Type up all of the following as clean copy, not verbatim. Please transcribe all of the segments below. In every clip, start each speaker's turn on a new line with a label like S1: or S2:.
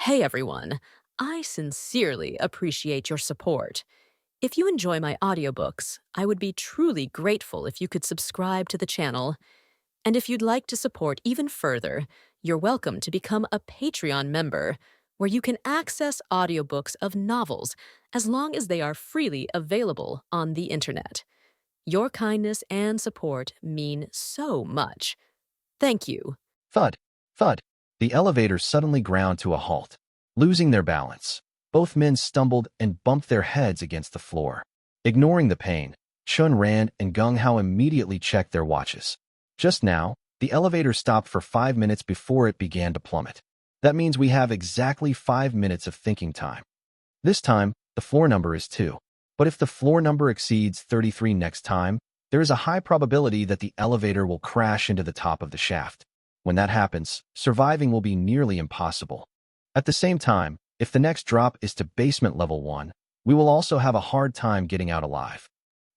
S1: Hey everyone, I sincerely appreciate your support. If you enjoy my audiobooks, I would be truly grateful if you could subscribe to the channel. And if you'd like to support even further, you're welcome to become a Patreon member, where you can access audiobooks of novels as long as they are freely available on the internet. Your kindness and support mean so much. Thank you.
S2: Thud, thud. The elevator suddenly ground to a halt. Losing their balance, both men stumbled and bumped their heads against the floor. Ignoring the pain, Chen Ran and Gung Hao immediately checked their watches. Just now, the elevator stopped for 5 minutes before it began to plummet. That means we have exactly 5 minutes of thinking time. This time, the floor number is 2. But if the floor number exceeds 33 next time, there is a high probability that the elevator will crash into the top of the shaft. When that happens, surviving will be nearly impossible. At the same time, if the next drop is to basement level 1, we will also have a hard time getting out alive.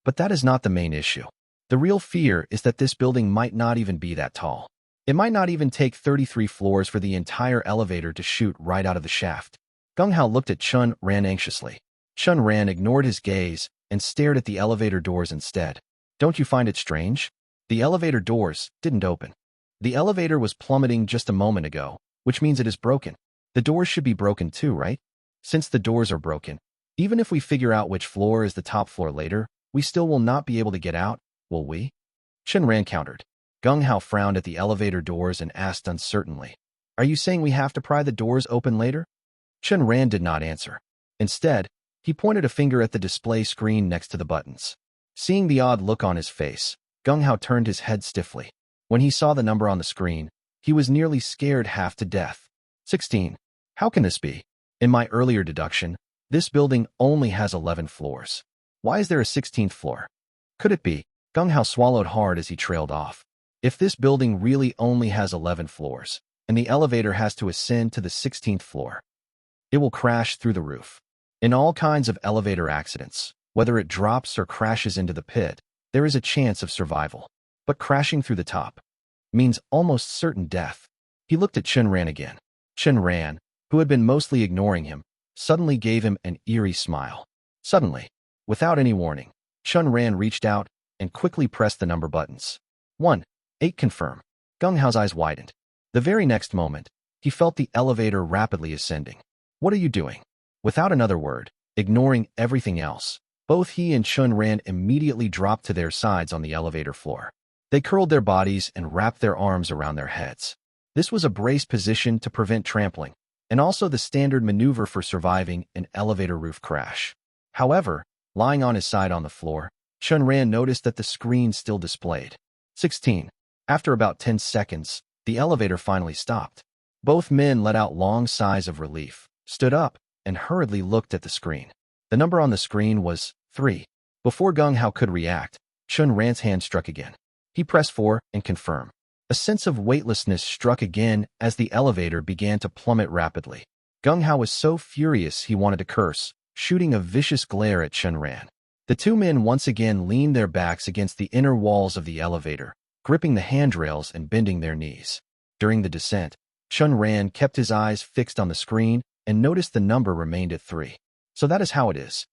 S2: But that is not the main issue. The real fear is that this building might not even be that tall. It might not even take 33 floors for the entire elevator to shoot right out of the shaft. Gung Hao looked at Chen Ran anxiously. Chen Ran ignored his gaze and stared at the elevator doors instead. Don't you find it strange? The elevator doors didn't open. The elevator was plummeting just a moment ago, which means it is broken. The doors should be broken too, right? Since the doors are broken, even if we figure out which floor is the top floor later, we still will not be able to get out, will we? Chen Ran countered. Gung Hao frowned at the elevator doors and asked uncertainly, "Are you saying we have to pry the doors open later?" Chen Ran did not answer. Instead, he pointed a finger at the display screen next to the buttons. Seeing the odd look on his face, Gung Hao turned his head stiffly. When he saw the number on the screen, he was nearly scared half to death. 16. How can this be? In my earlier deduction, this building only has 11 floors. Why is there a 16th floor? Could it be? Gung Hao swallowed hard as he trailed off. If this building really only has 11 floors, and the elevator has to ascend to the 16th floor, it will crash through the roof. In all kinds of elevator accidents, whether it drops or crashes into the pit, there is a chance of survival. But crashing through the top means almost certain death. He looked at Chen Ran again. Chen Ran, who had been mostly ignoring him, suddenly gave him an eerie smile. Suddenly, without any warning, Chen Ran reached out and quickly pressed the number buttons. 1. 8 confirm. Gung Hao's eyes widened. The very next moment, he felt the elevator rapidly ascending. What are you doing? Without another word, ignoring everything else, both he and Chen Ran immediately dropped to their sides on the elevator floor. They curled their bodies and wrapped their arms around their heads. This was a brace position to prevent trampling, and also the standard maneuver for surviving an elevator roof crash. However, lying on his side on the floor, Chen Ran noticed that the screen still displayed 16. After about 10 seconds, the elevator finally stopped. Both men let out long sighs of relief, stood up, and hurriedly looked at the screen. The number on the screen was 3. Before Gung Hao could react, Chen Ran's hand struck again. He pressed 4 and confirmed. A sense of weightlessness struck again as the elevator began to plummet rapidly. Gung Hao was so furious he wanted to curse, shooting a vicious glare at Chen Ran. The two men once again leaned their backs against the inner walls of the elevator, gripping the handrails and bending their knees. During the descent, Chen Ran kept his eyes fixed on the screen and noticed the number remained at 3. So that is how it is.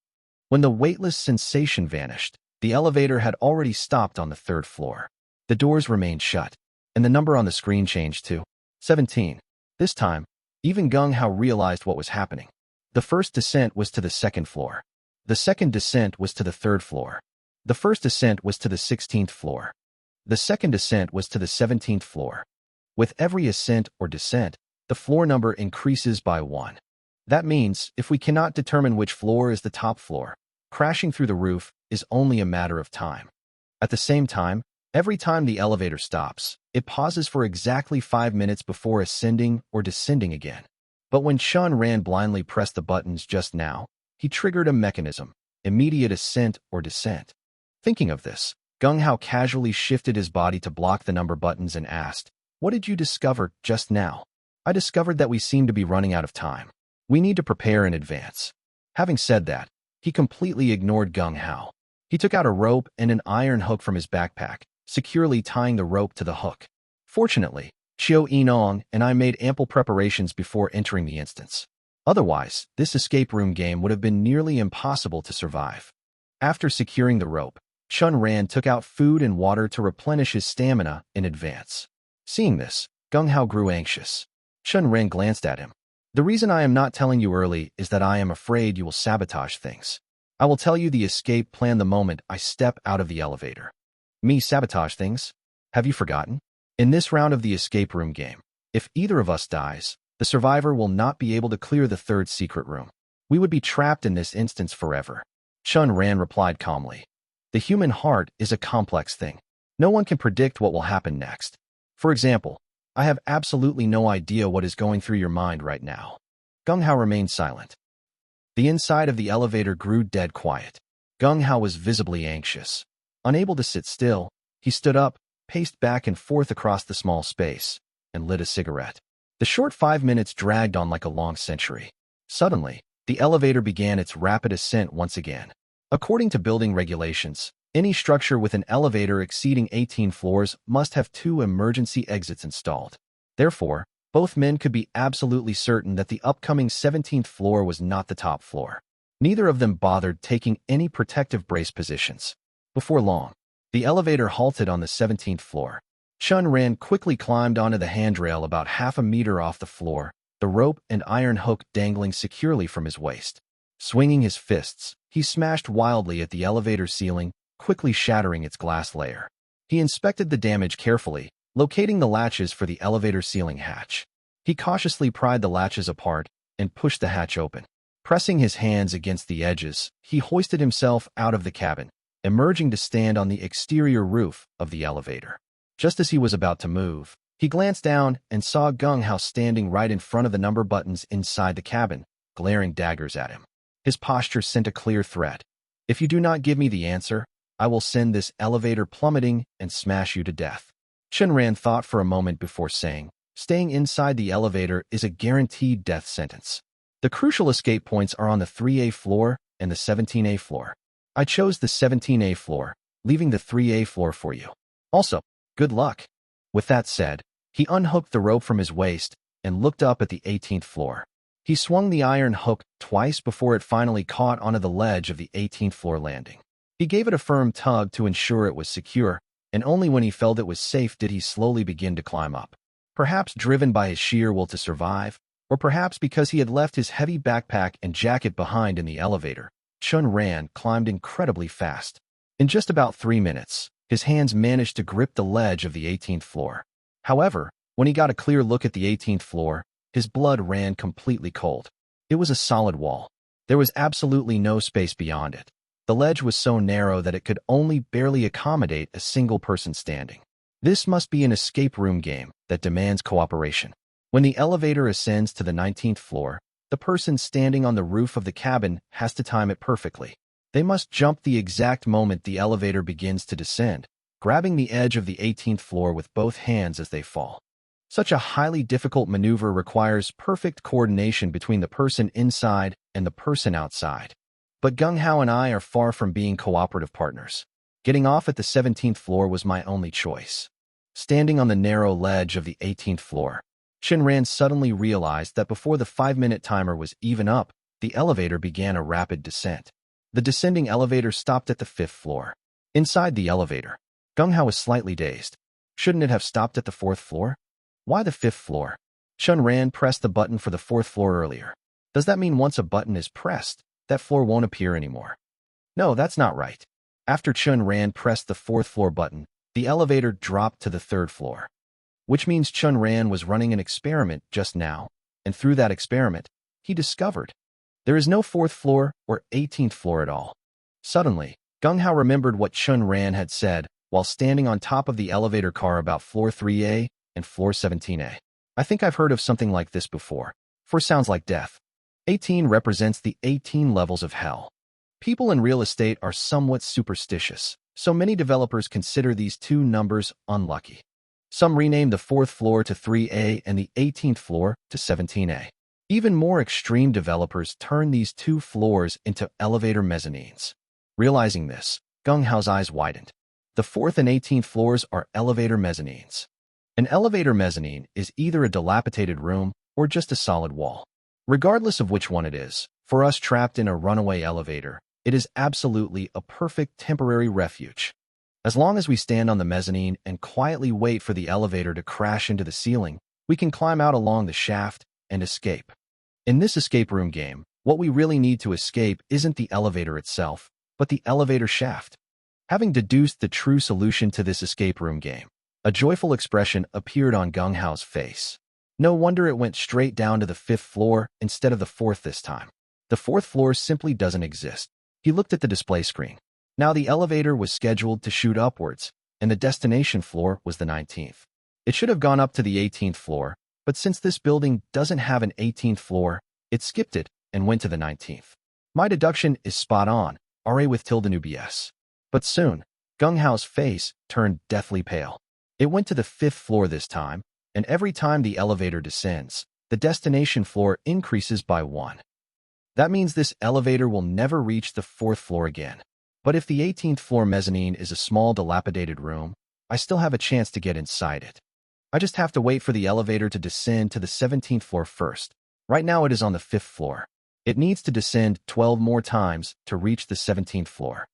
S2: When the weightless sensation vanished, the elevator had already stopped on the 3rd floor. The doors remained shut, and the number on the screen changed to 17. This time, even Gung Hao realized what was happening. The first descent was to the 2nd floor. The second descent was to the 3rd floor. The first ascent was to the 16th floor. The second descent was to the 17th floor. With every ascent or descent, the floor number increases by 1. That means, if we cannot determine which floor is the top floor, crashing through the roof is only a matter of time. At the same time, every time the elevator stops, it pauses for exactly 5 minutes before ascending or descending again. But when Chen Ran blindly pressed the buttons just now, he triggered a mechanism, immediate ascent or descent. Thinking of this, Gung Hao casually shifted his body to block the number buttons and asked, "What did you discover just now?" "I discovered that we seem to be running out of time. We need to prepare in advance." Having said that, he completely ignored Gung Hao. He took out a rope and an iron hook from his backpack, securely tying the rope to the hook. Fortunately, Xiao Yinong and I made ample preparations before entering the instance. Otherwise, this escape room game would have been nearly impossible to survive. After securing the rope, Chen Ran took out food and water to replenish his stamina in advance. Seeing this, Gung Hao grew anxious. Chen Ran glanced at him. The reason I am not telling you early is that I am afraid you will sabotage things. I will tell you the escape plan the moment I step out of the elevator. Me sabotage things? Have you forgotten? In this round of the escape room game, if either of us dies, the survivor will not be able to clear the third secret room. We would be trapped in this instance forever. Chen Ran replied calmly. The human heart is a complex thing. No one can predict what will happen next. For example, I have absolutely no idea what is going through your mind right now. Gung Hao remained silent. The inside of the elevator grew dead quiet. Gung Hao was visibly anxious. Unable to sit still, he stood up, paced back and forth across the small space, and lit a cigarette. The short 5 minutes dragged on like a long century. Suddenly, the elevator began its rapid ascent once again. According to building regulations, any structure with an elevator exceeding 18 floors must have 2 emergency exits installed. Therefore, both men could be absolutely certain that the upcoming 17th floor was not the top floor. Neither of them bothered taking any protective brace positions. Before long, the elevator halted on the 17th floor. Chen Ran quickly climbed onto the handrail about half a meter off the floor, the rope and iron hook dangling securely from his waist. Swinging his fists, he smashed wildly at the elevator ceiling, quickly shattering its glass layer. He inspected the damage carefully, locating the latches for the elevator ceiling hatch. He cautiously pried the latches apart and pushed the hatch open. Pressing his hands against the edges, he hoisted himself out of the cabin, emerging to stand on the exterior roof of the elevator. Just as he was about to move, he glanced down and saw Gung Hao standing right in front of the number buttons inside the cabin, glaring daggers at him. His posture sent a clear threat. If you do not give me the answer, I will send this elevator plummeting and smash you to death. Chen Ran thought for a moment before saying, staying inside the elevator is a guaranteed death sentence. The crucial escape points are on the 3A floor and the 17A floor. I chose the 17A floor, leaving the 3A floor for you. Also, good luck. With that said, he unhooked the rope from his waist and looked up at the 18th floor. He swung the iron hook twice before it finally caught onto the ledge of the 18th floor landing. He gave it a firm tug to ensure it was secure, and only when he felt it was safe did he slowly begin to climb up. Perhaps driven by his sheer will to survive, or perhaps because he had left his heavy backpack and jacket behind in the elevator, Chen Ran climbed incredibly fast. In just about 3 minutes, his hands managed to grip the ledge of the 18th floor. However, when he got a clear look at the 18th floor, his blood ran completely cold. It was a solid wall. There was absolutely no space beyond it. The ledge was so narrow that it could only barely accommodate a single person standing. This must be an escape room game that demands cooperation. When the elevator ascends to the 19th floor, the person standing on the roof of the cabin has to time it perfectly. They must jump the exact moment the elevator begins to descend, grabbing the edge of the 18th floor with both hands as they fall. Such a highly difficult maneuver requires perfect coordination between the person inside and the person outside. But Gung Hao and I are far from being cooperative partners. Getting off at the 17th floor was my only choice. Standing on the narrow ledge of the 18th floor, Chen Ran suddenly realized that before the 5-minute timer was even up, the elevator began a rapid descent. The descending elevator stopped at the 5th floor. Inside the elevator, Gung Hao was slightly dazed. Shouldn't it have stopped at the 4th floor? Why the 5th floor? Chen Ran pressed the button for the 4th floor earlier. Does that mean once a button is pressed, that floor won't appear anymore? No, that's not right. After Chen Ran pressed the 4th floor button, the elevator dropped to the 3rd floor. Which means Chen Ran was running an experiment just now, and through that experiment, he discovered there is no 4th floor or 18th floor at all. Suddenly, Gung Hao remembered what Chen Ran had said while standing on top of the elevator car about floor 3A and floor 17A. I think I've heard of something like this before. 4 sounds like death. 18 represents the 18 levels of hell. People in real estate are somewhat superstitious, so many developers consider these two numbers unlucky. Some rename the 4th floor to 3A and the 18th floor to 17A. Even more extreme developers turn these two floors into elevator mezzanines. Realizing this, Gung Hao's eyes widened. The 4th and 18th floors are elevator mezzanines. An elevator mezzanine is either a dilapidated room or just a solid wall. Regardless of which one it is, for us trapped in a runaway elevator, it is absolutely a perfect temporary refuge. As long as we stand on the mezzanine and quietly wait for the elevator to crash into the ceiling, we can climb out along the shaft and escape. In this escape room game, what we really need to escape isn't the elevator itself, but the elevator shaft. Having deduced the true solution to this escape room game, a joyful expression appeared on Gung Hao's face. No wonder it went straight down to the 5th floor instead of the 4th this time. The 4th floor simply doesn't exist. He looked at the display screen. Now the elevator was scheduled to shoot upwards, and the destination floor was the 19th. It should have gone up to the 18th floor, but since this building doesn't have an 18th floor, it skipped it and went to the 19th. My deduction is spot on, RA with tilde new BS. But soon, Gung Hao's face turned deathly pale. It went to the 5th floor this time, and every time the elevator descends, the destination floor increases by 1. That means this elevator will never reach the 4th floor again. But if the 18th floor mezzanine is a small dilapidated room, I still have a chance to get inside it. I just have to wait for the elevator to descend to the 17th floor first. Right now it is on the 5th floor. It needs to descend 12 more times to reach the 17th floor.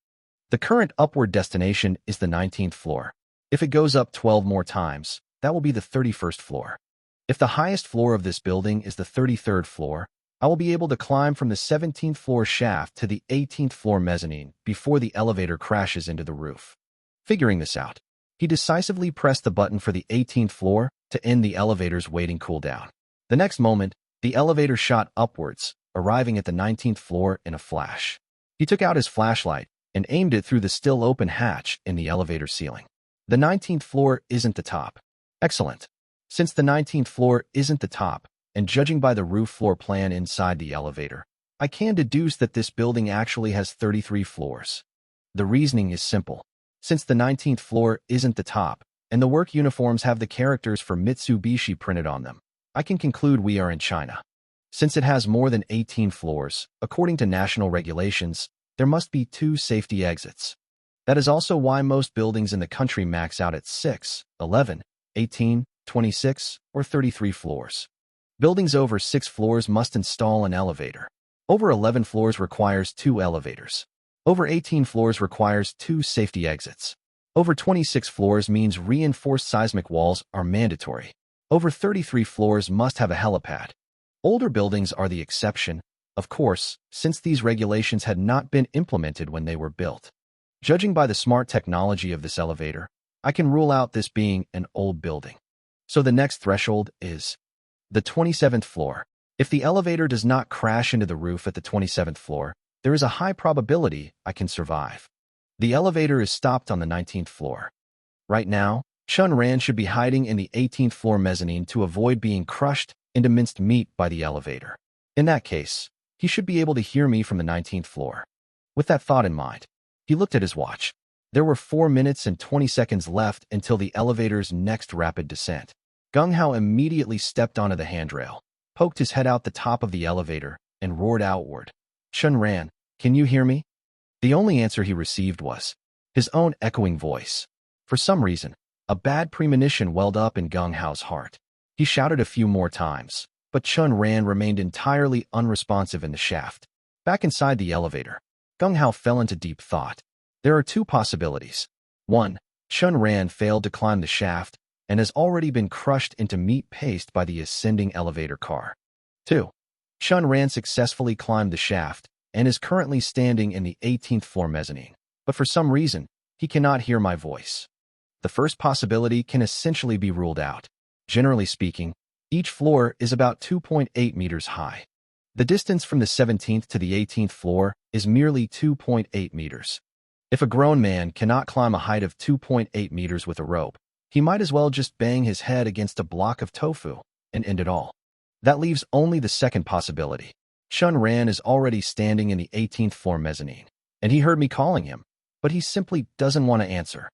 S2: The current upward destination is the 19th floor. If it goes up 12 more times, that will be the 31st floor. If the highest floor of this building is the 33rd floor, I will be able to climb from the 17th floor shaft to the 18th floor mezzanine before the elevator crashes into the roof. Figuring this out, he decisively pressed the button for the 18th floor to end the elevator's waiting cooldown. The next moment, the elevator shot upwards, arriving at the 19th floor in a flash. He took out his flashlight and aimed it through the still open hatch in the elevator ceiling. The 19th floor isn't the top. Excellent. Since the 19th floor isn't the top, and judging by the roof floor plan inside the elevator, I can deduce that this building actually has 33 floors. The reasoning is simple. Since the 19th floor isn't the top, and the work uniforms have the characters for Mitsubishi printed on them, I can conclude we are in China. Since it has more than 18 floors, according to national regulations, there must be 2 safety exits. That is also why most buildings in the country max out at 6, 11, 18, 26, or 33 floors. Buildings over 6 floors must install an elevator. Over 11 floors requires 2 elevators. Over 18 floors requires 2 safety exits. Over 26 floors means reinforced seismic walls are mandatory. Over 33 floors must have a helipad. Older buildings are the exception, of course, since these regulations had not been implemented when they were built. Judging by the smart technology of this elevator, I can rule out this being an old building. So the next threshold is the 27th floor. If the elevator does not crash into the roof at the 27th floor, there is a high probability I can survive. The elevator is stopped on the 19th floor. Right now, Chen Ran should be hiding in the 18th floor mezzanine to avoid being crushed into minced meat by the elevator. In that case, he should be able to hear me from the 19th floor. With that thought in mind, he looked at his watch. There were 4 minutes and 20 seconds left until the elevator's next rapid descent. Gung Hao immediately stepped onto the handrail, poked his head out the top of the elevator, and roared outward. Chen Ran, can you hear me? The only answer he received was his own echoing voice. For some reason, a bad premonition welled up in Gung Hao's heart. He shouted a few more times, but Chen Ran remained entirely unresponsive in the shaft. Back inside the elevator, Gung Hao fell into deep thought. There are 2 possibilities. 1. Chen Ran failed to climb the shaft and has already been crushed into meat paste by the ascending elevator car. 2. Chen Ran successfully climbed the shaft and is currently standing in the 18th floor mezzanine, but for some reason, he cannot hear my voice. The first possibility can essentially be ruled out. Generally speaking, each floor is about 2.8 meters high. The distance from the 17th to the 18th floor is merely 2.8 meters. If a grown man cannot climb a height of 2.8 meters with a rope, he might as well just bang his head against a block of tofu and end it all. That leaves only the second possibility. Chen Ran is already standing in the 18th floor mezzanine, and he heard me calling him, but he simply doesn't want to answer.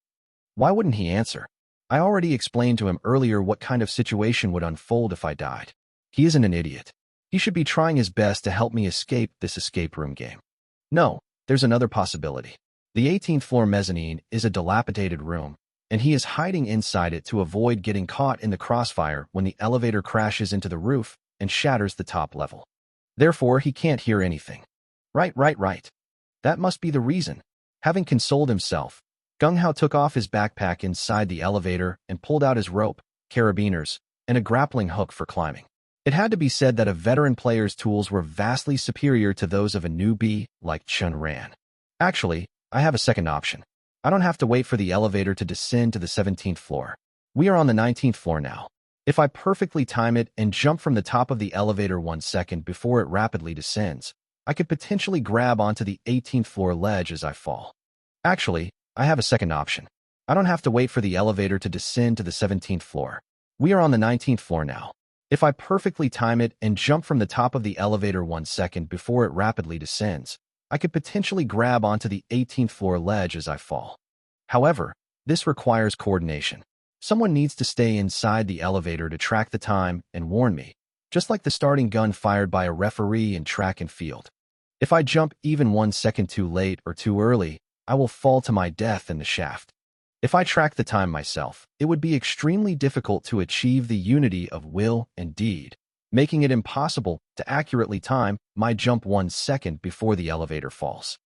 S2: Why wouldn't he answer? I already explained to him earlier what kind of situation would unfold if I died. He isn't an idiot. He should be trying his best to help me escape this escape room game. No, there's another possibility. The 18th floor mezzanine is a dilapidated room, and he is hiding inside it to avoid getting caught in the crossfire when the elevator crashes into the roof and shatters the top level. Therefore, he can't hear anything. Right. That must be the reason. Having consoled himself, Gung Hao took off his backpack inside the elevator and pulled out his rope, carabiners, and a grappling hook for climbing. It had to be said that a veteran player's tools were vastly superior to those of a newbie like Chen Ran. Actually, I have a second option. I don't have to wait for the elevator to descend to the 17th floor. We are on the 19th floor now. If I perfectly time it and jump from the top of the elevator 1 second before it rapidly descends, I could potentially grab onto the 18th floor ledge as I fall. Actually, I have a second option. I don't have to wait for the elevator to descend to the 17th floor. We are on the 19th floor now. If I perfectly time it and jump from the top of the elevator 1 second before it rapidly descends, I could potentially grab onto the 18th floor ledge as I fall. However, this requires coordination. Someone needs to stay inside the elevator to track the time and warn me, just like the starting gun fired by a referee in track and field. If I jump even 1 second too late or too early, I will fall to my death in the shaft. If I track the time myself, it would be extremely difficult to achieve the unity of will and deed, making it impossible to accurately time my jump 1 second before the elevator falls.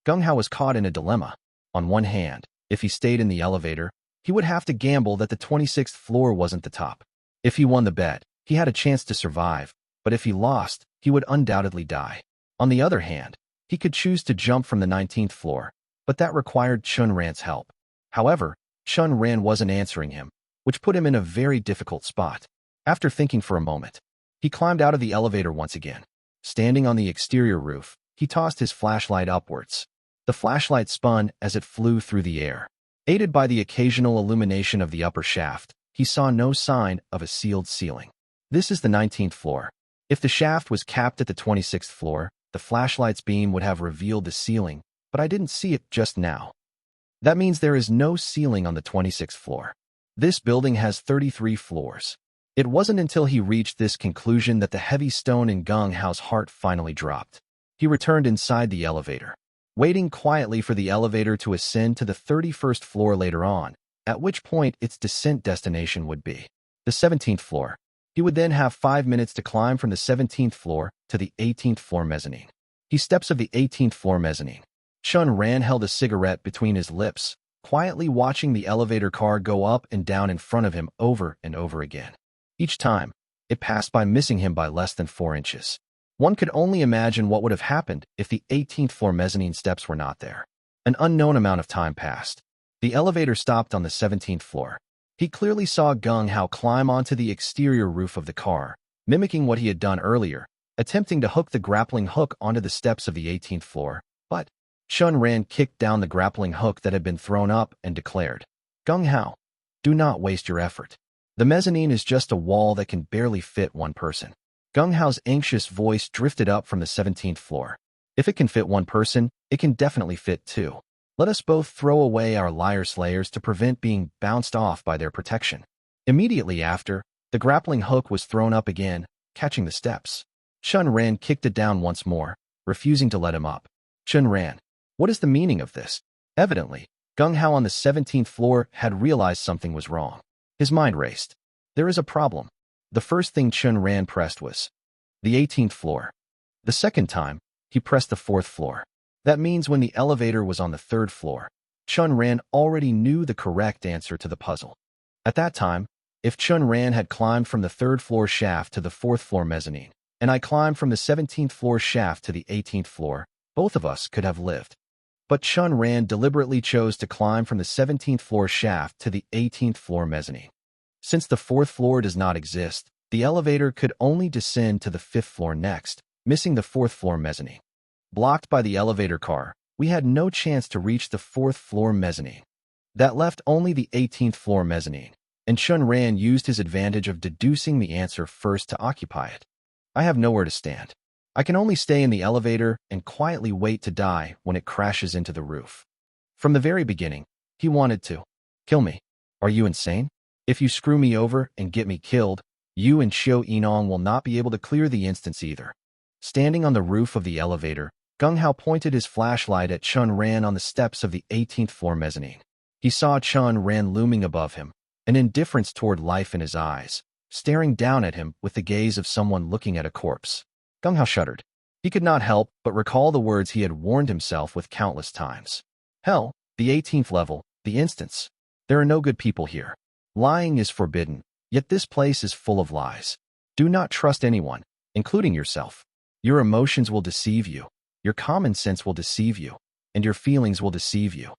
S2: Gung Hao was caught in a dilemma. On one hand, if he stayed in the elevator, he would have to gamble that the 26th floor wasn't the top. If he won the bet, he had a chance to survive, but if he lost, he would undoubtedly die. On the other hand, he could choose to jump from the 19th floor, but that required Chen Ran's help. However, Chen Ran wasn't answering him, which put him in a very difficult spot. After thinking for a moment, he climbed out of the elevator once again. Standing on the exterior roof, he tossed his flashlight upwards. The flashlight spun as it flew through the air. Aided by the occasional illumination of the upper shaft, he saw no sign of a sealed ceiling. This is the 19th floor. If the shaft was capped at the 26th floor, the flashlight's beam would have revealed the ceiling, but I didn't see it just now. That means there is no ceiling on the 26th floor. This building has 33 floors. It wasn't until he reached this conclusion that the heavy stone in Gung Hao's heart finally dropped. He returned inside the elevator, waiting quietly for the elevator to ascend to the 31st floor later on, at which point its descent destination would be the 17th floor. He would then have 5 minutes to climb from the 17th floor to the 18th floor mezzanine. He steps of the 18th floor mezzanine. Chen Ran held a cigarette between his lips, quietly watching the elevator car go up and down in front of him over and over again. Each time, it passed by missing him by less than 4 inches. One could only imagine what would have happened if the 18th floor mezzanine steps were not there. An unknown amount of time passed. The elevator stopped on the 17th floor. He clearly saw Gung Hao climb onto the exterior roof of the car, mimicking what he had done earlier, attempting to hook the grappling hook onto the steps of the 18th floor, but Chen Ran kicked down the grappling hook that had been thrown up and declared, "Gung Hao, do not waste your effort. The mezzanine is just a wall that can barely fit one person." Gung Hao's anxious voice drifted up from the 17th floor. "If it can fit one person, it can definitely fit two. Let us both throw away our liar slayers to prevent being bounced off by their protection." Immediately after, the grappling hook was thrown up again, catching the steps. Chen Ran kicked it down once more, refusing to let him up. Chen Ran, what is the meaning of this? Evidently, Gung Hao on the 17th floor had realized something was wrong. His mind raced. There is a problem. The first thing Chen Ran pressed was the 18th floor. The second time, he pressed the 4th floor. That means when the elevator was on the 3rd floor, Chen Ran already knew the correct answer to the puzzle. At that time, if Chen Ran had climbed from the 3rd floor shaft to the 4th floor mezzanine, and I climbed from the 17th floor shaft to the 18th floor, both of us could have lived. But Chen Ran deliberately chose to climb from the 17th floor shaft to the 18th floor mezzanine. Since the 4th floor does not exist, the elevator could only descend to the 5th floor next, missing the 4th floor mezzanine. Blocked by the elevator car, we had no chance to reach the 4th floor mezzanine. That left only the 18th floor mezzanine, and Chen Ran used his advantage of deducing the answer first to occupy it. I have nowhere to stand. I can only stay in the elevator and quietly wait to die when it crashes into the roof. From the very beginning, he wanted to kill me. Are you insane? If you screw me over and get me killed, you and Xiao Yinong will not be able to clear the instance either. Standing on the roof of the elevator, Gung Hao pointed his flashlight at Chen Ran on the steps of the 18th floor mezzanine. He saw Chen Ran looming above him, an indifference toward life in his eyes, staring down at him with the gaze of someone looking at a corpse. Gung Hao shuddered. He could not help but recall the words he had warned himself with countless times. Hell, the 18th level, the instance. There are no good people here. Lying is forbidden, yet this place is full of lies. Do not trust anyone, including yourself. Your emotions will deceive you, your common sense will deceive you, and your feelings will deceive you.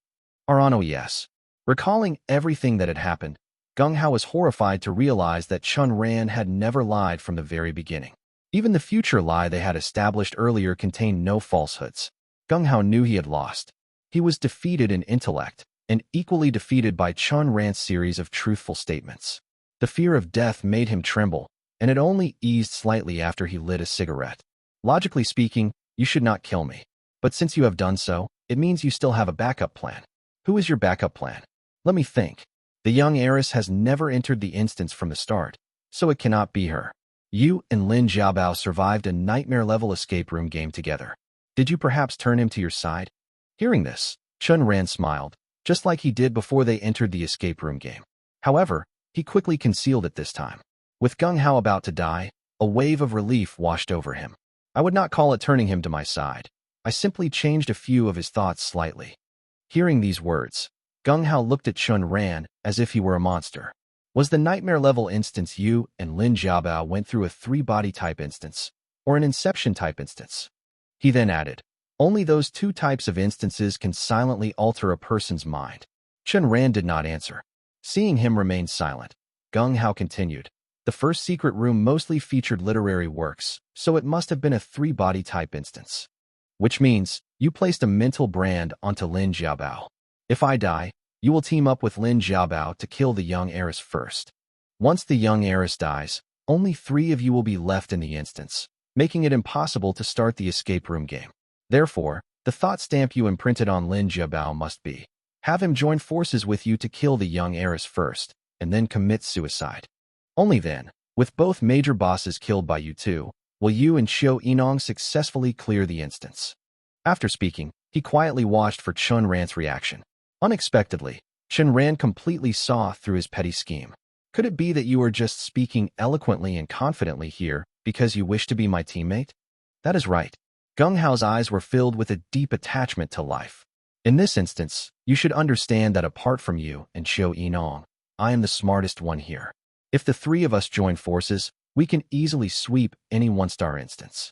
S2: Arano, yes. Recalling everything that had happened, Gung Hao was horrified to realize that Chen Ran had never lied from the very beginning. Even the future lie they had established earlier contained no falsehoods. Gung Hao knew he had lost. He was defeated in intellect, and equally defeated by Chen Ran's series of truthful statements. The fear of death made him tremble, and it only eased slightly after he lit a cigarette. Logically speaking, you should not kill me. But since you have done so, it means you still have a backup plan. Who is your backup plan? Let me think. The young heiress has never entered the instance from the start, so it cannot be her. You and Lin Jiabao survived a nightmare-level escape room game together. Did you perhaps turn him to your side? Hearing this, Chen Ran smiled, just like he did before they entered the escape room game. However, he quickly concealed it this time. With Gung Hao about to die, a wave of relief washed over him. I would not call it turning him to my side. I simply changed a few of his thoughts slightly. Hearing these words, Gung Hao looked at Chen Ran as if he were a monster. Was the nightmare-level instance you and Lin Jiabao went through a 3-body type instance, or an inception type instance? He then added, only those 2 types of instances can silently alter a person's mind. Chen Ran did not answer. Seeing him remain silent, Gung Hao continued. The first secret room mostly featured literary works, so it must have been a 3-body type instance. Which means, you placed a mental brand onto Lin Jiabao. If I die, you will team up with Lin Jiabao to kill the young heiress first. Once the young heiress dies, only 3 of you will be left in the instance, making it impossible to start the escape room game. Therefore, the thought stamp you imprinted on Lin Jiabao must be, have him join forces with you to kill the young heiress first, and then commit suicide. Only then, with both major bosses killed by you two, will you and Xiao Yinong successfully clear the instance. After speaking, he quietly watched for Chen Ran's reaction. Unexpectedly, Chen Ran completely saw through his petty scheme. Could it be that you are just speaking eloquently and confidently here because you wish to be my teammate? That is right. Gung Hao's eyes were filled with a deep attachment to life. In this instance, you should understand that apart from you and Xiao Yinong, I am the smartest one here. If the 3 of us join forces, we can easily sweep any 1-star instance.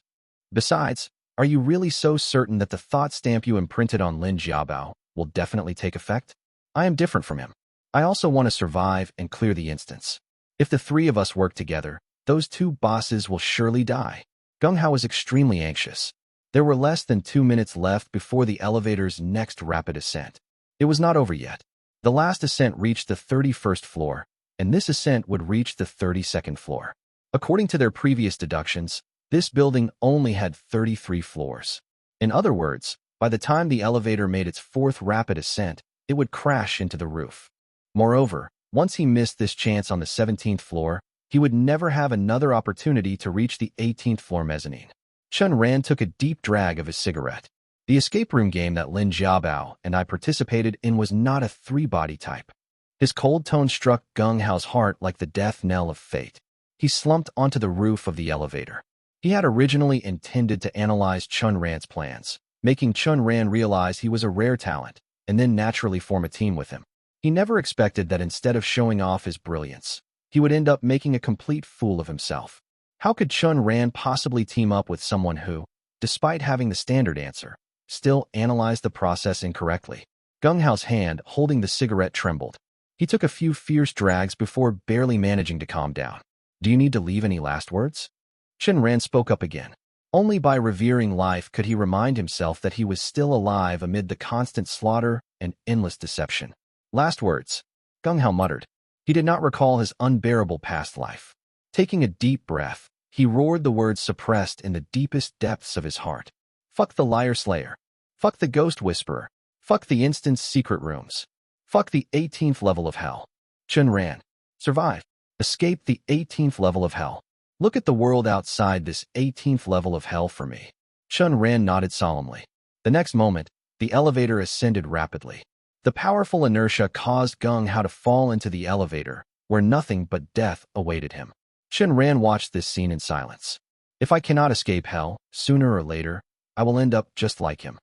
S2: Besides, are you really so certain that the thought stamp you imprinted on Lin Jiabao will definitely take effect? I am different from him. I also want to survive and clear the instance. If the 3 of us work together, those 2 bosses will surely die. Gung Hao was extremely anxious. There were less than 2 minutes left before the elevator's next rapid ascent. It was not over yet. The last ascent reached the 31st floor, and this ascent would reach the 32nd floor. According to their previous deductions, this building only had 33 floors. In other words, by the time the elevator made its 4th rapid ascent, it would crash into the roof. Moreover, once he missed this chance on the 17th floor, he would never have another opportunity to reach the 18th floor mezzanine. Chen Ran took a deep drag of his cigarette. The escape room game that Lin Jiabao and I participated in was not a 3-body type. His cold tone struck Gung Hao's heart like the death knell of fate. He slumped onto the roof of the elevator. He had originally intended to analyze Chen Ran's plans, making Chen Ran realize he was a rare talent, and then naturally form a team with him. He never expected that instead of showing off his brilliance, he would end up making a complete fool of himself. How could Chen Ran possibly team up with someone who, despite having the standard answer, still analyzed the process incorrectly? Gung Hao's hand holding the cigarette trembled. He took a few fierce drags before barely managing to calm down. Do you need to leave any last words? Chen Ran spoke up again. Only by revering life could he remind himself that he was still alive amid the constant slaughter and endless deception. Last words. Gung Hao muttered. He did not recall his unbearable past life. Taking a deep breath, he roared the words suppressed in the deepest depths of his heart. Fuck the liar slayer. Fuck the ghost whisperer. Fuck the instance secret rooms. Fuck the 18th level of hell. Chen Ran. Survive. Escape the 18th level of hell. Look at the world outside this 18th level of hell for me. Chen Ran nodded solemnly. The next moment, the elevator ascended rapidly. The powerful inertia caused Gung Hao to fall into the elevator, where nothing but death awaited him. Chen Ran watched this scene in silence. If I cannot escape hell, sooner or later, I will end up just like him.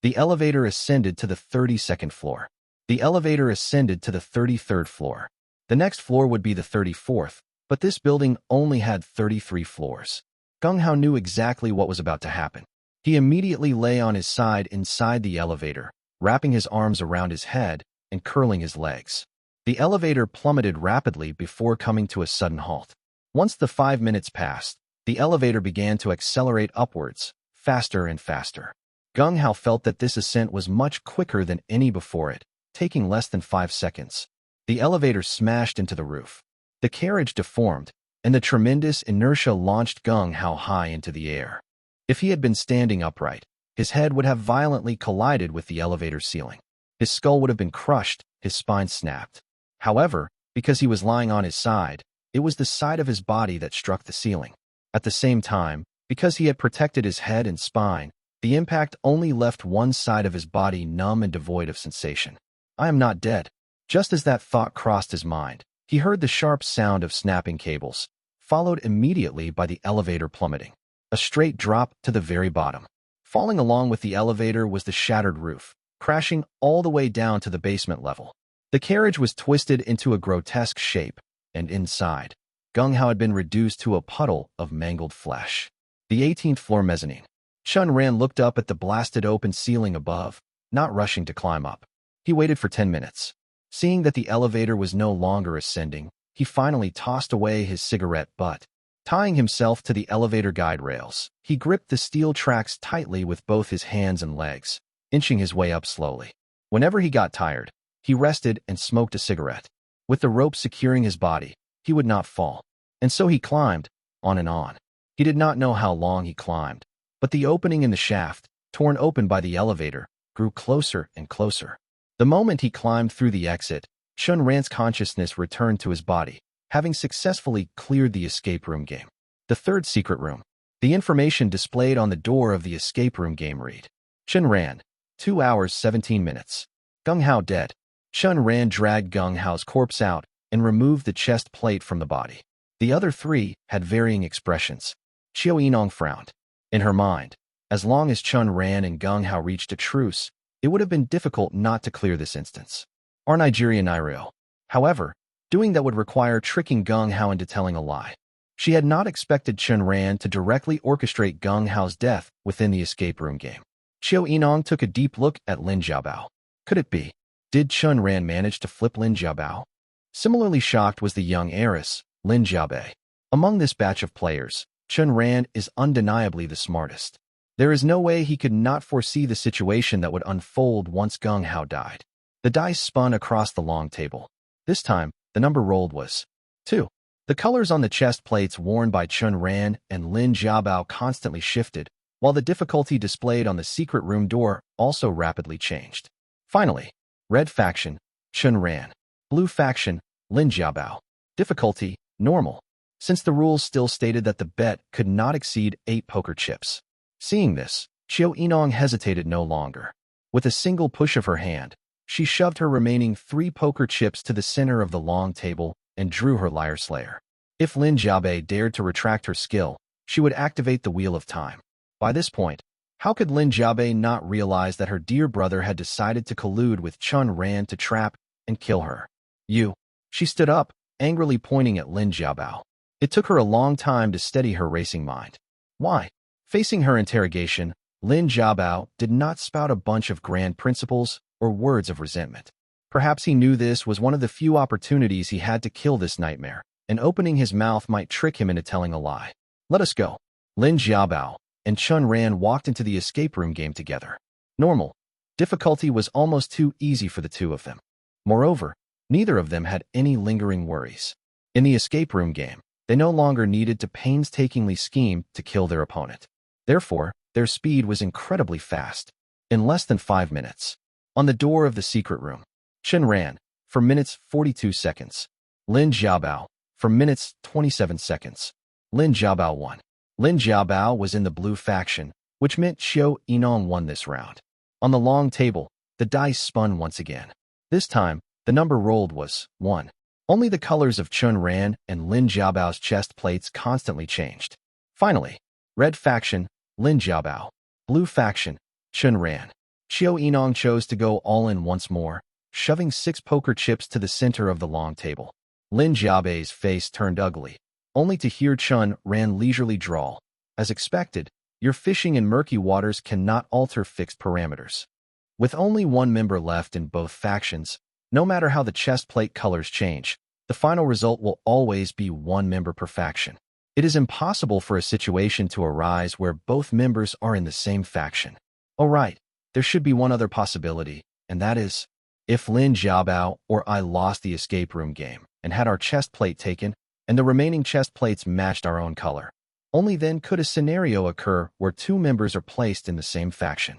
S2: The elevator ascended to the 32nd floor. The elevator ascended to the 33rd floor. The next floor would be the 34th, but this building only had 33 floors. Gung Hao knew exactly what was about to happen. He immediately lay on his side inside the elevator, wrapping his arms around his head and curling his legs. The elevator plummeted rapidly before coming to a sudden halt. Once the 5 minutes passed, the elevator began to accelerate upwards, faster and faster. Gung Hao felt that this ascent was much quicker than any before it, taking less than 5 seconds. The elevator smashed into the roof. The carriage deformed, and the tremendous inertia launched Gung Hao high into the air. If he had been standing upright, his head would have violently collided with the elevator's ceiling. His skull would have been crushed, his spine snapped. However, because he was lying on his side, it was the side of his body that struck the ceiling. At the same time, because he had protected his head and spine, the impact only left one side of his body numb and devoid of sensation. I am not dead. Just as that thought crossed his mind, he heard the sharp sound of snapping cables, followed immediately by the elevator plummeting. A straight drop to the very bottom. Falling along with the elevator was the shattered roof, crashing all the way down to the basement level. The carriage was twisted into a grotesque shape, and inside, Gung Hao had been reduced to a puddle of mangled flesh. The 18th floor mezzanine. Chen Ran looked up at the blasted open ceiling above, not rushing to climb up. He waited for 10 minutes. Seeing that the elevator was no longer ascending, he finally tossed away his cigarette butt. Tying himself to the elevator guide rails, he gripped the steel tracks tightly with both his hands and legs, inching his way up slowly. Whenever he got tired, he rested and smoked a cigarette. With the rope securing his body, he would not fall. And so he climbed, on and on. He did not know how long he climbed, but the opening in the shaft, torn open by the elevator, grew closer and closer. The moment he climbed through the exit, Chen Ran's consciousness returned to his body, having successfully cleared the escape room game. The third secret room. The information displayed on the door of the escape room game read: Chen Ran, 2 hours 17 minutes. Gung Hao dead. Chen Ran dragged Gung Hao's corpse out and removed the chest plate from the body. The other three had varying expressions. Qiu Yinong frowned. In her mind, as long as Chen Ran and Gung Hao reached a truce, it would have been difficult not to clear this instance. Our Nigeria Nirio. However, doing that would require tricking Gung Hao into telling a lie. She had not expected Chen Ran to directly orchestrate Gung Hao's death within the escape room game. Qiu Yinong took a deep look at Lin Jiabao. Could it be? Did Chen Ran manage to flip Lin Jiabao? Similarly shocked was the young heiress, Lin Jiabei. Among this batch of players, Chen Ran is undeniably the smartest. There is no way he could not foresee the situation that would unfold once Gung Hao died. The dice spun across the long table. This time, the number rolled was 2. The colors on the chest plates worn by Chen Ran and Lin Jiabao constantly shifted, while the difficulty displayed on the secret room door also rapidly changed. Finally, red faction, Chen Ran. Blue faction, Lin Jiabao. Difficulty, normal. Since the rules still stated that the bet could not exceed 8 poker chips. Seeing this, Qiu Yinong hesitated no longer. With a single push of her hand, she shoved her remaining 3 poker chips to the center of the long table and drew her Liar Slayer. If Lin Jiabei dared to retract her skill, she would activate the Wheel of Time. By this point, how could Lin Jiabei not realize that her dear brother had decided to collude with Chen Ran to trap and kill her? You. She stood up, angrily pointing at Lin Jiabao. It took her a long time to steady her racing mind. Why? Facing her interrogation, Lin Jiabao did not spout a bunch of grand principles or words of resentment. Perhaps he knew this was one of the few opportunities he had to kill this nightmare, and opening his mouth might trick him into telling a lie. Let us go. Lin Jiabao and Chen Ran walked into the escape room game together. Normal. Difficulty was almost too easy for the two of them. Moreover, neither of them had any lingering worries. In the escape room game, they no longer needed to painstakingly scheme to kill their opponent. Therefore, their speed was incredibly fast. In less than 5 minutes. On the door of the secret room, Chen Ran, for minutes 42 seconds. Lin Jiabao, for minutes 27 seconds. Lin Jiabao won. Lin Jiabao was in the blue faction, which meant Qiu Yinong won this round. On the long table, The dice spun once again. This time, the number rolled was 1. Only the colors of Chen Ran and Lin Jiabao's chest plates constantly changed. Finally, red faction, Lin Jiabao. Blue faction, Chen Ran. Xiao Yinong chose to go all in once more, shoving 6 poker chips to the center of the long table. Lin Jiabao's face turned ugly, only to hear Chen Ran leisurely drawl. As expected, your fishing in murky waters cannot alter fixed parameters. With only one member left in both factions, no matter how the chest plate colors change, the final result will always be one member per faction. It is impossible for a situation to arise where both members are in the same faction. Oh right, there should be one other possibility, and that is, if Lin Jiabao or I lost the escape room game and had our chest plate taken, and the remaining chest plates matched our own color. Only then could a scenario occur where 2 members are placed in the same faction.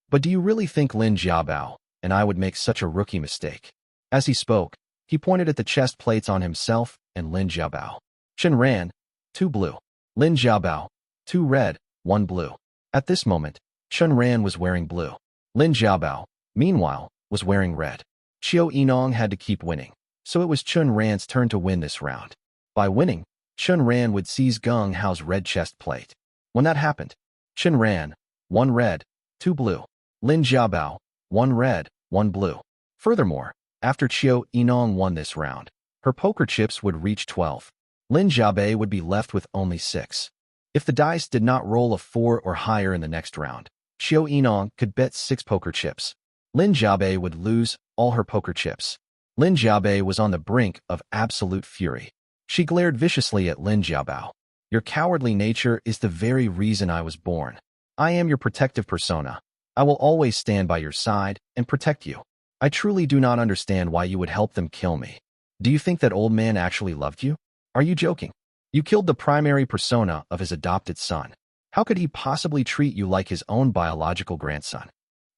S2: But do you really think Lin Jiabao and I would make such a rookie mistake? As he spoke, he pointed at the chest plates on himself and Lin Jiabao. Chen Ran, 2 blue. Lin Jiabao, 2 red, 1 blue. At this moment, Chen Ran was wearing blue. Lin Jiabao, meanwhile, was wearing red. Xiao Yinong had to keep winning, so it was Chen Ran's turn to win this round. By winning, Chen Ran would seize Gung Hao's red chest plate. When that happened, Chen Ran, 1 red, 2 blue. Lin Jiabao, 1 red, 1 blue. Furthermore, after Xiao Yinong won this round, her poker chips would reach 12. Lin Jiabao would be left with only 6. If the dice did not roll a 4 or higher in the next round, Xiao Yinong could bet 6 poker chips. Lin Jiabao would lose all her poker chips. Lin Jiabao was on the brink of absolute fury. She glared viciously at Lin Jiabao. Your cowardly nature is the very reason I was born. I am your protective persona. I will always stand by your side and protect you. I truly do not understand why you would help them kill me. Do you think that old man actually loved you? Are you joking? You killed the primary persona of his adopted son. How could he possibly treat you like his own biological grandson?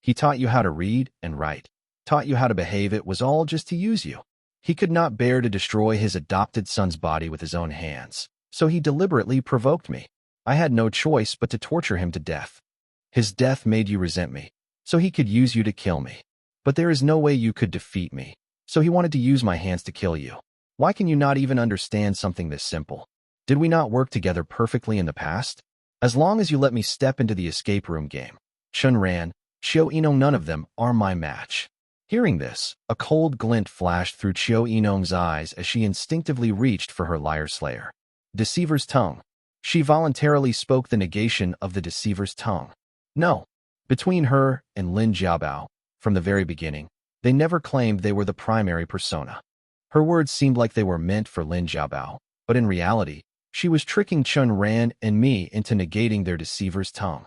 S2: He taught you how to read and write, taught you how to behave. It was all just to use you. He could not bear to destroy his adopted son's body with his own hands, so he deliberately provoked me. I had no choice but to torture him to death. His death made you resent me, so he could use you to kill me. But there is no way you could defeat me, so he wanted to use my hands to kill you. Why can you not even understand something this simple? Did we not work together perfectly in the past? As long as you let me step into the escape room game, Chen Ran, Xiao Yinong, none of them are my match. Hearing this, a cold glint flashed through Xiao Yinong's eyes as she instinctively reached for her liar slayer. Deceiver's tongue. She voluntarily spoke the negation of the deceiver's tongue. No. Between her and Lin Jiabao, from the very beginning, they never claimed they were the primary persona. Her words seemed like they were meant for Lin Jiabao, but in reality, she was tricking Chen Ran and me into negating their deceiver's tongue.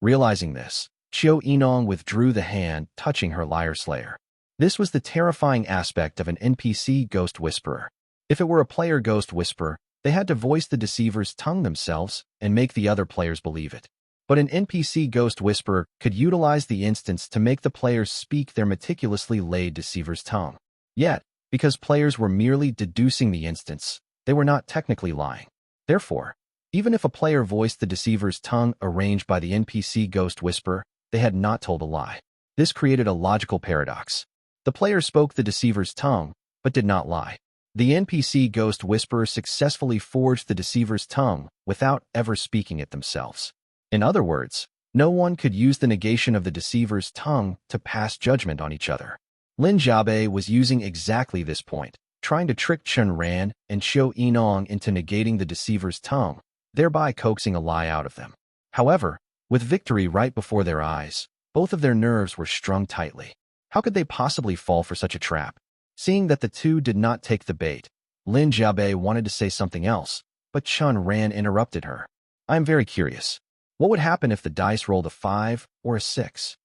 S2: Realizing this, Xiao Yinong withdrew the hand touching her liar slayer. This was the terrifying aspect of an NPC ghost whisperer. If it were a player ghost whisperer, they had to voice the deceiver's tongue themselves and make the other players believe it. But an NPC ghost whisperer could utilize the instance to make the players speak their meticulously laid deceiver's tongue. Yet, because players were merely deducing the instance, they were not technically lying. Therefore, even if a player voiced the deceiver's tongue arranged by the NPC ghost whisperer, they had not told a lie. This created a logical paradox. The player spoke the deceiver's tongue, but did not lie. The NPC ghost whisperer successfully forged the deceiver's tongue without ever speaking it themselves. In other words, no one could use the negation of the deceiver's tongue to pass judgment on each other. Lin Jiabao was using exactly this point, trying to trick Chen Ran and Xiao Yinong into negating the deceiver's tongue, thereby coaxing a lie out of them. However, with victory right before their eyes, both of their nerves were strung tightly. How could they possibly fall for such a trap? Seeing that the two did not take the bait, Lin Jiabao wanted to say something else, but Chen Ran interrupted her. I am very curious. What would happen if the dice rolled a 5 or a 6?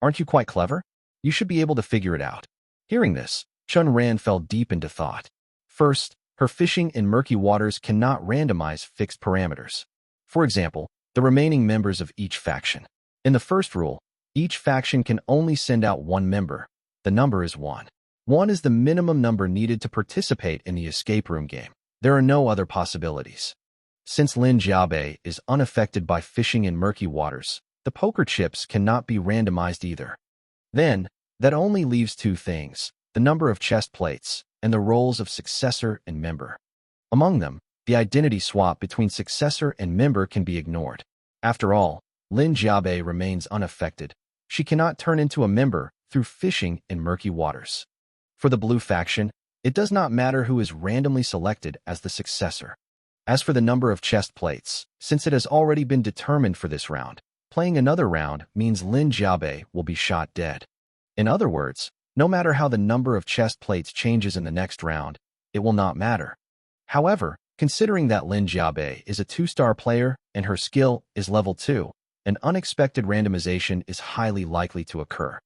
S2: Aren't you quite clever? You should be able to figure it out. Hearing this, Chen Ran fell deep into thought. First, her fishing in murky waters cannot randomize fixed parameters. For example, the remaining members of each faction. In the first rule, each faction can only send out one member. The number is 1. 1 is the minimum number needed to participate in the escape room game. There are no other possibilities. Since Lin Jiabao is unaffected by fishing in murky waters, the poker chips cannot be randomized either. Then, That only leaves two things: the number of chest plates and the roles of successor and member. Among them, the identity swap between successor and member can be ignored. After all, Lin Jiabe remains unaffected. She cannot turn into a member through fishing in murky waters. For the blue faction, it does not matter who is randomly selected as the successor. As for the number of chest plates, since it has already been determined for this round, playing another round means Lin Jiabe will be shot dead. In other words, no matter how the number of chest plates changes in the next round, it will not matter. However, considering that Lin Jiabe is a 2-star player and her skill is level 2, an unexpected randomization is highly likely to occur.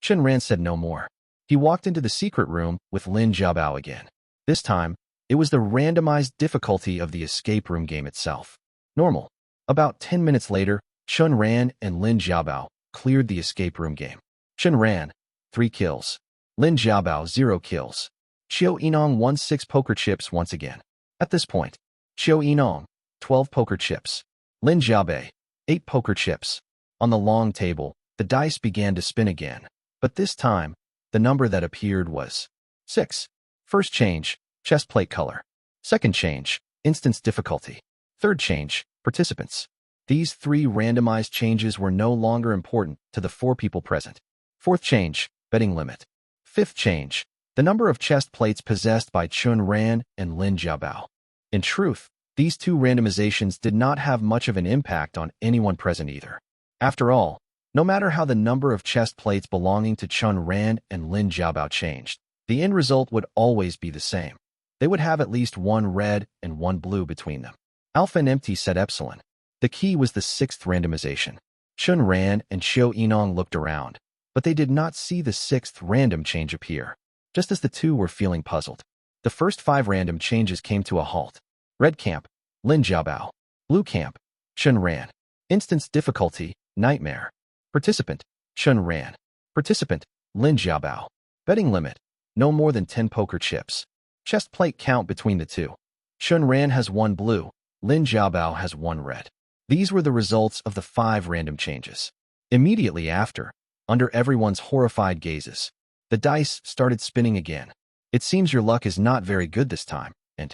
S2: Chen Ran said no more. He walked into the secret room with Lin Jiabao again. This time, it was the randomized difficulty of the escape room game itself. Normal. About 10 minutes later, Chen Ran and Lin Jiabao cleared the escape room game. Chen Ran, 3 kills. Lin Jiabao, 0 kills. Qiu Yinong won 6 poker chips once again. At this point, Qiu Yinong, 12 poker chips. Lin Jiabe, 8 poker chips. On the long table, the dice began to spin again, but this time, the number that appeared was 6. First change, chest plate color. Second change, instance difficulty. Third change, participants. These 3 randomized changes were no longer important to the 4 people present. Fourth change, betting limit. Fifth change, the number of chest plates possessed by Chen Ran and Lin Jiabao. In truth, these 2 randomizations did not have much of an impact on anyone present either. After all, no matter how the number of chest plates belonging to Chen Ran and Lin Jiabao changed, the end result would always be the same. They would have at least 1 red and 1 blue between them. Alpha and Empty said Epsilon. The key was the 6th randomization. Chen Ran and Qiu Yinong looked around, but they did not see the 6th random change appear. Just as the two were feeling puzzled, the first 5 random changes came to a halt. Red camp, Lin Jiabao. Blue camp, Chen Ran. Instance difficulty, nightmare. Participant, Chen Ran. Participant, Lin Jiabao. Betting limit, no more than 10 poker chips. Chest plate count between the two. Chen Ran has 1 blue, Lin Jiabao has 1 red. These were the results of the 5 random changes. Immediately after, under everyone's horrified gazes, the dice started spinning again. It seems your luck is not very good this time, and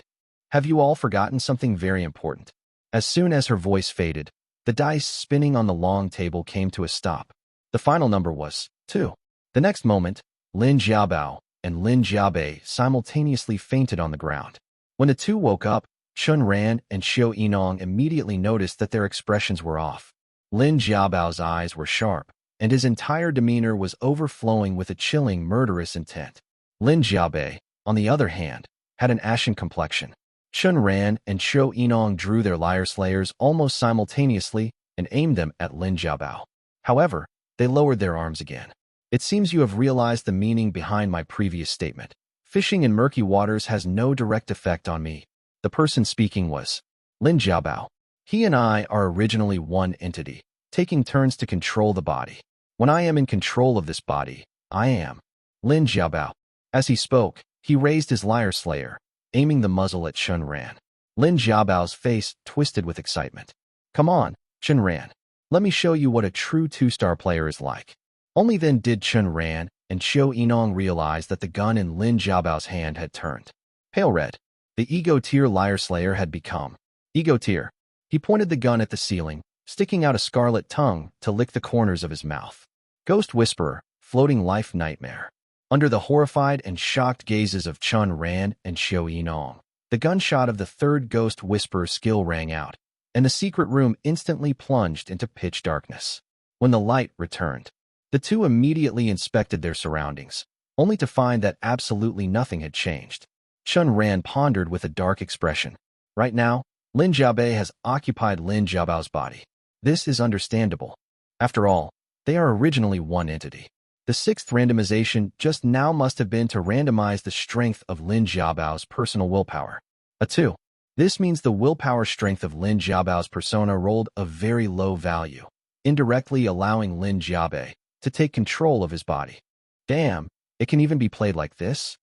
S2: have you all forgotten something very important? As soon as her voice faded, the dice spinning on the long table came to a stop. The final number was 2. The next moment, Lin Jiabao and Lin Jiabe simultaneously fainted on the ground. When the two woke up, Chen Ran and Qiu Yinong immediately noticed that their expressions were off. Lin Jiabao's eyes were sharp, and his entire demeanor was overflowing with a chilling, murderous intent. Lin Jiabe, on the other hand, had an ashen complexion. Chen Ran and Qiu Yinong drew their liar slayers almost simultaneously and aimed them at Lin Jiabao. However, they lowered their arms again. It seems you have realized the meaning behind my previous statement. Fishing in murky waters has no direct effect on me. The person speaking was Lin Jiabao. He and I are originally one entity, taking turns to control the body. When I am in control of this body, I am Lin Jiabao. As he spoke, he raised his liar slayer, aiming the muzzle at Chen Ran. Lin Jiabao's face twisted with excitement. Come on, Chen Ran. Let me show you what a true 2-star player is like. Only then did Chen Ran and Qiu Yinong realize that the gun in Lin Jiabao's hand had turned pale red. The ego tier liar slayer had become ego tier. He pointed the gun at the ceiling, sticking out a scarlet tongue to lick the corners of his mouth. Ghost Whisperer, floating life nightmare. Under the horrified and shocked gazes of Chen Ran and Qiu Yinong, the gunshot of the 3rd Ghost Whisperer skill rang out, and the secret room instantly plunged into pitch darkness. When the light returned, the two immediately inspected their surroundings, only to find that absolutely nothing had changed. Chen Ran pondered with a dark expression. Right now, Lin Jiabe has occupied Lin Jiabao's body. This is understandable. After all, they are originally one entity. The 6th randomization just now must have been to randomize the strength of Lin Jiabao's personal willpower. A 2. This means the willpower strength of Lin Jiabao's persona rolled a very low value, indirectly allowing Lin Jiabe to take control of his body. Damn, it can even be played like this?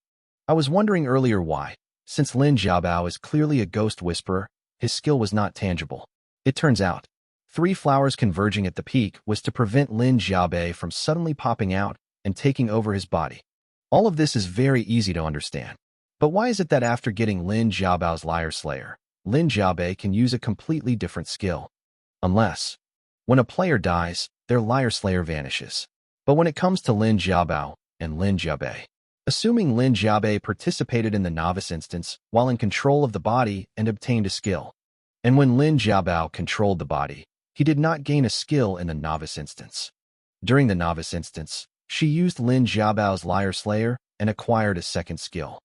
S2: I was wondering earlier why, since Lin Jiabao is clearly a ghost whisperer, his skill was not tangible. It turns out, 3 flowers converging at the peak was to prevent Lin Jiabe from suddenly popping out and taking over his body. All of this is very easy to understand. But why is it that after getting Lin Xiaobao's Liar Slayer, Lin Xiaobai can use a completely different skill? Unless, when a player dies, their Liar Slayer vanishes. But when it comes to Lin Xiaobao and Lin Xiaobai, assuming Lin Xiaobai participated in the novice instance while in control of the body and obtained a skill, and when Lin Xiaobao controlled the body, he did not gain a skill in the novice instance. During the novice instance, she used Lin Xiaobao's Liar Slayer and acquired a second skill.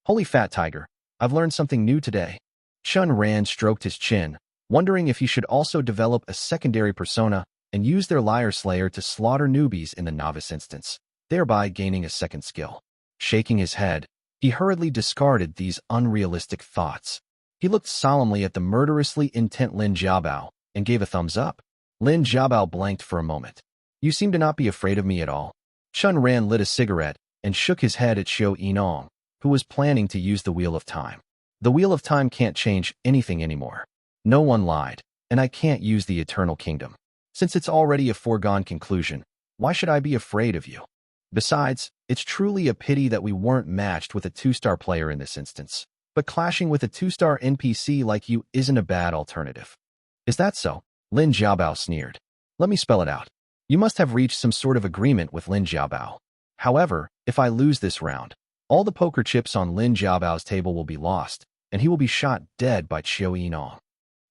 S2: Holy fat tiger, I've learned something new today. Chen Ran stroked his chin, wondering if he should also develop a secondary persona and use their Liar Slayer to slaughter newbies in the novice instance, thereby gaining a second skill. Shaking his head, he hurriedly discarded these unrealistic thoughts. He looked solemnly at the murderously intent Lin Xiaobao and gave a thumbs up. Lin Xiaobao blanked for a moment. You seem to not be afraid of me at all. Chen Ran lit a cigarette and shook his head at Xiao Yinong, who was planning to use the Wheel of Time. The Wheel of Time can't change anything anymore. No one lied, and I can't use the Eternal Kingdom. Since it's already a foregone conclusion, why should I be afraid of you? Besides, it's truly a pity that we weren't matched with a 2-star player in this instance. But clashing with a 2-star NPC like you isn't a bad alternative. Is that so? Lin Xiaobao sneered. Let me spell it out. You must have reached some sort of agreement with Lin Xiaobao. However, if I lose this round, all the poker chips on Lin Xiaobao's table will be lost, and he will be shot dead by Xiao Yinong.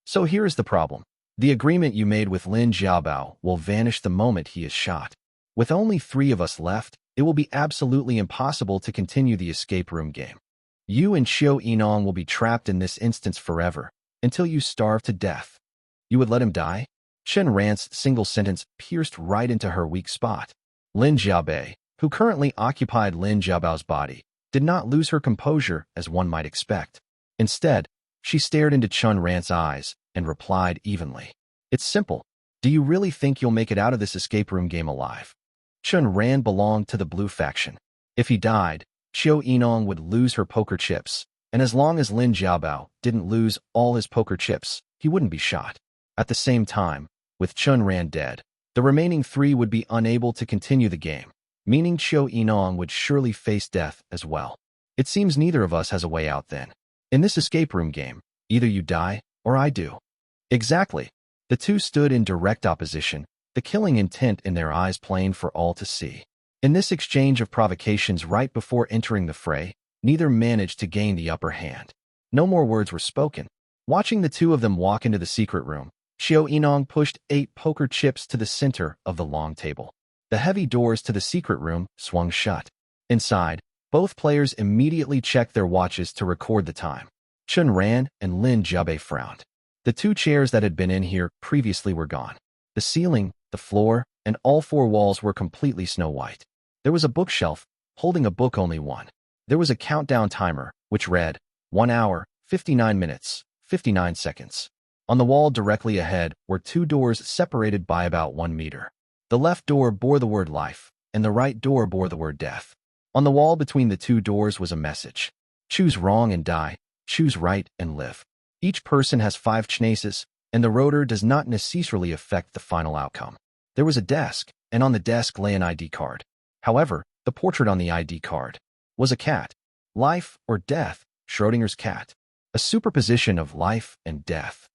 S2: So here is the problem. The agreement you made with Lin Xiaobao will vanish the moment he is shot. With only 3 of us left, it will be absolutely impossible to continue the escape room game. You and Xiao Yinong will be trapped in this instance forever, until you starve to death. You would let him die? Chen Ran's single sentence pierced right into her weak spot. Lin Xiaobai, who currently occupied Lin Xiaobao's body, did not lose her composure as one might expect. Instead, she stared into Chen Ran's eyes and replied evenly. It's simple. Do you really think you'll make it out of this escape room game alive? Chen Ran belonged to the blue faction. If he died, Xiao Yinong would lose her poker chips, and as long as Lin Xiaobao didn't lose all his poker chips, he wouldn't be shot. At the same time, with Chen Ran dead, the remaining 3 would be unable to continue the game, meaning Xiao Yinong would surely face death as well. It seems neither of us has a way out then. In this escape room game, either you die or I do. Exactly. The 2 stood in direct opposition, the killing intent in their eyes plain for all to see. In this exchange of provocations right before entering the fray, neither managed to gain the upper hand. No more words were spoken. Watching the 2 of them walk into the secret room, Xiao Yinong pushed 8 poker chips to the center of the long table. The heavy doors to the secret room swung shut. Inside, both players immediately checked their watches to record the time. Chen Ran and Lin Xiaobai frowned. The 2 chairs that had been in here previously were gone. The ceiling, the floor, and all 4 walls were completely snow-white. There was a bookshelf, holding a book only one. There was a countdown timer, which read, 1 hour, 59 minutes, 59 seconds. On the wall directly ahead were 2 doors separated by about 1 meter. The left door bore the word life, and the right door bore the word death. On the wall between the 2 doors was a message. Choose wrong and die, choose right and live. Each person has 5 chances, and the rotor does not necessarily affect the final outcome. There was a desk, and on the desk lay an ID card. However, the portrait on the ID card was a cat. Life or death, Schrodinger's cat. A superposition of life and death.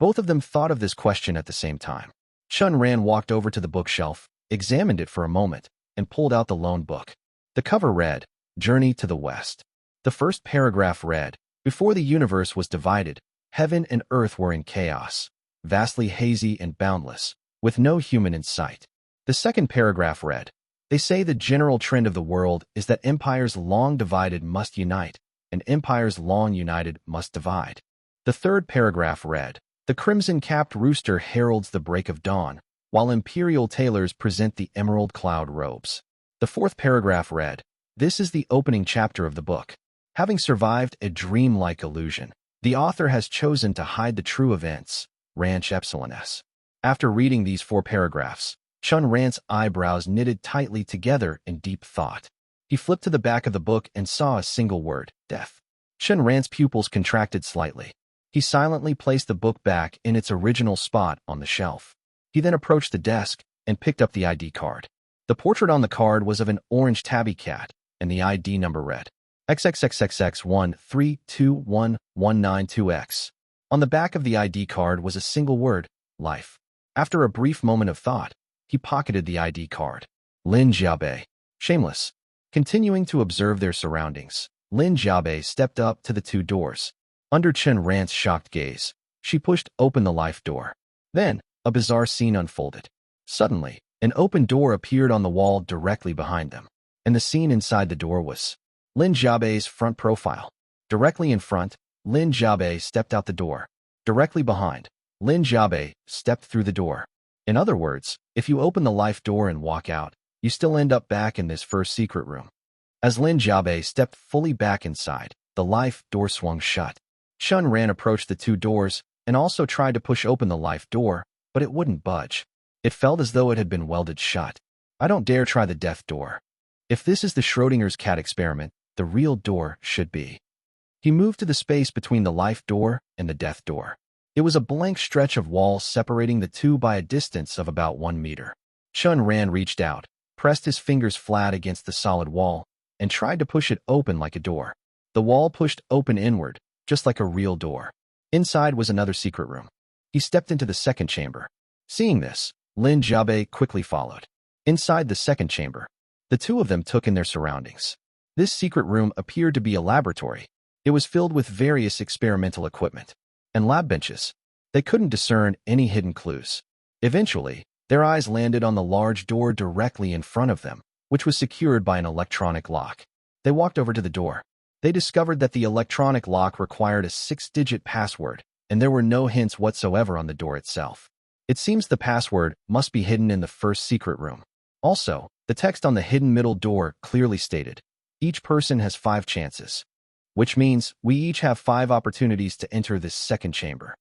S2: Both of them thought of this question at the same time. Chen Ran walked over to the bookshelf, examined it for a moment, and pulled out the lone book. The cover read, Journey to the West. The first paragraph read, Before the universe was divided, heaven and earth were in chaos, vastly hazy and boundless, with no human in sight. The second paragraph read, They say the general trend of the world is that empires long divided must unite, and empires long united must divide. The third paragraph read, The crimson-capped rooster heralds the break of dawn, while imperial tailors present the emerald cloud robes. The fourth paragraph read, This is the opening chapter of the book. Having survived a dreamlike illusion, the author has chosen to hide the true events, Ranch Epsilon S. After reading these 4 paragraphs, Chen Ran's eyebrows knitted tightly together in deep thought. He flipped to the back of the book and saw a single word, death. Chen Ran's pupils contracted slightly. He silently placed the book back in its original spot on the shelf. He then approached the desk and picked up the ID card. The portrait on the card was of an orange tabby cat, and the ID number read XXXXX13211192X. On the back of the ID card was a single word, life. After a brief moment of thought, he pocketed the ID card. Lin Xiaobei. Shameless. Continuing to observe their surroundings, Lin Xiaobei stepped up to the two doors. Under Chen Ran's shocked gaze, she pushed open the life door. Then, a bizarre scene unfolded. Suddenly, an open door appeared on the wall directly behind them, and the scene inside the door was Lin Xiaobei's front profile. Directly in front, Lin Xiaobei stepped out the door. Directly behind, Lin Xiaobei stepped through the door. In other words, if you open the life door and walk out, you still end up back in this first secret room. As Lin Xiaobei stepped fully back inside, the life door swung shut. Chen Ran approached the two doors and also tried to push open the life door, but it wouldn't budge. It felt as though it had been welded shut. I don't dare try the death door. If this is the Schrodinger's cat experiment, the real door should be. He moved to the space between the life door and the death door. It was a blank stretch of wall separating the two by a distance of about 1 meter. Chen Ran reached out, pressed his fingers flat against the solid wall, and tried to push it open like a door. The wall pushed open inward, just like a real door. Inside was another secret room. He stepped into the second chamber. Seeing this, Lin Xiaobei quickly followed. Inside the second chamber, the two of them took in their surroundings. This secret room appeared to be a laboratory. It was filled with various experimental equipment and lab benches. They couldn't discern any hidden clues. Eventually, their eyes landed on the large door directly in front of them, which was secured by an electronic lock. They walked over to the door. They discovered that the electronic lock required a 6-digit password, and there were no hints whatsoever on the door itself. It seems the password must be hidden in the first secret room. Also, the text on the hidden middle door clearly stated, each person has 5 chances, which means we each have 5 opportunities to enter this second chamber.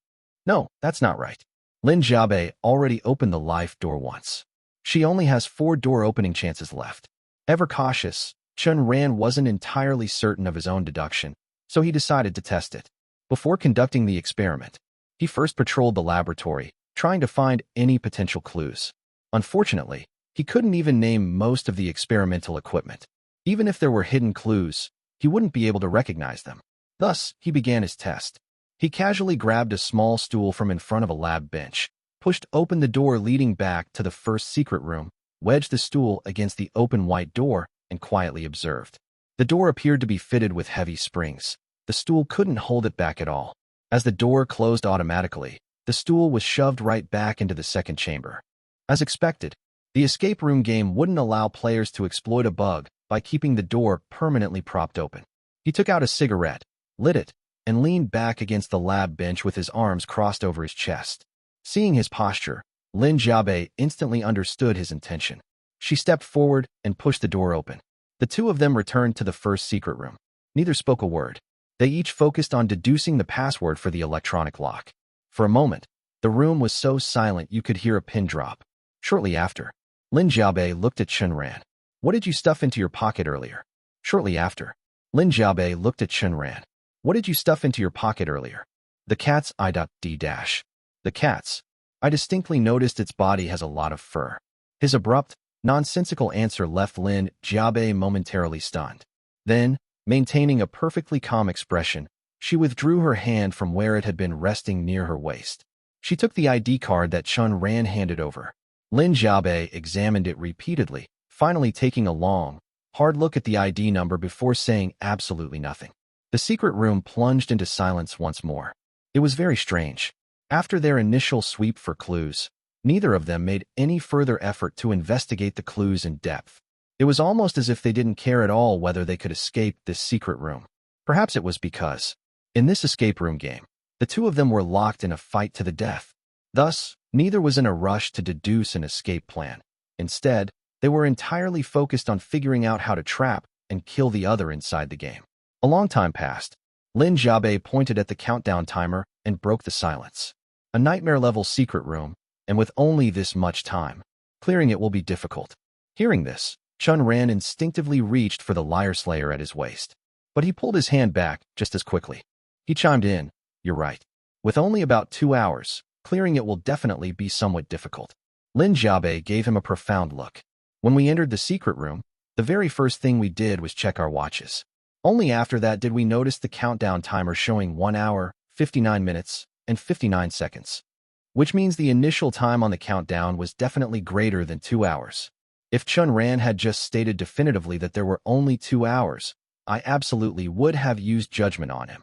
S2: No, that's not right. Lin Xiaobei already opened the life door once. She only has 4 door opening chances left. Ever cautious, Chen Ran wasn't entirely certain of his own deduction, so he decided to test it. Before conducting the experiment, he first patrolled the laboratory, trying to find any potential clues. Unfortunately, he couldn't even name most of the experimental equipment. Even if there were hidden clues, he wouldn't be able to recognize them. Thus, he began his test. He casually grabbed a small stool from in front of a lab bench, pushed open the door leading back to the first secret room, wedged the stool against the open white door, and quietly observed. The door appeared to be fitted with heavy springs. The stool couldn't hold it back at all. As the door closed automatically, the stool was shoved right back into the second chamber. As expected, the escape room game wouldn't allow players to exploit a bug by keeping the door permanently propped open. He took out a cigarette, lit it, and leaned back against the lab bench with his arms crossed over his chest. Seeing his posture, Lin Xiaobei instantly understood his intention. She stepped forward and pushed the door open. The two of them returned to the first secret room. Neither spoke a word. They each focused on deducing the password for the electronic lock. For a moment, the room was so silent you could hear a pin drop. Shortly after, Lin Xiaobei looked at Chen Ran. What did you stuff into your pocket earlier? Shortly after, Lin Xiaobei looked at Chen Ran. What did you stuff into your pocket earlier? The cat's I.D. The cat's. I distinctly noticed its body has a lot of fur. His abrupt, nonsensical answer left Lin Xiaobei momentarily stunned. Then, maintaining a perfectly calm expression, she withdrew her hand from where it had been resting near her waist. She took the ID card that Chen Ran handed over. Lin Xiaobei examined it repeatedly, finally taking a long, hard look at the ID number before saying absolutely nothing. The secret room plunged into silence once more. It was very strange. After their initial sweep for clues, neither of them made any further effort to investigate the clues in depth. It was almost as if they didn't care at all whether they could escape this secret room. Perhaps it was because, in this escape room game, the two of them were locked in a fight to the death. Thus, neither was in a rush to deduce an escape plan. Instead, they were entirely focused on figuring out how to trap and kill the other inside the game. A long time passed. Lin Xiaobei pointed at the countdown timer and broke the silence. A nightmare-level secret room, and with only this much time, clearing it will be difficult. Hearing this, Chen Ran instinctively reached for the Liar Slayer at his waist. But he pulled his hand back just as quickly. He chimed in, "You're right. With only about 2 hours, clearing it will definitely be somewhat difficult." Lin Xiaobei gave him a profound look. When we entered the secret room, the very first thing we did was check our watches. Only after that did we notice the countdown timer showing 1 hour, 59 minutes, and 59 seconds. Which means the initial time on the countdown was definitely greater than 2 hours. If Chen Ran had just stated definitively that there were only 2 hours, I absolutely would have used judgment on him.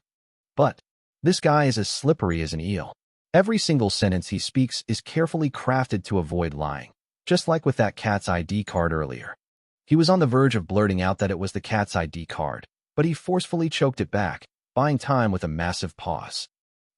S2: But this guy is as slippery as an eel. Every single sentence he speaks is carefully crafted to avoid lying, just like with that cat's ID card earlier. He was on the verge of blurting out that it was the cat's ID card, but he forcefully choked it back, buying time with a massive pause.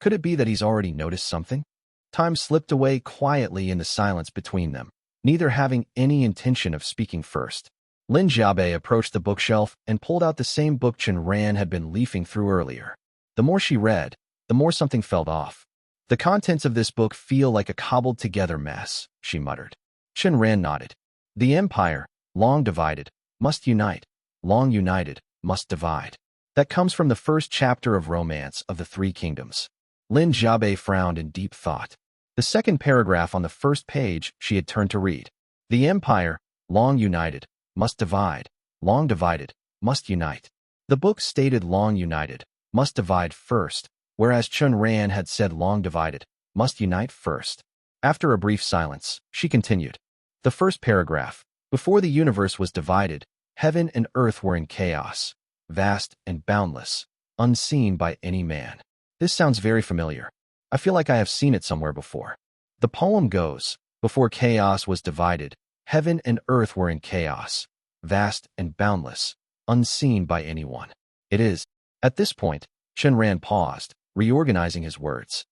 S2: Could it be that he's already noticed something? Time slipped away quietly in the silence between them, neither having any intention of speaking first. Lin Jiabei approached the bookshelf and pulled out the same book Chen Ran had been leafing through earlier. The more she read, the more something felt off. The contents of this book feel like a cobbled-together mess, she muttered. Chen Ran nodded. The empire, long divided, must unite. Long united, must divide. That comes from the first chapter of Romance of the Three Kingdoms. Lin Jiabei frowned in deep thought. The second paragraph on the first page she had turned to read. The empire, long united, must divide. Long divided, must unite. The book stated long united, must divide first, whereas Chen Ran had said long divided, must unite first. After a brief silence, she continued. The first paragraph. Before the universe was divided, heaven and earth were in chaos, vast and boundless, unseen by any man. This sounds very familiar. I feel like I have seen it somewhere before. The poem goes, before chaos was divided, heaven and earth were in chaos, vast and boundless, unseen by anyone. It is. At this point, Chen Ran paused, reorganizing his words.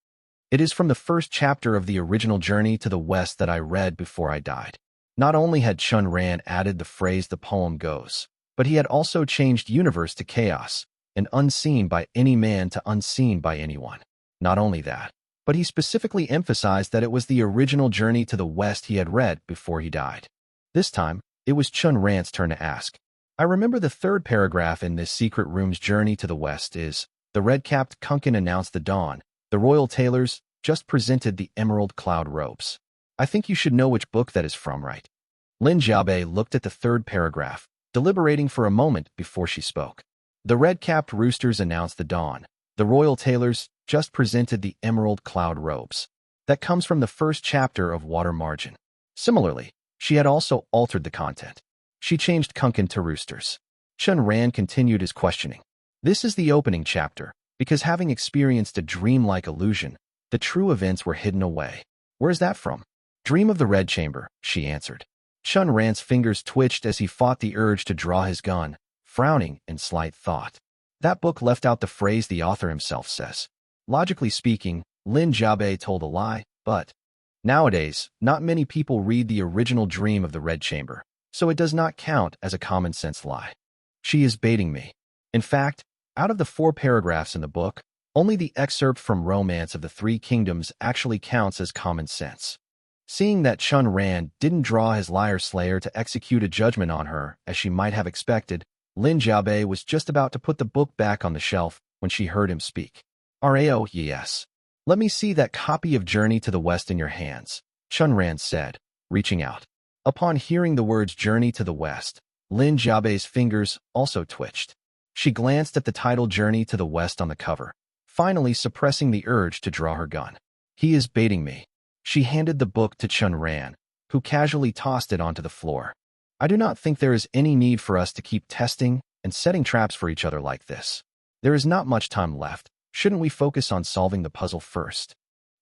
S2: It is from the first chapter of the original Journey to the West that I read before I died. Not only had Chen Ran added the phrase the poem goes, but he had also changed universe to chaos, and unseen by any man to unseen by anyone. Not only that, but he specifically emphasized that it was the original Journey to the West he had read before he died. This time, it was Chen Ran's turn to ask. I remember the third paragraph in this secret room's Journey to the West is, the red-capped Kunkin announced the dawn. The royal tailors just presented the emerald cloud robes. I think you should know which book that is from, right? Lin Jiabei looked at the third paragraph, deliberating for a moment before she spoke. The red-capped roosters announced the dawn. The royal tailors just presented the emerald cloud robes. That comes from the first chapter of Water Margin. Similarly, she had also altered the content. She changed Kunkin to roosters. Chen Ran continued his questioning. This is the opening chapter, because having experienced a dream-like illusion, the true events were hidden away. Where is that from? Dream of the Red Chamber, she answered. Chen Ran's fingers twitched as he fought the urge to draw his gun, frowning in slight thought. That book left out the phrase the author himself says. Logically speaking, Lin Jiabei told a lie, but nowadays, not many people read the original Dream of the Red Chamber, so it does not count as a common-sense lie. She is baiting me. In fact, out of the 4 paragraphs in the book, only the excerpt from Romance of the Three Kingdoms actually counts as common sense. Seeing that Chen Ran didn't draw his liar slayer to execute a judgment on her, as she might have expected, Lin Jiabei was just about to put the book back on the shelf when she heard him speak. Rao, yes. Let me see that copy of Journey to the West in your hands, Chen Ran said, reaching out. Upon hearing the words Journey to the West, Lin Jiabei's fingers also twitched. She glanced at the title Journey to the West on the cover, finally suppressing the urge to draw her gun. He is baiting me. She handed the book to Chen Ran, who casually tossed it onto the floor. I do not think there is any need for us to keep testing and setting traps for each other like this. There is not much time left. Shouldn't we focus on solving the puzzle first?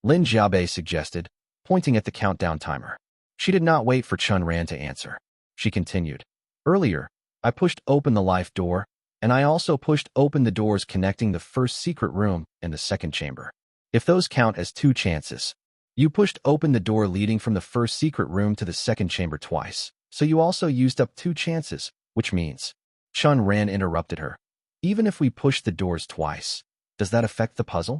S2: Lin Jiabei suggested, pointing at the countdown timer. She did not wait for Chen Ran to answer. She continued. Earlier, I pushed open the life door, and I also pushed open the doors connecting the first secret room and the second chamber. If those count as 2 chances, you pushed open the door leading from the first secret room to the second chamber twice, so you also used up 2 chances, which means... Chen Ran interrupted her. Even if we push the doors twice, does that affect the puzzle?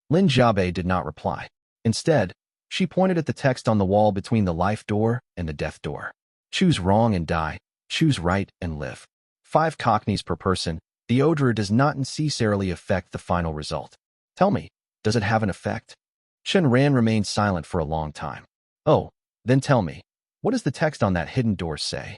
S2: Lin Jiabei did not reply. Instead, she pointed at the text on the wall between the life door and the death door. Choose wrong and die, choose right and live. 5 cockneys per person, the order does not necessarily affect the final result. Tell me, does it have an effect? Chen Ran remained silent for a long time. Oh, then tell me. What does the text on that hidden door say?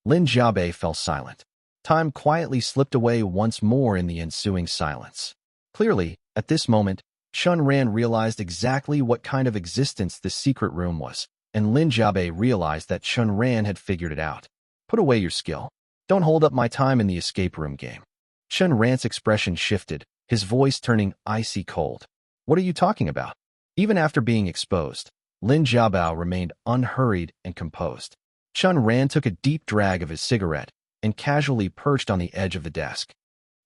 S2: Lin Jiabei fell silent. Time quietly slipped away once more in the ensuing silence. Clearly, at this moment, Chen Ran realized exactly what kind of existence this secret room was, and Lin Jiabei realized that Chen Ran had figured it out. Put away your skill. Don't hold up my time in the escape room game. Chen Ran's expression shifted, his voice turning icy cold. What are you talking about? Even after being exposed, Lin Jiabao remained unhurried and composed. Chen Ran took a deep drag of his cigarette and casually perched on the edge of the desk.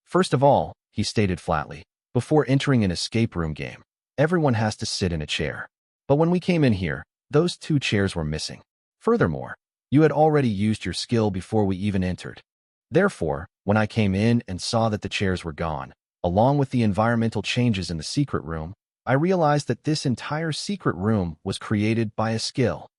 S2: First of all, he stated flatly, before entering an escape room game, everyone has to sit in a chair. But when we came in here, those 2 chairs were missing. Furthermore, you had already used your skill before we even entered. Therefore, when I came in and saw that the chairs were gone, along with the environmental changes in the secret room, I realized that this entire secret room was created by a skill.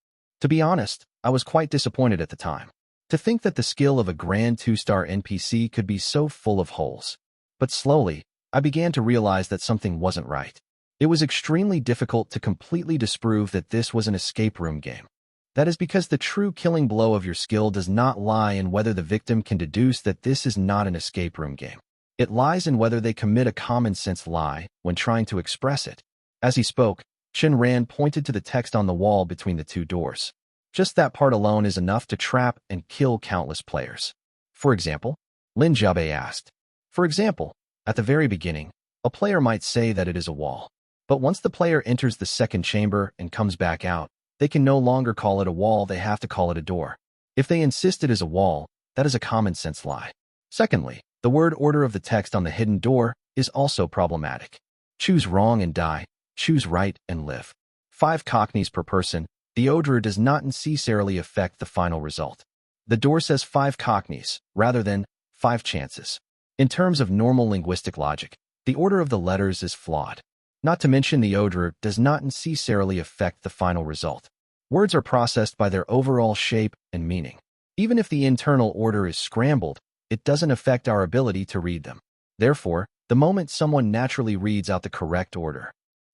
S2: To be honest, I was quite disappointed at the time. To think that the skill of a grand 2-star NPC could be so full of holes. But slowly, I began to realize that something wasn't right. It was extremely difficult to completely disprove that this was an escape room game. That is because the true killing blow of your skill does not lie in whether the victim can deduce that this is not an escape room game. It lies in whether they commit a common-sense lie when trying to express it. As he spoke, Chen Ran pointed to the text on the wall between the 2 doors. Just that part alone is enough to trap and kill countless players. For example, Lin Jiabei asked. For example, at the very beginning, a player might say that it is a wall. But once the player enters the second chamber and comes back out, they can no longer call it a wall, they have to call it a door. If they insist it is a wall, that is a common-sense lie. Secondly, the word order of the text on the hidden door is also problematic. Choose wrong and die, choose right and live. 5 cockneys per person, the order does not necessarily affect the final result. The door says 5 cockneys, rather than 5 chances. In terms of normal linguistic logic, the order of the letters is flawed. Not to mention the order does not necessarily affect the final result. Words are processed by their overall shape and meaning. Even if the internal order is scrambled, it doesn't affect our ability to read them. Therefore, the moment someone naturally reads out the correct order,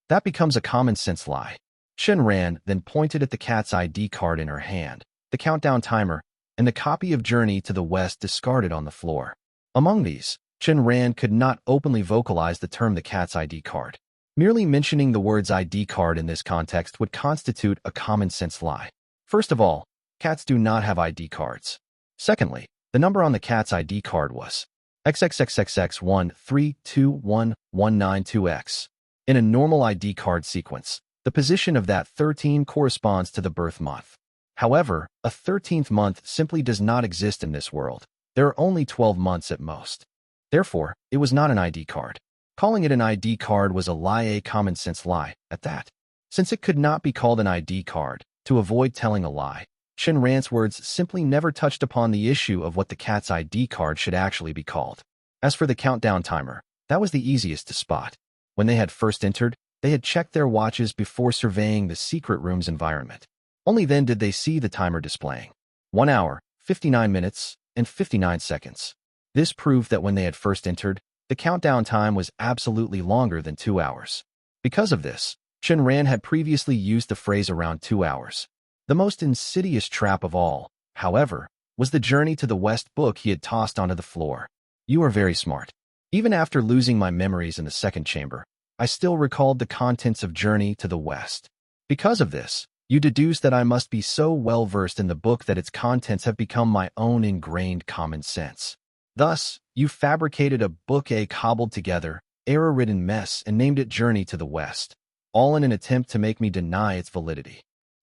S2: that becomes a common-sense lie. Chen Ran then pointed at the cat's ID card in her hand, the countdown timer, and the copy of Journey to the West discarded on the floor. Among these, Chen Ran could not openly vocalize the term the cat's ID card. Merely mentioning the words ID card in this context would constitute a common-sense lie. First of all, cats do not have ID cards. Secondly, the number on the cat's ID card was XXXXX13211192X. In a normal ID card sequence, the position of that 13 corresponds to the birth month. However, a 13th month simply does not exist in this world. There are only 12 months at most. Therefore, it was not an ID card. Calling it an ID card was a common-sense lie, at that. Since it could not be called an ID card, to avoid telling a lie, Chen Ran's words simply never touched upon the issue of what the cat's ID card should actually be called. As for the countdown timer, that was the easiest to spot. When they had first entered, they had checked their watches before surveying the secret room's environment. Only then did they see the timer displaying 1 hour, 59 minutes, and 59 seconds. This proved that when they had first entered, the countdown time was absolutely longer than 2 hours. Because of this, Chen Ran had previously used the phrase around 2 hours. The most insidious trap of all, however, was the Journey to the West book he had tossed onto the floor. You are very smart. Even after losing my memories in the second chamber, I still recalled the contents of Journey to the West. Because of this, you deduce that I must be so well-versed in the book that its contents have become my own ingrained common sense. Thus, you fabricated a book a cobbled-together, error-ridden mess and named it Journey to the West, all in an attempt to make me deny its validity.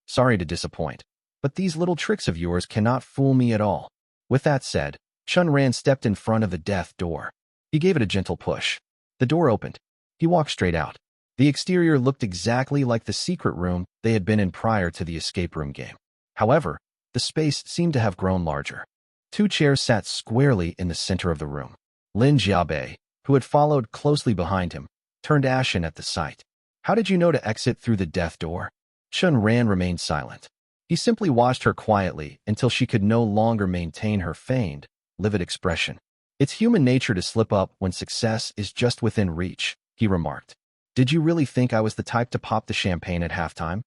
S2: Sorry to disappoint, but these little tricks of yours cannot fool me at all. With that said, Chen Ran stepped in front of the death door. He gave it a gentle push. The door opened. He walked straight out. The exterior looked exactly like the secret room they had been in prior to the escape room game. However, the space seemed to have grown larger. 2 chairs sat squarely in the center of the room. Lin Jiabei, who had followed closely behind him, turned ashen at the sight. How did you know to exit through the death door? Chen Ran remained silent. He simply watched her quietly until she could no longer maintain her feigned, livid expression. It's human nature to slip up when success is just within reach, he remarked. Did you really think I was the type to pop the champagne at halftime?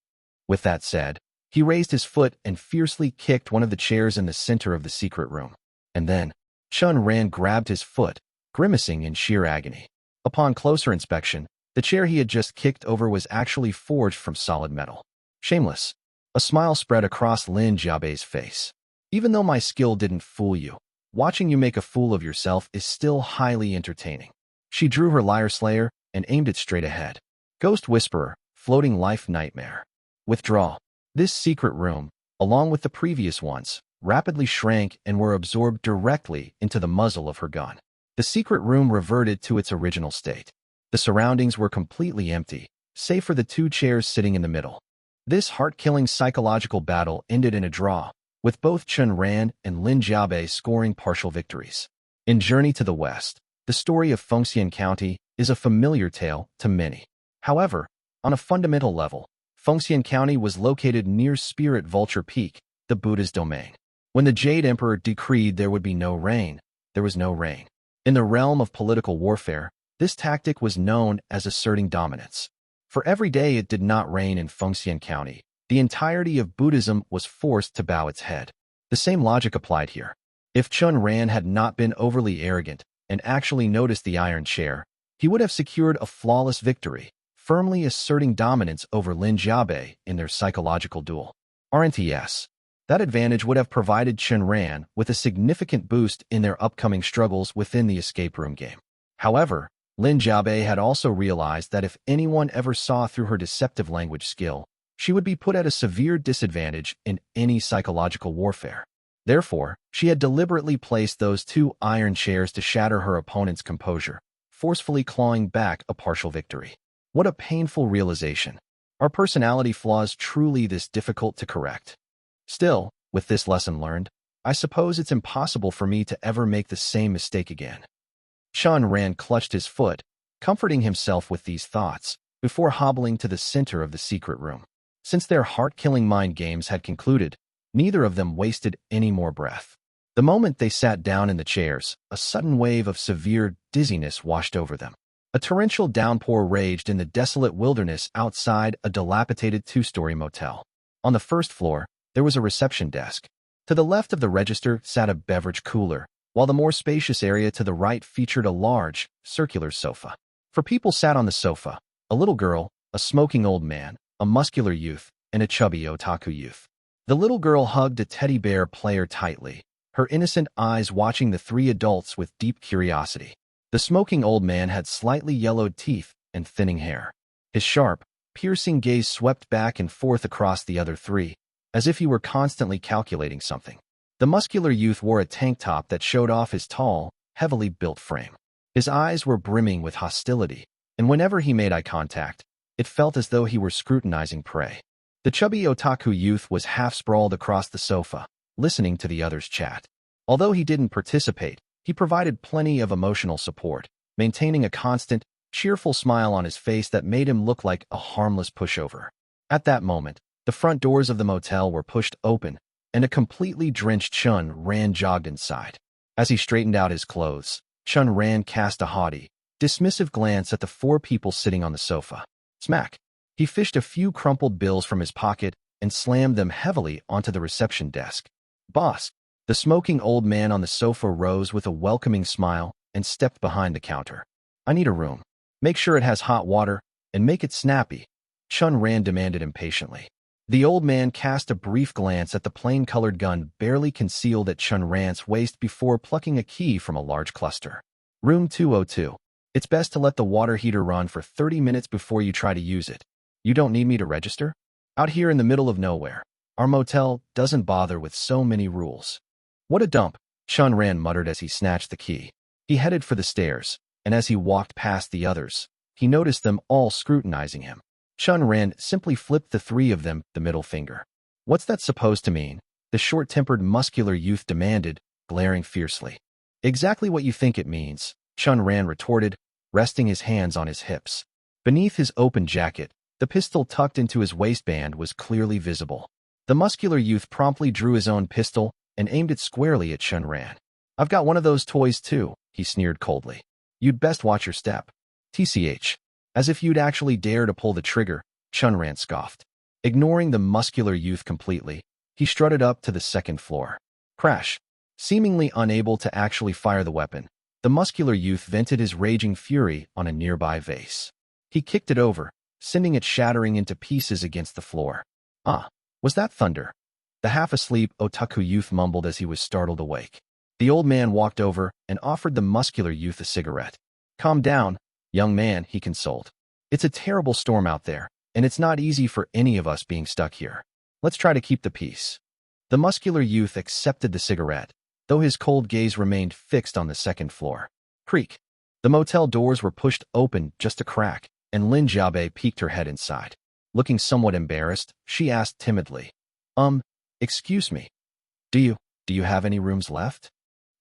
S2: With that said, He raised his foot and fiercely kicked one of the chairs in the center of the secret room. And then, Chen Ran grabbed his foot, grimacing in sheer agony. Upon closer inspection, the chair he had just kicked over was actually forged from solid metal. Shameless. A smile spread across Lin Jiabei's face. Even though my skill didn't fool you, watching you make a fool of yourself is still highly entertaining. She drew her lyre slayer and aimed it straight ahead. Ghost Whisperer, floating life nightmare. Withdraw. This secret room, along with the previous ones, rapidly shrank and were absorbed directly into the muzzle of her gun. The secret room reverted to its original state. The surroundings were completely empty, save for the two chairs sitting in the middle. This heart-killing psychological battle ended in a draw, with both Chen Ran and Lin Jiabei scoring partial victories. In Journey to the West, the story of Fengxian County is a familiar tale to many. However, on a fundamental level, Fengxian County was located near Spirit Vulture Peak, the Buddha's domain. When the Jade Emperor decreed there would be no rain, there was no rain. In the realm of political warfare, this tactic was known as asserting dominance. For every day it did not rain in Fengxian County, the entirety of Buddhism was forced to bow its head. The same logic applied here. If Chen Ran had not been overly arrogant and actually noticed the iron chair, he would have secured a flawless victory, firmly asserting dominance over Lin Jiabei in their psychological duel. RNTS. That advantage would have provided Chen Ran with a significant boost in their upcoming struggles within the escape room game. However, Lin Jiabei had also realized that if anyone ever saw through her deceptive language skill, she would be put at a severe disadvantage in any psychological warfare. Therefore, she had deliberately placed those two iron chairs to shatter her opponent's composure, forcefully clawing back a partial victory. What a painful realization. Are personality flaws truly this difficult to correct? Still, with this lesson learned, I suppose it's impossible for me to ever make the same mistake again. Chen Ran clutched his foot, comforting himself with these thoughts, before hobbling to the center of the secret room. Since their heart-killing mind games had concluded, neither of them wasted any more breath. The moment they sat down in the chairs, a sudden wave of severe dizziness washed over them. A torrential downpour raged in the desolate wilderness outside a dilapidated two-story motel. On the first floor, there was a reception desk. To the left of the register sat a beverage cooler, while the more spacious area to the right featured a large, circular sofa. For people sat on the sofa, a little girl, a smoking old man, a muscular youth, and a chubby otaku youth. The little girl hugged a teddy bear player tightly, her innocent eyes watching the three adults with deep curiosity. The smoking old man had slightly yellowed teeth and thinning hair. His sharp, piercing gaze swept back and forth across the other three, as if he were constantly calculating something. The muscular youth wore a tank top that showed off his tall, heavily built frame. His eyes were brimming with hostility, and whenever he made eye contact, it felt as though he were scrutinizing prey. The chubby otaku youth was half-sprawled across the sofa, listening to the others chat. Although he didn't participate, he provided plenty of emotional support, maintaining a constant, cheerful smile on his face that made him look like a harmless pushover. At that moment, the front doors of the motel were pushed open, and a completely drenched Chen Ran jogged inside. As he straightened out his clothes, Chen Ran cast a haughty, dismissive glance at the four people sitting on the sofa. Smack! He fished a few crumpled bills from his pocket and slammed them heavily onto the reception desk. Boss! The smoking old man on the sofa rose with a welcoming smile and stepped behind the counter. I need a room. Make sure it has hot water, and make it snappy, Chen Ran demanded impatiently. The old man cast a brief glance at the plain-colored gun barely concealed at Chen Ran's waist before plucking a key from a large cluster. Room 202. It's best to let the water heater run for 30 minutes before you try to use it. You don't need me to register? Out here in the middle of nowhere, our motel doesn't bother with so many rules. What a dump, Chen Ran muttered as he snatched the key. He headed for the stairs, and as he walked past the others, he noticed them all scrutinizing him. Chen Ran simply flipped the three of them the middle finger. What's that supposed to mean? The short-tempered muscular youth demanded, glaring fiercely. Exactly what you think it means, Chen Ran retorted, resting his hands on his hips. Beneath his open jacket, the pistol tucked into his waistband was clearly visible. The muscular youth promptly drew his own pistol and aimed it squarely at Chen Ran. I've got one of those toys too, he sneered coldly. You'd best watch your step. TCH. As if you'd actually dare to pull the trigger, Chen Ran scoffed. Ignoring the muscular youth completely, he strutted up to the second floor. Crash! Seemingly unable to actually fire the weapon, the muscular youth vented his raging fury on a nearby vase. He kicked it over, sending it shattering into pieces against the floor. Ah, was that thunder? The half-asleep otaku youth mumbled as he was startled awake. The old man walked over and offered the muscular youth a cigarette. Calm down, young man, he consoled. It's a terrible storm out there, and it's not easy for any of us being stuck here. Let's try to keep the peace. The muscular youth accepted the cigarette, though his cold gaze remained fixed on the second floor. Creak. The motel doors were pushed open just a crack, and Lin Jiabe peeked her head inside. Looking somewhat embarrassed, she asked timidly, excuse me. Do you have any rooms left?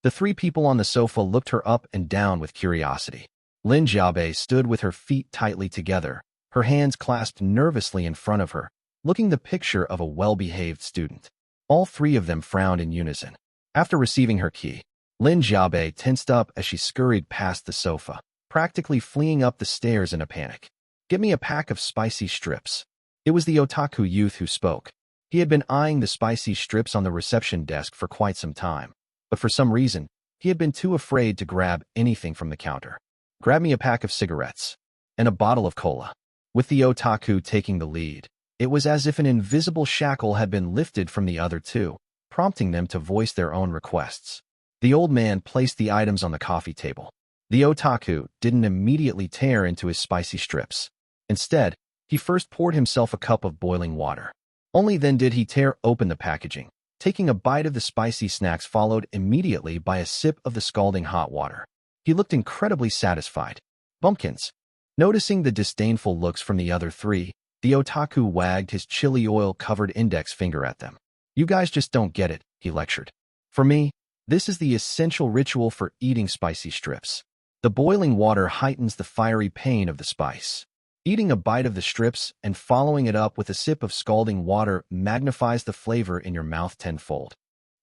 S2: The three people on the sofa looked her up and down with curiosity. Lin Jiabe stood with her feet tightly together, her hands clasped nervously in front of her, looking the picture of a well-behaved student. All three of them frowned in unison. After receiving her key, Lin Jiabe tensed up as she scurried past the sofa, practically fleeing up the stairs in a panic. Get me a pack of spicy strips. It was the otaku youth who spoke. He had been eyeing the spicy strips on the reception desk for quite some time, but for some reason, he had been too afraid to grab anything from the counter. Grab me a pack of cigarettes and a bottle of cola. With the otaku taking the lead, it was as if an invisible shackle had been lifted from the other two, prompting them to voice their own requests. The old man placed the items on the coffee table. The otaku didn't immediately tear into his spicy strips. Instead, he first poured himself a cup of boiling water. Only then did he tear open the packaging, taking a bite of the spicy snacks followed immediately by a sip of the scalding hot water. He looked incredibly satisfied. Bumpkins. Noticing the disdainful looks from the other three, the otaku wagged his chili oil-covered index finger at them. You guys just don't get it, he lectured. For me, this is the essential ritual for eating spicy strips. The boiling water heightens the fiery pain of the spice. Eating a bite of the strips and following it up with a sip of scalding water magnifies the flavor in your mouth tenfold.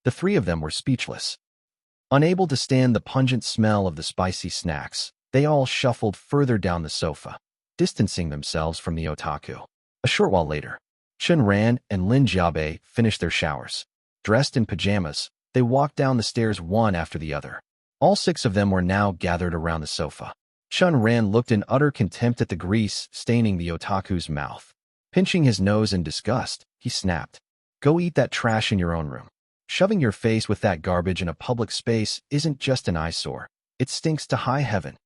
S2: The three of them were speechless. Unable to stand the pungent smell of the spicy snacks, they all shuffled further down the sofa, distancing themselves from the otaku. A short while later, Chen Ran and Lin Jiabe finished their showers. Dressed in pajamas, they walked down the stairs one after the other. All six of them were now gathered around the sofa. Chen Ran looked in utter contempt at the grease staining the otaku's mouth. Pinching his nose in disgust, he snapped, "Go eat that trash in your own room. Shoving your face with that garbage in a public space isn't just an eyesore. It stinks to high heaven.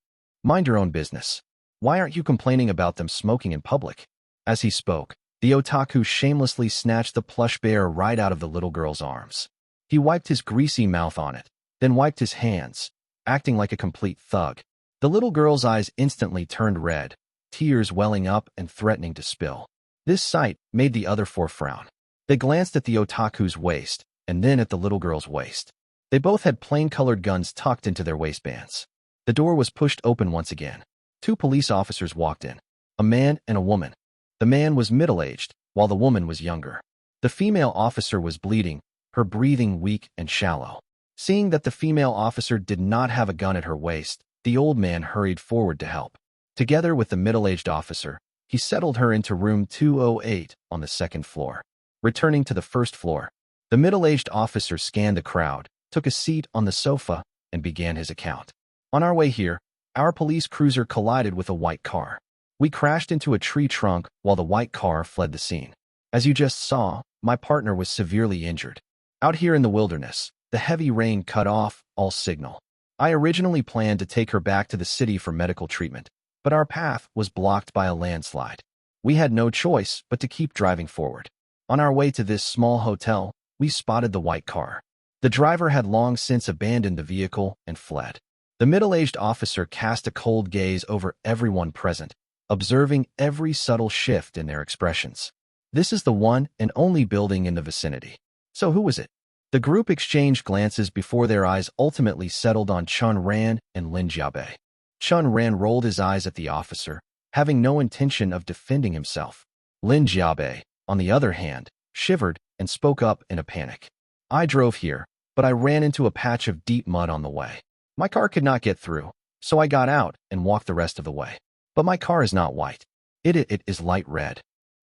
S2: Mind your own business. Why aren't you complaining about them smoking in public?" As he spoke, the otaku shamelessly snatched the plush bear right out of the little girl's arms. He wiped his greasy mouth on it, then wiped his hands, acting like a complete thug. The little girl's eyes instantly turned red, tears welling up and threatening to spill. This sight made the other four frown. They glanced at the otaku's waist, and then at the little girl's waist. They both had plain-colored guns tucked into their waistbands. The door was pushed open once again. Two police officers walked in, a man and a woman. The man was middle-aged, while the woman was younger. The female officer was bleeding, her breathing weak and shallow. Seeing that the female officer did not have a gun at her waist, the old man hurried forward to help. Together with the middle-aged officer, he settled her into room 208 on the second floor. Returning to the first floor, the middle-aged officer scanned the crowd, took a seat on the sofa, and began his account. On our way here, our police cruiser collided with a white car. We crashed into a tree trunk while the white car fled the scene. As you just saw, my partner was severely injured. Out here in the wilderness, the heavy rain cut off all signal. I originally planned to take her back to the city for medical treatment, but our path was blocked by a landslide. We had no choice but to keep driving forward. On our way to this small hotel, we spotted the white car. The driver had long since abandoned the vehicle and fled. The middle-aged officer cast a cold gaze over everyone present, observing every subtle shift in their expressions. This is the one and only building in the vicinity. So who was it? The group exchanged glances before their eyes ultimately settled on Chen Ran and Lin Jiabe. Chen Ran rolled his eyes at the officer, having no intention of defending himself. Lin Jiabe, on the other hand, shivered and spoke up in a panic. I drove here, but I ran into a patch of deep mud on the way. My car could not get through, so I got out and walked the rest of the way. But my car is not white. It is light red.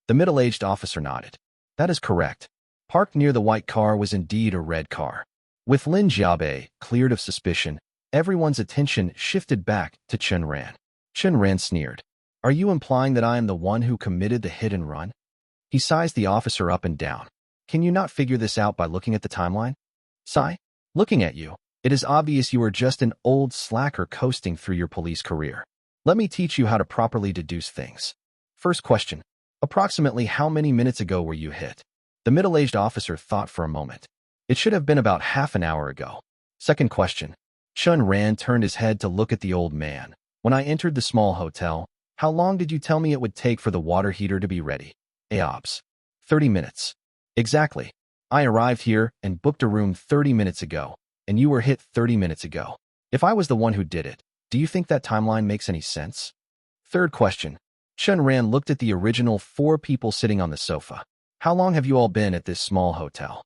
S2: The middle-aged officer nodded. That is correct. Parked near the white car was indeed a red car. With Lin Jiabei cleared of suspicion, everyone's attention shifted back to Chen Ran. Chen Ran sneered. Are you implying that I am the one who committed the hit and run? He sized the officer up and down. Can you not figure this out by looking at the timeline? Sigh. Looking at you, it is obvious you are just an old slacker coasting through your police career. Let me teach you how to properly deduce things. First question. Approximately how many minutes ago were you hit? The middle-aged officer thought for a moment. It should have been about half an hour ago. Second question. Chen Ran turned his head to look at the old man. When I entered the small hotel, how long did you tell me it would take for the water heater to be ready? Aobs. 30 minutes. Exactly. I arrived here and booked a room 30 minutes ago, and you were hit 30 minutes ago. If I was the one who did it, do you think that timeline makes any sense? Third question. Chen Ran looked at the original 4 people sitting on the sofa. How long have you all been at this small hotel?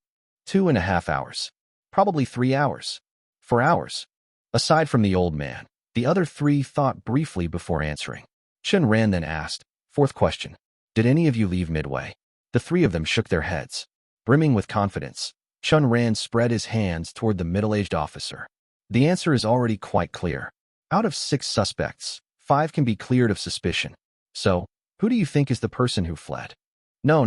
S2: 2.5 hours. Probably 3 hours. 4 hours. Aside from the old man, the other 3 thought briefly before answering. Chen Ran then asked, fourth question. Did any of you leave midway? The 3 of them shook their heads. Brimming with confidence, Chen Ran spread his hands toward the middle-aged officer. The answer is already quite clear. Out of 6 suspects, 5 can be cleared of suspicion. So, who do you think is the person who fled? No.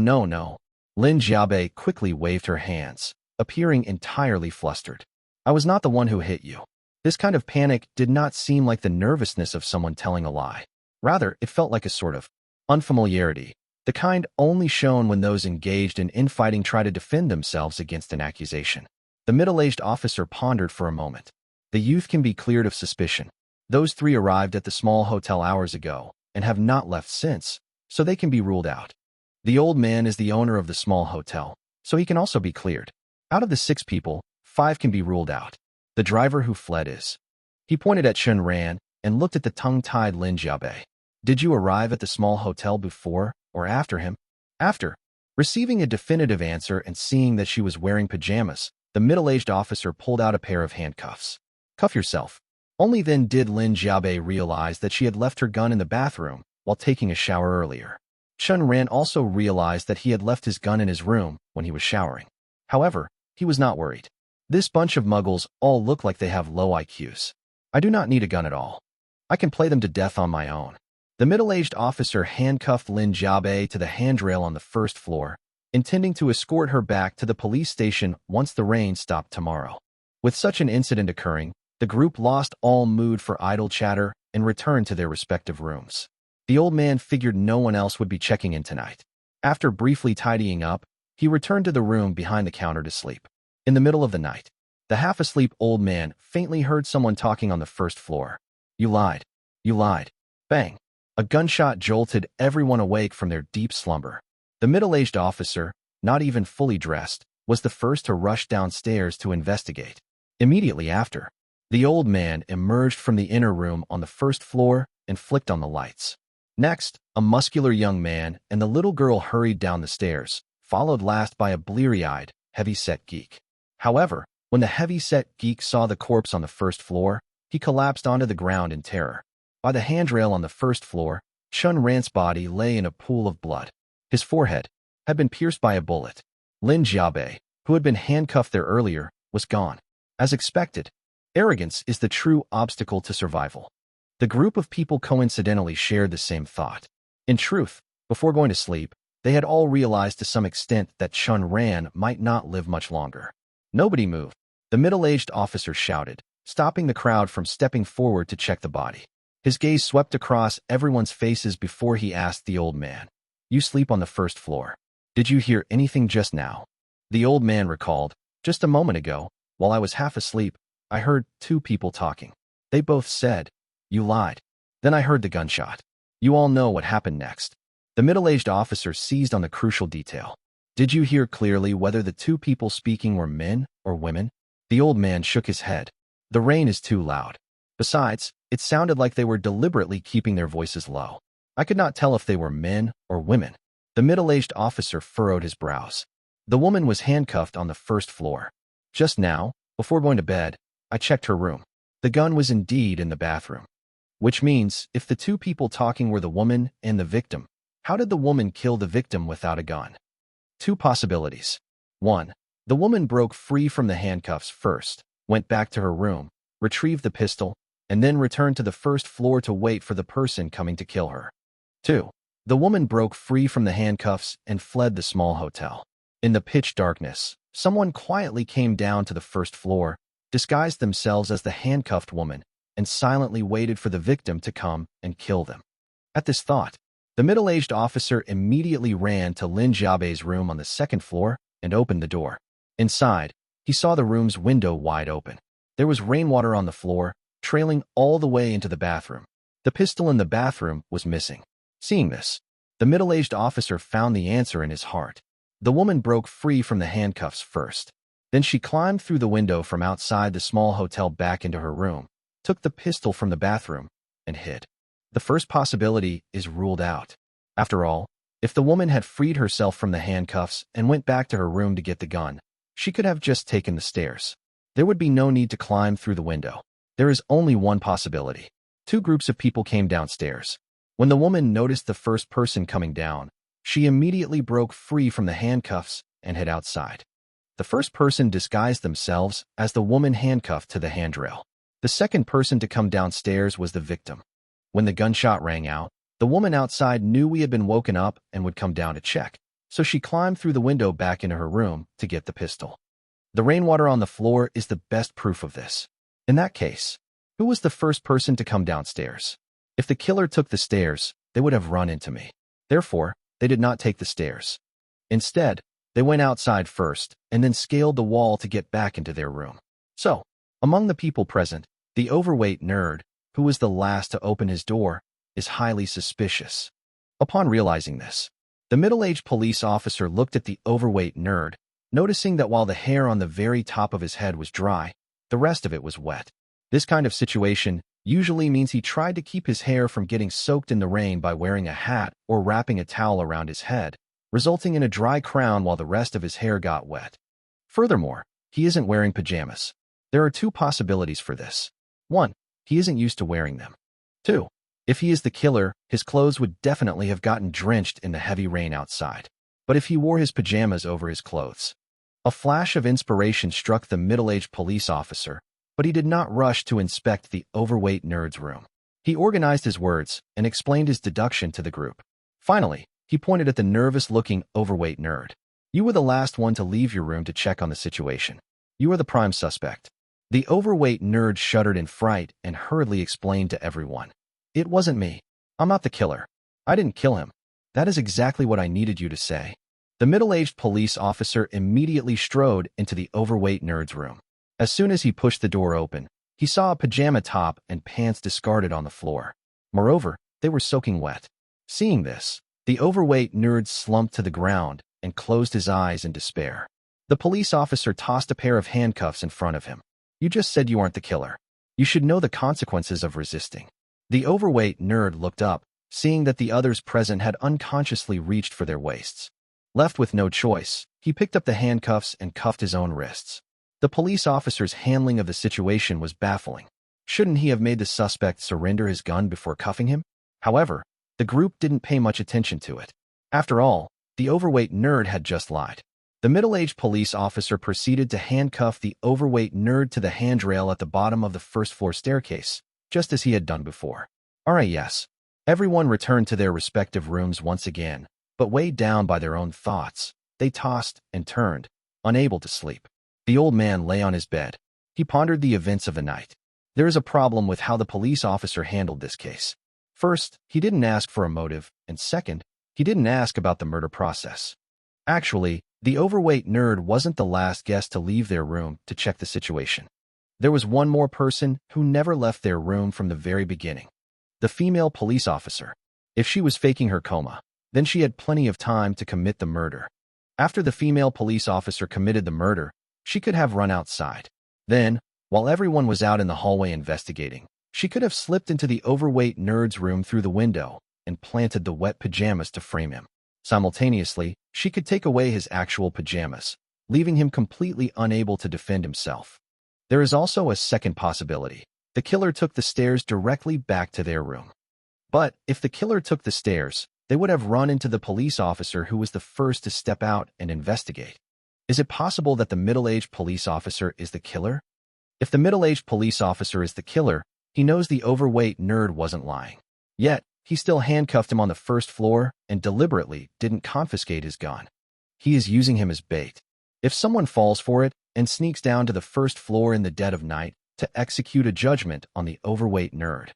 S2: Lin Jiabei quickly waved her hands, appearing entirely flustered. I was not the one who hit you. This kind of panic did not seem like the nervousness of someone telling a lie. Rather, it felt like a sort of unfamiliarity, the kind only shown when those engaged in infighting try to defend themselves against an accusation. The middle-aged officer pondered for a moment. The youth can be cleared of suspicion. Those 3 arrived at the small hotel hours ago and have not left since, so they can be ruled out. The old man is the owner of the small hotel, so he can also be cleared. Out of the 6 people, 5 can be ruled out. The driver who fled is. He pointed at Chen Ran and looked at the tongue-tied Lin Jiabei. Did you arrive at the small hotel before or after him? After. Receiving a definitive answer and seeing that she was wearing pajamas, the middle-aged officer pulled out a pair of handcuffs. Cuff yourself. Only then did Lin Jiabei realize that she had left her gun in the bathroom while taking a shower earlier. Chen Ran also realized that he had left his gun in his room when he was showering. However, he was not worried. This bunch of muggles all look like they have low IQs. I do not need a gun at all. I can play them to death on my own. The middle-aged officer handcuffed Lin Jiabei to the handrail on the first floor, intending to escort her back to the police station once the rain stopped tomorrow. With such an incident occurring, the group lost all mood for idle chatter and returned to their respective rooms. The old man figured no one else would be checking in tonight. After briefly tidying up, he returned to the room behind the counter to sleep. In the middle of the night, the half-asleep old man faintly heard someone talking on the first floor. You lied. You lied. Bang. A gunshot jolted everyone awake from their deep slumber. The middle-aged officer, not even fully dressed, was the first to rush downstairs to investigate. Immediately after, the old man emerged from the inner room on the first floor and flicked on the lights. Next, a muscular young man and the little girl hurried down the stairs, followed last by a bleary-eyed, heavy-set geek. However, when the heavy-set geek saw the corpse on the first floor, he collapsed onto the ground in terror. By the handrail on the first floor, Chen Ran's body lay in a pool of blood. His forehead had been pierced by a bullet. Lin Jiabei, who had been handcuffed there earlier, was gone. As expected, arrogance is the true obstacle to survival. The group of people coincidentally shared the same thought. In truth, before going to sleep, they had all realized to some extent that Chen Ran might not live much longer. Nobody moved. The middle-aged officer shouted, stopping the crowd from stepping forward to check the body. His gaze swept across everyone's faces before he asked the old man, You sleep on the first floor. Did you hear anything just now? The old man recalled, Just a moment ago, while I was half asleep, I heard 2 people talking. They both said, You lied. Then I heard the gunshot. You all know what happened next. The middle-aged officer seized on the crucial detail. Did you hear clearly whether the 2 people speaking were men or women? The old man shook his head. The rain is too loud. Besides, it sounded like they were deliberately keeping their voices low. I could not tell if they were men or women. The middle-aged officer furrowed his brows. The woman was handcuffed on the first floor. Just now, before going to bed, I checked her room. The gun was indeed in the bathroom. Which means, if the 2 people talking were the woman and the victim, How did the woman kill the victim without a gun? Two possibilities. 1. The woman broke free from the handcuffs first, went back to her room, retrieved the pistol, and then returned to the first floor to wait for the person coming to kill her. 2. The woman broke free from the handcuffs and fled the small hotel. In the pitch darkness, someone quietly came down to the first floor, disguised themselves as the handcuffed woman, and silently waited for the victim to come and kill them. At this thought, the middle-aged officer immediately ran to Lin Xiaobei's room on the second floor and opened the door. Inside, he saw the room's window wide open. There was rainwater on the floor, trailing all the way into the bathroom. The pistol in the bathroom was missing. Seeing this, the middle-aged officer found the answer in his heart. The woman broke free from the handcuffs first. Then she climbed through the window from outside the small hotel back into her room, took the pistol from the bathroom, and hid. The first possibility is ruled out. After all, if the woman had freed herself from the handcuffs and went back to her room to get the gun, she could have just taken the stairs. There would be no need to climb through the window. There is only one possibility. Two groups of people came downstairs. When the woman noticed the first person coming down, she immediately broke free from the handcuffs and hid outside. The first person disguised themselves as the woman handcuffed to the handrail. The second person to come downstairs was the victim. When the gunshot rang out, the woman outside knew we had been woken up and would come down to check, so she climbed through the window back into her room to get the pistol. The rainwater on the floor is the best proof of this. In that case, who was the first person to come downstairs? If the killer took the stairs, they would have run into me. Therefore, they did not take the stairs. Instead, they went outside first and then scaled the wall to get back into their room. So, among the people present, the overweight nerd, who was the last to open his door, is highly suspicious. Upon realizing this, the middle-aged police officer looked at the overweight nerd, noticing that while the hair on the very top of his head was dry, the rest of it was wet. This kind of situation usually means he tried to keep his hair from getting soaked in the rain by wearing a hat or wrapping a towel around his head, resulting in a dry crown while the rest of his hair got wet. Furthermore, he isn't wearing pajamas. There are two possibilities for this. 1. He isn't used to wearing them. 2. If he is the killer, his clothes would definitely have gotten drenched in the heavy rain outside. But if he wore his pajamas over his clothes? A flash of inspiration struck the middle-aged police officer, but he did not rush to inspect the overweight nerd's room. He organized his words and explained his deduction to the group. Finally, he pointed at the nervous-looking overweight nerd. You were the last one to leave your room to check on the situation. You are the prime suspect. The overweight nerd shuddered in fright and hurriedly explained to everyone. It wasn't me. I'm not the killer. I didn't kill him. That is exactly what I needed you to say. The middle-aged police officer immediately strode into the overweight nerd's room. As soon as he pushed the door open, he saw a pajama top and pants discarded on the floor. Moreover, they were soaking wet. Seeing this, the overweight nerd slumped to the ground and closed his eyes in despair. The police officer tossed a pair of handcuffs in front of him. You just said you aren't the killer. You should know the consequences of resisting. The overweight nerd looked up, seeing that the others present had unconsciously reached for their waists. Left with no choice, he picked up the handcuffs and cuffed his own wrists. The police officer's handling of the situation was baffling. Shouldn't he have made the suspect surrender his gun before cuffing him? However, the group didn't pay much attention to it. After all, the overweight nerd had just lied. The middle-aged police officer proceeded to handcuff the overweight nerd to the handrail at the bottom of the first-floor staircase, just as he had done before. All right, yes. Everyone returned to their respective rooms once again, but weighed down by their own thoughts. They tossed and turned, unable to sleep. The old man lay on his bed. He pondered the events of the night. There is a problem with how the police officer handled this case. First, he didn't ask for a motive, and second, he didn't ask about the murder process. Actually, the overweight nerd wasn't the last guest to leave their room to check the situation. There was one more person who never left their room from the very beginning. The female police officer. If she was faking her coma, then she had plenty of time to commit the murder. After the female police officer committed the murder, she could have run outside. Then, while everyone was out in the hallway investigating, she could have slipped into the overweight nerd's room through the window and planted the wet pajamas to frame him. Simultaneously, she could take away his actual pajamas, leaving him completely unable to defend himself. There is also a second possibility. The killer took the stairs directly back to their room. But if the killer took the stairs, they would have run into the police officer who was the first to step out and investigate. Is it possible that the middle-aged police officer is the killer? If the middle-aged police officer is the killer, he knows the overweight nerd wasn't lying. Yet, he still handcuffed him on the first floor and deliberately didn't confiscate his gun. He is using him as bait. If someone falls for it and sneaks down to the first floor in the dead of night to execute a judgment on the overweight nerd.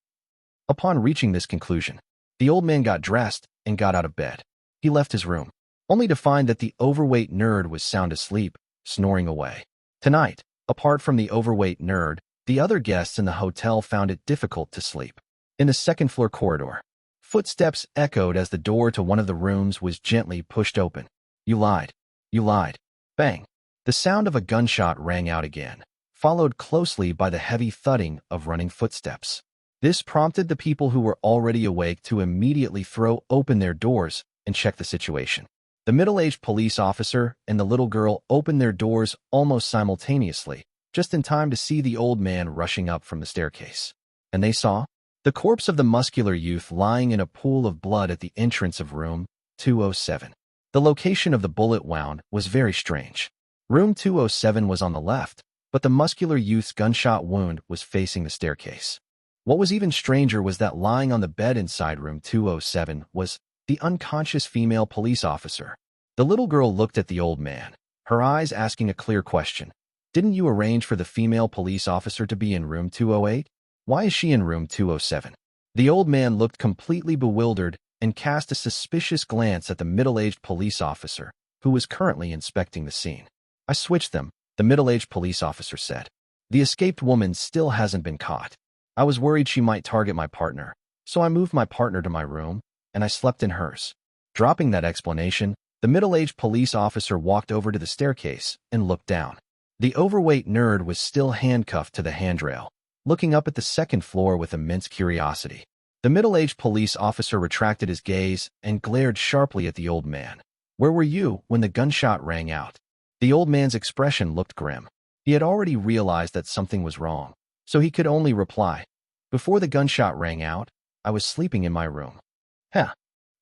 S2: Upon reaching this conclusion, the old man got dressed and got out of bed. He left his room, only to find that the overweight nerd was sound asleep, snoring away. Tonight, apart from the overweight nerd, the other guests in the hotel found it difficult to sleep. In the second-floor corridor, footsteps echoed as the door to one of the rooms was gently pushed open. You lied. You lied. Bang. The sound of a gunshot rang out again, followed closely by the heavy thudding of running footsteps. This prompted the people who were already awake to immediately throw open their doors and check the situation. The middle-aged police officer and the little girl opened their doors almost simultaneously, just in time to see the old man rushing up from the staircase. And they saw the corpse of the muscular youth lying in a pool of blood at the entrance of room 207. The location of the bullet wound was very strange. Room 207 was on the left, but the muscular youth's gunshot wound was facing the staircase. What was even stranger was that lying on the bed inside room 207 was the unconscious female police officer. The little girl looked at the old man, her eyes asking a clear question. Didn't you arrange for the female police officer to be in room 208? Why is she in room 207? The old man looked completely bewildered and cast a suspicious glance at the middle-aged police officer, who was currently inspecting the scene. I switched them, the middle-aged police officer said. The escaped woman still hasn't been caught. I was worried she might target my partner, so I moved my partner to my room, and I slept in hers. Dropping that explanation, the middle-aged police officer walked over to the staircase and looked down. The overweight nerd was still handcuffed to the handrail, looking up at the second floor with immense curiosity. The middle-aged police officer retracted his gaze and glared sharply at the old man. Where were you when the gunshot rang out? The old man's expression looked grim. He had already realized that something was wrong, so he could only reply, before the gunshot rang out, I was sleeping in my room. Heh.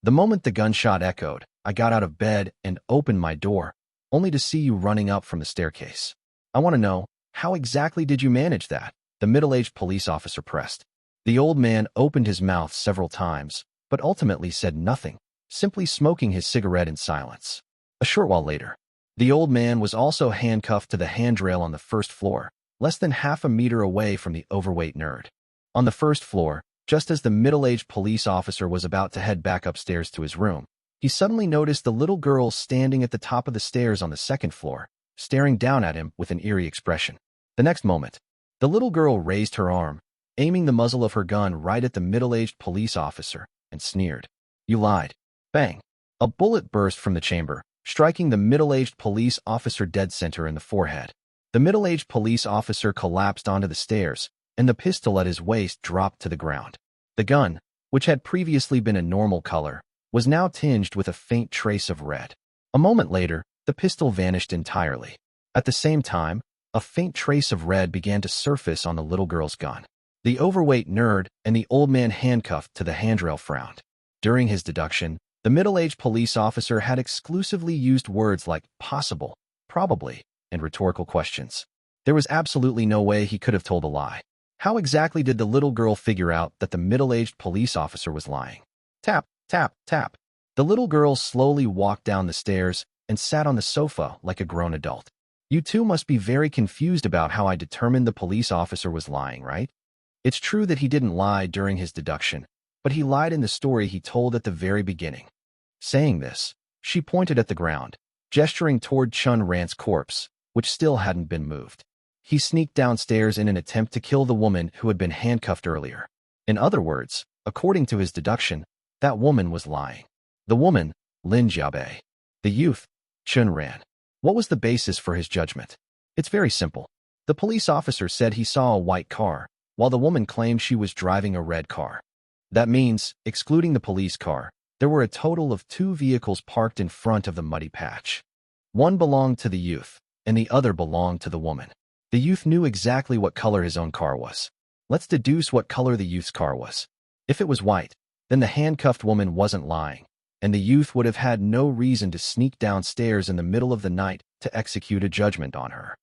S2: The moment the gunshot echoed, I got out of bed and opened my door, only to see you running up from the staircase. I want to know, how exactly did you manage that? The middle-aged police officer pressed. The old man opened his mouth several times, but ultimately said nothing, simply smoking his cigarette in silence. A short while later, the old man was also handcuffed to the handrail on the first floor, less than half a meter away from the overweight nerd. On the first floor, just as the middle-aged police officer was about to head back upstairs to his room, he suddenly noticed the little girl standing at the top of the stairs on the second floor, staring down at him with an eerie expression. The next moment, the little girl raised her arm, aiming the muzzle of her gun right at the middle-aged police officer, and sneered. You lied. Bang. A bullet burst from the chamber, striking the middle-aged police officer dead center in the forehead. The middle-aged police officer collapsed onto the stairs, and the pistol at his waist dropped to the ground. The gun, which had previously been a normal color, was now tinged with a faint trace of red. A moment later, the pistol vanished entirely. At the same time, a faint trace of red began to surface on the little girl's gun. The overweight nerd and the old man handcuffed to the handrail frowned. During his deduction, the middle-aged police officer had exclusively used words like possible, probably, and rhetorical questions. There was absolutely no way he could have told a lie. How exactly did the little girl figure out that the middle-aged police officer was lying? Tap, tap, tap. The little girl slowly walked down the stairs and sat on the sofa like a grown adult. You two must be very confused about how I determined the police officer was lying, right? It's true that he didn't lie during his deduction, but he lied in the story he told at the very beginning. Saying this, she pointed at the ground, gesturing toward Chen Ran's corpse, which still hadn't been moved. He sneaked downstairs in an attempt to kill the woman who had been handcuffed earlier. In other words, according to his deduction, that woman was lying. The woman, Lin Jiabei. The youth, Chen Ran. What was the basis for his judgment? It's very simple. The police officer said he saw a white car, while the woman claimed she was driving a red car. That means, excluding the police car, there were a total of 2 vehicles parked in front of the muddy patch. One belonged to the youth, and the other belonged to the woman. The youth knew exactly what color his own car was. Let's deduce what color the youth's car was. If it was white, then the handcuffed woman wasn't lying, and the youth would have had no reason to sneak downstairs in the middle of the night to execute a judgment on her.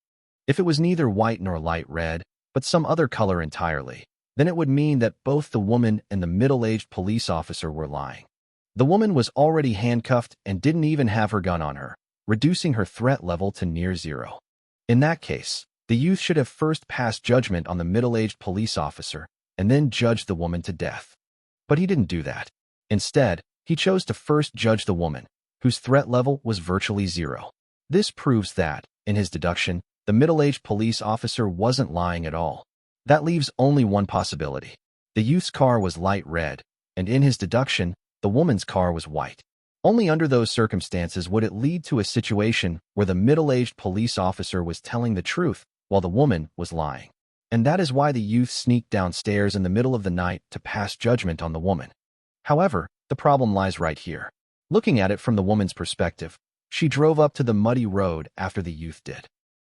S2: If it was neither white nor light red, but some other color entirely, then it would mean that both the woman and the middle-aged police officer were lying. The woman was already handcuffed and didn't even have her gun on her, reducing her threat level to near zero. In that case, the youth should have first passed judgment on the middle-aged police officer and then judged the woman to death. But he didn't do that. Instead, he chose to first judge the woman, whose threat level was virtually zero. This proves that, in his deduction, the middle-aged police officer wasn't lying at all. That leaves only one possibility. The youth's car was light red, and in his deduction, the woman's car was white. Only under those circumstances would it lead to a situation where the middle-aged police officer was telling the truth while the woman was lying. And that is why the youth sneaked downstairs in the middle of the night to pass judgment on the woman. However, the problem lies right here. Looking at it from the woman's perspective, she drove up to the muddy road after the youth did.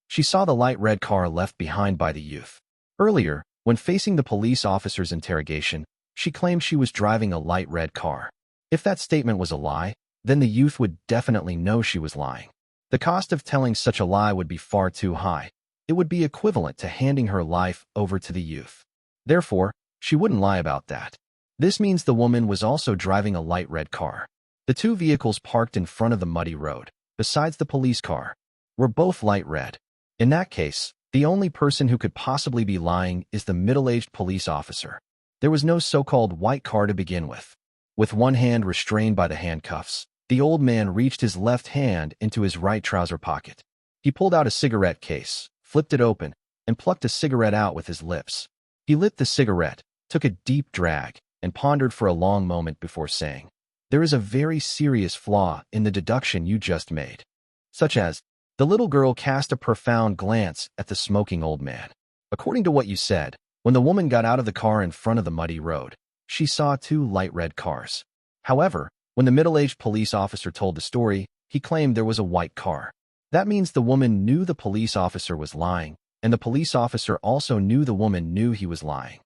S2: She saw the light red car left behind by the youth. Earlier, when facing the police officer's interrogation, she claimed she was driving a light red car. If that statement was a lie, then the youth would definitely know she was lying. The cost of telling such a lie would be far too high. It would be equivalent to handing her life over to the youth. Therefore, she wouldn't lie about that. This means the woman was also driving a light red car. The two vehicles parked in front of the muddy road, besides the police car, were both light red. In that case, the only person who could possibly be lying is the middle-aged police officer. There was no so-called white car to begin with. With one hand restrained by the handcuffs, the old man reached his left hand into his right trouser pocket. He pulled out a cigarette case, flipped it open, and plucked a cigarette out with his lips. He lit the cigarette, took a deep drag, and pondered for a long moment before saying, "There is a very serious flaw in the deduction you just made." Such as, the little girl cast a profound glance at the smoking old man. According to what you said, when the woman got out of the car in front of the muddy road, she saw two light red cars. However, when the middle-aged police officer told the story, he claimed there was a white car. That means the woman knew the police officer was lying, and the police officer also knew the woman knew he was lying.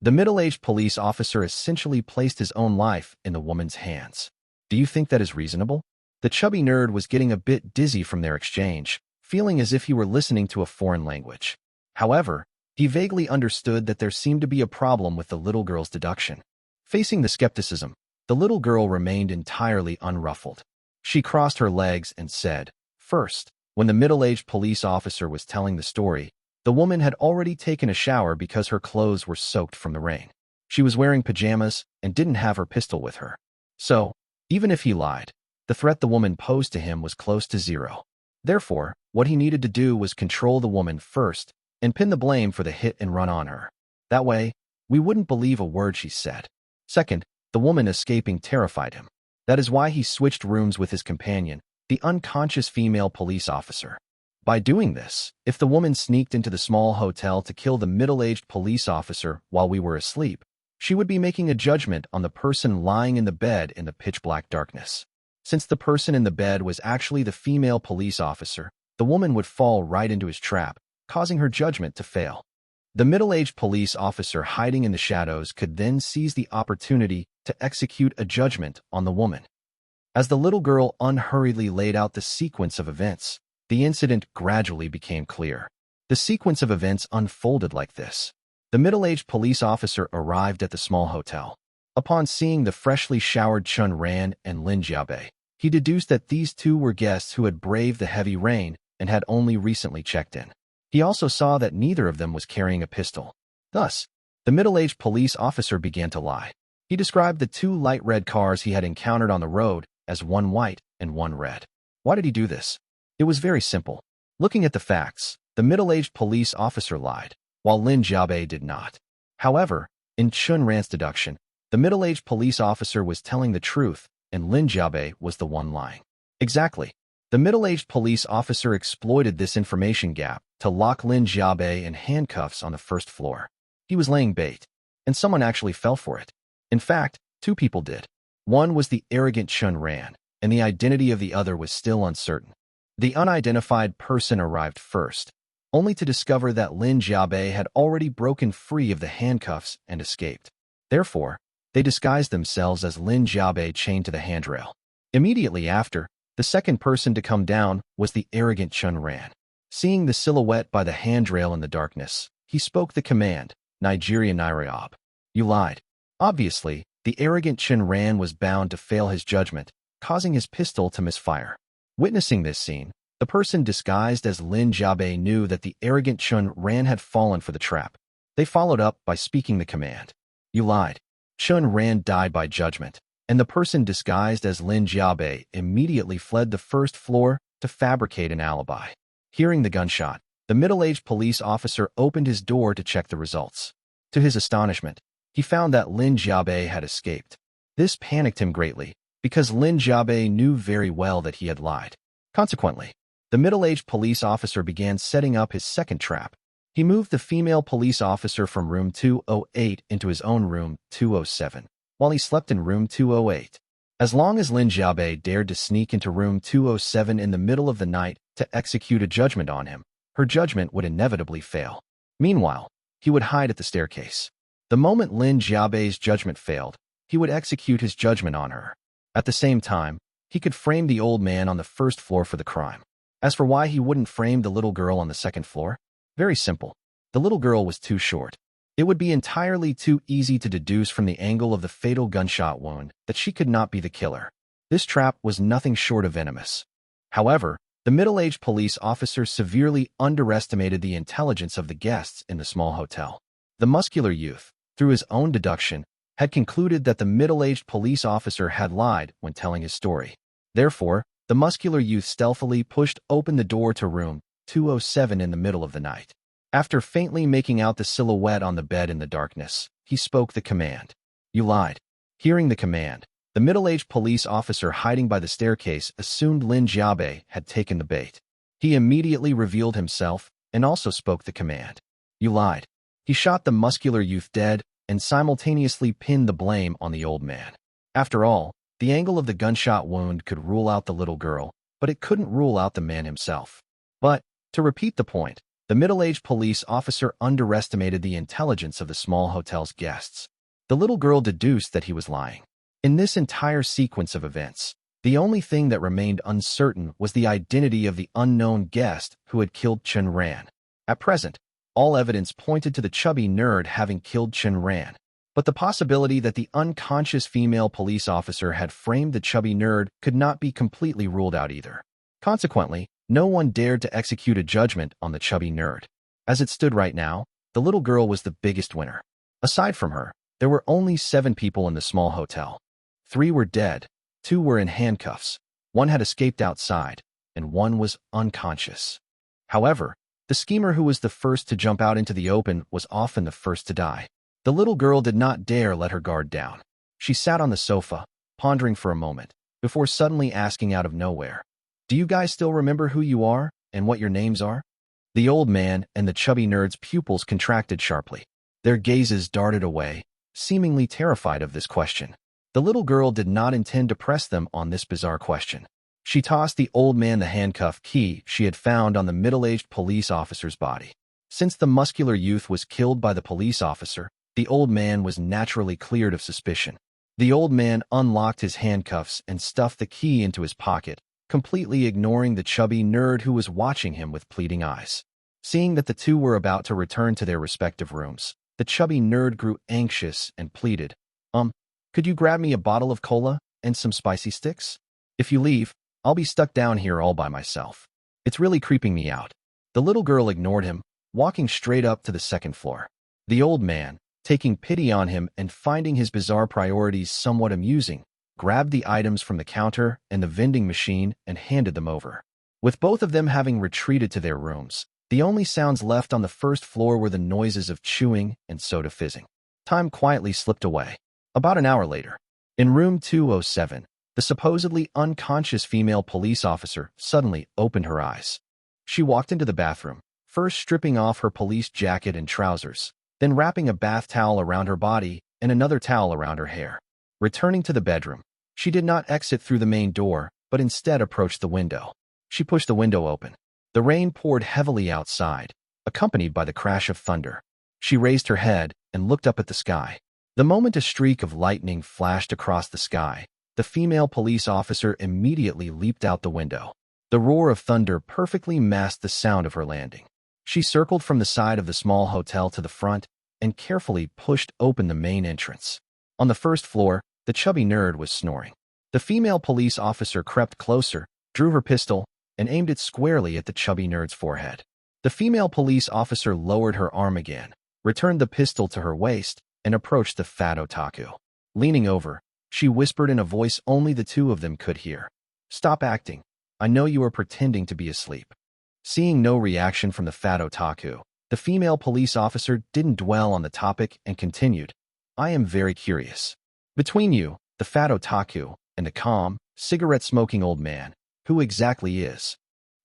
S2: The middle-aged police officer essentially placed his own life in the woman's hands. Do you think that is reasonable? The chubby nerd was getting a bit dizzy from their exchange, feeling as if he were listening to a foreign language. However, he vaguely understood that there seemed to be a problem with the little girl's deduction. Facing the skepticism, the little girl remained entirely unruffled. She crossed her legs and said, "First, when the middle-aged police officer was telling the story, the woman had already taken a shower because her clothes were soaked from the rain. She was wearing pajamas and didn't have her pistol with her. So, even if he lied, the threat the woman posed to him was close to zero. Therefore, what he needed to do was control the woman first and pin the blame for the hit and run on her. That way, we wouldn't believe a word she said. Second, the woman escaping terrified him. That is why he switched rooms with his companion, the unconscious female police officer. By doing this, if the woman sneaked into the small hotel to kill the middle-aged police officer while we were asleep, she would be making a judgment on the person lying in the bed in the pitch-black darkness. Since the person in the bed was actually the female police officer, the woman would fall right into his trap, causing her judgment to fail. The middle-aged police officer hiding in the shadows could then seize the opportunity to execute a judgment on the woman. As the little girl unhurriedly laid out the sequence of events, the incident gradually became clear. The sequence of events unfolded like this. The middle-aged police officer arrived at the small hotel. Upon seeing the freshly showered Chen Ran and Lin Jiabei, he deduced that these two were guests who had braved the heavy rain and had only recently checked in. He also saw that neither of them was carrying a pistol. Thus, the middle-aged police officer began to lie. He described the two light red cars he had encountered on the road as one white and one red. Why did he do this? It was very simple. Looking at the facts, the middle-aged police officer lied, while Lin Jiabei did not. However, in Chen Ran's deduction, the middle-aged police officer was telling the truth, and Lin Jiabei was the one lying. Exactly. The middle-aged police officer exploited this information gap to lock Lin Jiabei in handcuffs on the first floor. He was laying bait, and someone actually fell for it. In fact, two people did. One was the arrogant Chen Ran, and the identity of the other was still uncertain. The unidentified person arrived first, only to discover that Lin Jiabei had already broken free of the handcuffs and escaped. Therefore, They disguised themselves as Lin Jiabei chained to the handrail. Immediately after, the second person to come down was the arrogant Chen Ran. Seeing the silhouette by the handrail in the darkness, he spoke the command, Nigeria Nairob. You lied. Obviously, the arrogant Chen Ran was bound to fail his judgment, causing his pistol to misfire. Witnessing this scene, the person disguised as Lin Jiabei knew that the arrogant Chen Ran had fallen for the trap. They followed up by speaking the command. You lied. Chen Ran died by judgment, and the person disguised as Lin Jiabei immediately fled the first floor to fabricate an alibi. Hearing the gunshot, the middle-aged police officer opened his door to check the results. To his astonishment, he found that Lin Jiabei had escaped. This panicked him greatly, because Lin Jiabei knew very well that he had lied. Consequently, the middle-aged police officer began setting up his second trap. He moved the female police officer from room 208 into his own room 207, while he slept in room 208. As long as Lin Jiabei dared to sneak into room 207 in the middle of the night to execute a judgment on him, her judgment would inevitably fail. Meanwhile, he would hide at the staircase. The moment Lin Jiabei's judgment failed, he would execute his judgment on her. At the same time, he could frame the old man on the first floor for the crime. As for why he wouldn't frame the little girl on the second floor, very simple. The little girl was too short. It would be entirely too easy to deduce from the angle of the fatal gunshot wound that she could not be the killer. This trap was nothing short of venomous. However, the middle-aged police officer severely underestimated the intelligence of the guests in the small hotel. The muscular youth, through his own deduction, had concluded that the middle-aged police officer had lied when telling his story. Therefore, the muscular youth stealthily pushed open the door to room 207 in the middle of the night. After faintly making out the silhouette on the bed in the darkness, he spoke the command. You lied. Hearing the command, the middle-aged police officer hiding by the staircase assumed Lin Jiabei had taken the bait. He immediately revealed himself and also spoke the command. You lied. He shot the muscular youth dead and simultaneously pinned the blame on the old man. After all, the angle of the gunshot wound could rule out the little girl, but it couldn't rule out the man himself. But, to repeat the point, the middle-aged police officer underestimated the intelligence of the small hotel's guests. The little girl deduced that he was lying. In this entire sequence of events, the only thing that remained uncertain was the identity of the unknown guest who had killed Chen Ran. At present, all evidence pointed to the chubby nerd having killed Chen Ran, but the possibility that the unconscious female police officer had framed the chubby nerd could not be completely ruled out either. Consequently, no one dared to execute a judgment on the chubby nerd. As it stood right now, the little girl was the biggest winner. Aside from her, there were only 7 people in the small hotel. 3 were dead, 2 were in handcuffs, 1 had escaped outside, and 1 was unconscious. However, the schemer who was the first to jump out into the open was often the first to die. The little girl did not dare let her guard down. She sat on the sofa, pondering for a moment, before suddenly asking out of nowhere, "Do you guys still remember who you are and what your names are?" The old man and the chubby nerd's pupils contracted sharply. Their gazes darted away, seemingly terrified of this question. The little girl did not intend to press them on this bizarre question. She tossed the old man the handcuff key she had found on the middle-aged police officer's body. Since the muscular youth was killed by the police officer, the old man was naturally cleared of suspicion. The old man unlocked his handcuffs and stuffed the key into his pocket, completely ignoring the chubby nerd who was watching him with pleading eyes. Seeing that the two were about to return to their respective rooms, the chubby nerd grew anxious and pleaded, Could you grab me a bottle of cola and some spicy sticks? If you leave, I'll be stuck down here all by myself. It's really creeping me out." The little girl ignored him, walking straight up to the second floor. The old man, taking pity on him and finding his bizarre priorities somewhat amusing, grabbed the items from the counter and the vending machine and handed them over. With both of them having retreated to their rooms, the only sounds left on the first floor were the noises of chewing and soda fizzing. Time quietly slipped away. About an hour later, in room 207, the supposedly unconscious female police officer suddenly opened her eyes. She walked into the bathroom, first stripping off her police jacket and trousers, then wrapping a bath towel around her body and another towel around her hair. Returning to the bedroom, she did not exit through the main door, but instead approached the window. She pushed the window open. The rain poured heavily outside, accompanied by the crash of thunder. She raised her head and looked up at the sky. The moment a streak of lightning flashed across the sky, the female police officer immediately leaped out the window. The roar of thunder perfectly masked the sound of her landing. She circled from the side of the small hotel to the front and carefully pushed open the main entrance. On the first floor, the chubby nerd was snoring. The female police officer crept closer, drew her pistol, and aimed it squarely at the chubby nerd's forehead. The female police officer lowered her arm again, returned the pistol to her waist, and approached the fat otaku. Leaning over, she whispered in a voice only the two of them could hear. "Stop acting. I know you are pretending to be asleep." Seeing no reaction from the fat otaku, the female police officer didn't dwell on the topic and continued, "I am very curious. Between you, the fat otaku, and the calm, cigarette-smoking old man, who exactly is?"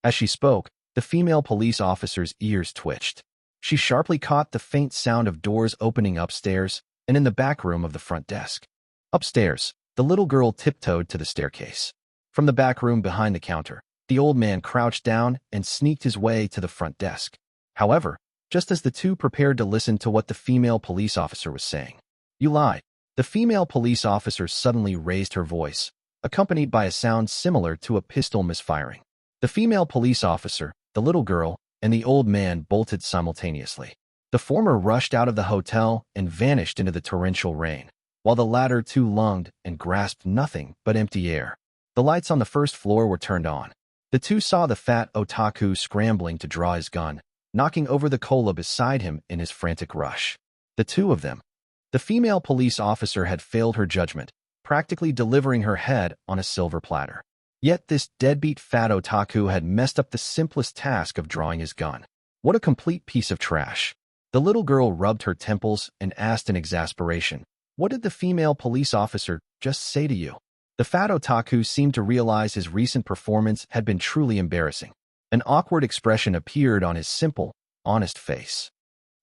S2: As she spoke, the female police officer's ears twitched. She sharply caught the faint sound of doors opening upstairs and in the back room of the front desk. Upstairs, the little girl tiptoed to the staircase. From the back room behind the counter, the old man crouched down and sneaked his way to the front desk. However, just as the two prepared to listen to what the female police officer was saying, "You lied." The female police officer suddenly raised her voice, accompanied by a sound similar to a pistol misfiring. The female police officer, the little girl, and the old man bolted simultaneously. The former rushed out of the hotel and vanished into the torrential rain, while the latter two lunged and grasped nothing but empty air. The lights on the first floor were turned on. The two saw the fat otaku scrambling to draw his gun, knocking over the cola beside him in his frantic rush. The two of them. The female police officer had failed her judgment, practically delivering her head on a silver platter. Yet this deadbeat fat otaku had messed up the simplest task of drawing his gun. What a complete piece of trash. The little girl rubbed her temples and asked in exasperation, "What did the female police officer just say to you?" The fat otaku seemed to realize his recent performance had been truly embarrassing. An awkward expression appeared on his simple, honest face.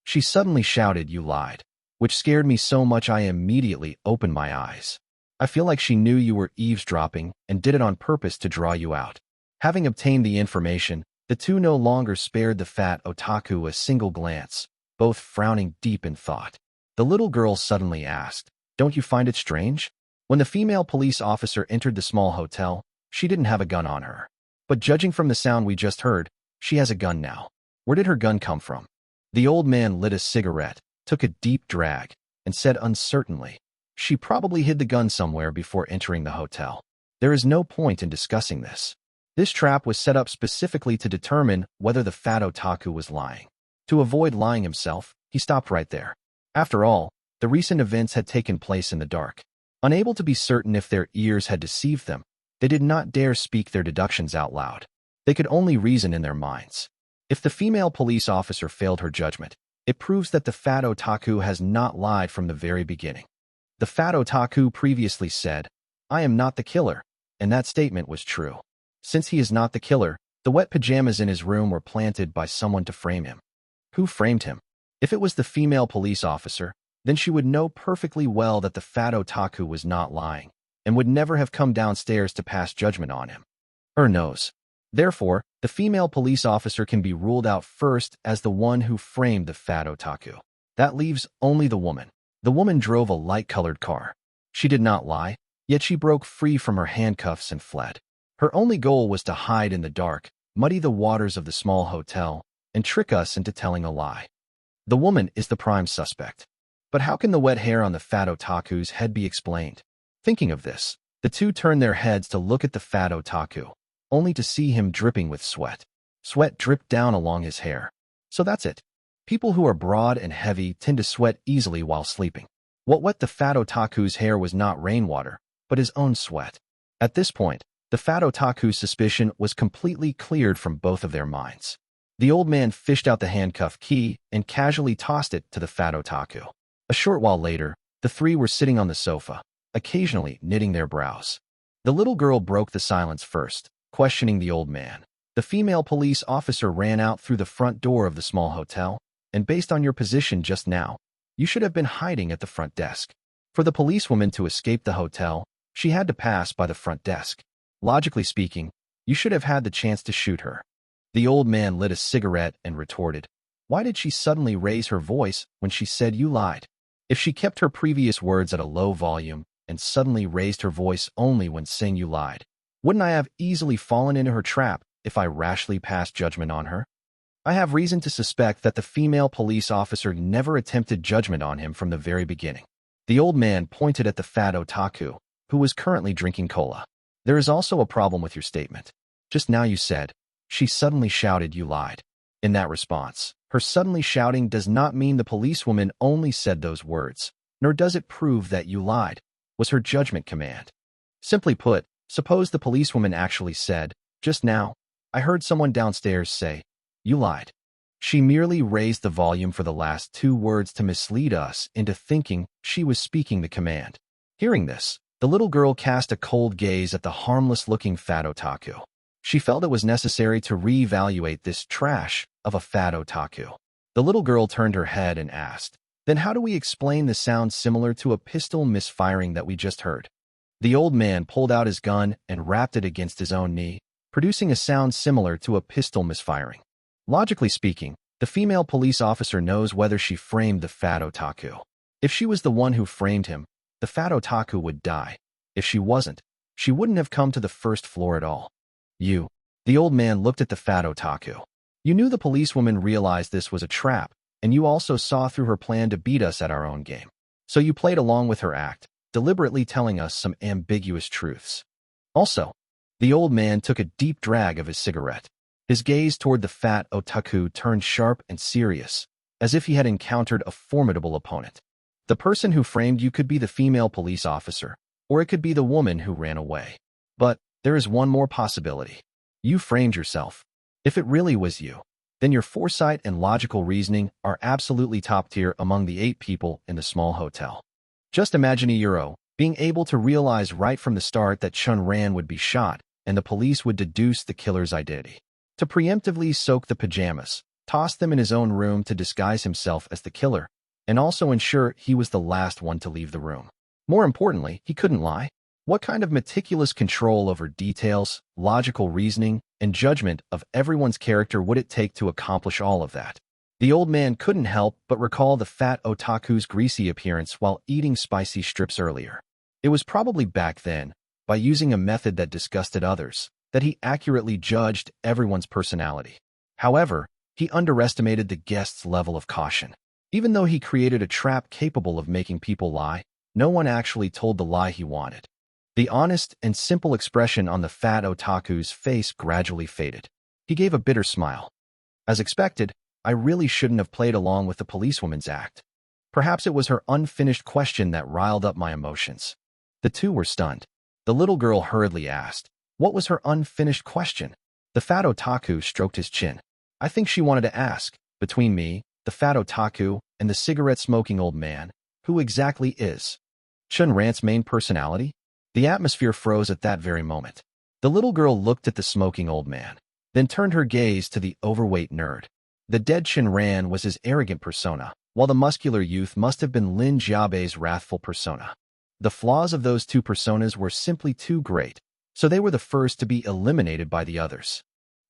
S2: She suddenly shouted, "You lied," which scared me so much I immediately opened my eyes. I feel like she knew you were eavesdropping and did it on purpose to draw you out. Having obtained the information, the two no longer spared the fat otaku a single glance, both frowning deep in thought. The little girl suddenly asked, "Don't you find it strange?" When the female police officer entered the small hotel, she didn't have a gun on her. But judging from the sound we just heard, she has a gun now. Where did her gun come from? The old man lit a cigarette, took a deep drag, and said uncertainly, "She probably hid the gun somewhere before entering the hotel. There is no point in discussing this. This trap was set up specifically to determine whether the fat otaku was lying. To avoid lying himself, he stopped right there. After all, the recent events had taken place in the dark. Unable to be certain if their ears had deceived them, they did not dare speak their deductions out loud. They could only reason in their minds. If the female police officer failed her judgment, it proves that the fat otaku has not lied from the very beginning. The fat otaku previously said, "I am not the killer," and that statement was true. Since he is not the killer, the wet pajamas in his room were planted by someone to frame him. Who framed him? If it was the female police officer, then she would know perfectly well that the fat otaku was not lying, and would never have come downstairs to pass judgment on him. Her nose. Therefore, the female police officer can be ruled out first as the one who framed the fat otaku. That leaves only the woman. The woman drove a light-colored car. She did not lie, yet she broke free from her handcuffs and fled. Her only goal was to hide in the dark, muddy the waters of the small hotel, and trick us into telling a lie. The woman is the prime suspect. But how can the wet hair on the fat otaku's head be explained? Thinking of this, the two turned their heads to look at the fat otaku, only to see him dripping with sweat. Sweat dripped down along his hair. So that's it. People who are broad and heavy tend to sweat easily while sleeping. What wet the fat otaku's hair was not rainwater, but his own sweat. At this point, the fat otaku's suspicion was completely cleared from both of their minds. The old man fished out the handcuff key and casually tossed it to the fat otaku. A short while later, the three were sitting on the sofa, occasionally knitting their brows. The little girl broke the silence first, questioning the old man. The female police officer ran out through the front door of the small hotel, and based on your position just now, you should have been hiding at the front desk. For the policewoman to escape the hotel, she had to pass by the front desk. Logically speaking, you should have had the chance to shoot her. The old man lit a cigarette and retorted, "Why did she suddenly raise her voice when she said you lied?" If she kept her previous words at a low volume and suddenly raised her voice only when saying you lied, wouldn't I have easily fallen into her trap if I rashly passed judgment on her? I have reason to suspect that the female police officer never attempted judgment on him from the very beginning. The old man pointed at the fat otaku, who was currently drinking cola. There is also a problem with your statement. Just now you said, she suddenly shouted you lied. In that response, her suddenly shouting does not mean the policewoman only said those words, nor does it prove that you lied, was her judgment command. Simply put, suppose the policewoman actually said, just now, I heard someone downstairs say, you lied. She merely raised the volume for the last two words to mislead us into thinking she was speaking the command. Hearing this, the little girl cast a cold gaze at the harmless-looking fat otaku. She felt it was necessary to reevaluate this trash of a fat otaku. The little girl turned her head and asked, then how do we explain the sound similar to a pistol misfiring that we just heard? The old man pulled out his gun and rapped it against his own knee, producing a sound similar to a pistol misfiring. Logically speaking, the female police officer knows whether she framed the fat otaku. If she was the one who framed him, the fat otaku would die. If she wasn't, she wouldn't have come to the first floor at all. The old man looked at the fat otaku. You knew the policewoman realized this was a trap, and you also saw through her plan to beat us at our own game. So you played along with her act, deliberately telling us some ambiguous truths. Also, the old man took a deep drag of his cigarette. His gaze toward the fat otaku turned sharp and serious, as if he had encountered a formidable opponent. The person who framed you could be the female police officer, or it could be the woman who ran away. But there is one more possibility. You framed yourself. If it really was you, then your foresight and logical reasoning are absolutely top tier among the 8 people in the small hotel. Just imagine a Euro being able to realize right from the start that Chen Ran would be shot and the police would deduce the killer's identity. To preemptively soak the pajamas, toss them in his own room to disguise himself as the killer, and also ensure he was the last one to leave the room. More importantly, he couldn't lie. What kind of meticulous control over details, logical reasoning, and judgment of everyone's character would it take to accomplish all of that? The old man couldn't help but recall the fat otaku's greasy appearance while eating spicy strips earlier. It was probably back then, by using a method that disgusted others, that he accurately judged everyone's personality. However, he underestimated the guest's level of caution. Even though he created a trap capable of making people lie, no one actually told the lie he wanted. The honest and simple expression on the fat otaku's face gradually faded. He gave a bitter smile. As expected, I really shouldn't have played along with the policewoman's act. Perhaps it was her unfinished question that riled up my emotions. The two were stunned. The little girl hurriedly asked, what was her unfinished question? The fat otaku stroked his chin. I think she wanted to ask, between me, the fat otaku, and the cigarette-smoking old man, who exactly is Chen Ran's main personality? The atmosphere froze at that very moment. The little girl looked at the smoking old man, then turned her gaze to the overweight nerd. The dead Chen Ran was his arrogant persona, while the muscular youth must have been Lin Jiabei's wrathful persona. The flaws of those two personas were simply too great, so they were the first to be eliminated by the others.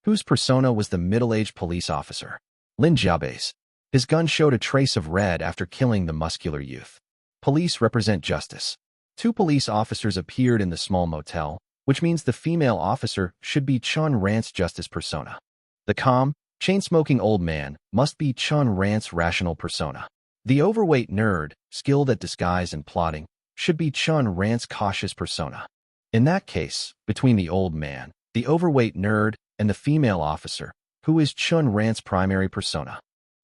S2: Whose persona was the middle-aged police officer? Lin Jiabei's. His gun showed a trace of red after killing the muscular youth. Police represent justice. 2 police officers appeared in the small motel, which means the female officer should be Chen Ran's justice persona. The calm, chain-smoking old man must be Chen Ran's rational persona. The overweight nerd, skilled at disguise and plotting, should be Chen Ran's cautious persona. In that case, between the old man, the overweight nerd, and the female officer, who is Chen Ran's primary persona?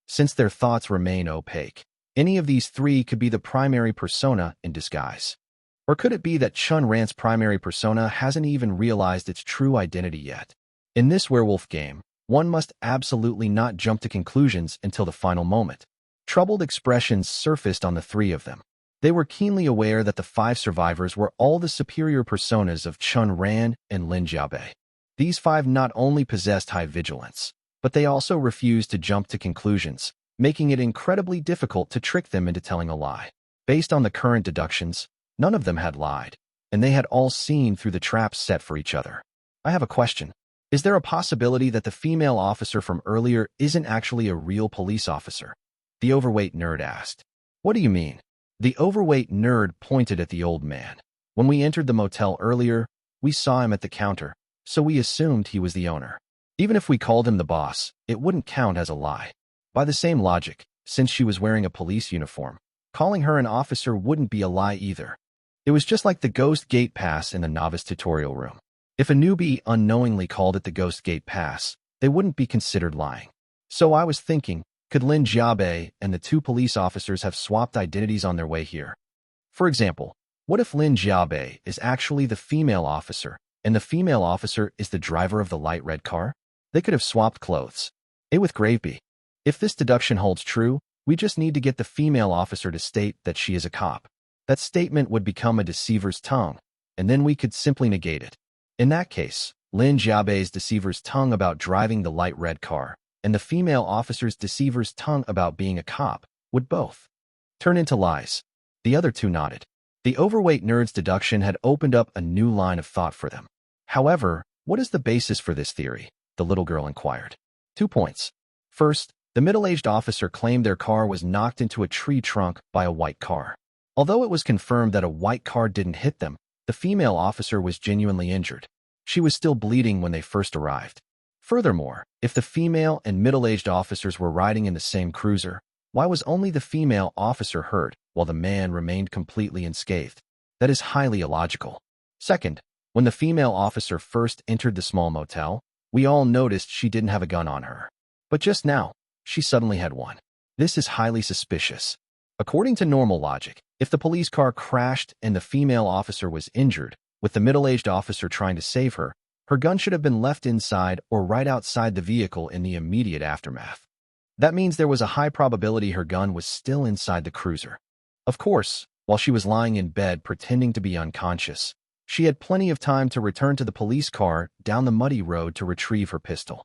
S2: Since their thoughts remain opaque, any of these 3 could be the primary persona in disguise. Or could it be that Chen Ran's primary persona hasn't even realized its true identity yet? In this werewolf game, one must absolutely not jump to conclusions until the final moment. Troubled expressions surfaced on the 3 of them. They were keenly aware that the 5 survivors were all the superior personas of Chen Ran and Lin Jiabei. These 5 not only possessed high vigilance, but they also refused to jump to conclusions, making it incredibly difficult to trick them into telling a lie. Based on the current deductions, none of them had lied, and they had all seen through the traps set for each other. I have a question. Is there a possibility that the female officer from earlier isn't actually a real police officer? The overweight nerd asked. What do you mean? The overweight nerd pointed at the old man. When we entered the motel earlier, we saw him at the counter, so we assumed he was the owner. Even if we called him the boss, it wouldn't count as a lie. By the same logic, since she was wearing a police uniform, calling her an officer wouldn't be a lie either. It was just like the ghost gate pass in the novice tutorial room. If a newbie unknowingly called it the ghost gate pass, they wouldn't be considered lying. So I was thinking, could Lin Jiabei and the two police officers have swapped identities on their way here? For example, what if Lin Jiabei is actually the female officer, and the female officer is the driver of the light red car? They could have swapped clothes. A with Graveby. If this deduction holds true, we just need to get the female officer to state that she is a cop. That statement would become a deceiver's tongue, and then we could simply negate it. In that case, Lin Jiabei's deceiver's tongue about driving the light red car, and the female officer's deceiver's tongue about being a cop, would both turn into lies. The other two nodded. The overweight nerd's deduction had opened up a new line of thought for them. However, what is the basis for this theory? The little girl inquired. 2 points. First, the middle-aged officer claimed their car was knocked into a tree trunk by a white car. Although it was confirmed that a white car didn't hit them, the female officer was genuinely injured. She was still bleeding when they first arrived. Furthermore, if the female and middle-aged officers were riding in the same cruiser, why was only the female officer hurt while the man remained completely unscathed? That is highly illogical. Second, when the female officer first entered the small motel, we all noticed she didn't have a gun on her. But just now, she suddenly had one. This is highly suspicious. According to normal logic, if the police car crashed and the female officer was injured, with the middle-aged officer trying to save her, her gun should have been left inside or right outside the vehicle in the immediate aftermath. That means there was a high probability her gun was still inside the cruiser. Of course, while she was lying in bed pretending to be unconscious, she had plenty of time to return to the police car down the muddy road to retrieve her pistol.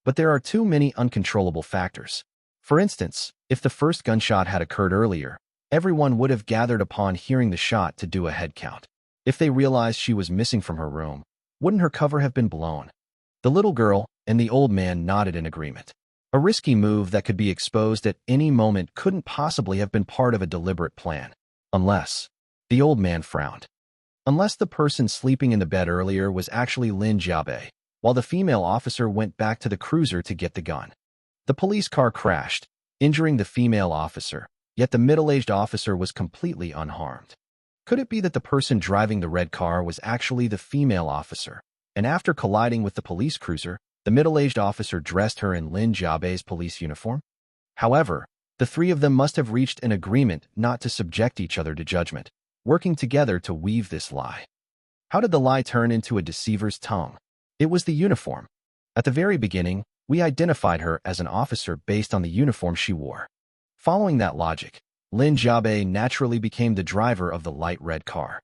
S2: But there are too many uncontrollable factors. For instance, if the first gunshot had occurred earlier, everyone would have gathered upon hearing the shot to do a head count. If they realized she was missing from her room, wouldn't her cover have been blown? The little girl and the old man nodded in agreement. A risky move that could be exposed at any moment couldn't possibly have been part of a deliberate plan. Unless, the old man frowned. Unless the person sleeping in the bed earlier was actually Lin Jiabei, while the female officer went back to the cruiser to get the gun. The police car crashed, injuring the female officer, yet the middle-aged officer was completely unharmed. Could it be that the person driving the red car was actually the female officer, and after colliding with the police cruiser, the middle-aged officer dressed her in Lin Jiabei's police uniform? However, the three of them must have reached an agreement not to subject each other to judgment, working together to weave this lie. How did the lie turn into a deceiver's tongue? It was the uniform. At the very beginning, we identified her as an officer based on the uniform she wore. Following that logic, Lin Jiabei naturally became the driver of the light red car.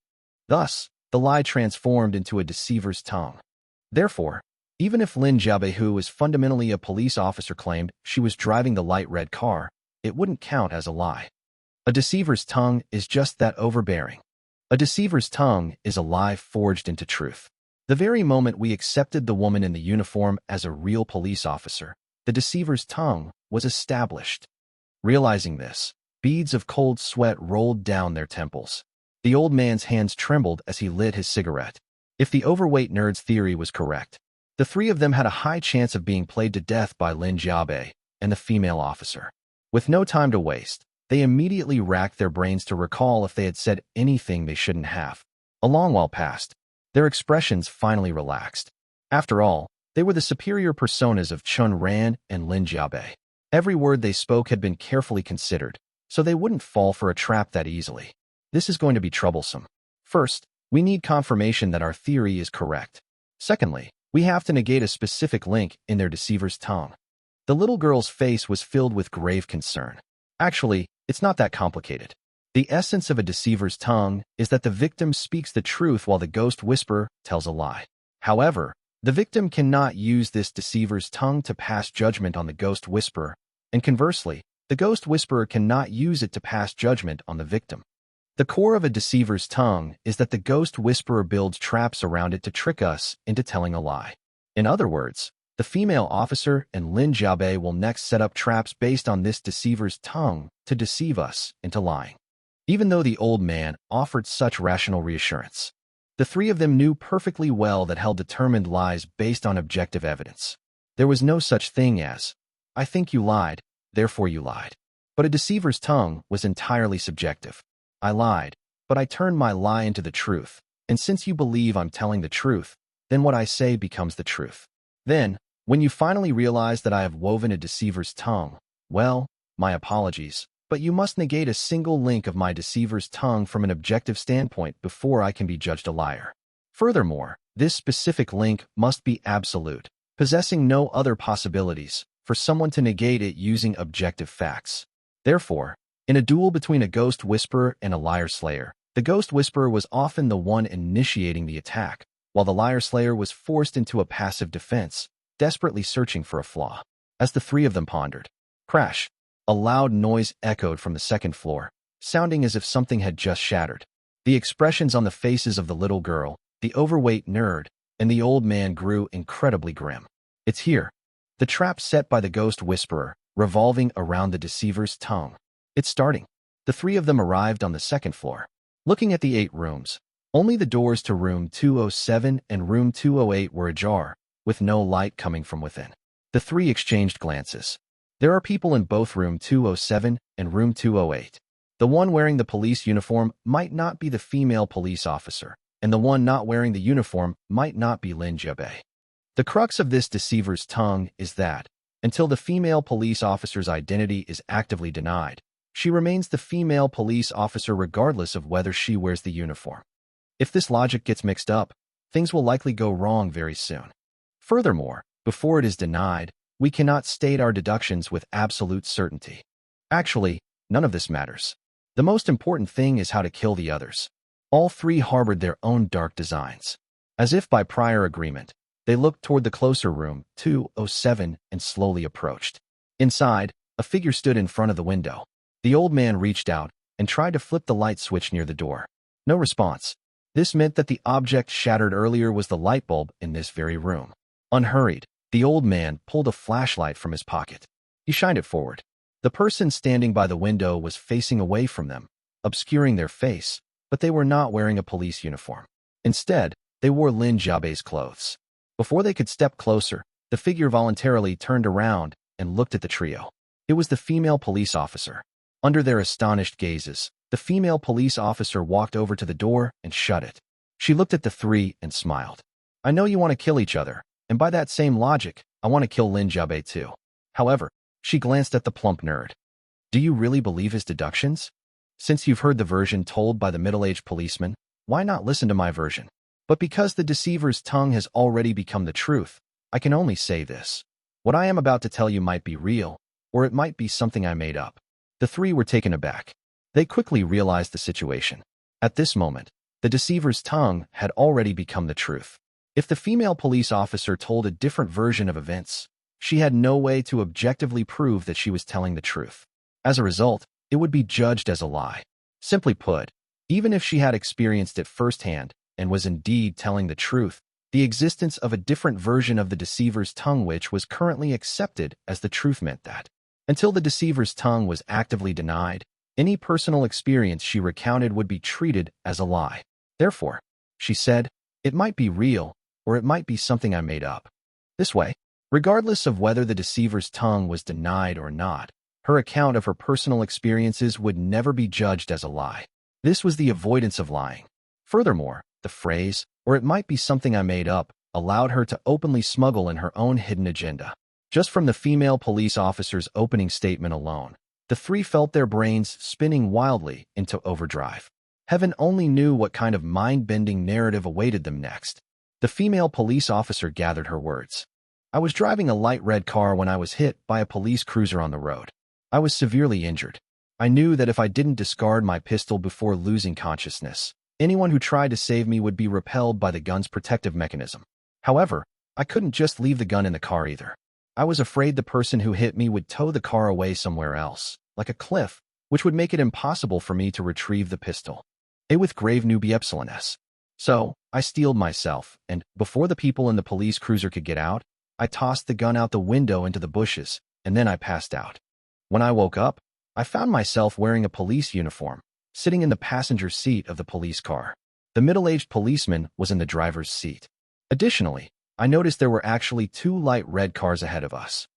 S2: Thus, the lie transformed into a deceiver's tongue. Therefore, even if Lin Jiabei, who is fundamentally a police officer, claimed she was driving the light red car, it wouldn't count as a lie. A deceiver's tongue is just that, overbearing. A deceiver's tongue is a lie forged into truth. The very moment we accepted the woman in the uniform as a real police officer, the deceiver's tongue was established. Realizing this, beads of cold sweat rolled down their temples. The old man's hands trembled as he lit his cigarette. If the overweight nerd's theory was correct, the three of them had a high chance of being played to death by Lin Jiabei and the female officer. With no time to waste, they immediately racked their brains to recall if they had said anything they shouldn't have. A long while passed. Their expressions finally relaxed. After all, they were the superior personas of Chen Ran and Lin Jiabei. Every word they spoke had been carefully considered, so they wouldn't fall for a trap that easily. This is going to be troublesome. First, we need confirmation that our theory is correct. Secondly, we have to negate a specific link in their deceiver's tongue. The little girl's face was filled with grave concern. Actually, it's not that complicated. The essence of a deceiver's tongue is that the victim speaks the truth while the ghost whisperer tells a lie. However, the victim cannot use this deceiver's tongue to pass judgment on the ghost whisperer, and conversely, the ghost whisperer cannot use it to pass judgment on the victim. The core of a deceiver's tongue is that the ghost whisperer builds traps around it to trick us into telling a lie. In other words, the female officer and Lin Jiabei will next set up traps based on this deceiver's tongue to deceive us into lying. even though the old man offered such rational reassurance. The three of them knew perfectly well that held determined lies based on objective evidence. There was no such thing as, "I think you lied, therefore you lied." But a deceiver's tongue was entirely subjective. "I lied, but I turned my lie into the truth, and since you believe I'm telling the truth, then what I say becomes the truth." Then, when you finally realize that I have woven a deceiver's tongue, well, my apologies, but you must negate a single link of my deceiver's tongue from an objective standpoint before I can be judged a liar. Furthermore, this specific link must be absolute, possessing no other possibilities, for someone to negate it using objective facts. Therefore, in a duel between a ghost whisperer and a liar slayer, the ghost whisperer was often the one initiating the attack, while the liar slayer was forced into a passive defense, desperately searching for a flaw. As the three of them pondered, crash, a loud noise echoed from the second floor, sounding as if something had just shattered. The expressions on the faces of the little girl, the overweight nerd, and the old man grew incredibly grim. "It's here." The trap set by the ghost whisperer, revolving around the deceiver's tongue. "It's starting." The three of them arrived on the second floor. Looking at the 8 rooms, only the doors to room 207 and room 208 were ajar, with no light coming from within. The three exchanged glances. There are people in both room 207 and room 208. The one wearing the police uniform might not be the female police officer, and the one not wearing the uniform might not be Lin Jiabei. The crux of this deceiver's tongue is that, until the female police officer's identity is actively denied, she remains the female police officer regardless of whether she wears the uniform. If this logic gets mixed up, things will likely go wrong very soon. Furthermore, before it is denied, we cannot state our deductions with absolute certainty. Actually, none of this matters. The most important thing is how to kill the others. All three harbored their own dark designs. As if by prior agreement, they looked toward the closer room, 207, and slowly approached. Inside, a figure stood in front of the window. The old man reached out and tried to flip the light switch near the door. No response. This meant that the object shattered earlier was the light bulb in this very room. Unhurried, the old man pulled a flashlight from his pocket. He shined it forward. The person standing by the window was facing away from them, obscuring their face, but they were not wearing a police uniform. Instead, they wore Lin Jiabei's clothes. Before they could step closer, the figure voluntarily turned around and looked at the trio. It was the female police officer. Under their astonished gazes, the female police officer walked over to the door and shut it. She looked at the three and smiled. "I know you want to kill each other, and by that same logic, I want to kill Lin Jiabei too." However, she glanced at the plump nerd. "Do you really believe his deductions? Since you've heard the version told by the middle-aged policeman, why not listen to my version? But because the deceiver's tongue has already become the truth, I can only say this. What I am about to tell you might be real, or it might be something I made up." The three were taken aback. They quickly realized the situation. At this moment, the deceiver's tongue had already become the truth. If the female police officer told a different version of events, she had no way to objectively prove that she was telling the truth. As a result, it would be judged as a lie. Simply put, even if she had experienced it firsthand and was indeed telling the truth, the existence of a different version of the deceiver's tongue which was currently accepted as the truth meant that, until the deceiver's tongue was actively denied, any personal experience she recounted would be treated as a lie. Therefore, she said, it might be real, or it might be something I made up. This way, regardless of whether the deceiver's tongue was denied or not, her account of her personal experiences would never be judged as a lie. This was the avoidance of lying. Furthermore, the phrase, or it might be something I made up, allowed her to openly smuggle in her own hidden agenda. Just from the female police officer's opening statement alone, the three felt their brains spinning wildly into overdrive. Heaven only knew what kind of mind-bending narrative awaited them next. The female police officer gathered her words. "I was driving a light red car when I was hit by a police cruiser on the road. I was severely injured. I knew that if I didn't discard my pistol before losing consciousness, anyone who tried to save me would be repelled by the gun's protective mechanism. However, I couldn't just leave the gun in the car either. I was afraid the person who hit me would tow the car away somewhere else, like a cliff, which would make it impossible for me to retrieve the pistol. A with grave newbie epsilon-s. So, I steeled myself, and, before the people in the police cruiser could get out, I tossed the gun out the window into the bushes, and then I passed out. When I woke up, I found myself wearing a police uniform, sitting in the passenger seat of the police car. The middle-aged policeman was in the driver's seat. Additionally, I noticed there were actually two light red cars ahead of us.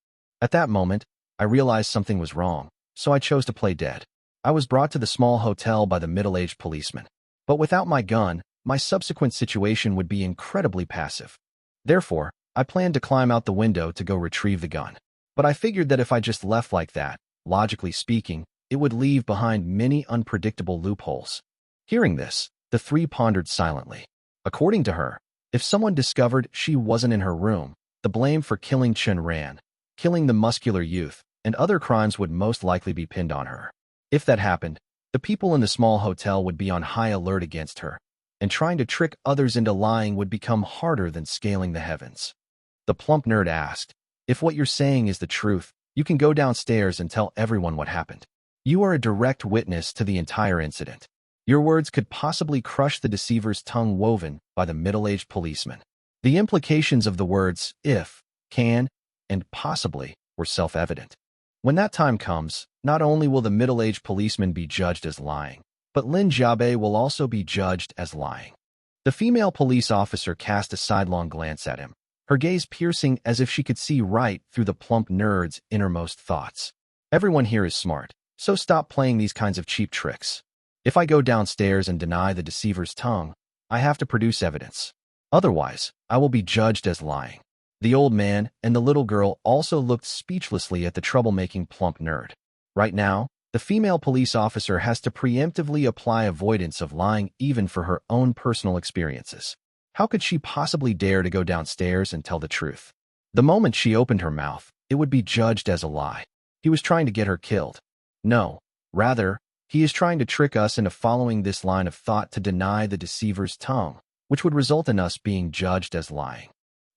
S2: At that moment, I realized something was wrong, so I chose to play dead. I was brought to the small hotel by the middle-aged policeman. But without my gun, my subsequent situation would be incredibly passive. Therefore, I planned to climb out the window to go retrieve the gun. But I figured that if I just left like that, logically speaking, it would leave behind many unpredictable loopholes. Hearing this, the three pondered silently. According to her, if someone discovered she wasn't in her room, the blame for killing Chen Ran, killing the muscular youth, and other crimes would most likely be pinned on her. If that happened, the people in the small hotel would be on high alert against her, and trying to trick others into lying would become harder than scaling the heavens. The plump nerd asked, "If what you're saying is the truth, you can go downstairs and tell everyone what happened. You are a direct witness to the entire incident. Your words could possibly crush the deceiver's tongue woven by the middle-aged policeman." The implications of the words if, can, and possibly were self-evident. When that time comes, not only will the middle-aged policeman be judged as lying, but Lin Jiabei will also be judged as lying. The female police officer cast a sidelong glance at him, her gaze piercing as if she could see right through the plump nerd's innermost thoughts. Everyone here is smart, so stop playing these kinds of cheap tricks. If I go downstairs and deny the deceiver's tongue, I have to produce evidence. Otherwise, I will be judged as lying. The old man and the little girl also looked speechlessly at the troublemaking plump nerd. Right now, the female police officer has to preemptively apply avoidance of lying even for her own personal experiences. How could she possibly dare to go downstairs and tell the truth? The moment she opened her mouth, it would be judged as a lie. He was trying to get her killed. No, rather, he is trying to trick us into following this line of thought to deny the deceiver's tongue, which would result in us being judged as lying.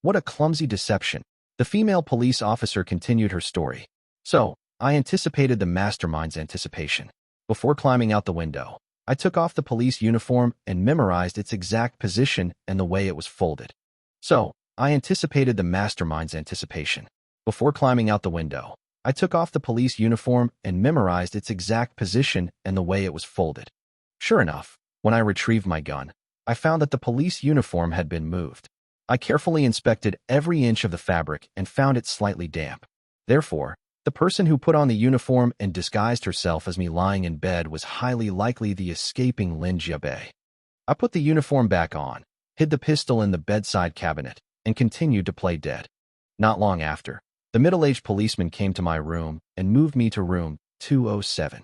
S2: What a clumsy deception. The female police officer continued her story. So, I anticipated the mastermind's anticipation. Before climbing out the window, I took off the police uniform and memorized its exact position and the way it was folded. So, I anticipated the mastermind's anticipation. Before climbing out the window, I took off the police uniform and memorized its exact position and the way it was folded. Sure enough, when I retrieved my gun, I found that the police uniform had been moved. I carefully inspected every inch of the fabric and found it slightly damp. Therefore, the person who put on the uniform and disguised herself as me lying in bed was highly likely the escaping Lin Jiabei. I put the uniform back on, hid the pistol in the bedside cabinet, and continued to play dead. Not long after, the middle-aged policeman came to my room and moved me to room 207.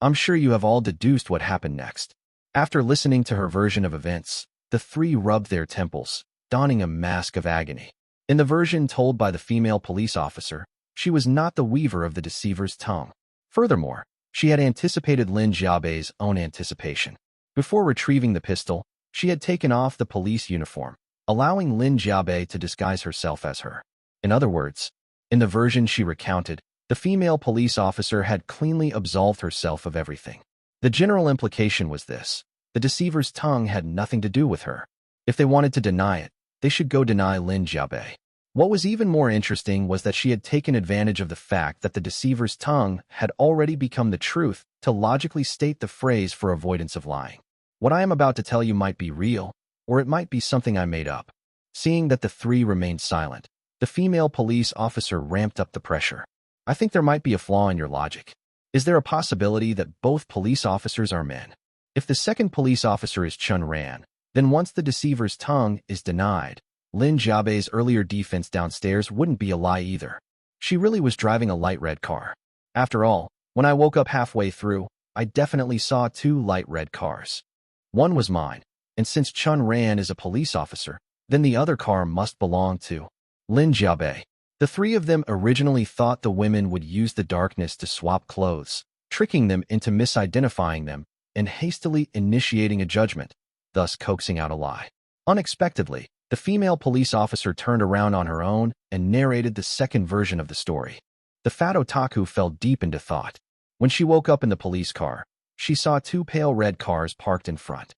S2: I'm sure you have all deduced what happened next. After listening to her version of events, the three rubbed their temples, donning a mask of agony. In the version told by the female police officer, she was not the weaver of the deceiver's tongue. Furthermore, she had anticipated Lin Jiabei's own anticipation. Before retrieving the pistol, she had taken off the police uniform, allowing Lin Jiabei to disguise herself as her. In other words, in the version she recounted, the female police officer had cleanly absolved herself of everything. The general implication was this: the deceiver's tongue had nothing to do with her. If they wanted to deny it, they should go deny Lin Jiabei. What was even more interesting was that she had taken advantage of the fact that the deceiver's tongue had already become the truth to logically state the phrase for avoidance of lying. What I am about to tell you might be real, or it might be something I made up. Seeing that the three remained silent, the female police officer ramped up the pressure. I think there might be a flaw in your logic. Is there a possibility that both police officers are men? If the second police officer is Chen Ran, then once the deceiver's tongue is denied, Lin Jiabei's earlier defense downstairs wouldn't be a lie either. She really was driving a light red car. After all, when I woke up halfway through, I definitely saw two light red cars. One was mine, and since Chen Ran is a police officer, then the other car must belong to Lin Jiabei. The three of them originally thought the women would use the darkness to swap clothes, tricking them into misidentifying them and hastily initiating a judgment, thus coaxing out a lie. Unexpectedly, the female police officer turned around on her own and narrated the second version of the story. The fat otaku fell deep into thought. When she woke up in the police car, she saw two pale red cars parked in front.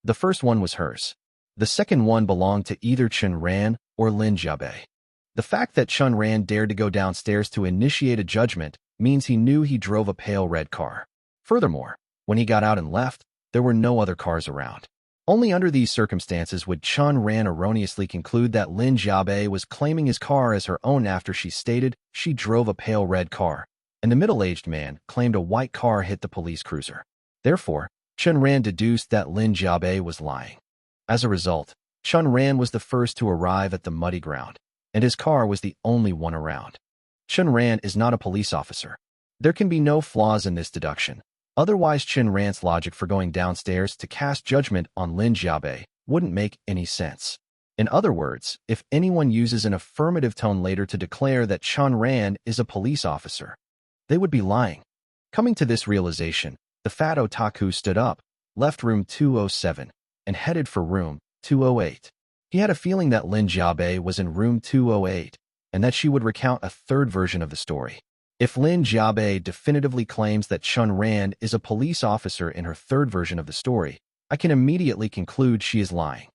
S2: The first one was hers. The second one belonged to either Chen Ran or Lin Jiabei. The fact that Chen Ran dared to go downstairs to initiate a judgment means he knew he drove a pale red car. Furthermore, When he got out and left, there were no other cars around. Only under these circumstances would Chen Ran erroneously conclude that Lin Jiabei was claiming his car as her own after she stated she drove a pale red car, and the middle-aged man claimed a white car hit the police cruiser. Therefore, Chen Ran deduced that Lin Jiabei was lying. As a result, Chen Ran was the first to arrive at the muddy ground, and his car was the only one around. Chen Ran is not a police officer. There can be no flaws in this deduction. Otherwise, Chen Ran's logic for going downstairs to cast judgment on Lin Jiabei wouldn't make any sense. In other words, if anyone uses an affirmative tone later to declare that Chen Ran is a police officer, they would be lying. Coming to this realization, the fat otaku stood up, left room 207, and headed for room 208. He had a feeling that Lin Jiabei was in room 208, and that she would recount a third version of the story. If Lin Jiabei definitively claims that Chen Ran is a police officer in her third version of the story, I can immediately conclude she is lying.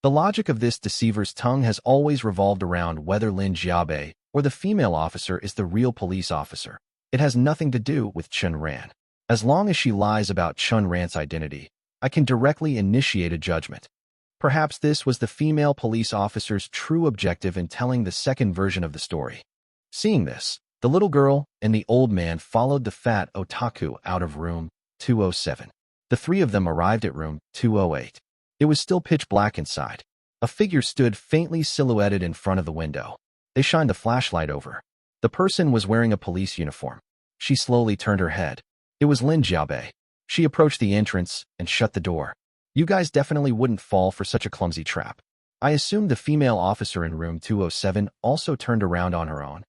S2: The logic of this deceiver's tongue has always revolved around whether Lin Jiabei or the female officer is the real police officer. It has nothing to do with Chen Ran. As long as she lies about Chen Ran's identity, I can directly initiate a judgment. Perhaps this was the female police officer's true objective in telling the second version of the story. Seeing this, the little girl and the old man followed the fat otaku out of room 207. The three of them arrived at room 208. It was still pitch black inside. A figure stood faintly silhouetted in front of the window. They shined a flashlight over. The person was wearing a police uniform. She slowly turned her head. It was Lin Jiabei. She approached the entrance and shut the door. You guys definitely wouldn't fall for such a clumsy trap. I assumed the female officer in room 207 also turned around on her own.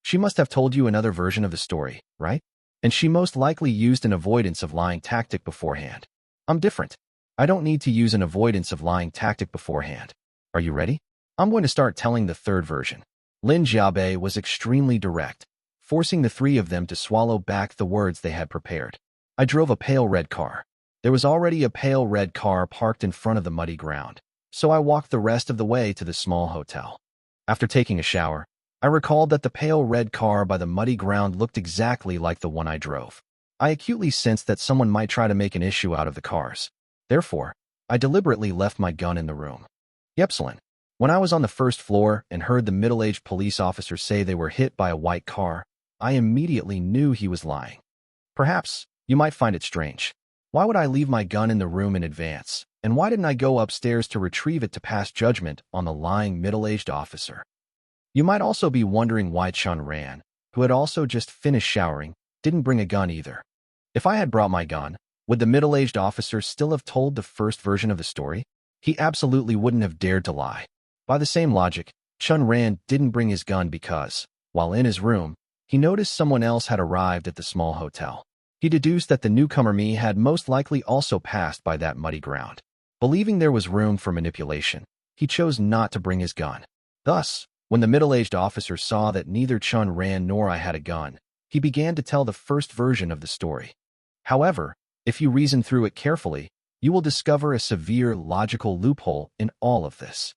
S2: She must have told you another version of the story, right? And she most likely used an avoidance of lying tactic beforehand. I'm different. I don't need to use an avoidance of lying tactic beforehand. Are you ready? I'm going to start telling the third version. Lin Jiabei was extremely direct, forcing the three of them to swallow back the words they had prepared. I drove a pale red car. There was already a pale red car parked in front of the muddy ground, so I walked the rest of the way to the small hotel. After taking a shower, I recalled that the pale red car by the muddy ground looked exactly like the one I drove. I acutely sensed that someone might try to make an issue out of the cars. Therefore, I deliberately left my gun in the room. Yepsilon. When I was on the first floor and heard the middle-aged police officer say they were hit by a white car, I immediately knew he was lying. Perhaps you might find it strange. Why would I leave my gun in the room in advance, and why didn't I go upstairs to retrieve it to pass judgment on the lying middle-aged officer? You might also be wondering why Chen Ran, who had also just finished showering, didn't bring a gun either. If I had brought my gun, would the middle-aged officer still have told the first version of the story? He absolutely wouldn't have dared to lie. By the same logic, Chen Ran didn't bring his gun because, while in his room, he noticed someone else had arrived at the small hotel. He deduced that the newcomer me had most likely also passed by that muddy ground. Believing there was room for manipulation, he chose not to bring his gun. Thus, when the middle-aged officer saw that neither Chen Ran nor I had a gun, he began to tell the first version of the story. However, if you reason through it carefully, you will discover a severe logical loophole in all of this.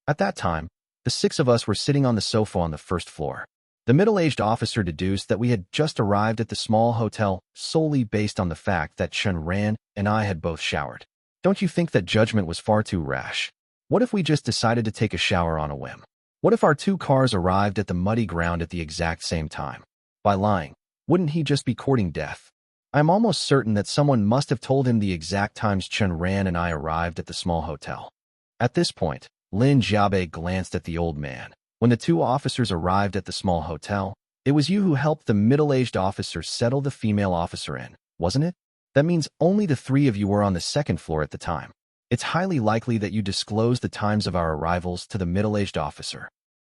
S2: At that time, the six of us were sitting on the sofa on the first floor. The middle-aged officer deduced that we had just arrived at the small hotel solely based on the fact that Chen Ran and I had both showered. Don't you think that judgment was far too rash? What if we just decided to take a shower on a whim? What if our two cars arrived at the muddy ground at the exact same time? By lying, wouldn't he just be courting death? I'm almost certain that someone must have told him the exact times Chen Ran and I arrived at the small hotel. At this point, Lin Jiabei glanced at the old man. When the two officers arrived at the small hotel, it was you who helped the middle-aged officer settle the female officer in, wasn't it? That means only the three of you were on the second floor at the time. It's highly likely that you disclosed the times of our arrivals to the middle-aged officer.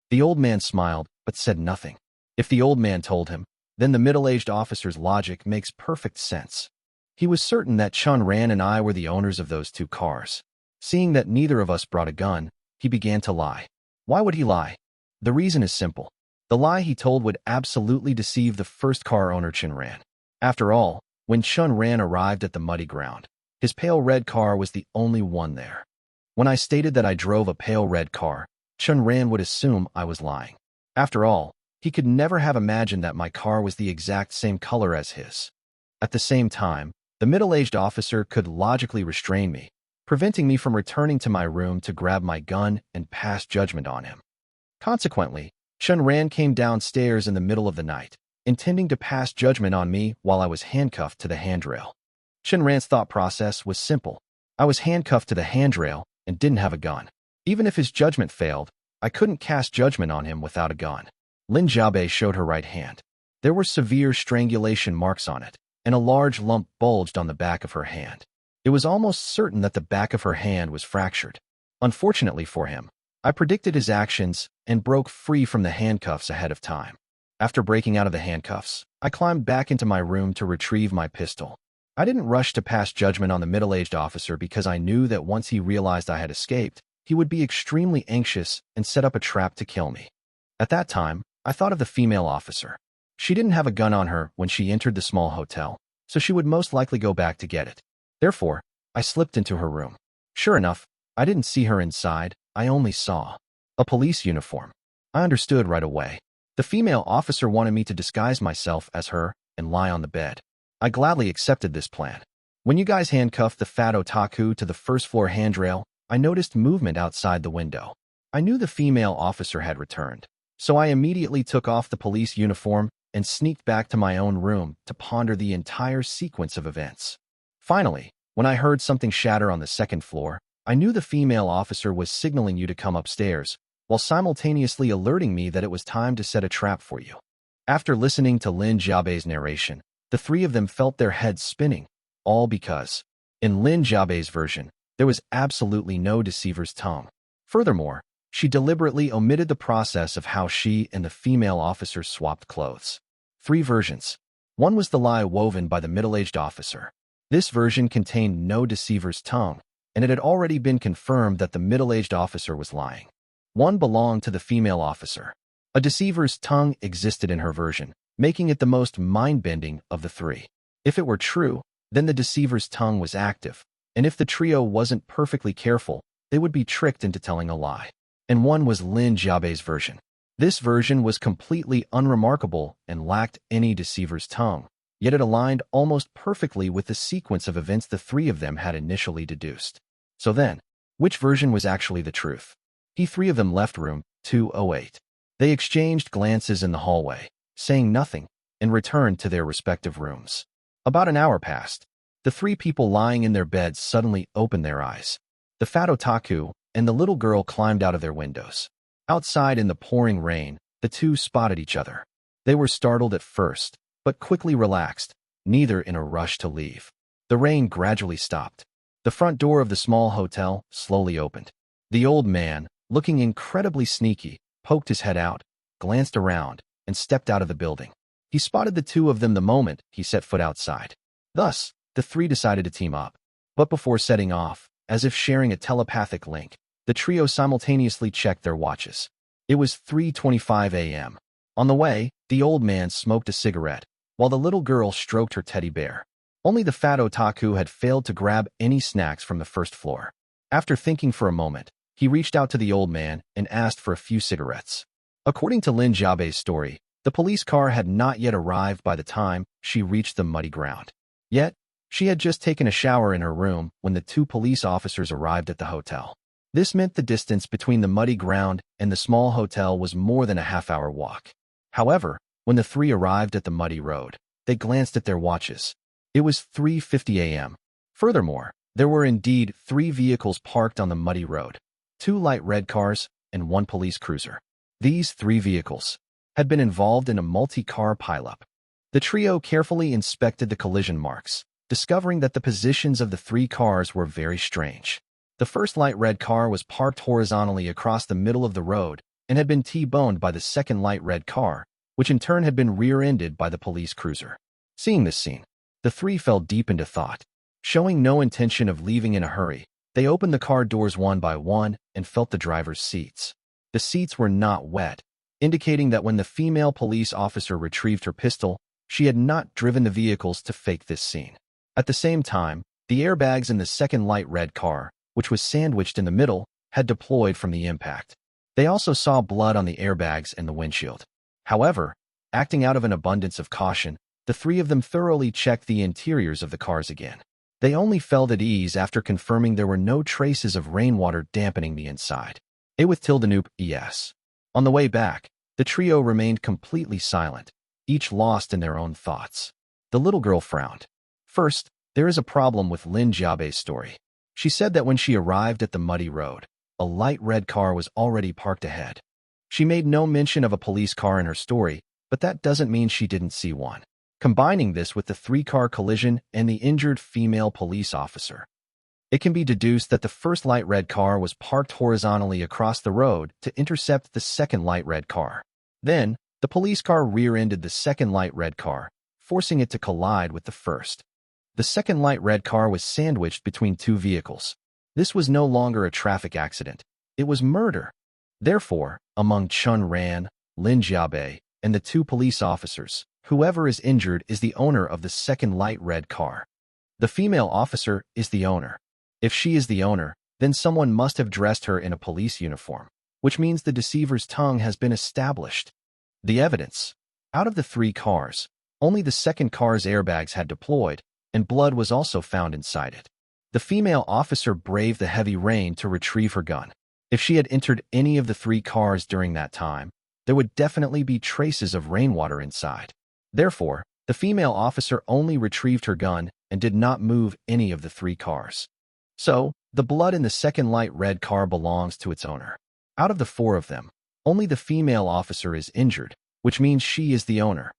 S2: The old man smiled, but said nothing. If the old man told him, then the middle-aged officer's logic makes perfect sense. He was certain that Chen Ran and I were the owners of those two cars. Seeing that neither of us brought a gun, he began to lie. Why would he lie? The reason is simple. The lie he told would absolutely deceive the first car owner, Chen Ran. After all, when Chen Ran arrived at the muddy ground, his pale red car was the only one there. When I stated that I drove a pale red car, Chen Ran would assume I was lying. After all, he could never have imagined that my car was the exact same color as his. At the same time, The middle-aged officer could logically restrain me, preventing me from returning to my room to grab my gun and pass judgment on him. Consequently, Chen Ran came downstairs in the middle of the night, intending to pass judgment on me while I was handcuffed to the handrail. Chen Ran's thought process was simple. I was handcuffed to the handrail and didn't have a gun. Even if his judgment failed, I couldn't cast judgment on him without a gun. Lin Jiabei showed her right hand. There were severe strangulation marks on it, and a large lump bulged on the back of her hand. It was almost certain that the back of her hand was fractured. Unfortunately for him, I predicted his actions and broke free from the handcuffs ahead of time. After breaking out of the handcuffs, I climbed back into my room to retrieve my pistol. I didn't rush to pass judgment on the middle-aged officer because I knew that once he realized I had escaped, he would be extremely anxious and set up a trap to kill me. At that time, I thought of the female officer. She didn't have a gun on her when she entered the small hotel, so she would most likely go back to get it. Therefore, I slipped into her room. Sure enough, I didn't see her inside, I only saw a police uniform. I understood right away. The female officer wanted me to disguise myself as her and lie on the bed. I gladly accepted this plan. When you guys handcuffed the fat otaku to the first floor handrail, I noticed movement outside the window. I knew the female officer had returned, so I immediately took off the police uniform and sneaked back to my own room to ponder the entire sequence of events. Finally, when I heard something shatter on the second floor, I knew the female officer was signaling you to come upstairs, while simultaneously alerting me that it was time to set a trap for you. After listening to Lin Jiabei's narration, the three of them felt their heads spinning, all because, in Lin Jiabei's version, there was absolutely no deceiver's tongue. Furthermore, she deliberately omitted the process of how she and the female officer swapped clothes. 3 versions. One was the lie woven by the middle-aged officer. This version contained no deceiver's tongue, and it had already been confirmed that the middle-aged officer was lying. One belonged to the female officer. A deceiver's tongue existed in her version, making it the most mind-bending of the 3. If it were true, then the deceiver's tongue was active, and if the trio wasn't perfectly careful, they would be tricked into telling a lie. And one was Lin Jiabei's version. This version was completely unremarkable and lacked any deceiver's tongue, yet it aligned almost perfectly with the sequence of events the 3 of them had initially deduced. So then, which version was actually the truth? The 3 of them left room 208. They exchanged glances in the hallway, saying nothing, and returned to their respective rooms. About an hour passed. The 3 people lying in their beds suddenly opened their eyes. The fat otaku and the little girl climbed out of their windows. Outside in the pouring rain, the 2 spotted each other. They were startled at first, but quickly relaxed, neither in a rush to leave. The rain gradually stopped. The front door of the small hotel slowly opened. The old man, looking incredibly sneaky, poked his head out, glanced around, and stepped out of the building. He spotted the 2 of them the moment he set foot outside. Thus, the 3 decided to team up. But before setting off, as if sharing a telepathic link, the trio simultaneously checked their watches. It was 3:25 a.m. On the way, the old man smoked a cigarette, while the little girl stroked her teddy bear. Only the fat otaku had failed to grab any snacks from the first floor. After thinking for a moment, he reached out to the old man and asked for a few cigarettes. According to Lin Jiabei's story, the police car had not yet arrived by the time she reached the muddy ground. Yet, she had just taken a shower in her room when the 2 police officers arrived at the hotel. This meant the distance between the muddy ground and the small hotel was more than a half-hour walk. However, when the 3 arrived at the muddy road, they glanced at their watches. It was 3:50 a.m. Furthermore, there were indeed 3 vehicles parked on the muddy road, 2 light red cars and 1 police cruiser. These 3 vehicles had been involved in a multi-car pileup. The trio carefully inspected the collision marks, discovering that the positions of the 3 cars were very strange. The first light red car was parked horizontally across the middle of the road and had been T-boned by the second light red car, which in turn had been rear-ended by the police cruiser. Seeing this scene, the 3 fell deep into thought. Showing no intention of leaving in a hurry, they opened the car doors one by one and felt the driver's seats. The seats were not wet, indicating that when the female police officer retrieved her pistol, she had not driven the vehicles to fake this scene. At the same time, the airbags in the second light red car, which was sandwiched in the middle, had deployed from the impact. They also saw blood on the airbags and the windshield. However, acting out of an abundance of caution, The three of them thoroughly checked the interiors of the cars again. They only felt at ease after confirming there were no traces of rainwater dampening the inside. A with tilde yes. On the way back, the trio remained completely silent, each lost in their own thoughts. The little girl frowned. First, there is a problem with Lin Jiabei's story. She said that when she arrived at the muddy road, a light red car was already parked ahead. She made no mention of a police car in her story, but that doesn't mean she didn't see one. Combining this with the three-car collision and the injured female police officer, it can be deduced that the first light red car was parked horizontally across the road to intercept the second light red car. Then, the police car rear-ended the second light red car, forcing it to collide with the first. The second light red car was sandwiched between two vehicles. This was no longer a traffic accident. It was murder. Therefore, among Chen Ran, Lin Jiabei, and the two police officers, whoever is injured is the owner of the second light red car. The female officer is the owner. If she is the owner, then someone must have dressed her in a police uniform, which means the deceiver's tongue has been established. The evidence. Out of the three cars, only the second car's airbags had deployed, and blood was also found inside it. The female officer braved the heavy rain to retrieve her gun. If she had entered any of the three cars during that time, there would definitely be traces of rainwater inside. Therefore, the female officer only retrieved her gun and did not move any of the three cars. So, the blood in the second light red car belongs to its owner. Out of the four of them, only the female officer is injured, which means she is the owner.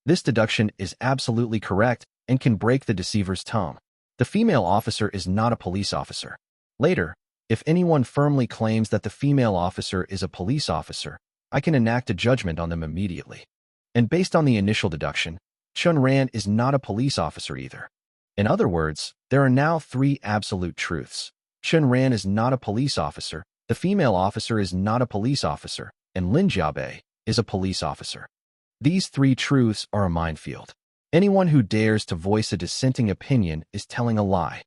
S2: This deduction is absolutely correct and can break the deceiver's tongue. The female officer is not a police officer. Later, if anyone firmly claims that the female officer is a police officer, I can enact a judgment on them immediately. And based on the initial deduction, Chen Ran is not a police officer either. In other words, there are now three absolute truths. Chen Ran is not a police officer, the female officer is not a police officer, and Lin Jiabei is a police officer. These three truths are a minefield. Anyone who dares to voice a dissenting opinion is telling a lie.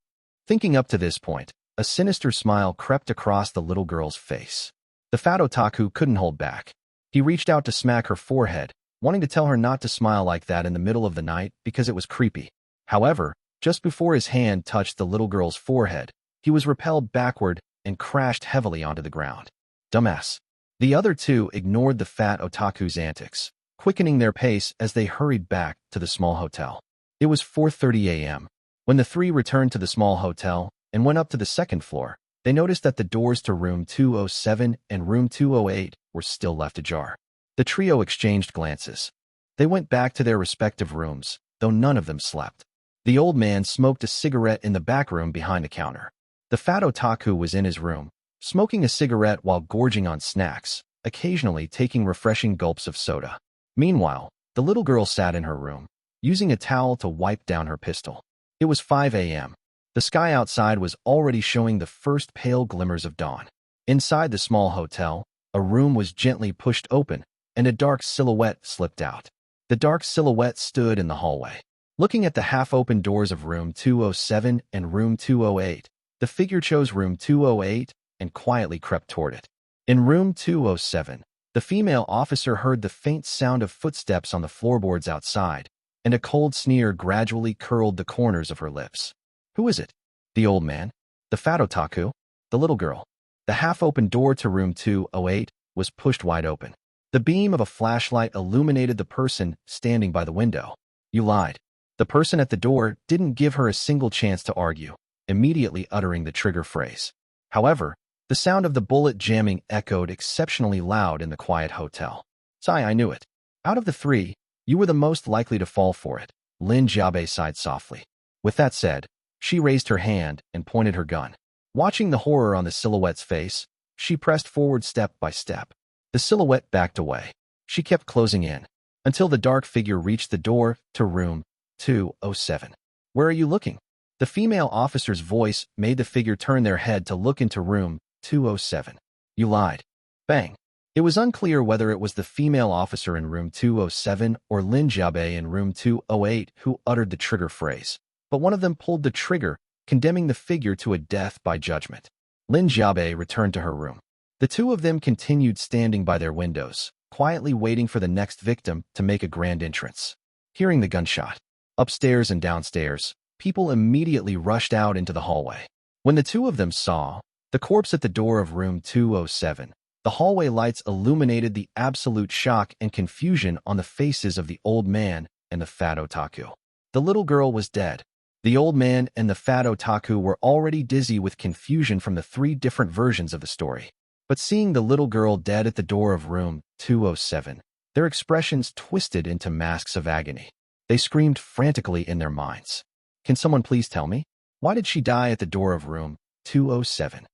S2: Thinking up to this point, a sinister smile crept across the little girl's face. The fat otaku couldn't hold back. He reached out to smack her forehead, wanting to tell her not to smile like that in the middle of the night because it was creepy. However, just before his hand touched the little girl's forehead, he was repelled backward and crashed heavily onto the ground. Dumbass. The other two ignored the fat otaku's antics, quickening their pace as they hurried back to the small hotel. It was 4:30 a.m. When the three returned to the small hotel and went up to the second floor, they noticed that the doors to room 207 and room 208 were still left ajar. The trio exchanged glances. They went back to their respective rooms, though none of them slept. The old man smoked a cigarette in the back room behind the counter. The fat otaku was in his room, smoking a cigarette while gorging on snacks, occasionally taking refreshing gulps of soda. Meanwhile, the little girl sat in her room, using a towel to wipe down her pistol. It was 5 a.m. The sky outside was already showing the first pale glimmers of dawn. Inside the small hotel, a room was gently pushed open, and a dark silhouette slipped out. The dark silhouette stood in the hallway. Looking at the half-open doors of room 207 and room 208, the figure chose room 208 and quietly crept toward it. In room 207, the female officer heard the faint sound of footsteps on the floorboards outside, and a cold sneer gradually curled the corners of her lips. Who is it? The old man? The fat otaku? The little girl? The half-open door to room 208 was pushed wide open. The beam of a flashlight illuminated the person standing by the window. You lied. The person at the door didn't give her a single chance to argue, immediately uttering the trigger phrase. However, the sound of the bullet jamming echoed exceptionally loud in the quiet hotel. Sigh, I knew it. Out of the three, you were the most likely to fall for it, Lin Jiabei sighed softly. With that said, she raised her hand and pointed her gun. Watching the horror on the silhouette's face, she pressed forward step by step. The silhouette backed away. She kept closing in, until the dark figure reached the door to room 207. Where are you looking? The female officer's voice made the figure turn their head to look into room 207. You lied. Bang. It was unclear whether it was the female officer in room 207 or Lin Jiabei in room 208 who uttered the trigger phrase, but one of them pulled the trigger, condemning the figure to a death by judgment. Lin Jiabei returned to her room. The two of them continued standing by their windows, quietly waiting for the next victim to make a grand entrance. Hearing the gunshot, upstairs and downstairs, people immediately rushed out into the hallway. When the two of them saw the corpse at the door of room 207, the hallway lights illuminated the absolute shock and confusion on the faces of the old man and the fat otaku. The little girl was dead. The old man and the fat otaku were already dizzy with confusion from the three different versions of the story. But seeing the little girl dead at the door of room 207, their expressions twisted into masks of agony. They screamed frantically in their minds. Can someone please tell me? Why did she die at the door of room 207?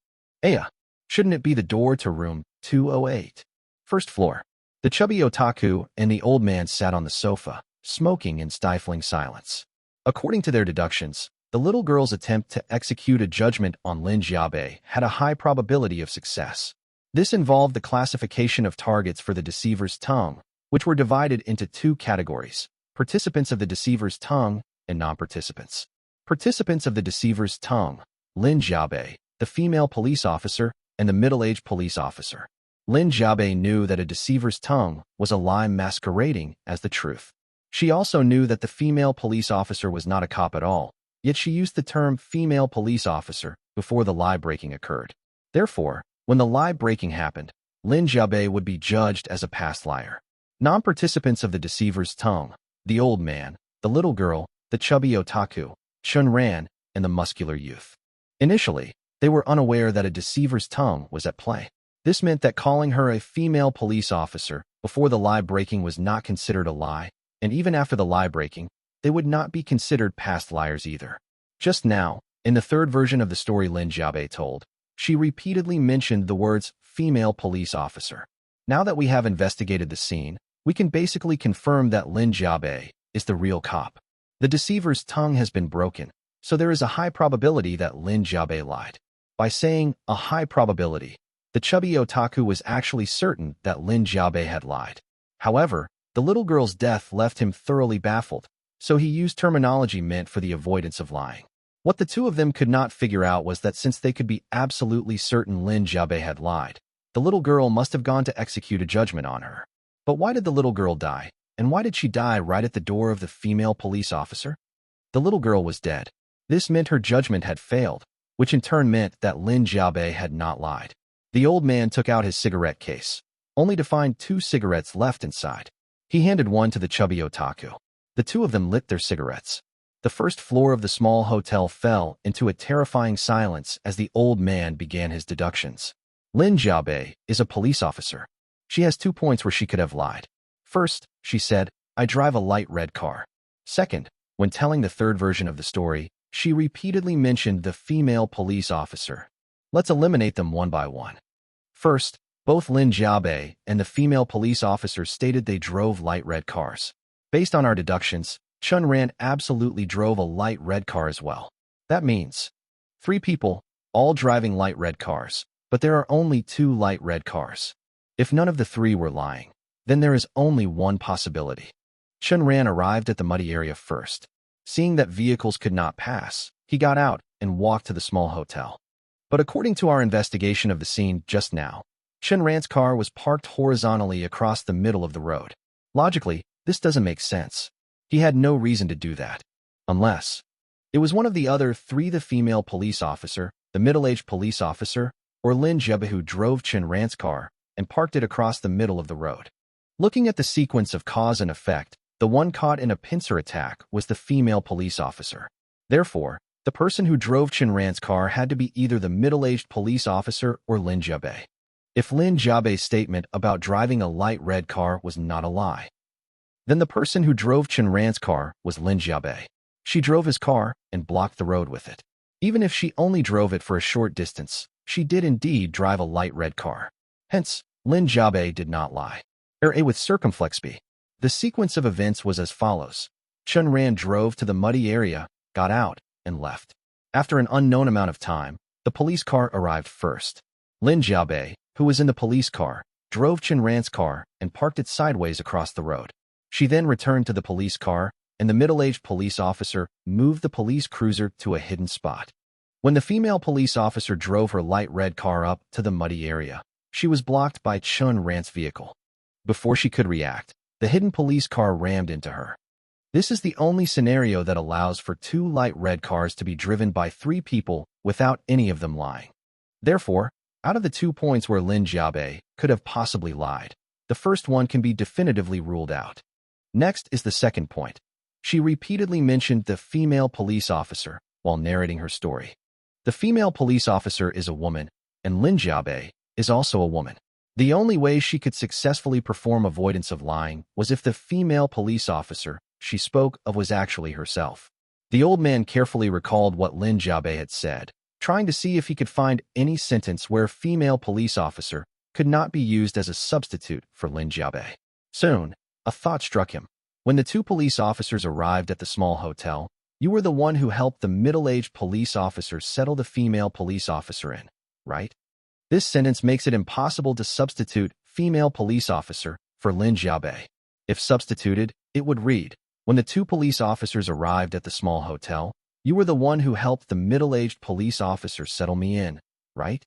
S2: Shouldn't it be the door to room 208? First floor. The chubby otaku and the old man sat on the sofa, smoking in stifling silence. According to their deductions, the little girl's attempt to execute a judgment on Lin Jiabe had a high probability of success. This involved the classification of targets for the deceiver's tongue, which were divided into two categories: participants of the deceiver's tongue and non-participants. Participants of the deceiver's tongue: Lin Jiabe, the female police officer, and the middle-aged police officer. Lin Jiabe knew that a deceiver's tongue was a lie masquerading as the truth. She also knew that the female police officer was not a cop at all, yet she used the term female police officer before the lie-breaking occurred. Therefore, when the lie-breaking happened, Lin Jiabe would be judged as a past liar. Non-participants of the deceiver's tongue: the old man, the little girl, the chubby otaku, Chen Ran, and the muscular youth. Initially, they were unaware that a deceiver's tongue was at play. This meant that calling her a female police officer before the lie-breaking was not considered a lie, and even after the lie-breaking, they would not be considered past liars either. Just now, in the third version of the story Lin Jiabe told, she repeatedly mentioned the words female police officer. Now that we have investigated the scene, we can basically confirm that Lin Jiabe is the real cop. The deceiver's tongue has been broken, so there is a high probability that Lin Jiabe lied. By saying a high probability, the chubby otaku was actually certain that Lin Jiabe had lied. However, the little girl's death left him thoroughly baffled, so he used terminology meant for the avoidance of lying. What the two of them could not figure out was that since they could be absolutely certain Lin Jiabe had lied, the little girl must have gone to execute a judgment on her. But why did the little girl die, and why did she die right at the door of the female police officer? The little girl was dead. This meant her judgment had failed, which in turn meant that Lin Jiabe had not lied. The old man took out his cigarette case, only to find 2 cigarettes left inside. He handed one to the chubby otaku. The two of them lit their cigarettes. The first floor of the small hotel fell into a terrifying silence as the old man began his deductions. Lin Jiabe is a police officer. She has 2 points where she could have lied. First, she said, "I drive a light red car." Second, when telling the third version of the story, she repeatedly mentioned the female police officer. Let's eliminate them one by one. First, both Lin Jiabe and the female police officer stated they drove light red cars. Based on our deductions, Chen Ran absolutely drove a light red car as well. That means 3 people, all driving light red cars, but there are only 2 light red cars. If none of the 3 were lying, then there is only one possibility. Chen Ran arrived at the muddy area first. Seeing that vehicles could not pass, he got out and walked to the small hotel. But according to our investigation of the scene just now, Chen Ran's car was parked horizontally across the middle of the road. Logically, this doesn't make sense. He had no reason to do that. Unless it was one of the other 3, the female police officer, the middle-aged police officer, or Lin Jiabe, who drove Chen Ran's car and parked it across the middle of the road. Looking at the sequence of cause and effect, the one caught in a pincer attack was the female police officer. Therefore, the person who drove Chen Ran's car had to be either the middle-aged police officer or Lin Jiabe. If Lin Jiabe's statement about driving a light red car was not a lie, then the person who drove Chen Ran's car was Lin Jiabe. She drove his car and blocked the road with it. Even if she only drove it for a short distance, she did indeed drive a light red car. Hence, Lin Jiabe did not lie. With circumflex B. The sequence of events was as follows. Chen Ran drove to the muddy area, got out, and left. After an unknown amount of time, the police car arrived first. Lin Jiabe, who was in the police car, drove Chen Ran's car and parked it sideways across the road. She then returned to the police car, and the middle-aged police officer moved the police cruiser to a hidden spot. When the female police officer drove her light red car up to the muddy area, she was blocked by Chen Ran's vehicle. Before she could react, the hidden police car rammed into her. This is the only scenario that allows for 2 light red cars to be driven by 3 people without any of them lying. Therefore, out of the 2 points where Lin Jiabei could have possibly lied, the first one can be definitively ruled out. Next is the second point. She repeatedly mentioned the female police officer while narrating her story. The female police officer is a woman, and Lin Jiabei is also a woman. The only way she could successfully perform avoidance of lying was if the female police officer she spoke of was actually herself. The old man carefully recalled what Lin Jiabei had said, trying to see if he could find any sentence where female police officer could not be used as a substitute for Lin Jiabei. Soon, a thought struck him. When the 2 police officers arrived at the small hotel, you were the one who helped the middle-aged police officer settle the female police officer in, right? This sentence makes it impossible to substitute female police officer for Lin Jiabei. If substituted, it would read, when the 2 police officers arrived at the small hotel, you were the one who helped the middle-aged police officer settle me in, right?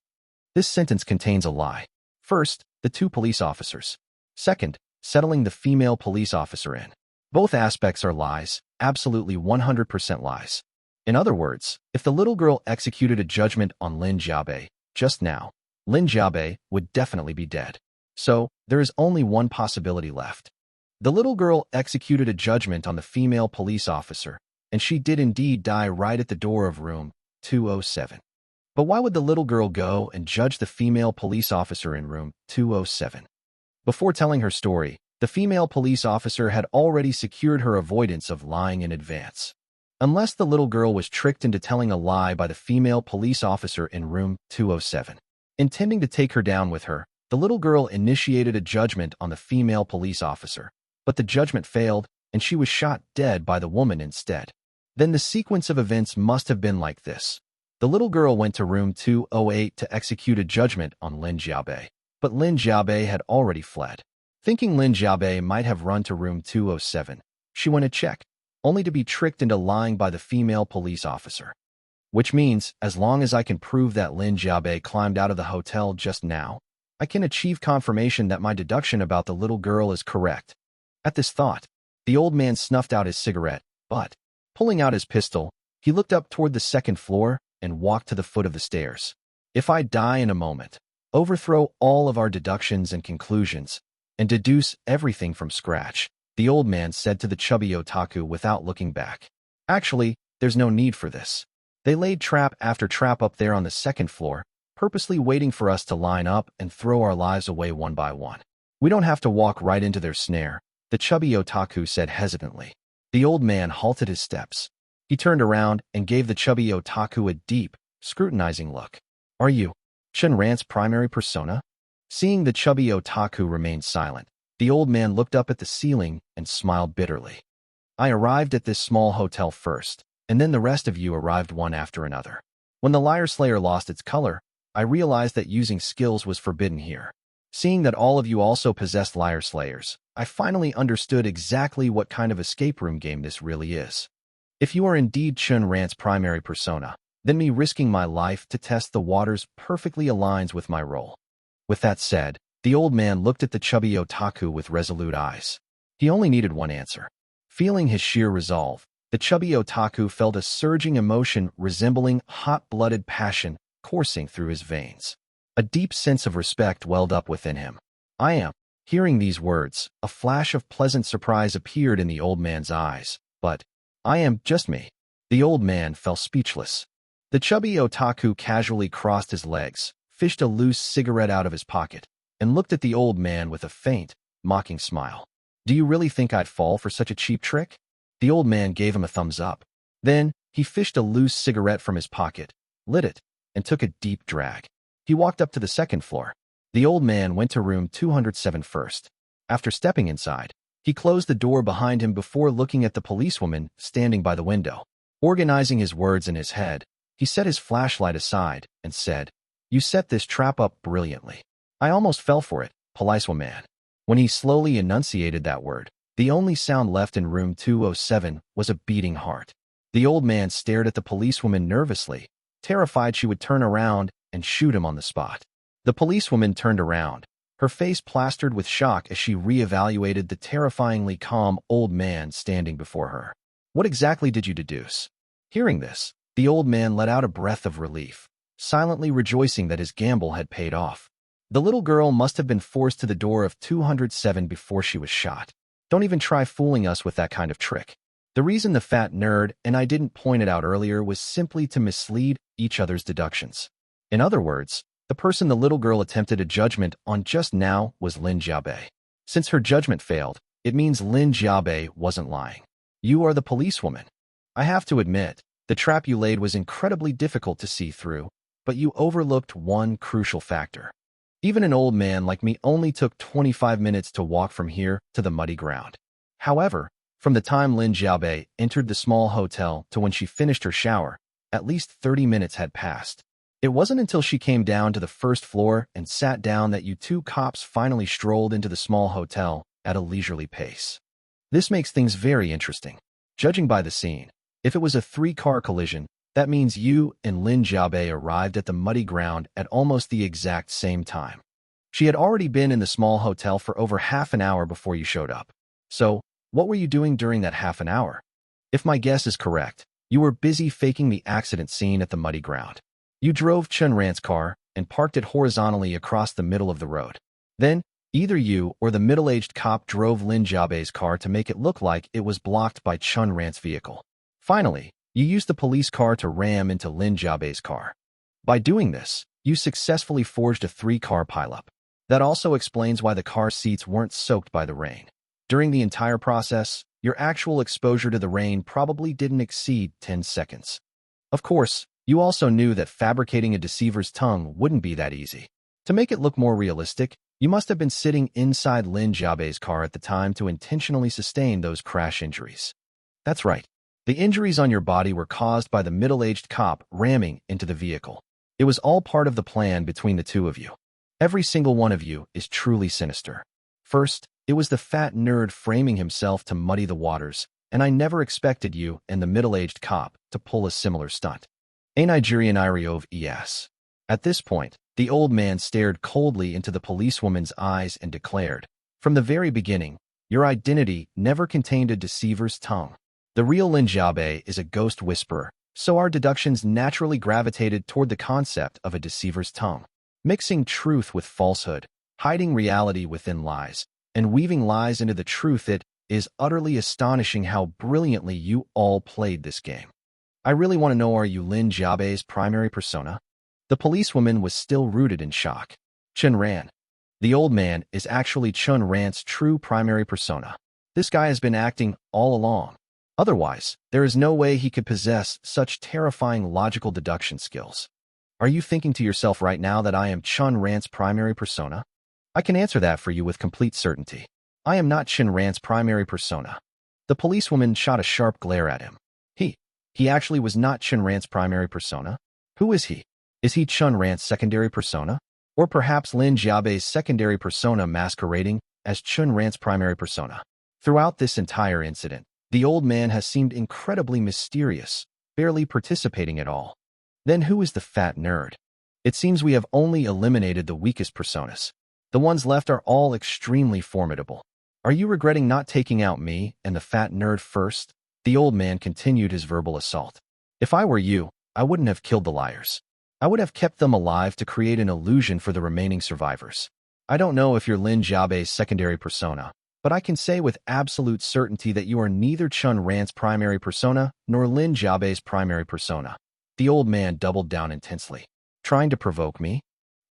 S2: This sentence contains a lie. First, the 2 police officers. Second, settling the female police officer in. Both aspects are lies, absolutely 100% lies. In other words, if the little girl executed a judgment on Lin Jiabei just now, Lin Jiabei would definitely be dead. So, there is only one possibility left. The little girl executed a judgment on the female police officer, and she did indeed die right at the door of room 207. But why would the little girl go and judge the female police officer in room 207? Before telling her story, the female police officer had already secured her avoidance of lying in advance. Unless the little girl was tricked into telling a lie by the female police officer in room 207. Intending to take her down with her, the little girl initiated a judgment on the female police officer, but the judgment failed, and she was shot dead by the woman instead. Then the sequence of events must have been like this. The little girl went to room 208 to execute a judgment on Lin Jiabei, but Lin Jiabei had already fled. Thinking Lin Jiabei might have run to room 207, she went to check, only to be tricked into lying by the female police officer. Which means, as long as I can prove that Lin Jiabei climbed out of the hotel just now, I can achieve confirmation that my deduction about the little girl is correct. At this thought, the old man snuffed out his cigarette, but, pulling out his pistol, he looked up toward the second floor and walked to the foot of the stairs. If I die in a moment, overthrow all of our deductions and conclusions, and deduce everything from scratch, the old man said to the chubby otaku without looking back. Actually, there's no need for this. They laid trap after trap up there on the second floor, purposely waiting for us to line up and throw our lives away one by one. We don't have to walk right into their snare, the chubby otaku said hesitantly. The old man halted his steps. He turned around and gave the chubby otaku a deep, scrutinizing look. Are you Chen Ran's primary persona? Seeing the chubby otaku remain silent, the old man looked up at the ceiling and smiled bitterly. I arrived at this small hotel first, and then the rest of you arrived one after another. When the Liar Slayer lost its color, I realized that using skills was forbidden here. Seeing that all of you also possessed Liar Slayers, I finally understood exactly what kind of escape room game this really is. If you are indeed Chen Ran's primary persona, then me risking my life to test the waters perfectly aligns with my role. With that said, the old man looked at the chubby otaku with resolute eyes. He only needed one answer. Feeling his sheer resolve, the chubby otaku felt a surging emotion resembling hot-blooded passion coursing through his veins. A deep sense of respect welled up within him. I am. Hearing these words, a flash of pleasant surprise appeared in the old man's eyes. But, I am just me. The old man fell speechless. The chubby otaku casually crossed his legs, fished a loose cigarette out of his pocket, and looked at the old man with a faint, mocking smile. Do you really think I'd fall for such a cheap trick? The old man gave him a thumbs up. Then, he fished a loose cigarette from his pocket, lit it, and took a deep drag. He walked up to the second floor. The old man went to room 207 first. After stepping inside, he closed the door behind him before looking at the policewoman standing by the window. Organizing his words in his head, he set his flashlight aside and said, You set this trap up brilliantly. I almost fell for it, policewoman. When he slowly enunciated that word, the only sound left in room 207 was a beating heart. The old man stared at the policewoman nervously, terrified she would turn around and shoot him on the spot. The policewoman turned around, her face plastered with shock as she reevaluated the terrifyingly calm old man standing before her. What exactly did you deduce? Hearing this, the old man let out a breath of relief, silently rejoicing that his gamble had paid off. The little girl must have been forced to the door of 207 before she was shot. Don't even try fooling us with that kind of trick. The reason the fat nerd and I didn't point it out earlier was simply to mislead each other's deductions. In other words, the person the little girl attempted a judgment on just now was Lin Jiabei. Since her judgment failed, it means Lin Jiabei wasn't lying. You are the policewoman. I have to admit, the trap you laid was incredibly difficult to see through, but you overlooked one crucial factor. Even an old man like me only took 25 minutes to walk from here to the muddy ground. However, from the time Lin Jiabei entered the small hotel to when she finished her shower, at least 30 minutes had passed. It wasn't until she came down to the first floor and sat down that you two cops finally strolled into the small hotel at a leisurely pace. This makes things very interesting. Judging by the scene, if it was a three-car collision, that means you and Lin Jiabei arrived at the muddy ground at almost the exact same time. She had already been in the small hotel for over half an hour before you showed up. So, what were you doing during that half an hour? If my guess is correct, you were busy faking the accident scene at the muddy ground. You drove Chen Ran's car and parked it horizontally across the middle of the road. Then, either you or the middle-aged cop drove Lin Jiabei's car to make it look like it was blocked by Chen Ran's vehicle. Finally, you used the police car to ram into Lin Jiabei's car. By doing this, you successfully forged a three-car pileup. That also explains why the car seats weren't soaked by the rain. During the entire process, your actual exposure to the rain probably didn't exceed 10 seconds. Of course, you also knew that fabricating a deceiver's tongue wouldn't be that easy. To make it look more realistic, you must have been sitting inside Lin Jiabei's car at the time to intentionally sustain those crash injuries. That's right. The injuries on your body were caused by the middle-aged cop ramming into the vehicle. It was all part of the plan between the two of you. Every single one of you is truly sinister. First, it was the fat nerd framing himself to muddy the waters, and I never expected you and the middle-aged cop to pull a similar stunt. A Nigerian Iriove ES. At this point, the old man stared coldly into the policewoman's eyes and declared, "From the very beginning, your identity never contained a deceiver's tongue. The real Lin Jiabei is a ghost whisperer, so our deductions naturally gravitated toward the concept of a deceiver's tongue. Mixing truth with falsehood, hiding reality within lies, and weaving lies into the truth, it is utterly astonishing how brilliantly you all played this game. I really want to know, are you Lin Jiabei's primary persona?" The policewoman was still rooted in shock. Chen Ran. The old man is actually Chen Ran's true primary persona. This guy has been acting all along. Otherwise, there is no way he could possess such terrifying logical deduction skills. Are you thinking to yourself right now that I am Chen Ran's primary persona? I can answer that for you with complete certainty. I am not Chen Ran's primary persona. The policewoman shot a sharp glare at him. He actually was not Chen Ran's primary persona? Who is he? Is he Chen Ran's secondary persona? Or perhaps Lin Jiabei's secondary persona masquerading as Chen Ran's primary persona? Throughout this entire incident, the old man has seemed incredibly mysterious, barely participating at all. Then who is the fat nerd? It seems we have only eliminated the weakest personas. The ones left are all extremely formidable. Are you regretting not taking out me and the fat nerd first? The old man continued his verbal assault. If I were you, I wouldn't have killed the liars. I would have kept them alive to create an illusion for the remaining survivors. I don't know if you're Lin Jiabei's secondary persona, but I can say with absolute certainty that you are neither Chen Ran's primary persona nor Lin Jiabei's primary persona. The old man doubled down intensely. Trying to provoke me?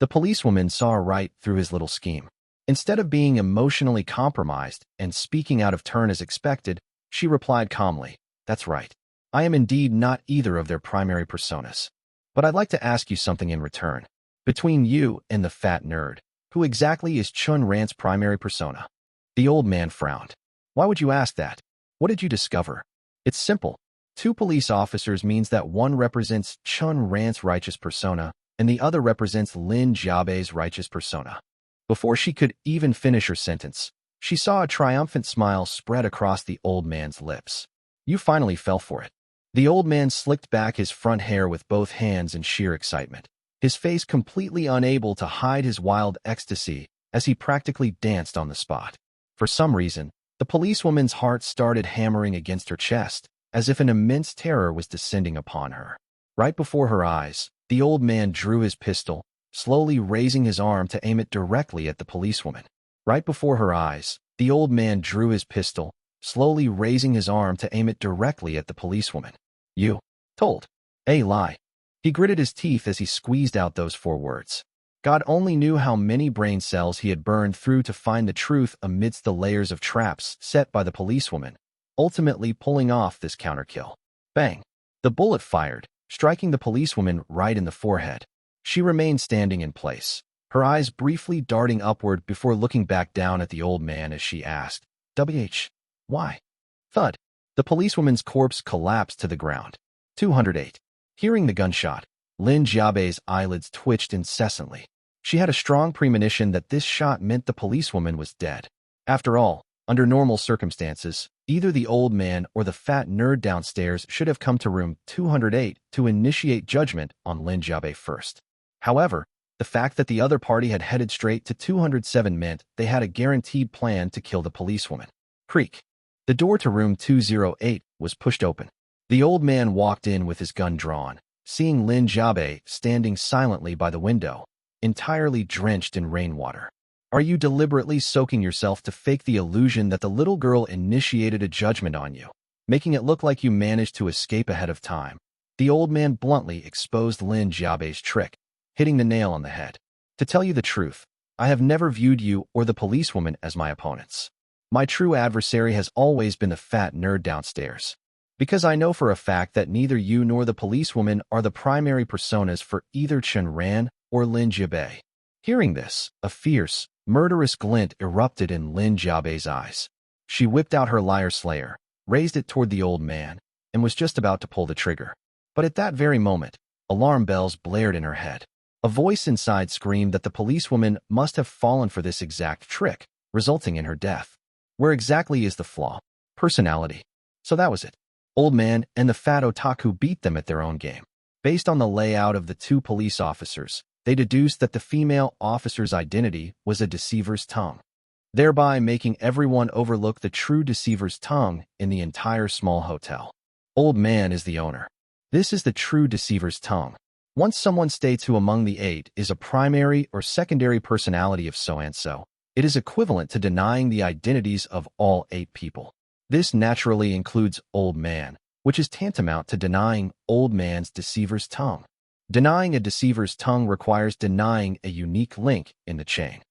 S2: The policewoman saw right through his little scheme. Instead of being emotionally compromised and speaking out of turn as expected, she replied calmly, "That's right. I am indeed not either of their primary personas. But I'd like to ask you something in return. Between you and the fat nerd, who exactly is Chen Ran's primary persona?" The old man frowned. "Why would you ask that? What did you discover?" "It's simple. 2 police officers means that one represents Chen Ran's righteous persona and the other represents Lin Jiabei's righteous persona." Before she could even finish her sentence, she saw a triumphant smile spread across the old man's lips. "You finally fell for it." The old man slicked back his front hair with both hands in sheer excitement, his face completely unable to hide his wild ecstasy as he practically danced on the spot. For some reason, the policewoman's heart started hammering against her chest, as if an immense terror was descending upon her. Right before her eyes, the old man drew his pistol, slowly raising his arm to aim it directly at the policewoman. Right before her eyes, the old man drew his pistol, slowly raising his arm to aim it directly at the policewoman. "You told a lie." He gritted his teeth as he squeezed out those 4 words. God only knew how many brain cells he had burned through to find the truth amidst the layers of traps set by the policewoman, ultimately pulling off this counterkill. Bang! The bullet fired, striking the policewoman right in the forehead. She remained standing in place, her eyes briefly darting upward before looking back down at the old man as she asked, "Why?" Thud. The policewoman's corpse collapsed to the ground. 208. Hearing the gunshot, Lin Jiabei's eyelids twitched incessantly. She had a strong premonition that this shot meant the policewoman was dead. After all, under normal circumstances, either the old man or the fat nerd downstairs should have come to room 208 to initiate judgment on Lin Jiabei first. However, the fact that the other party had headed straight to 207 meant they had a guaranteed plan to kill the policewoman. Creak. The door to room 208 was pushed open. The old man walked in with his gun drawn, seeing Lin Jiabei standing silently by the window, entirely drenched in rainwater. "Are you deliberately soaking yourself to fake the illusion that the little girl initiated a judgment on you, making it look like you managed to escape ahead of time?" The old man bluntly exposed Lin Jiabei's trick, hitting the nail on the head. "To tell you the truth, I have never viewed you or the policewoman as my opponents. My true adversary has always been the fat nerd downstairs, because I know for a fact that neither you nor the policewoman are the primary personas for either Chen Ran or Lin Jiabei." Hearing this, a fierce, murderous glint erupted in Lin Jiabei's eyes. She whipped out her liar slayer, raised it toward the old man, and was just about to pull the trigger. But at that very moment, alarm bells blared in her head. A voice inside screamed that the policewoman must have fallen for this exact trick, resulting in her death. Where exactly is the flaw? Personality. So that was it. Old man and the fat otaku beat them at their own game. Based on the layout of the 2 police officers, they deduced that the female officer's identity was a deceiver's tongue, thereby making everyone overlook the true deceiver's tongue in the entire small hotel. Old man is the owner. This is the true deceiver's tongue. Once someone states who among the 8 is a primary or secondary personality of so-and-so, it is equivalent to denying the identities of all 8 people. This naturally includes old man, which is tantamount to denying old man's deceiver's tongue. Denying a deceiver's tongue requires denying a unique link in the chain.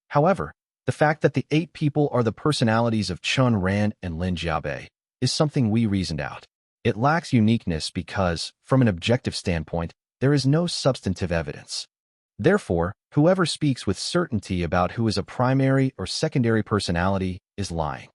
S2: However, the fact that the 8 people are the personalities of Chen Ran and Lin Jiabei is something we reasoned out. It lacks uniqueness because, from an objective standpoint, there is no substantive evidence. Therefore, whoever speaks with certainty about who is a primary or secondary personality is lying.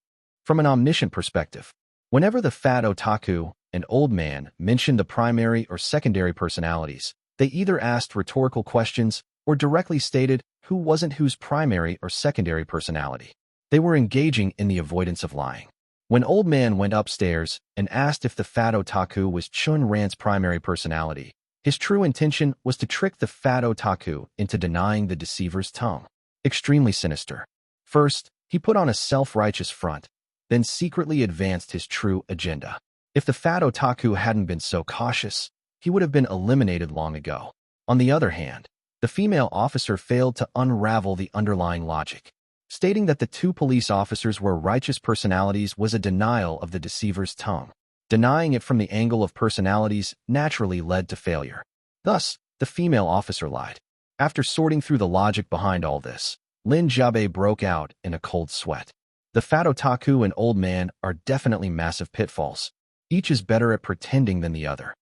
S2: From an omniscient perspective, whenever the fat otaku and old man mentioned the primary or secondary personalities, they either asked rhetorical questions or directly stated who wasn't whose primary or secondary personality. They were engaging in the avoidance of lying. When old man went upstairs and asked if the fat otaku was Chen Ran's primary personality, his true intention was to trick the fat otaku into denying the deceiver's tongue. Extremely sinister. First, he put on a self-righteous front, then secretly advanced his true agenda. If the fat otaku hadn't been so cautious, he would have been eliminated long ago. On the other hand, the female officer failed to unravel the underlying logic. Stating that the 2 police officers were righteous personalities was a denial of the deceiver's tongue. Denying it from the angle of personalities naturally led to failure. Thus, the female officer lied. After sorting through the logic behind all this, Lin Jiabei broke out in a cold sweat. The fat otaku and old man are definitely massive pitfalls. Each is better at pretending than the other.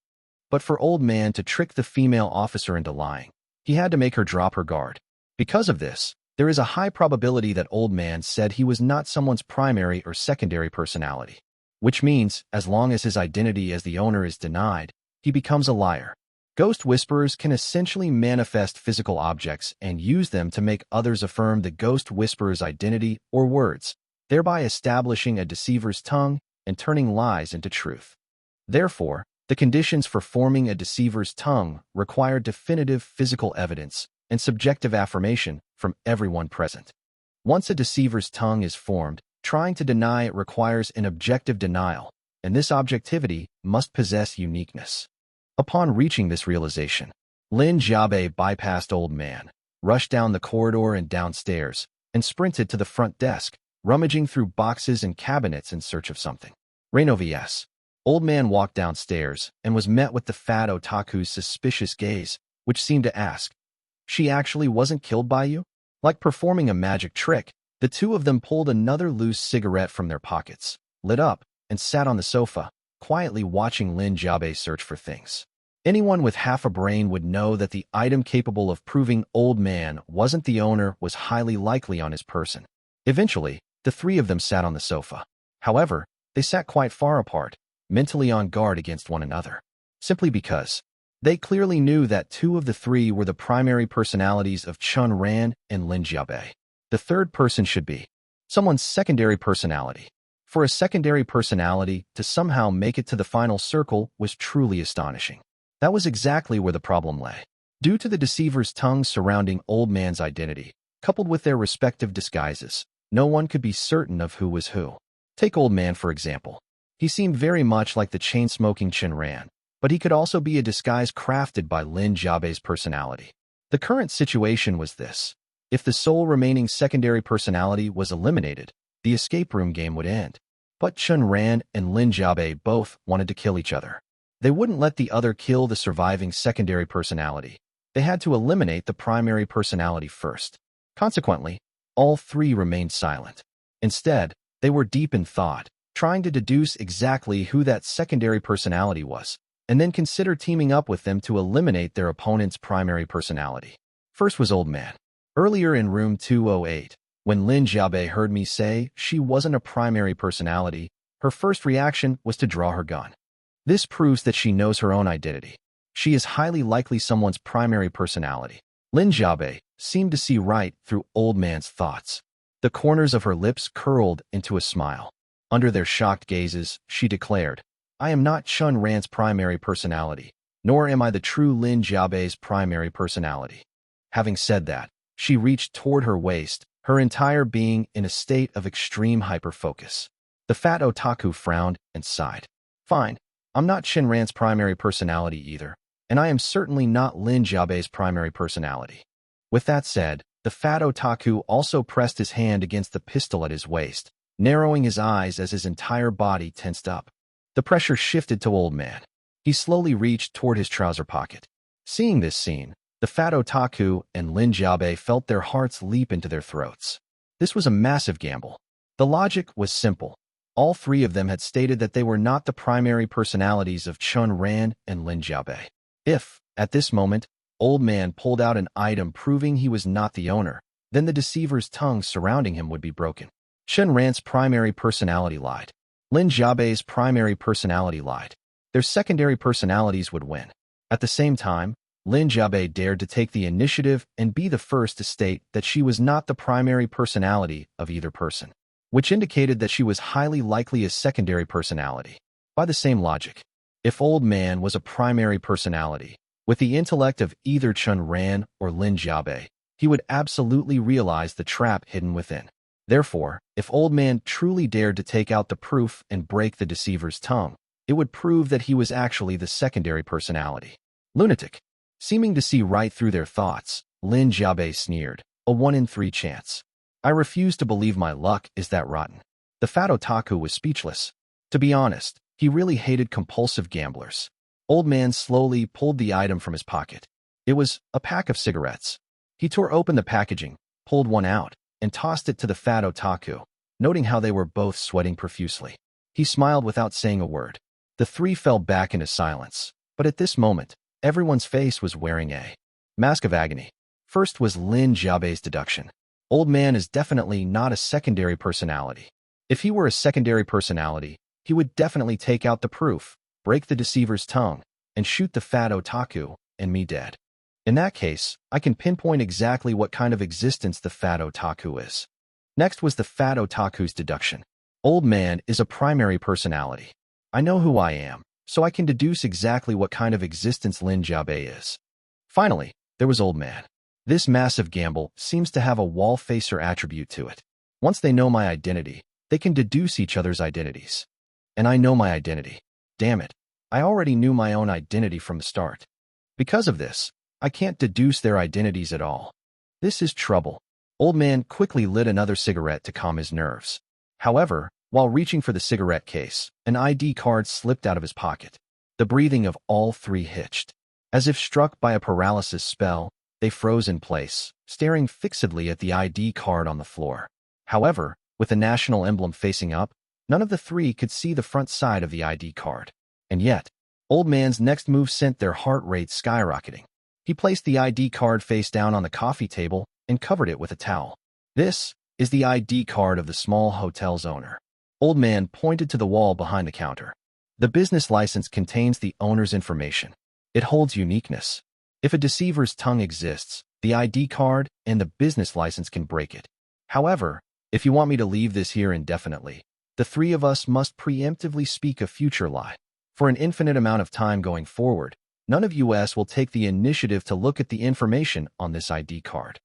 S2: But for old man to trick the female officer into lying, he had to make her drop her guard. Because of this, there is a high probability that old man said he was not someone's primary or secondary personality, which means, as long as his identity as the owner is denied, he becomes a liar. Ghost whisperers can essentially manifest physical objects and use them to make others affirm the ghost whisperer's identity or words, thereby establishing a deceiver's tongue and turning lies into truth. Therefore, the conditions for forming a deceiver's tongue require definitive physical evidence and subjective affirmation from everyone present. Once a deceiver's tongue is formed, trying to deny it requires an objective denial, and this objectivity must possess uniqueness. Upon reaching this realization, Lin Jiabei bypassed Old Man, rushed down the corridor and downstairs, and sprinted to the front desk, rummaging through boxes and cabinets in search of something. Resembles. Old Man walked downstairs and was met with the fat otaku's suspicious gaze, which seemed to ask, "She actually wasn't killed by you?" Like performing a magic trick, the two of them pulled another loose cigarette from their pockets, lit up, and sat on the sofa, quietly watching Lin Jiabei search for things. Anyone with half a brain would know that the item capable of proving Old Man wasn't the owner was highly likely on his person. Eventually, the three of them sat on the sofa. However, they sat quite far apart, mentally on guard against one another. Simply because they clearly knew that two of the three were the primary personalities of Chen Ran and Lin Jiabei. The third person should be someone's secondary personality. For a secondary personality to somehow make it to the final circle was truly astonishing. That was exactly where the problem lay. Due to the deceiver's tongue surrounding Old Man's identity, coupled with their respective disguises, no one could be certain of who was who. Take Old Man, for example. He seemed very much like the chain-smoking Chen Ran, but he could also be a disguise crafted by Lin Jiabei's personality. The current situation was this. If the sole remaining secondary personality was eliminated, the escape room game would end. But Chen Ran and Lin Jiabei both wanted to kill each other. They wouldn't let the other kill the surviving secondary personality. They had to eliminate the primary personality first. Consequently, all three remained silent. Instead, they were deep in thought, trying to deduce exactly who that secondary personality was, and then consider teaming up with them to eliminate their opponent's primary personality. First was Old Man. Earlier in room 208, when Lin Jiabei heard me say she wasn't a primary personality, her first reaction was to draw her gun. This proves that she knows her own identity. She is highly likely someone's primary personality. Lin Jiabei seemed to see right through Old Man's thoughts. The corners of her lips curled into a smile. Under their shocked gazes, she declared, "I am not Chen Ran's primary personality, nor am I the true Lin Jiabei's primary personality." Having said that, she reached toward her waist, her entire being in a state of extreme hyperfocus. The fat otaku frowned and sighed. "Fine. I'm not Chen Ran's primary personality either, and I am certainly not Lin Jiabei's primary personality." With that said, the fat otaku also pressed his hand against the pistol at his waist, narrowing his eyes as his entire body tensed up. The pressure shifted to Old Man. He slowly reached toward his trouser pocket. Seeing this scene, the fat otaku and Lin Jiabei felt their hearts leap into their throats. This was a massive gamble. The logic was simple. All three of them had stated that they were not the primary personalities of Chen Ran and Lin Jiabei. If, at this moment, Old Man pulled out an item proving he was not the owner, then the deceiver's tongue surrounding him would be broken. Chen Ran's primary personality lied. Lin Jiabei's primary personality lied. Their secondary personalities would win. At the same time, Lin Jiabei dared to take the initiative and be the first to state that she was not the primary personality of either person, which indicated that she was highly likely a secondary personality. By the same logic, if Old Man was a primary personality, with the intellect of either Chen Ran or Lin Jiabei, he would absolutely realize the trap hidden within. Therefore, if Old Man truly dared to take out the proof and break the deceiver's tongue, it would prove that he was actually the secondary personality. Lunatic. Seeming to see right through their thoughts, Lin Jiabei sneered, "A 1 in 3 chance. I refuse to believe my luck is that rotten." The fat otaku was speechless. To be honest, he really hated compulsive gamblers. Old Man slowly pulled the item from his pocket. It was a pack of cigarettes. He tore open the packaging, pulled one out, and tossed it to the fat otaku, noting how they were both sweating profusely. He smiled without saying a word. The three fell back into silence, but at this moment, everyone's face was wearing a mask of agony. First was Lin Jiabei's deduction. Old Man is definitely not a secondary personality. If he were a secondary personality, he would definitely take out the proof, break the deceiver's tongue, and shoot the fat otaku and me dead. In that case, I can pinpoint exactly what kind of existence the fat otaku is. Next was the fat otaku's deduction. Old Man is a primary personality. I know who I am, so I can deduce exactly what kind of existence Lin Jiabei is. Finally, there was Old Man. This massive gamble seems to have a wall-facer attribute to it. Once they know my identity, they can deduce each other's identities. And I know my identity. Damn it. I already knew my own identity from the start. Because of this, I can't deduce their identities at all. This is trouble. Old man quickly lit another cigarette to calm his nerves. However, while reaching for the cigarette case, an ID card slipped out of his pocket. The breathing of all three hitched. As if struck by a paralysis spell, they froze in place, staring fixedly at the ID card on the floor. However, with the national emblem facing up, none of the three could see the front side of the ID card. And yet, Old Man's next move sent their heart rate skyrocketing. He placed the ID card face down on the coffee table and covered it with a towel. This is the ID card of the small hotel's owner. Old Man pointed to the wall behind the counter. The business license contains the owner's information. It holds uniqueness. If a deceiver's tongue exists, the ID card and the business license can break it. However, if you want me to leave this here indefinitely, the three of us must preemptively speak a future lie. For an infinite amount of time going forward, none of us will take the initiative to look at the information on this ID card.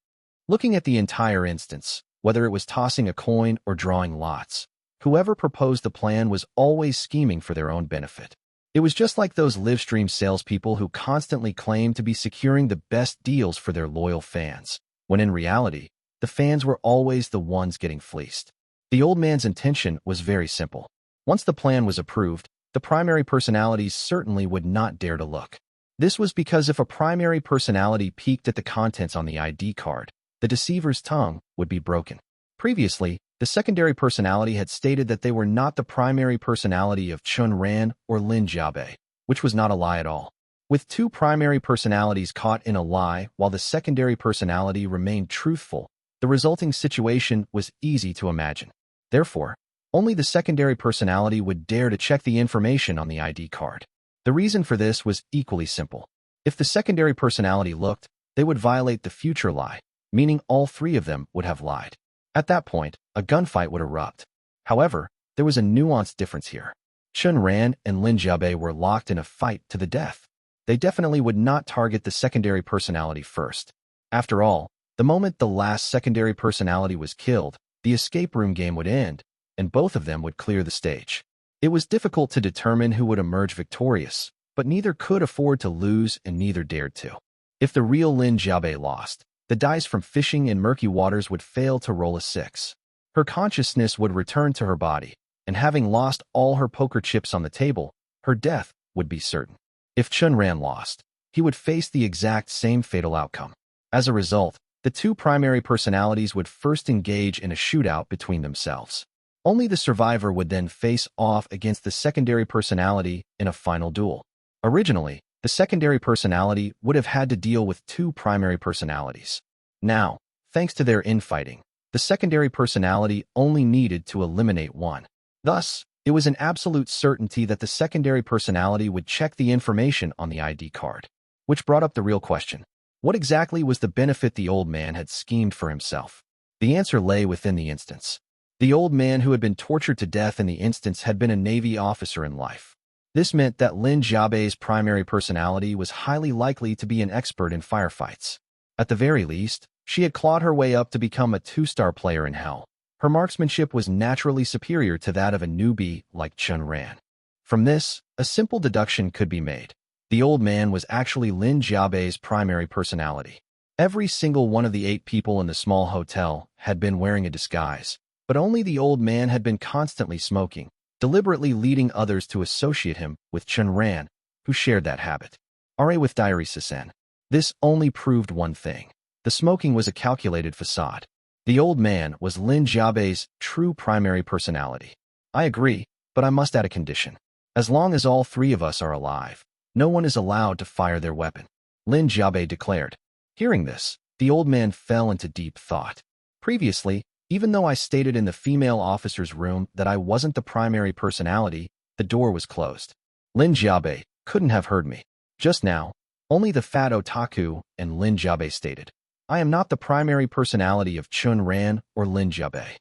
S2: Looking at the entire instance, whether it was tossing a coin or drawing lots, whoever proposed the plan was always scheming for their own benefit. It was just like those live-stream salespeople who constantly claimed to be securing the best deals for their loyal fans, when in reality, the fans were always the ones getting fleeced. The old man's intention was very simple. Once the plan was approved, the primary personalities certainly would not dare to look. This was because if a primary personality peeked at the contents on the ID card, the deceiver's tongue would be broken. Previously, the secondary personality had stated that they were not the primary personality of Chen Ran or Lin Jiabei, which was not a lie at all. With two primary personalities caught in a lie while the secondary personality remained truthful, the resulting situation was easy to imagine. Therefore, only the secondary personality would dare to check the information on the ID card. The reason for this was equally simple. If the secondary personality looked, they would violate the future lie, meaning all three of them would have lied. At that point, a gunfight would erupt. However, there was a nuanced difference here. Chen Ran and Lin Jiabei were locked in a fight to the death. They definitely would not target the secondary personality first. After all, the moment the last secondary personality was killed, the escape room game would end, and both of them would clear the stage. It was difficult to determine who would emerge victorious, but neither could afford to lose and neither dared to. If the real Lin Jiabei lost, the dice from fishing in murky waters would fail to roll a 6. Her consciousness would return to her body, and having lost all her poker chips on the table, her death would be certain. If Chen Ran lost, he would face the exact same fatal outcome. As a result, the two primary personalities would first engage in a shootout between themselves. Only the survivor would then face off against the secondary personality in a final duel. Originally, the secondary personality would have had to deal with two primary personalities. Now, thanks to their infighting, the secondary personality only needed to eliminate one. Thus, it was an absolute certainty that the secondary personality would check the information on the ID card. Which brought up the real question. What exactly was the benefit the old man had schemed for himself? The answer lay within the instance. The old man who had been tortured to death in the instance had been a Navy officer in life. This meant that Lin Jiabei's primary personality was highly likely to be an expert in firefights. At the very least, she had clawed her way up to become a 2-star player in hell. Her marksmanship was naturally superior to that of a newbie like Chen Ran. From this, a simple deduction could be made. The old man was actually Lin Jiabei's primary personality. Every single one of the 8 people in the small hotel had been wearing a disguise, but only the old man had been constantly smoking, deliberately leading others to associate him with Chen Ran, who shared that habit. RA with Diary Sisen. This only proved one thing. The smoking was a calculated facade. The old man was Lin Jiabei's true primary personality. I agree, but I must add a condition. As long as all three of us are alive, no one is allowed to fire their weapon, Lin Jiabei declared. Hearing this, the old man fell into deep thought. Previously, even though I stated in the female officer's room that I wasn't the primary personality, the door was closed. Lin Jiabei couldn't have heard me. Just now, only the fat otaku and Lin Jiabei stated, I am not the primary personality of Chen Ran or Lin Jiabei.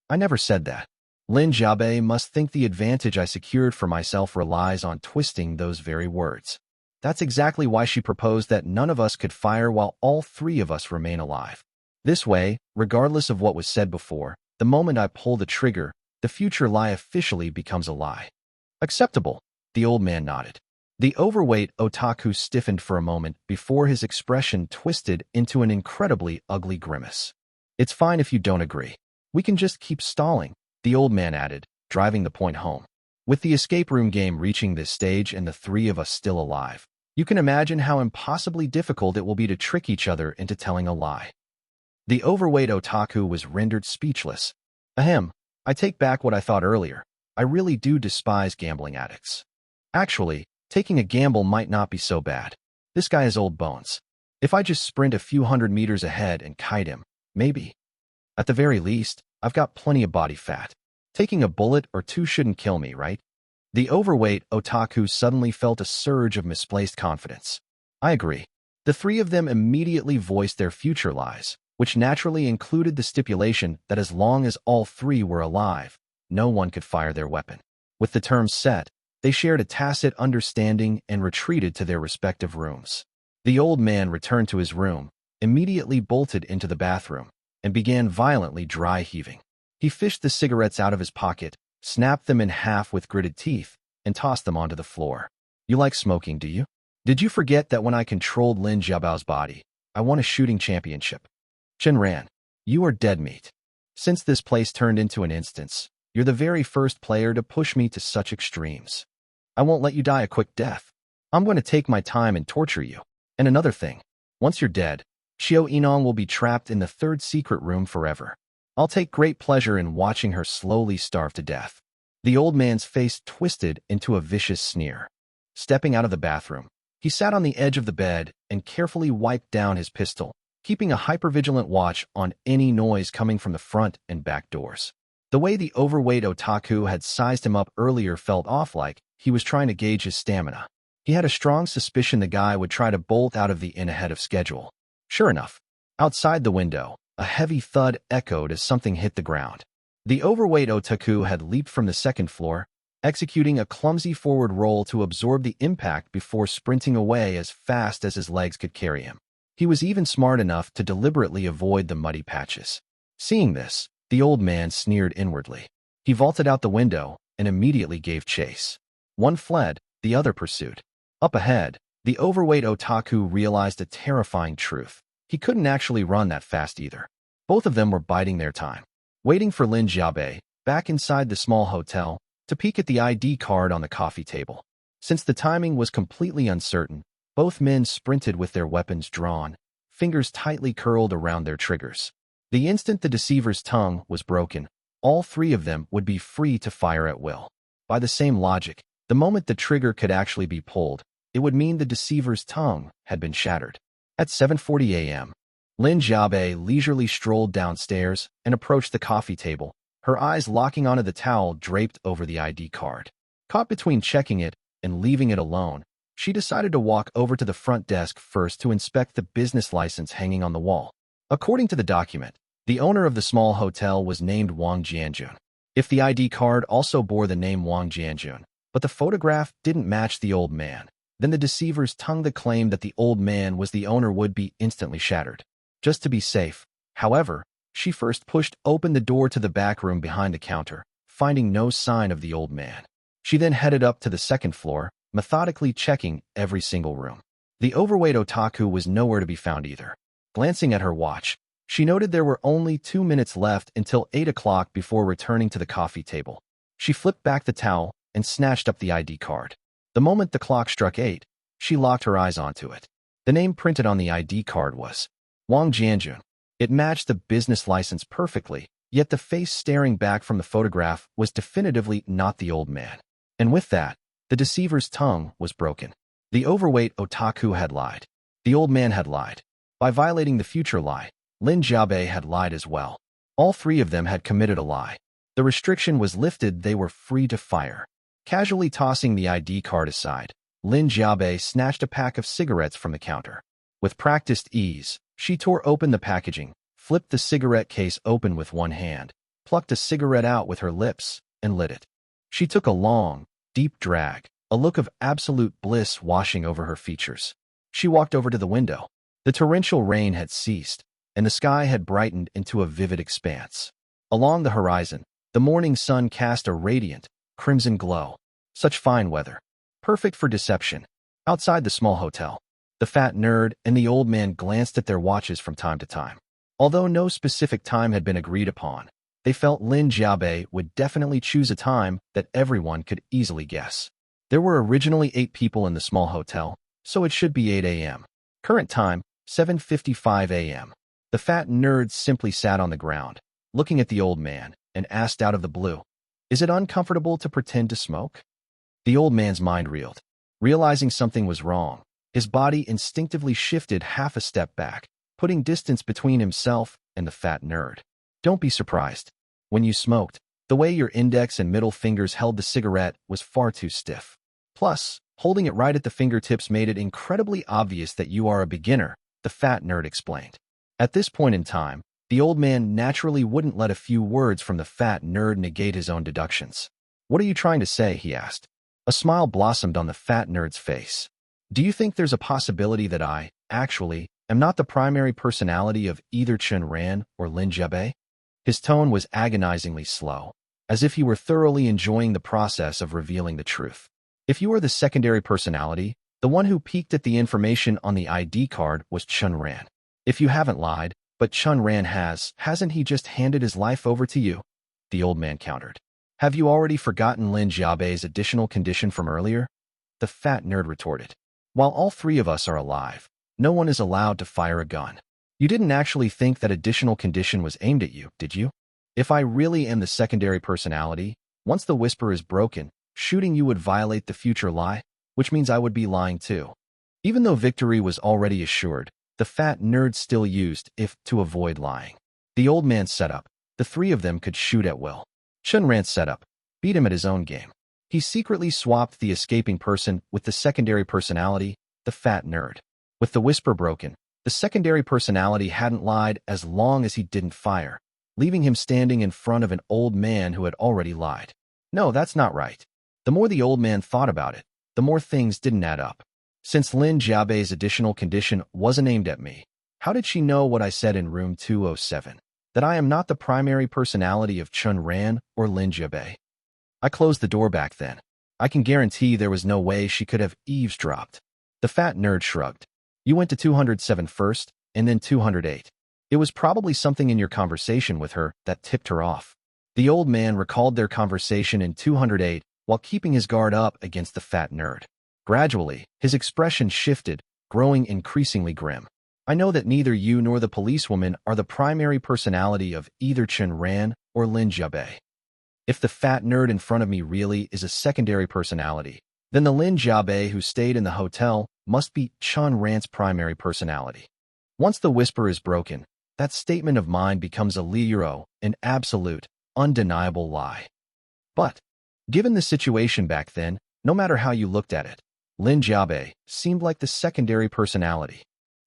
S2: I never said that. Lin Jiabei must think the advantage I secured for myself relies on twisting those very words. That's exactly why she proposed that none of us could fire while all three of us remain alive. This way, regardless of what was said before, the moment I pull the trigger, the future lie officially becomes a lie. Acceptable, the old man nodded. The overweight otaku stiffened for a moment before his expression twisted into an incredibly ugly grimace. It's fine if you don't agree. We can just keep stalling, the old man added, driving the point home. With the escape room game reaching this stage and the three of us still alive, you can imagine how impossibly difficult it will be to trick each other into telling a lie. The overweight otaku was rendered speechless. Ahem, I take back what I thought earlier. I really do despise gambling addicts. Actually, taking a gamble might not be so bad. This guy has old bones. If I just sprint a few hundred meters ahead and kite him, maybe. At the very least, I've got plenty of body fat. Taking a bullet or two shouldn't kill me, right? The overweight otaku suddenly felt a surge of misplaced confidence. I agree. The three of them immediately voiced their future lies, which naturally included the stipulation that as long as all three were alive, no one could fire their weapon. With the terms set, they shared a tacit understanding and retreated to their respective rooms. The old man returned to his room, immediately bolted into the bathroom, and began violently dry heaving. He fished the cigarettes out of his pocket, snapped them in half with gritted teeth, and tossed them onto the floor. You like smoking, do you? Did you forget that when I controlled Lin Xiaobao's body, I won a shooting championship? Chen Ran, you are dead meat. Since this place turned into an instance, you're the very first player to push me to such extremes. I won't let you die a quick death. I'm going to take my time and torture you. And another thing, once you're dead, Xiao Yinong will be trapped in the third secret room forever. I'll take great pleasure in watching her slowly starve to death. The old man's face twisted into a vicious sneer. Stepping out of the bathroom, he sat on the edge of the bed and carefully wiped down his pistol, keeping a hypervigilant watch on any noise coming from the front and back doors. The way the overweight otaku had sized him up earlier felt off, like he was trying to gauge his stamina. He had a strong suspicion the guy would try to bolt out of the inn ahead of schedule. Sure enough, outside the window, a heavy thud echoed as something hit the ground. The overweight otaku had leaped from the second floor, executing a clumsy forward roll to absorb the impact before sprinting away as fast as his legs could carry him. He was even smart enough to deliberately avoid the muddy patches. Seeing this, the old man sneered inwardly. He vaulted out the window and immediately gave chase. One fled, the other pursued. Up ahead, the overweight otaku realized a terrifying truth. He couldn't actually run that fast either. Both of them were biding their time, waiting for Lin Xiaobai, back inside the small hotel, to peek at the ID card on the coffee table. Since the timing was completely uncertain, both men sprinted with their weapons drawn, fingers tightly curled around their triggers. The instant the deceiver's tongue was broken, all three of them would be free to fire at will. By the same logic, the moment the trigger could actually be pulled, it would mean the deceiver's tongue had been shattered. At 7:40 a.m., Lin Xiaobai leisurely strolled downstairs and approached the coffee table, her eyes locking onto the towel draped over the ID card. Caught between checking it and leaving it alone, she decided to walk over to the front desk first to inspect the business license hanging on the wall. According to the document, the owner of the small hotel was named Wang Jianjun. If the ID card also bore the name Wang Jianjun, but the photograph didn't match the old man, then the deceiver's tongue that claimed that the old man was the owner would be instantly shattered. Just to be safe, however, she first pushed open the door to the back room behind the counter, finding no sign of the old man. She then headed up to the second floor, methodically checking every single room. The overweight otaku was nowhere to be found either. Glancing at her watch, she noted there were only 2 minutes left until 8 o'clock before returning to the coffee table. She flipped back the towel and snatched up the ID card. The moment the clock struck 8, she locked her eyes onto it. The name printed on the ID card was Wang Jianjun. It matched the business license perfectly, yet the face staring back from the photograph was definitively not the old man. And with that, the deceiver's tongue was broken. The overweight otaku had lied. The old man had lied. By violating the future lie, Lin Xiaobai had lied as well. All three of them had committed a lie. The restriction was lifted, they were free to fire. Casually tossing the ID card aside, Lin Xiaobai snatched a pack of cigarettes from the counter. With practiced ease, she tore open the packaging, flipped the cigarette case open with one hand, plucked a cigarette out with her lips, and lit it. She took a long, deep drag, a look of absolute bliss washing over her features. She walked over to the window. The torrential rain had ceased, and the sky had brightened into a vivid expanse. Along the horizon, the morning sun cast a radiant, crimson glow. Such fine weather. Perfect for deception. Outside the small hotel, the fat nerd and the old man glanced at their watches from time to time. Although no specific time had been agreed upon, they felt Lin Jiabei would definitely choose a time that everyone could easily guess. There were originally 8 people in the small hotel, so it should be 8 a.m. Current time, 7:55 a.m. The fat nerd simply sat on the ground, looking at the old man, and asked out of the blue, "Is it uncomfortable to pretend to smoke?" The old man's mind reeled. Realizing something was wrong, his body instinctively shifted half a step back, putting distance between himself and the fat nerd. Don't be surprised. When you smoked, the way your index and middle fingers held the cigarette was far too stiff. Plus, holding it right at the fingertips made it incredibly obvious that you are a beginner, the fat nerd explained. At this point in time, the old man naturally wouldn't let a few words from the fat nerd negate his own deductions. "What are you trying to say?" he asked. A smile blossomed on the fat nerd's face. "Do you think there's a possibility that I, actually, am not the primary personality of either Chen Ran or Lin Jiabei?" His tone was agonizingly slow, as if he were thoroughly enjoying the process of revealing the truth. "If you are the secondary personality, the one who peeked at the information on the ID card was Chen Ran. If you haven't lied, but Chen Ran hasn't he just handed his life over to you?" The old man countered. "Have you already forgotten Lin Jiabei's additional condition from earlier?" The fat nerd retorted. "While all 3 of us are alive, no one is allowed to fire a gun. You didn't actually think that additional condition was aimed at you, did you? If I really am the secondary personality, once the whisper is broken, shooting you would violate the future lie, which means I would be lying too." Even though victory was already assured, the fat nerd still used "if" to avoid lying. The old man set up. The 3 of them could shoot at will. Chen Ran set up. Beat him at his own game. He secretly swapped the escaping person with the secondary personality, the fat nerd. With the whisper broken, the secondary personality hadn't lied as long as he didn't fire, leaving him standing in front of an old man who had already lied. No, that's not right. The more the old man thought about it, the more things didn't add up. Since Lin Jiabei's additional condition wasn't aimed at me, how did she know what I said in room 207? That I am not the primary personality of Chen Ran or Lin Jiabei? I closed the door back then. I can guarantee there was no way she could have eavesdropped. The fat nerd shrugged. "You went to 207 first, and then 208. It was probably something in your conversation with her that tipped her off." The old man recalled their conversation in 208 while keeping his guard up against the fat nerd. Gradually, his expression shifted, growing increasingly grim. "I know that neither you nor the policewoman are the primary personality of either Chen Ran or Lin Jiabei. If the fat nerd in front of me really is a secondary personality, then the Lin Jiabei who stayed in the hotel must be Chen Ran's primary personality. Once the whisper is broken, that statement of mine becomes a literal, an absolute, undeniable lie." But, given the situation back then, no matter how you looked at it, Lin Jiabei seemed like the secondary personality.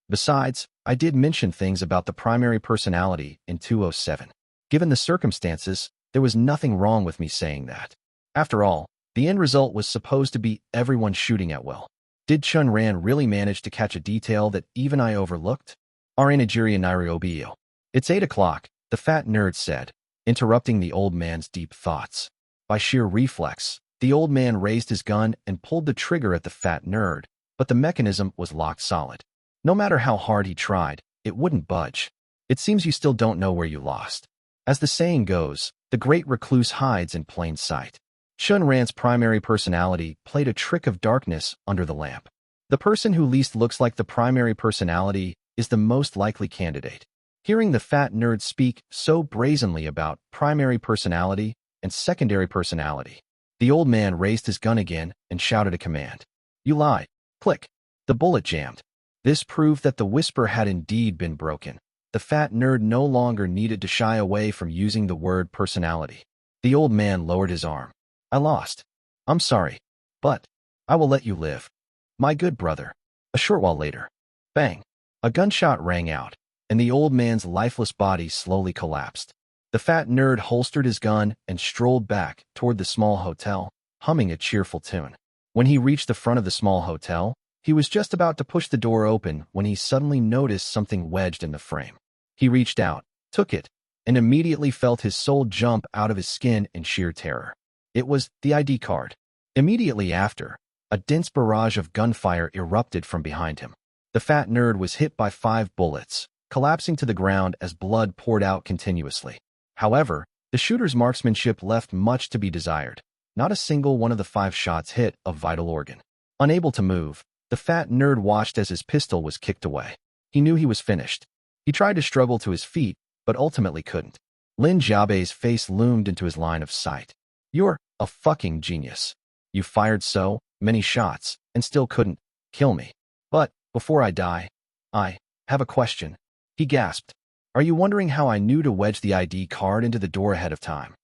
S2: Besides, I did mention things about the primary personality in 207. Given the circumstances, there was nothing wrong with me saying that. After all, the end result was supposed to be everyone shooting at will. Did Chen Ran really manage to catch a detail that even I overlooked? "Are Nigerian Nairobi." "It's 8 o'clock, the fat nerd said, interrupting the old man's deep thoughts. By sheer reflex, the old man raised his gun and pulled the trigger at the fat nerd, but the mechanism was locked solid. No matter how hard he tried, it wouldn't budge. "It seems you still don't know where you lost. As the saying goes, the great recluse hides in plain sight." Chen Ran's primary personality played a trick of darkness under the lamp. The person who least looks like the primary personality is the most likely candidate. Hearing the fat nerd speak so brazenly about primary personality and secondary personality, the old man raised his gun again and shouted a command. "You lied." Click. The bullet jammed. This proved that the whisper had indeed been broken. The fat nerd no longer needed to shy away from using the word personality. The old man lowered his arm. "I lost. I'm sorry. But I will let you live, my good brother." A short while later, bang! A gunshot rang out, and the old man's lifeless body slowly collapsed. The fat nerd holstered his gun and strolled back toward the small hotel, humming a cheerful tune. When he reached the front of the small hotel, he was just about to push the door open when he suddenly noticed something wedged in the frame. He reached out, took it, and immediately felt his soul jump out of his skin in sheer terror. It was the ID card. Immediately after, a dense barrage of gunfire erupted from behind him. The fat nerd was hit by 5 bullets, collapsing to the ground as blood poured out continuously. However, the shooter's marksmanship left much to be desired. Not a single one of the 5 shots hit a vital organ. Unable to move, the fat nerd watched as his pistol was kicked away. He knew he was finished. He tried to struggle to his feet, but ultimately couldn't. Lin Jiabei's face loomed into his line of sight. "You're a fucking genius. You fired so many shots and still couldn't kill me. But before I die, I have a question," he gasped. "Are you wondering how I knew to wedge the ID card into the door ahead of time?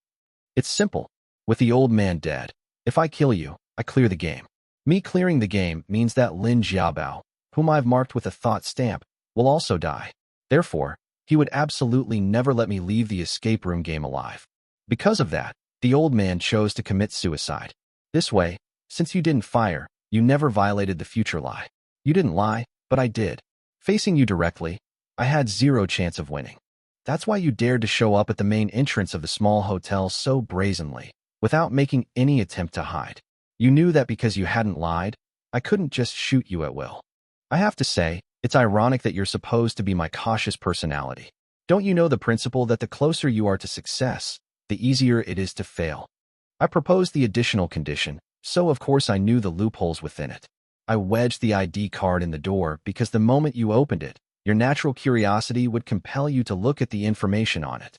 S2: It's simple. With the old man dead, if I kill you, I clear the game. Me clearing the game means that Lin Jiabao, whom I've marked with a thought stamp, will also die. Therefore, he would absolutely never let me leave the escape room game alive. Because of that, the old man chose to commit suicide. This way, since you didn't fire, you never violated the future lie. You didn't lie, but I did. Facing you directly, I had 0 chance of winning. That's why you dared to show up at the main entrance of the small hotel so brazenly, without making any attempt to hide. You knew that because you hadn't lied, I couldn't just shoot you at will. I have to say, it's ironic that you're supposed to be my cautious personality. Don't you know the principle that the closer you are to success, the easier it is to fail? I proposed the additional condition, so of course I knew the loopholes within it. I wedged the ID card in the door because the moment you opened it, your natural curiosity would compel you to look at the information on it.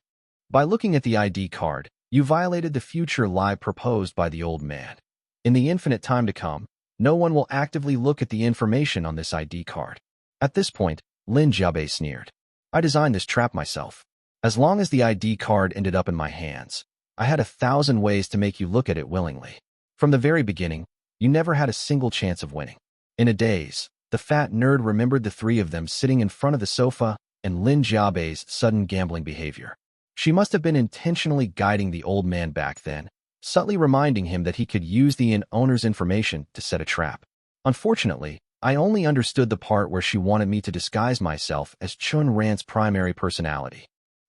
S2: By looking at the ID card, you violated the future lie proposed by the old man. In the infinite time to come, no one will actively look at the information on this ID card. At this point, Lin Jiabei sneered. I designed this trap myself. As long as the ID card ended up in my hands, I had 1,000 ways to make you look at it willingly. From the very beginning, you never had a single chance of winning. In a daze, the fat nerd remembered the 3 of them sitting in front of the sofa and Lin Jiabei's sudden gambling behavior. She must have been intentionally guiding the old man back then, subtly reminding him that he could use the inn-owner's information to set a trap. Unfortunately, I only understood the part where she wanted me to disguise myself as Chen Ran's primary personality.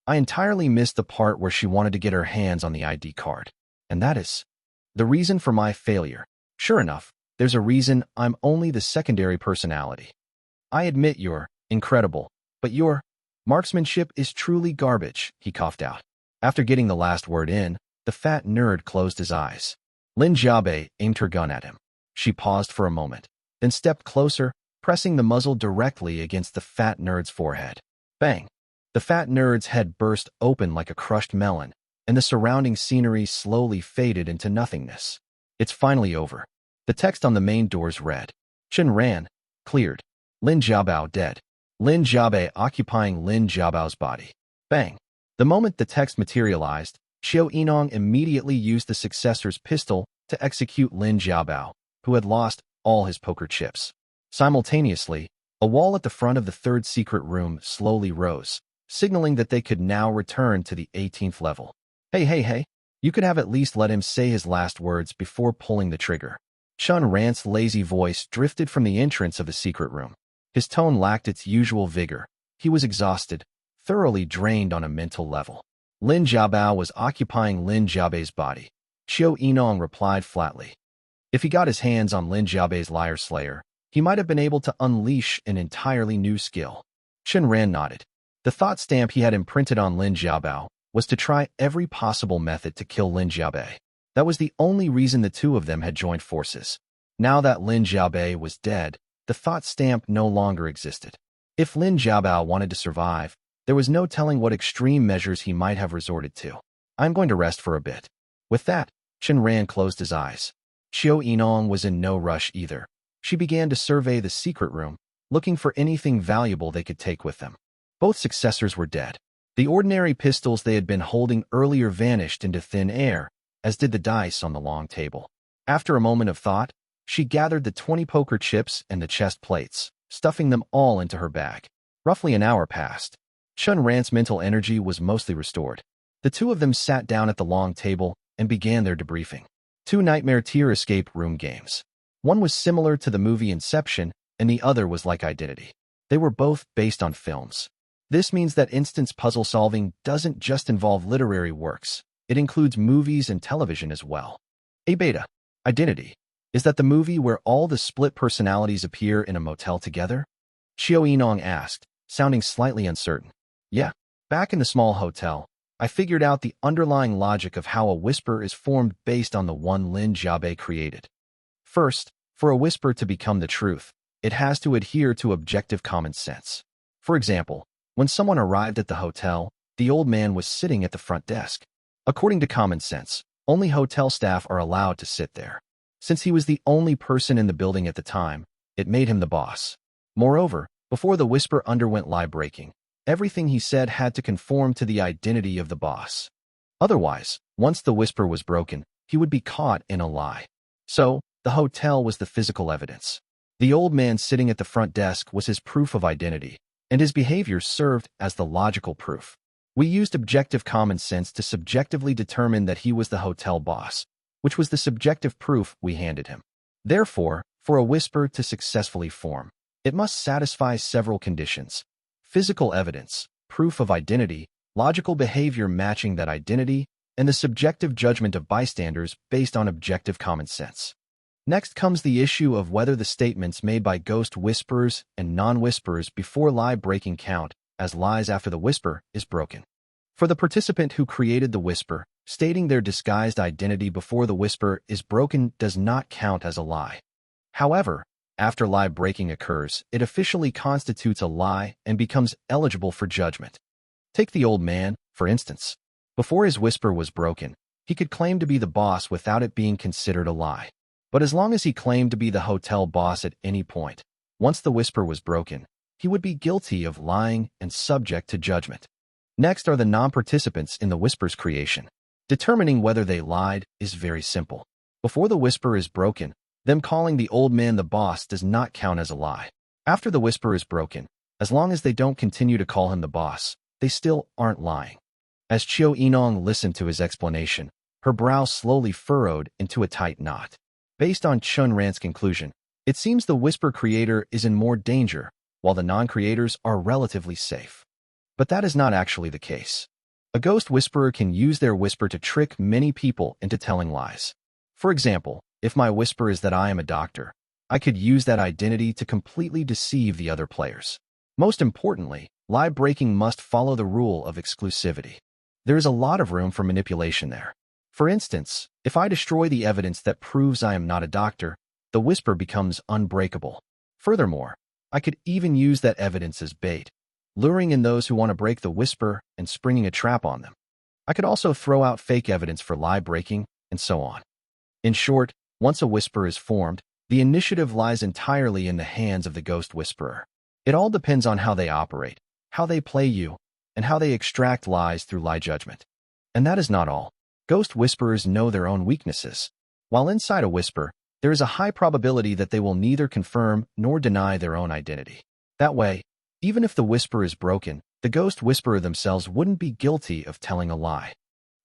S2: I entirely missed the part where she wanted to get her hands on the ID card. And that is the reason for my failure. Sure enough, there's a reason I'm only the secondary personality. I admit you're incredible, but your marksmanship is truly garbage, he coughed out. After getting the last word in, the fat nerd closed his eyes. Lin Jiabei aimed her gun at him. She paused for a moment, then stepped closer, pressing the muzzle directly against the fat nerd's forehead. Bang! The fat nerd's head burst open like a crushed melon, and the surrounding scenery slowly faded into nothingness. It's finally over. The text on the main doors read, Chen Ran, cleared. Lin Jiabao dead. Lin Jiabei occupying Lin Jiabao's body. Bang! The moment the text materialized, Xiao Yinong immediately used the successor's pistol to execute Lin Jiabao, who had lost all his poker chips. Simultaneously, a wall at the front of the 3rd secret room slowly rose, signaling that they could now return to the 18th level. Hey, you could have at least let him say his last words before pulling the trigger. Chen Ran's lazy voice drifted from the entrance of the secret room. His tone lacked its usual vigor. He was exhausted, thoroughly drained on a mental level. Lin Jiabao was occupying Lin Jiabei's body. Xiao Yinong replied flatly. If he got his hands on Lin Jiabei's liar slayer, he might have been able to unleash an entirely new skill. Chen Ran nodded. The thought stamp he had imprinted on Lin Jiabao was to try every possible method to kill Lin Jiabei. That was the only reason the 2 of them had joined forces. Now that Lin Jiabei was dead, the thought stamp no longer existed. If Lin Jiabao wanted to survive, there was no telling what extreme measures he might have resorted to. I'm going to rest for a bit. With that, Chen Ran closed his eyes. Xiao Yinong was in no rush either. She began to survey the secret room, looking for anything valuable they could take with them. Both successors were dead. The ordinary pistols they had been holding earlier vanished into thin air, as did the dice on the long table. After a moment of thought, she gathered the 20 poker chips and the chest plates, stuffing them all into her bag. Roughly an hour passed. Chen Ran's mental energy was mostly restored. The 2 of them sat down at the long table and began their debriefing. 2 nightmare tier escape room games. One was similar to the movie Inception, and the other was like Identity. They were both based on films. This means that instance puzzle solving doesn't just involve literary works. It includes movies and television as well. A beta, Identity, is that the movie where all the split personalities appear in a motel together? Chiu Enong asked, sounding slightly uncertain. Yeah, back in the small hotel, I figured out the underlying logic of how a whisper is formed based on the one Lin Jiabei created. First, for a whisper to become the truth, it has to adhere to objective common sense. For example, when someone arrived at the hotel, the old man was sitting at the front desk. According to common sense, only hotel staff are allowed to sit there. Since he was the only person in the building at the time, it made him the boss. Moreover, before the whisper underwent lie breaking, everything he said had to conform to the identity of the boss. Otherwise, once the whisper was broken, he would be caught in a lie. So, the hotel was the physical evidence. The old man sitting at the front desk was his proof of identity, and his behavior served as the logical proof. We used objective common sense to subjectively determine that he was the hotel boss, which was the subjective proof we handed him. Therefore, for a whisper to successfully form, it must satisfy several conditions: physical evidence, proof of identity, logical behavior matching that identity, and the subjective judgment of bystanders based on objective common sense. Next comes the issue of whether the statements made by ghost whisperers and non-whisperers before lie breaking count as lies after the whisper is broken. For the participant who created the whisper, stating their disguised identity before the whisper is broken does not count as a lie. However, after lie breaking occurs, it officially constitutes a lie and becomes eligible for judgment. Take the old man, for instance. Before his whisper was broken, he could claim to be the boss without it being considered a lie. But as long as he claimed to be the hotel boss at any point, once the whisper was broken, he would be guilty of lying and subject to judgment. Next are the non-participants in the whisper's creation. Determining whether they lied is very simple. Before the whisper is broken, them calling the old man the boss does not count as a lie. After the whisper is broken, as long as they don't continue to call him the boss, they still aren't lying. As Chiu Enong listened to his explanation, her brow slowly furrowed into a tight knot. Based on Chen Ran's conclusion, it seems the whisper creator is in more danger, while the non-creators are relatively safe. But that is not actually the case. A ghost whisperer can use their whisper to trick many people into telling lies. For example, if my whisper is that I am a doctor, I could use that identity to completely deceive the other players. Most importantly, lie breaking must follow the rule of exclusivity. There is a lot of room for manipulation there. For instance, if I destroy the evidence that proves I am not a doctor, the whisper becomes unbreakable. Furthermore, I could even use that evidence as bait, luring in those who want to break the whisper and springing a trap on them. I could also throw out fake evidence for lie breaking, and so on. In short, once a whisper is formed, the initiative lies entirely in the hands of the ghost whisperer. It all depends on how they operate, how they play you, and how they extract lies through lie judgment. And that is not all. Ghost whisperers know their own weaknesses. While inside a whisper, there is a high probability that they will neither confirm nor deny their own identity. That way, even if the whisper is broken, the ghost whisperer themselves wouldn't be guilty of telling a lie.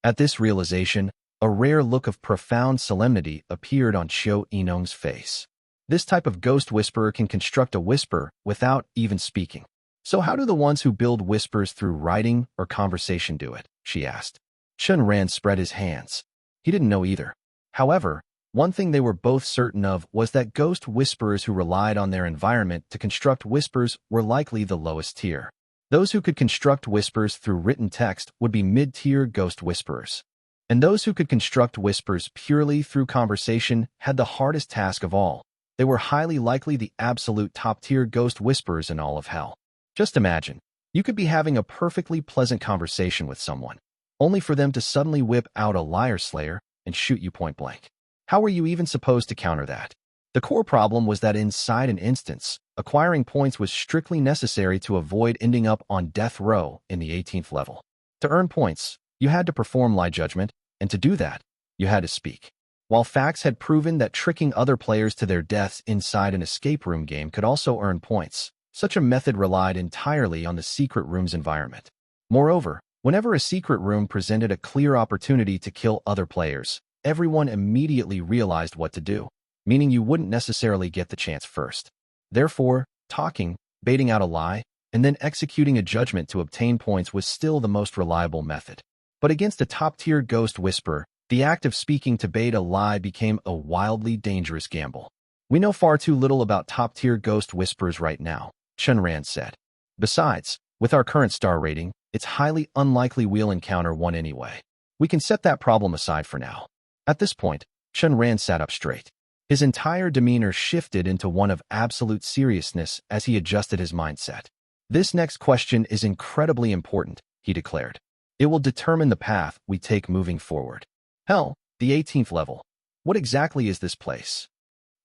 S2: At this realization, a rare look of profound solemnity appeared on Chiu Enong's face. This type of ghost whisperer can construct a whisper without even speaking. So how do the ones who build whispers through writing or conversation do it? She asked. Chen Ran spread his hands. He didn't know either. However, one thing they were both certain of was that ghost whisperers who relied on their environment to construct whispers were likely the lowest tier. Those who could construct whispers through written text would be mid-tier ghost whisperers. And those who could construct whispers purely through conversation had the hardest task of all. They were highly likely the absolute top-tier ghost whisperers in all of hell. Just imagine, you could be having a perfectly pleasant conversation with someone, only for them to suddenly whip out a liar slayer and shoot you point blank. How were you even supposed to counter that? The core problem was that inside an instance, acquiring points was strictly necessary to avoid ending up on death row in the 18th level. To earn points, you had to perform lie judgment, and to do that, you had to speak. While facts had proven that tricking other players to their deaths inside an escape room game could also earn points, such a method relied entirely on the secret room's environment. Moreover, whenever a secret room presented a clear opportunity to kill other players, everyone immediately realized what to do. meaning you wouldn't necessarily get the chance first. Therefore, talking, baiting out a lie, and then executing a judgment to obtain points was still the most reliable method. But against a top-tier ghost whisperer, the act of speaking to bait a lie became a wildly dangerous gamble. We know far too little about top-tier ghost whisperers right now, Chen Ran said. Besides, with our current star rating, it's highly unlikely we'll encounter one anyway. We can set that problem aside for now. At this point, Chen Ran sat up straight. His entire demeanor shifted into one of absolute seriousness as he adjusted his mindset. This next question is incredibly important, he declared. It will determine the path we take moving forward. Hell, the 18th level. What exactly is this place?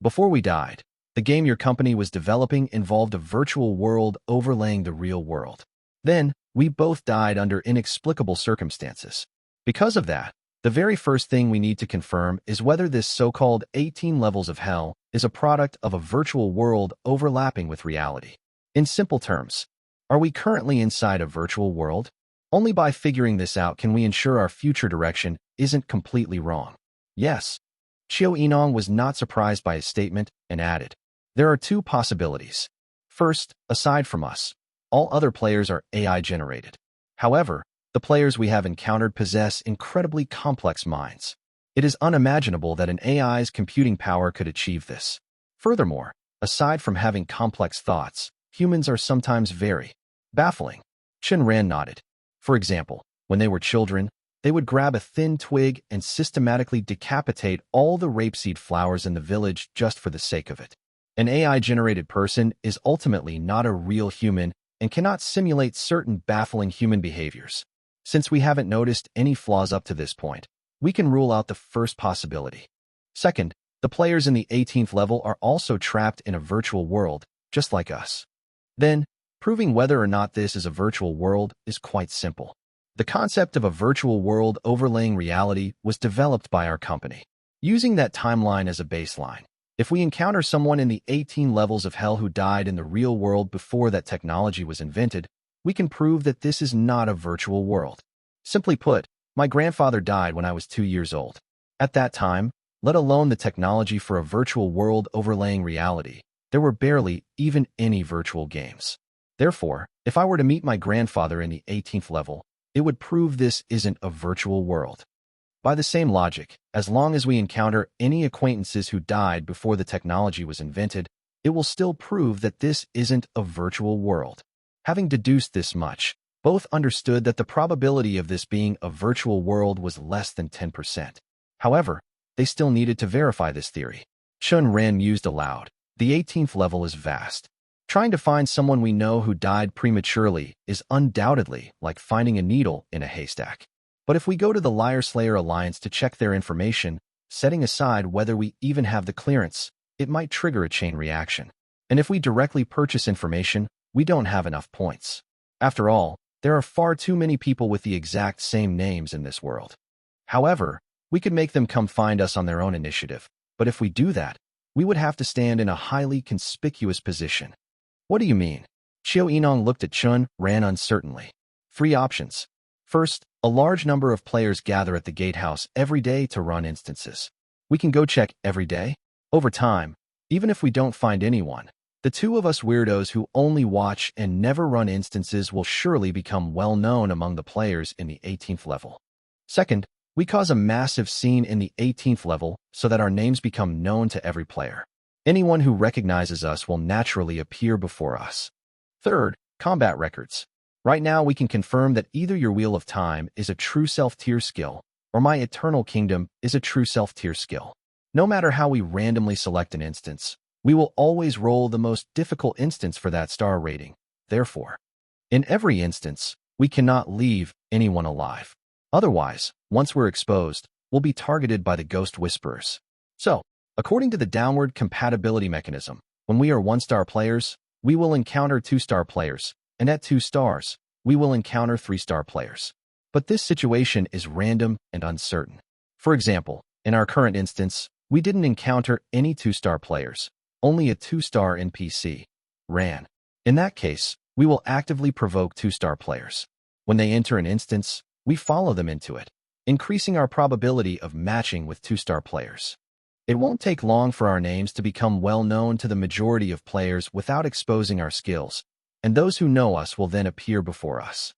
S2: Before we died, the game your company was developing involved a virtual world overlaying the real world. Then, we both died under inexplicable circumstances. Because of that, the very first thing we need to confirm is whether this so-called 18 levels of hell is a product of a virtual world overlapping with reality. In simple terms, are we currently inside a virtual world? Only by figuring this out can we ensure our future direction isn't completely wrong. Yes. Qiu Yinong was not surprised by his statement and added, there are two possibilities. First, aside from us, all other players are AI-generated. However, the players we have encountered possess incredibly complex minds. It is unimaginable that an AI's computing power could achieve this. Furthermore, aside from having complex thoughts, humans are sometimes very baffling. Chen Ran nodded. For example, when they were children, they would grab a thin twig and systematically decapitate all the rapeseed flowers in the village just for the sake of it. An AI-generated person is ultimately not a real human and cannot simulate certain baffling human behaviors. Since we haven't noticed any flaws up to this point, we can rule out the first possibility. Second, the players in the 18th level are also trapped in a virtual world, just like us. Then, proving whether or not this is a virtual world is quite simple. The concept of a virtual world overlaying reality was developed by our company. Using that timeline as a baseline, if we encounter someone in the 18 levels of hell who died in the real world before that technology was invented, we can prove that this is not a virtual world. Simply put, my grandfather died when I was 2 years old. At that time, let alone the technology for a virtual world overlaying reality, there were barely even any virtual games. Therefore, if I were to meet my grandfather in the 18th level, it would prove this isn't a virtual world. By the same logic, as long as we encounter any acquaintances who died before the technology was invented, it will still prove that this isn't a virtual world. Having deduced this much, both understood that the probability of this being a virtual world was less than 10%. However, they still needed to verify this theory. Chen Ran mused aloud. The 18th level is vast. Trying to find someone we know who died prematurely is undoubtedly like finding a needle in a haystack. But if we go to the Liar Slayer Alliance to check their information, setting aside whether we even have the clearance, it might trigger a chain reaction. And if we directly purchase information, we don't have enough points. After all, there are far too many people with the exact same names in this world. However, we could make them come find us on their own initiative, but if we do that, we would have to stand in a highly conspicuous position. What do you mean? Qiu Yinong looked at Chen Ran uncertainly. 3 options. First, a large number of players gather at the gatehouse every day to run instances. We can go check every day. Over time, even if we don't find anyone, the two of us weirdos who only watch and never run instances will surely become well known among the players in the 18th level. Second, we cause a massive scene in the 18th level so that our names become known to every player. Anyone who recognizes us will naturally appear before us. Third, combat records. Right now we can confirm that either your Wheel of Time is a true self-tier skill, or my Eternal Kingdom is a true self-tier skill. No matter how we randomly select an instance, we will always roll the most difficult instance for that star rating. Therefore, in every instance, we cannot leave anyone alive. Otherwise, once we're exposed, we'll be targeted by the ghost whisperers. So, according to the downward compatibility mechanism, when we are 1-star players, we will encounter 2-star players, and at 2 stars, we will encounter 3-star players. But this situation is random and uncertain. For example, in our current instance, we didn't encounter any 2-star players, only a 2-star NPC, Ran. In that case, we will actively provoke 2-star players. When they enter an instance, we follow them into it, increasing our probability of matching with 2-star players. It won't take long for our names to become well known to the majority of players without exposing our skills, and those who know us will then appear before us.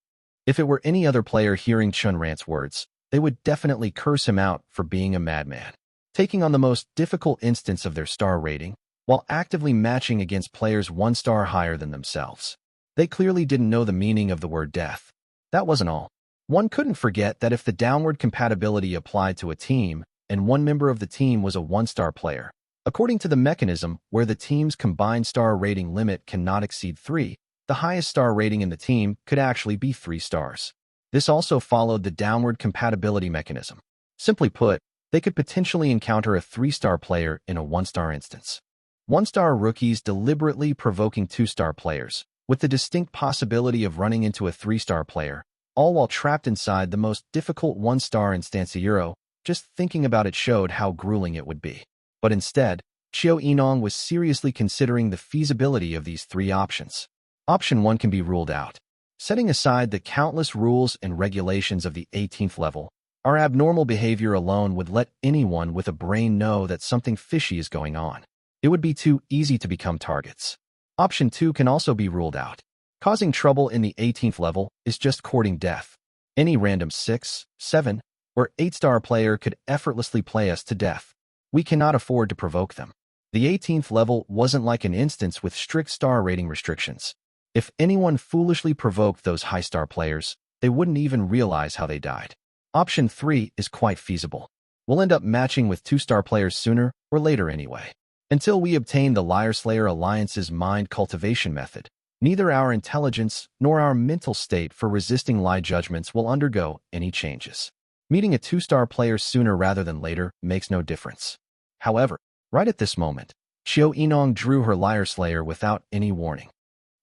S2: If it were any other player hearing Chen Ran's words, they would definitely curse him out for being a madman, taking on the most difficult instance of their star rating, while actively matching against players 1 star higher than themselves. They clearly didn't know the meaning of the word death. That wasn't all. One couldn't forget that if the downward compatibility applied to a team, and one member of the team was a 1 star player, according to the mechanism where the team's combined star rating limit cannot exceed 3, the highest star rating in the team could actually be 3 stars. This also followed the downward compatibility mechanism. Simply put, they could potentially encounter a 3-star player in a 1-star instance. 1-star rookies deliberately provoking 2-star players, with the distinct possibility of running into a 3-star player, all while trapped inside the most difficult 1-star instantiero. Just thinking about it showed how grueling it would be. But instead, Qiu Yinong was seriously considering the feasibility of these 3 options. Option 1 can be ruled out. Setting aside the countless rules and regulations of the 18th level, our abnormal behavior alone would let anyone with a brain know that something fishy is going on. It would be too easy to become targets. Option 2 can also be ruled out. Causing trouble in the 18th level is just courting death. Any random 6, 7, or 8-star player could effortlessly play us to death. We cannot afford to provoke them. The 18th level wasn't like an instance with strict star rating restrictions. If anyone foolishly provoked those high-star players, they wouldn't even realize how they died. Option 3 is quite feasible. We'll end up matching with 2-star players sooner or later anyway. Until we obtain the Liar Slayer Alliance's mind cultivation method, neither our intelligence nor our mental state for resisting lie judgments will undergo any changes. Meeting a 2-star player sooner rather than later makes no difference. However, right at this moment, Qiu Yinong drew her Liar Slayer without any warning.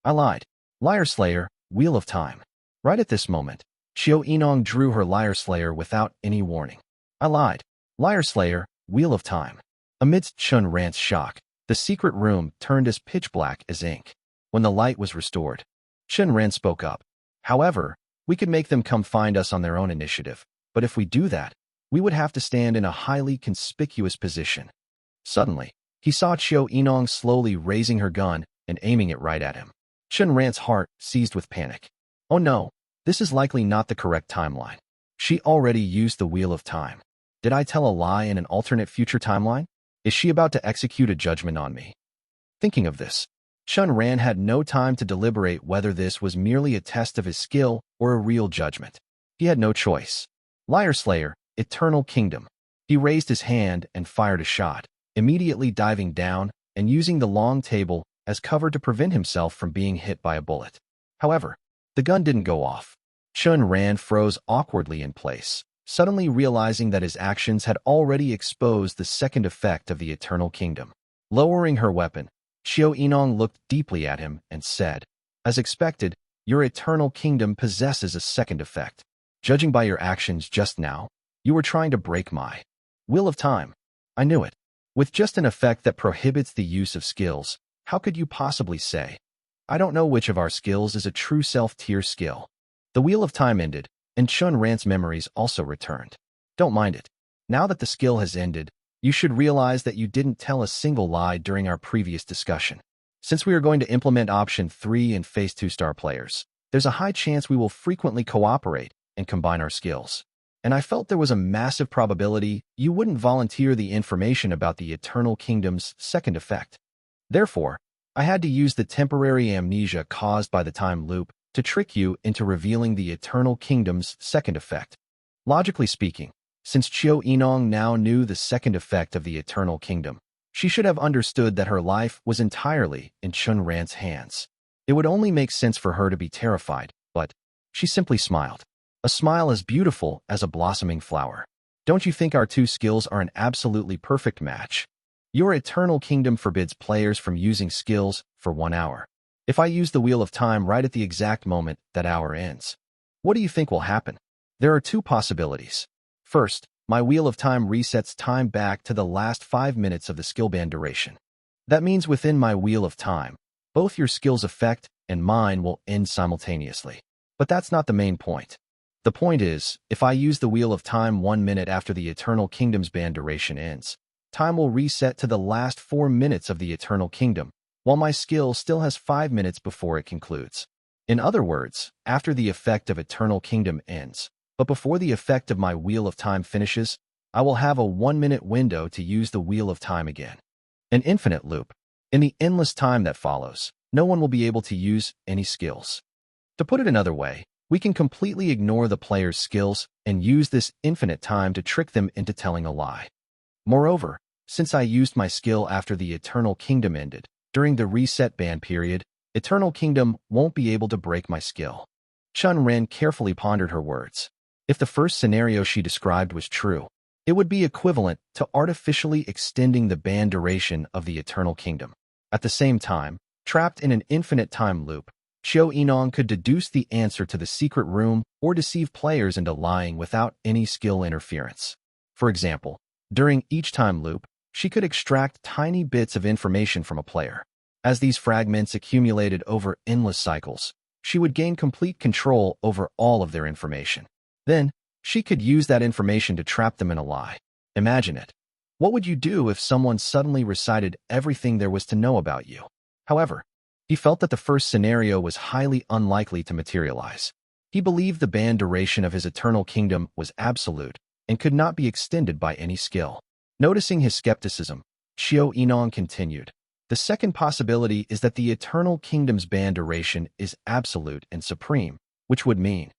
S2: I lied. Liar Slayer, Wheel of Time. Right at this moment, Qiu Yinong drew her Liar Slayer without any warning. I lied. Liar Slayer, Wheel of Time. Amidst Chen Ran's shock, the secret room turned as pitch black as ink. When the light was restored, Chen Ran spoke up. However, we could make them come find us on their own initiative, but if we do that, we would have to stand in a highly conspicuous position. Suddenly, he saw Qiu Yinong slowly raising her gun and aiming it right at him. Chen Ran's heart seized with panic. Oh no, this is likely not the correct timeline. She already used the Wheel of Time. Did I tell a lie in an alternate future timeline? Is she about to execute a judgment on me? Thinking of this, Chen Ran had no time to deliberate whether this was merely a test of his skill or a real judgment. He had no choice. Liar Slayer, Eternal Kingdom. He raised his hand and fired a shot, immediately diving down and using the long table as cover to prevent himself from being hit by a bullet. However, the gun didn't go off. Chen Ran froze awkwardly in place, suddenly realizing that his actions had already exposed the second effect of the Eternal Kingdom. Lowering her weapon, Qiu Yinong looked deeply at him and said, "As expected, your Eternal Kingdom possesses a second effect. Judging by your actions just now, you were trying to break my Wheel of Time. I knew it. With just an effect that prohibits the use of skills, how could you possibly say? I don't know which of our skills is a true self-tier skill." The Wheel of Time ended, and Chen Ran's memories also returned. Don't mind it. Now that the skill has ended, you should realize that you didn't tell a single lie during our previous discussion. Since we are going to implement option 3 and face 2-star players, there's a high chance we will frequently cooperate and combine our skills. And I felt there was a massive probability you wouldn't volunteer the information about the Eternal Kingdom's second effect. Therefore, I had to use the temporary amnesia caused by the time loop to trick you into revealing the Eternal Kingdom's second effect. Logically speaking, since Qiu Yinong now knew the second effect of the Eternal Kingdom, she should have understood that her life was entirely in Chen Ran's hands. It would only make sense for her to be terrified, but she simply smiled. A smile as beautiful as a blossoming flower. Don't you think our 2 skills are an absolutely perfect match? Your Eternal Kingdom forbids players from using skills for 1 hour. If I use the Wheel of Time right at the exact moment that hour ends, what do you think will happen? There are 2 possibilities. First, my Wheel of Time resets time back to the last 5 minutes of the skill band duration. That means within my Wheel of Time, both your skill's effect and mine will end simultaneously. But that's not the main point. The point is, if I use the Wheel of Time 1 minute after the Eternal Kingdom's band duration ends, time will reset to the last 4 minutes of the Eternal Kingdom, while my skill still has 5 minutes before it concludes. In other words, after the effect of Eternal Kingdom ends, but before the effect of my Wheel of Time finishes, I will have a 1-minute window to use the Wheel of Time again. An infinite loop. In the endless time that follows, no one will be able to use any skills. To put it another way, we can completely ignore the player's skills and use this infinite time to trick them into telling a lie. Moreover, since I used my skill after the Eternal Kingdom ended, during the reset ban period, Eternal Kingdom won't be able to break my skill. Chen Ran carefully pondered her words. If the first scenario she described was true, it would be equivalent to artificially extending the ban duration of the Eternal Kingdom. At the same time, trapped in an infinite time loop, Xiao Yinong could deduce the answer to the secret room or deceive players into lying without any skill interference. For example, during each time loop, she could extract tiny bits of information from a player. As these fragments accumulated over endless cycles, she would gain complete control over all of their information. Then, she could use that information to trap them in a lie. Imagine it. What would you do if someone suddenly recited everything there was to know about you? However, he felt that the first scenario was highly unlikely to materialize. He believed the ban duration of his Eternal Kingdom was absolute and could not be extended by any skill. Noticing his skepticism, Xiao Yinong continued. The second possibility is that the Eternal Kingdom's ban duration is absolute and supreme, which would mean,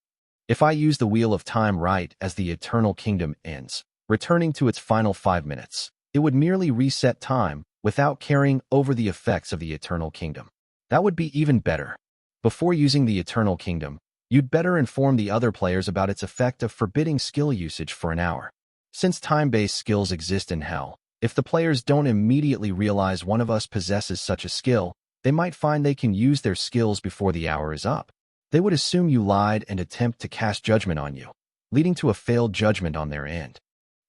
S2: if I use the Wheel of Time right as the Eternal Kingdom ends, returning to its final 5 minutes, it would merely reset time without carrying over the effects of the Eternal Kingdom. That would be even better. Before using the Eternal Kingdom, you'd better inform the other players about its effect of forbidding skill usage for an hour. Since time-based skills exist in Hell, if the players don't immediately realize one of us possesses such a skill, they might find they can use their skills before the hour is up. They would assume you lied and attempt to cast judgment on you, leading to a failed judgment on their end.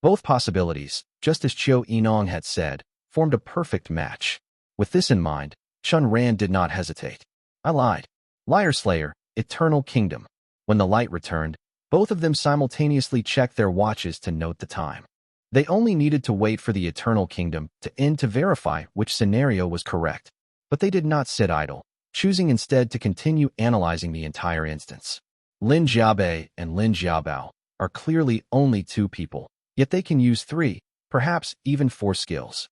S2: Both possibilities, just as Qiu Yinong had said, formed a perfect match. With this in mind, Chen Ran did not hesitate. I lied. Liar Slayer, Eternal Kingdom. When the light returned, both of them simultaneously checked their watches to note the time. They only needed to wait for the Eternal Kingdom to end to verify which scenario was correct. But they did not sit idle, choosing instead to continue analyzing the entire instance. Lin Xiaobei and Lin Xiaobao are clearly only two people, yet they can use 3, perhaps even 4 skills.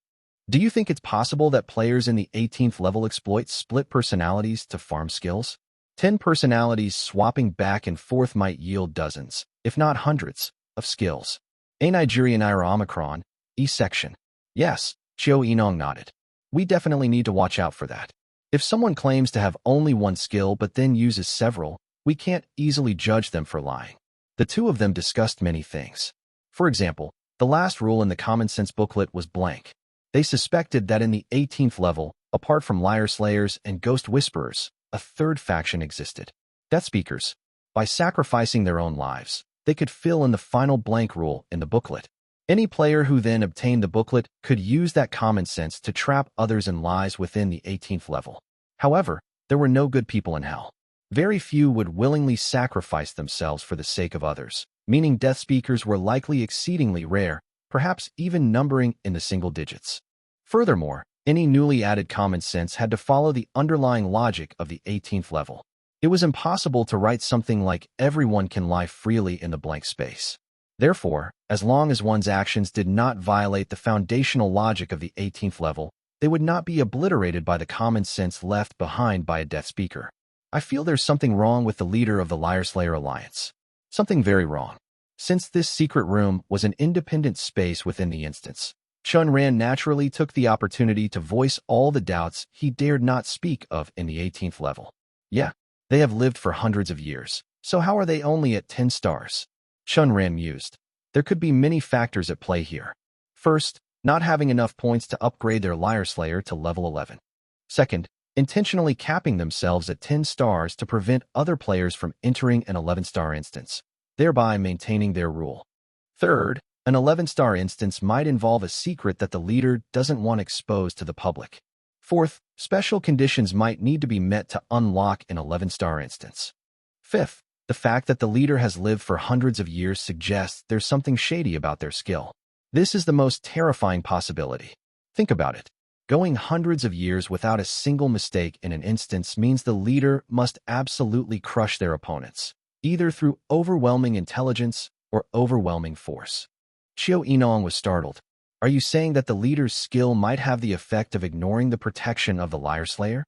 S2: Do you think it's possible that players in the 18th level exploit split personalities to farm skills? 10 personalities swapping back and forth might yield dozens, if not hundreds, of skills. A Nigerian Ira Omicron, E-section. Yes, Qiu Yinong nodded. We definitely need to watch out for that. If someone claims to have only one skill but then uses several, we can't easily judge them for lying. The two of them discussed many things. For example, the last rule in the Common Sense booklet was blank. They suspected that in the 18th level, apart from Liar Slayers and Ghost Whisperers, a third faction existed. Death Speakers. By sacrificing their own lives, they could fill in the final blank rule in the booklet. Any player who then obtained the booklet could use that common sense to trap others in lies within the 18th level. However, there were no good people in Hell. Very few would willingly sacrifice themselves for the sake of others, meaning Death Speakers were likely exceedingly rare, perhaps even numbering in the single digits. Furthermore, any newly added common sense had to follow the underlying logic of the 18th level. It was impossible to write something like everyone can lie freely in the blank space. Therefore, as long as one's actions did not violate the foundational logic of the 18th level, they would not be obliterated by the common sense left behind by a Death Speaker. I feel there's something wrong with the leader of the Liar Slayer Alliance. Something very wrong. Since this secret room was an independent space within the instance, Chen Ran naturally took the opportunity to voice all the doubts he dared not speak of in the 18th level. Yeah, they have lived for hundreds of years, so how are they only at 10 stars? Chen Ran mused. There could be many factors at play here. First, not having enough points to upgrade their Liar Slayer to level 11. Second, intentionally capping themselves at 10 stars to prevent other players from entering an 11-star instance, thereby maintaining their rule. Third, an 11-star instance might involve a secret that the leader doesn't want exposed to the public. Fourth, special conditions might need to be met to unlock an 11-star instance. Fifth, the fact that the leader has lived for hundreds of years suggests there's something shady about their skill. This is the most terrifying possibility. Think about it. Going hundreds of years without a single mistake in an instance means the leader must absolutely crush their opponents, either through overwhelming intelligence or overwhelming force. Xiao Yinong was startled. Are you saying that the leader's skill might have the effect of ignoring the protection of the Liar Slayer?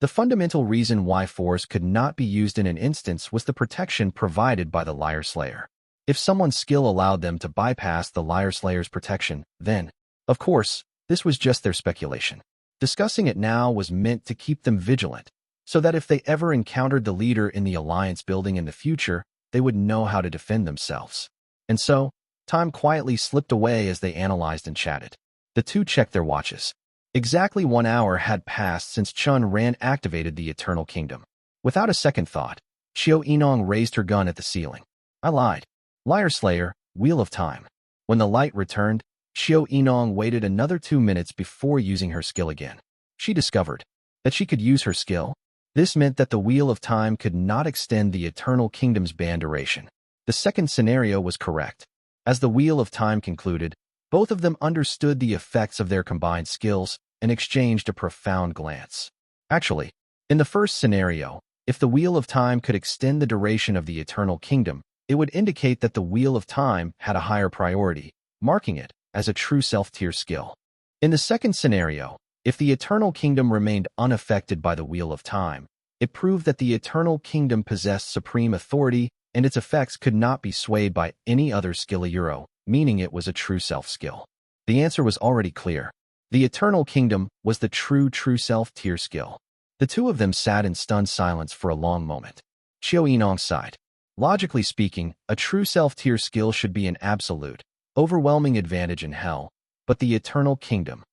S2: The fundamental reason why force could not be used in an instance was the protection provided by the Liar Slayer. If someone's skill allowed them to bypass the Liar Slayer's protection, then, of course, this was just their speculation. Discussing it now was meant to keep them vigilant, so that if they ever encountered the leader in the alliance building in the future, they would know how to defend themselves. And so, time quietly slipped away as they analyzed and chatted. The two checked their watches. Exactly 1 hour had passed since Chen Ran activated the Eternal Kingdom. Without a second thought, Xiao Yinong raised her gun at the ceiling. I lied. Liar Slayer, Wheel of Time. When the light returned, Xiao Yinong waited another 2 minutes before using her skill again. She discovered that she could use her skill. This meant that the Wheel of Time could not extend the Eternal Kingdom's ban duration. The second scenario was correct. As the Wheel of Time concluded, both of them understood the effects of their combined skills and exchanged a profound glance. Actually, in the first scenario, if the Wheel of Time could extend the duration of the Eternal Kingdom, it would indicate that the Wheel of Time had a higher priority, marking it as a true self-tier skill. In the second scenario, if the Eternal Kingdom remained unaffected by the Wheel of Time, it proved that the Eternal Kingdom possessed supreme authority and its effects could not be swayed by any other skill euro, meaning it was a true self skill. The answer was already clear. The Eternal Kingdom was the true self tier skill. The two of them sat in stunned silence for a long moment. Xiao Yinong sighed. Logically speaking, a true self tier skill should be an absolute, overwhelming advantage in hell, but the Eternal Kingdom.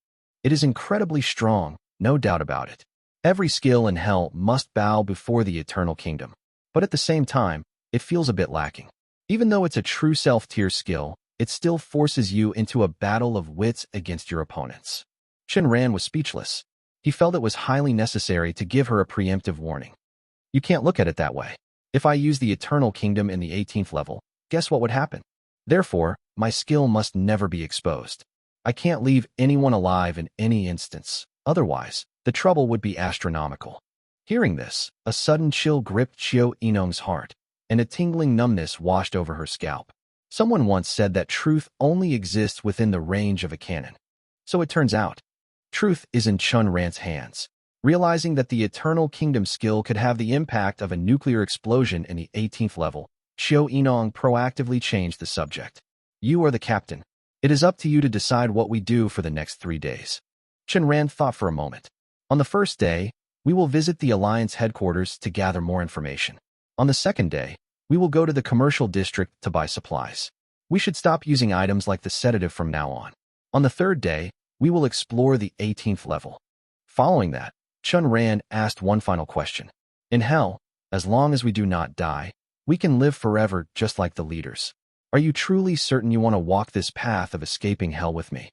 S2: It is incredibly strong, no doubt about it. Every skill in hell must bow before the Eternal Kingdom. But at the same time, it feels a bit lacking. Even though it's a true self tier skill, it still forces you into a battle of wits against your opponents. Chen Ran was speechless. He felt it was highly necessary to give her a preemptive warning. You can't look at it that way. If I use the Eternal Kingdom in the 18th level, guess what would happen? Therefore, my skill must never be exposed. I can't leave anyone alive in any instance. Otherwise, the trouble would be astronomical. Hearing this, a sudden chill gripped Xiao Yinong's heart, and a tingling numbness washed over her scalp. Someone once said that truth only exists within the range of a cannon. So it turns out, truth is in Chen Ran's hands. Realizing that the Eternal Kingdom skill could have the impact of a nuclear explosion in the 18th level, Xiao Yinong proactively changed the subject. You are the captain. It is up to you to decide what we do for the next 3 days. Chen Ran thought for a moment. On the first day, we will visit the Alliance headquarters to gather more information. On the second day, we will go to the commercial district to buy supplies. We should stop using items like the sedative from now on. On the third day, we will explore the 18th level. Following that, Chen Ran asked one final question. In hell, as long as we do not die, we can live forever just like the leaders. Are you truly certain you want to walk this path of escaping hell with me?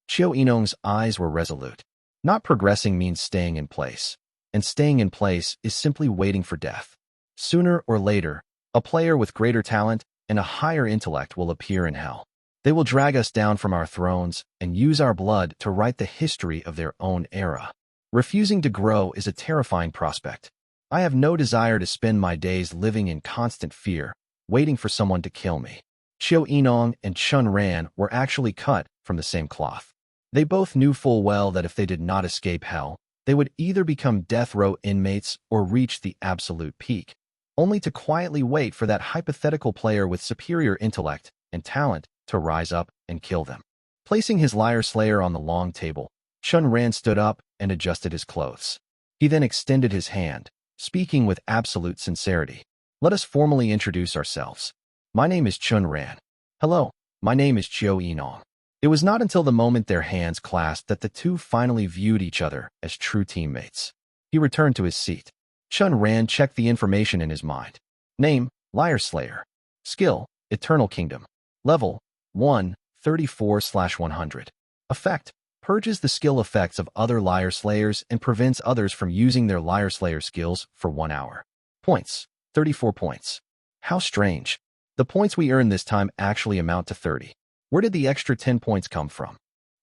S2: Xiao Yinong's eyes were resolute. Not progressing means staying in place. And staying in place is simply waiting for death. Sooner or later, a player with greater talent and a higher intellect will appear in hell. They will drag us down from our thrones and use our blood to write the history of their own era. Refusing to grow is a terrifying prospect. I have no desire to spend my days living in constant fear, waiting for someone to kill me. Xiao Yinong and Chen Ran were actually cut from the same cloth. They both knew full well that if they did not escape hell, they would either become death row inmates or reach the absolute peak, only to quietly wait for that hypothetical player with superior intellect and talent to rise up and kill them. Placing his Liar Slayer on the long table, Chen Ran stood up and adjusted his clothes. He then extended his hand, speaking with absolute sincerity. Let us formally introduce ourselves. My name is Chen Ran. Hello, my name is Xiao Yinong. It was not until the moment their hands clasped that the two finally viewed each other as true teammates. He returned to his seat. Chen Ran checked the information in his mind. Name, Liar Slayer. Skill, Eternal Kingdom. Level, 1, 34/100. Effect, purges the skill effects of other Liar Slayers and prevents others from using their Liar Slayer skills for 1 hour. Points, 34 points. How strange. The points we earn this time actually amount to 30. Where did the extra 10 points come from?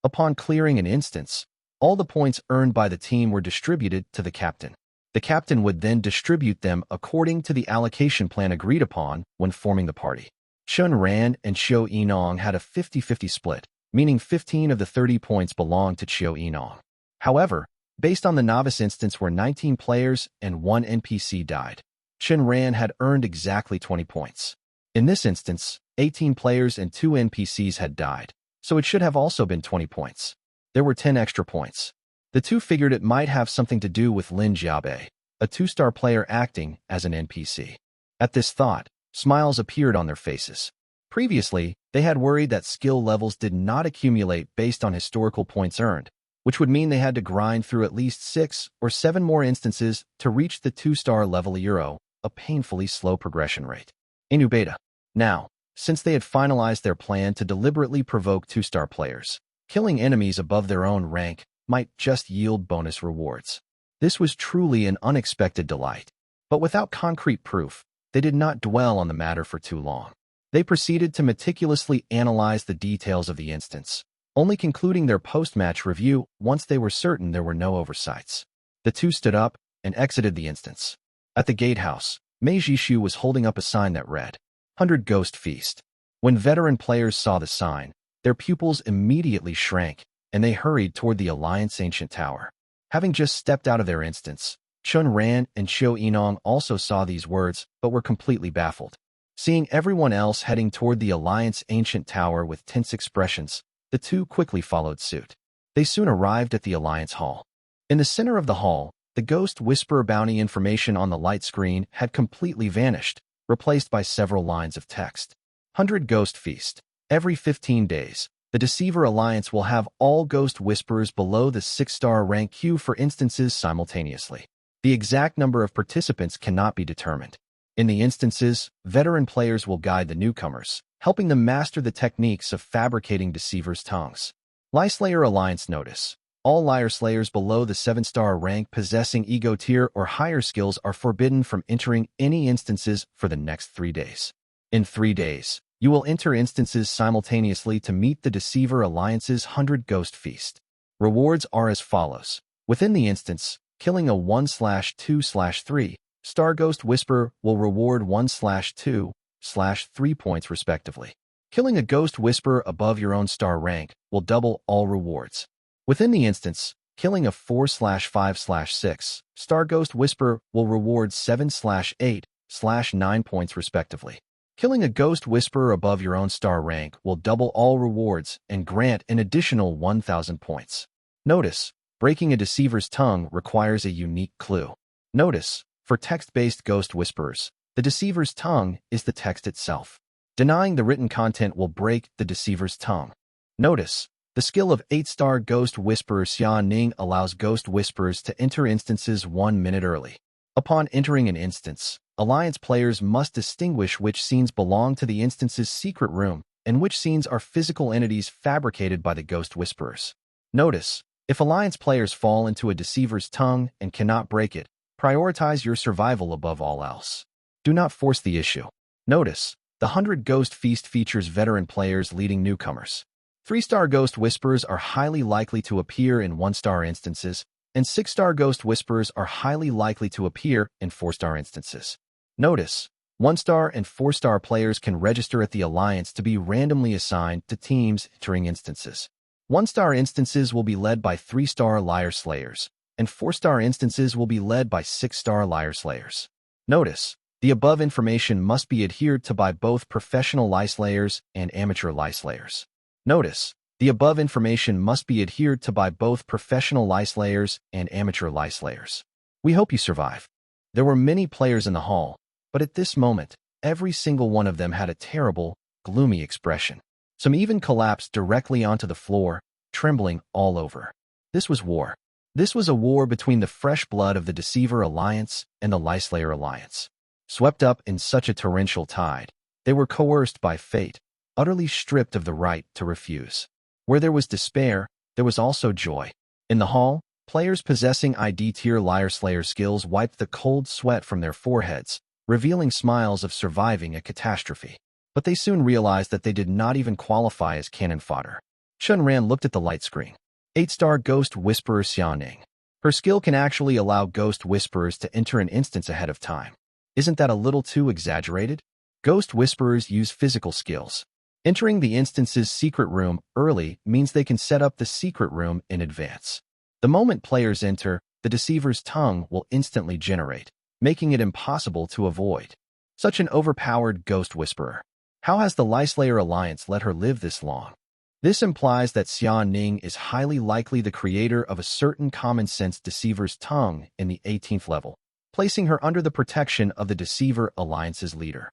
S2: Upon clearing an instance, all the points earned by the team were distributed to the captain. The captain would then distribute them according to the allocation plan agreed upon when forming the party. Chen Ran and Xiao Yinong had a 50-50 split, meaning 15 of the 30 points belonged to Xiao Yinong. However, based on the novice instance where 19 players and 1 NPC died, Chen Ran had earned exactly 20 points. In this instance, 18 players and 2 NPCs had died, so it should have also been 20 points. There were 10 extra points. The two figured it might have something to do with Lin Jiabei, a 2-star player acting as an NPC. At this thought, smiles appeared on their faces. Previously, they had worried that skill levels did not accumulate based on historical points earned, which would mean they had to grind through at least 6 or 7 more instances to reach the 2-star level Euro, a painfully slow progression rate. In beta. Now, since they had finalized their plan to deliberately provoke 2-star players, killing enemies above their own rank might just yield bonus rewards. This was truly an unexpected delight, but without concrete proof, they did not dwell on the matter for too long. They proceeded to meticulously analyze the details of the instance, only concluding their post-match review once they were certain there were no oversights. The two stood up and exited the instance. At the gatehouse, Mei Jishu was holding up a sign that read, 100 Ghost Feast. When veteran players saw the sign, their pupils immediately shrank, and they hurried toward the Alliance Ancient Tower. Having just stepped out of their instance, Chen Ran and Xiao Yinong also saw these words, but were completely baffled. Seeing everyone else heading toward the Alliance Ancient Tower with tense expressions, the two quickly followed suit. They soon arrived at the Alliance Hall. In the center of the hall, the Ghost Whisperer bounty information on the light screen had completely vanished, replaced by several lines of text. 100 Ghost Feast. Every 15 days, the Deceiver Alliance will have all Ghost Whisperers below the 6-star rank queue for instances simultaneously. The exact number of participants cannot be determined. In the instances, veteran players will guide the newcomers, helping them master the techniques of fabricating Deceiver's tongues. Lieslayer Alliance Notice. All Liar Slayers below the 7-star rank possessing Ego Tier or higher skills are forbidden from entering any instances for the next 3 days. In 3 days, you will enter instances simultaneously to meet the Deceiver Alliance's 100 Ghost Feast. Rewards are as follows. Within the instance, killing a 1/2/3 Star Ghost Whisperer will reward 1/2/3 points respectively. Killing a Ghost Whisperer above your own star rank will double all rewards. Within the instance, killing a 4/5/6 Star Ghost Whisperer will reward 7/8/9 points respectively. Killing a Ghost Whisperer above your own star rank will double all rewards and grant an additional 1,000 points. Notice, breaking a Deceiver's tongue requires a unique clue. Notice, for text-based Ghost Whisperers, the Deceiver's tongue is the text itself. Denying the written content will break the Deceiver's tongue. Notice, the skill of 8-star Ghost Whisperer Xia Ning allows Ghost Whisperers to enter instances 1 minute early. Upon entering an instance, Alliance players must distinguish which scenes belong to the instance's secret room and which scenes are physical entities fabricated by the Ghost Whisperers. Notice, if Alliance players fall into a Deceiver's tongue and cannot break it, prioritize your survival above all else. Do not force the issue. Notice, the 100 Ghost Feast features veteran players leading newcomers. 3-star Ghost Whisperers are highly likely to appear in 1-star instances, and 6-star Ghost Whisperers are highly likely to appear in 4-star instances. Notice, 1-star and 4-star players can register at the Alliance to be randomly assigned to teams entering instances. 1-star instances will be led by 3-star Liar Slayers, and 4-star instances will be led by 6-star Liar Slayers. Notice, the above information must be adhered to by both professional Lie Slayers and amateur Lie Slayers. Notice, the above information must be adhered to by both professional Lie Slayers and amateur Lie Slayers. We hope you survive. There were many players in the hall, but at this moment, every single one of them had a terrible, gloomy expression. Some even collapsed directly onto the floor, trembling all over. This was war. This was a war between the fresh blood of the Deceiver Alliance and the Lie Slayer Alliance. Swept up in such a torrential tide, they were coerced by fate, utterly stripped of the right to refuse. Where there was despair, there was also joy. In the hall, players possessing ID-tier Liar Slayer skills wiped the cold sweat from their foreheads, revealing smiles of surviving a catastrophe. but they soon realized that they did not even qualify as cannon fodder. Chen Ran looked at the light screen. 8-star Ghost Whisperer Xiaoning. Her skill can actually allow Ghost Whisperers to enter an instance ahead of time. Isn't that a little too exaggerated? Ghost Whisperers use physical skills. Entering the instance's secret room early means they can set up the secret room in advance. The moment players enter, the deceiver's tongue will instantly generate, making it impossible to avoid. Such an overpowered Ghost Whisperer. How has the Lieslayer Alliance let her live this long? This implies that Xia Ning is highly likely the creator of a certain common-sense deceiver's tongue in the 18th level, placing her under the protection of the Deceiver Alliance's leader.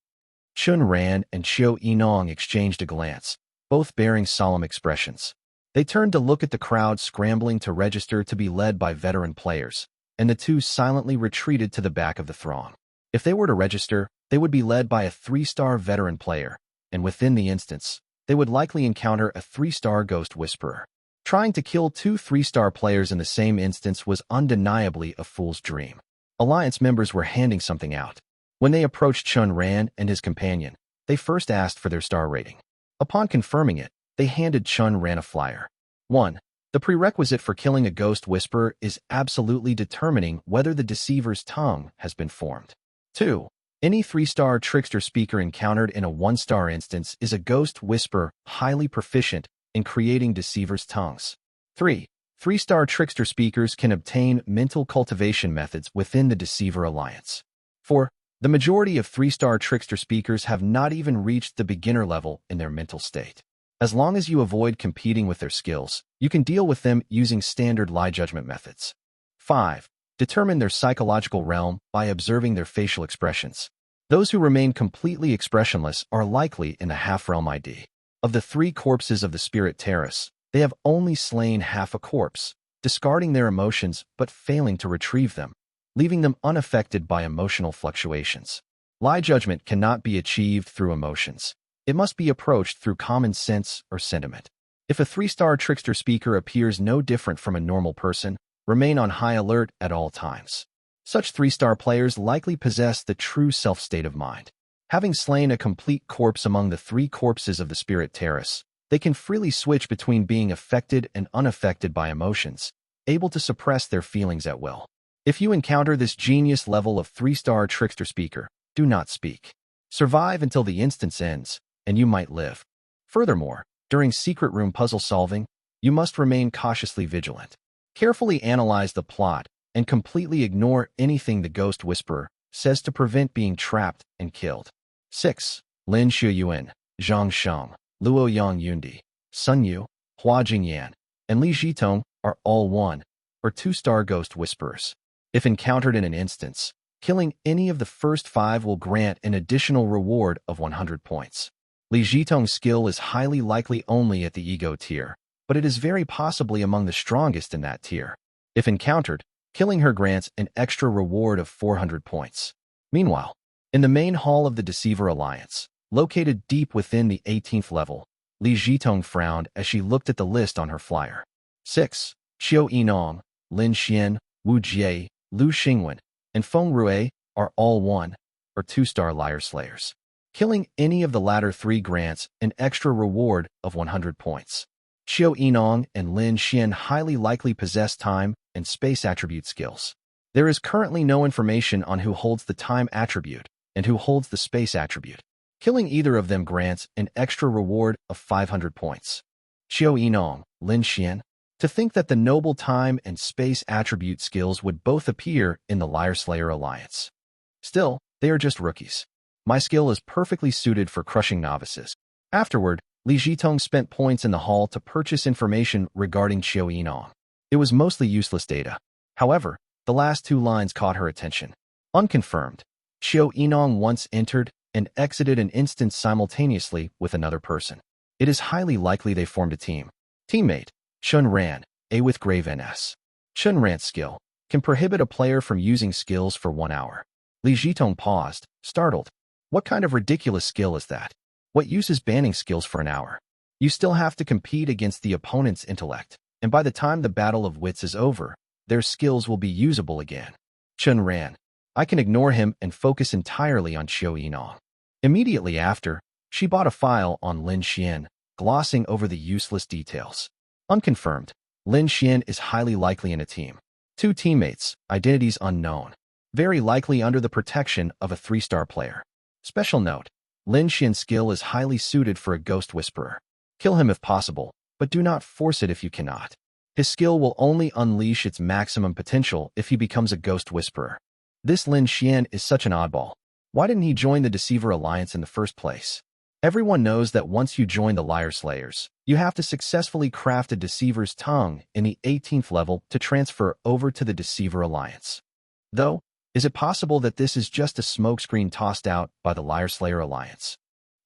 S2: Chen Ran and Xiao Yinong exchanged a glance, both bearing solemn expressions. They turned to look at the crowd scrambling to register to be led by veteran players, and the two silently retreated to the back of the throng. If they were to register, they would be led by a 3-star veteran player, and within the instance, they would likely encounter a 3-star Ghost Whisperer. Trying to kill 2 3-star players in the same instance was undeniably a fool's dream. Alliance members were handing something out. When they approached Chen Ran and his companion, they first asked for their star rating. Upon confirming it, they handed Chen Ran a flyer. 1. The prerequisite for killing a Ghost Whisperer is absolutely determining whether the deceiver's tongue has been formed. 2. Any 3-star trickster speaker encountered in a 1-star instance is a Ghost Whisperer highly proficient in creating deceivers' tongues. 3. 3-star trickster speakers can obtain mental cultivation methods within the Deceiver Alliance. 4. The majority of 3-star trickster speakers have not even reached the beginner level in their mental state. As long as you avoid competing with their skills, you can deal with them using standard lie judgment methods. 5. Determine their psychological realm by observing their facial expressions. Those who remain completely expressionless are likely in the half-realm ID. Of the 3 corpses of the Spirit Terrace, they have only slain half a corpse, discarding their emotions but failing to retrieve them, leaving them unaffected by emotional fluctuations. Lie judgment cannot be achieved through emotions. It must be approached through common sense or sentiment. If a 3-star trickster speaker appears no different from a normal person, remain on high alert at all times. Such 3-star players likely possess the true self-state of mind. Having slain a complete corpse among the 3 corpses of the Spirit Terrace, they can freely switch between being affected and unaffected by emotions, able to suppress their feelings at will. If you encounter this genius level of 3-star trickster speaker, do not speak. Survive until the instance ends, and you might live. Furthermore, during secret room puzzle solving, you must remain cautiously vigilant. Carefully analyze the plot and completely ignore anything the Ghost Whisperer says to prevent being trapped and killed. 6. Lin Shuyuan, Zhang Sheng, Luo Yang Yundi, Sun Yu, Hua Jingyan, and Li Zhitong are all 1 or 2-star Ghost Whisperers. If encountered in an instance, killing any of the first 5 will grant an additional reward of 100 points. Li Zhitong's skill is highly likely only at the ego tier, but it is very possibly among the strongest in that tier. If encountered, killing her grants an extra reward of 400 points. Meanwhile, in the main hall of the Deceiver Alliance, located deep within the 18th level, Li Zhitong frowned as she looked at the list on her flyer. 6. Qiu Yinong, Lin Xian, Wu Jie, Lu Xingwen, and Feng Rui are all 1 or 2-star liar slayers. Killing any of the latter 3 grants an extra reward of 100 points. Qiu Yinong and Lin Xian highly likely possess time and space attribute skills. There is currently no information on who holds the time attribute and who holds the space attribute. Killing either of them grants an extra reward of 500 points. Qiu Yinong, Lin Xian. To think that the noble time and space attribute skills would both appear in the Liar Slayer Alliance. Still, they are just rookies. My skill is perfectly suited for crushing novices. Afterward, Li Zhitong spent points in the hall to purchase information regarding Qiu Yinong. It was mostly useless data. However, the last 2 lines caught her attention. Unconfirmed, Qiu Yinong once entered and exited an instance simultaneously with another person. It is highly likely they formed a team. Teammate, Chen Ran, A with grave NS. Chen Ran's skill can prohibit a player from using skills for 1 hour. Li Zhitong paused, startled. What kind of ridiculous skill is that? What use is banning skills for an hour? You still have to compete against the opponent's intellect, and by the time the battle of wits is over, their skills will be usable again. Chen Ran. I can ignore him and focus entirely on Qiu Yinong. Immediately after, She bought a file on Lin Xian, glossing over the useless details. Unconfirmed, Lin Xian is highly likely in a team. 2 teammates, identities unknown. Very likely under the protection of a 3-star player. Special note, Lin Xian's skill is highly suited for a ghost whisperer. Kill him if possible, but do not force it if you cannot. His skill will only unleash its maximum potential if he becomes a ghost whisperer. This Lin Xian is such an oddball. Why didn't he join the Deceiver Alliance in the first place? Everyone knows that once you join the Liar Slayers, you have to successfully craft a Deceiver's tongue in the 18th level to transfer over to the Deceiver Alliance. Though, is it possible that this is just a smokescreen tossed out by the Liar Slayer Alliance?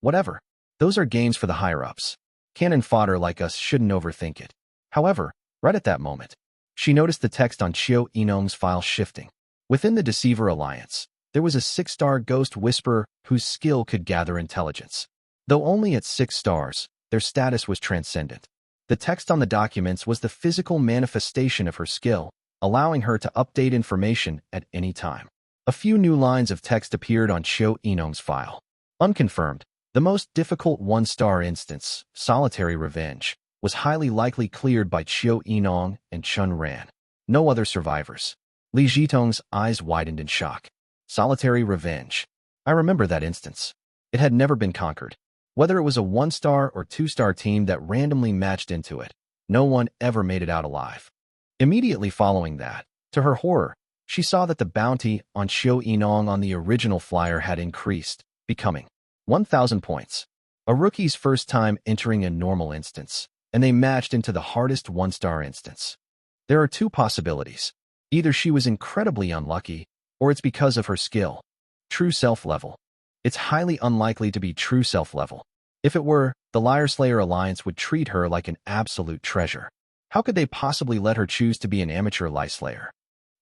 S2: Whatever. Those are games for the higher-ups. Cannon fodder like us shouldn't overthink it. However, right at that moment, she noticed the text on Qiu Yinong's file shifting. Within the Deceiver Alliance, there was a 6-star ghost whisperer whose skill could gather intelligence. Though only at 6 stars, their status was transcendent. The text on the documents was the physical manifestation of her skill, allowing her to update information at any time. A few new lines of text appeared on Qiu Yinong's file. Unconfirmed, the most difficult 1-star instance, Solitary Revenge, was highly likely cleared by Qiu Yinong and Chen Ran. No other survivors. Li Zhitong's eyes widened in shock. Solitary Revenge. I remember that instance. It had never been conquered. Whether it was a 1-star or 2-star team that randomly matched into it, no one ever made it out alive. Immediately following that, to her horror, she saw that the bounty on Qiu Yinong on the original flyer had increased, becoming 1,000 points. A rookie's first time entering a normal instance, and they matched into the hardest 1-star instance. There are 2 possibilities. Either she was incredibly unlucky, or it's because of her skill. True self level. It's highly unlikely to be true self level. If it were, the Liar Slayer Alliance would treat her like an absolute treasure. How could they possibly let her choose to be an amateur Liar Slayer?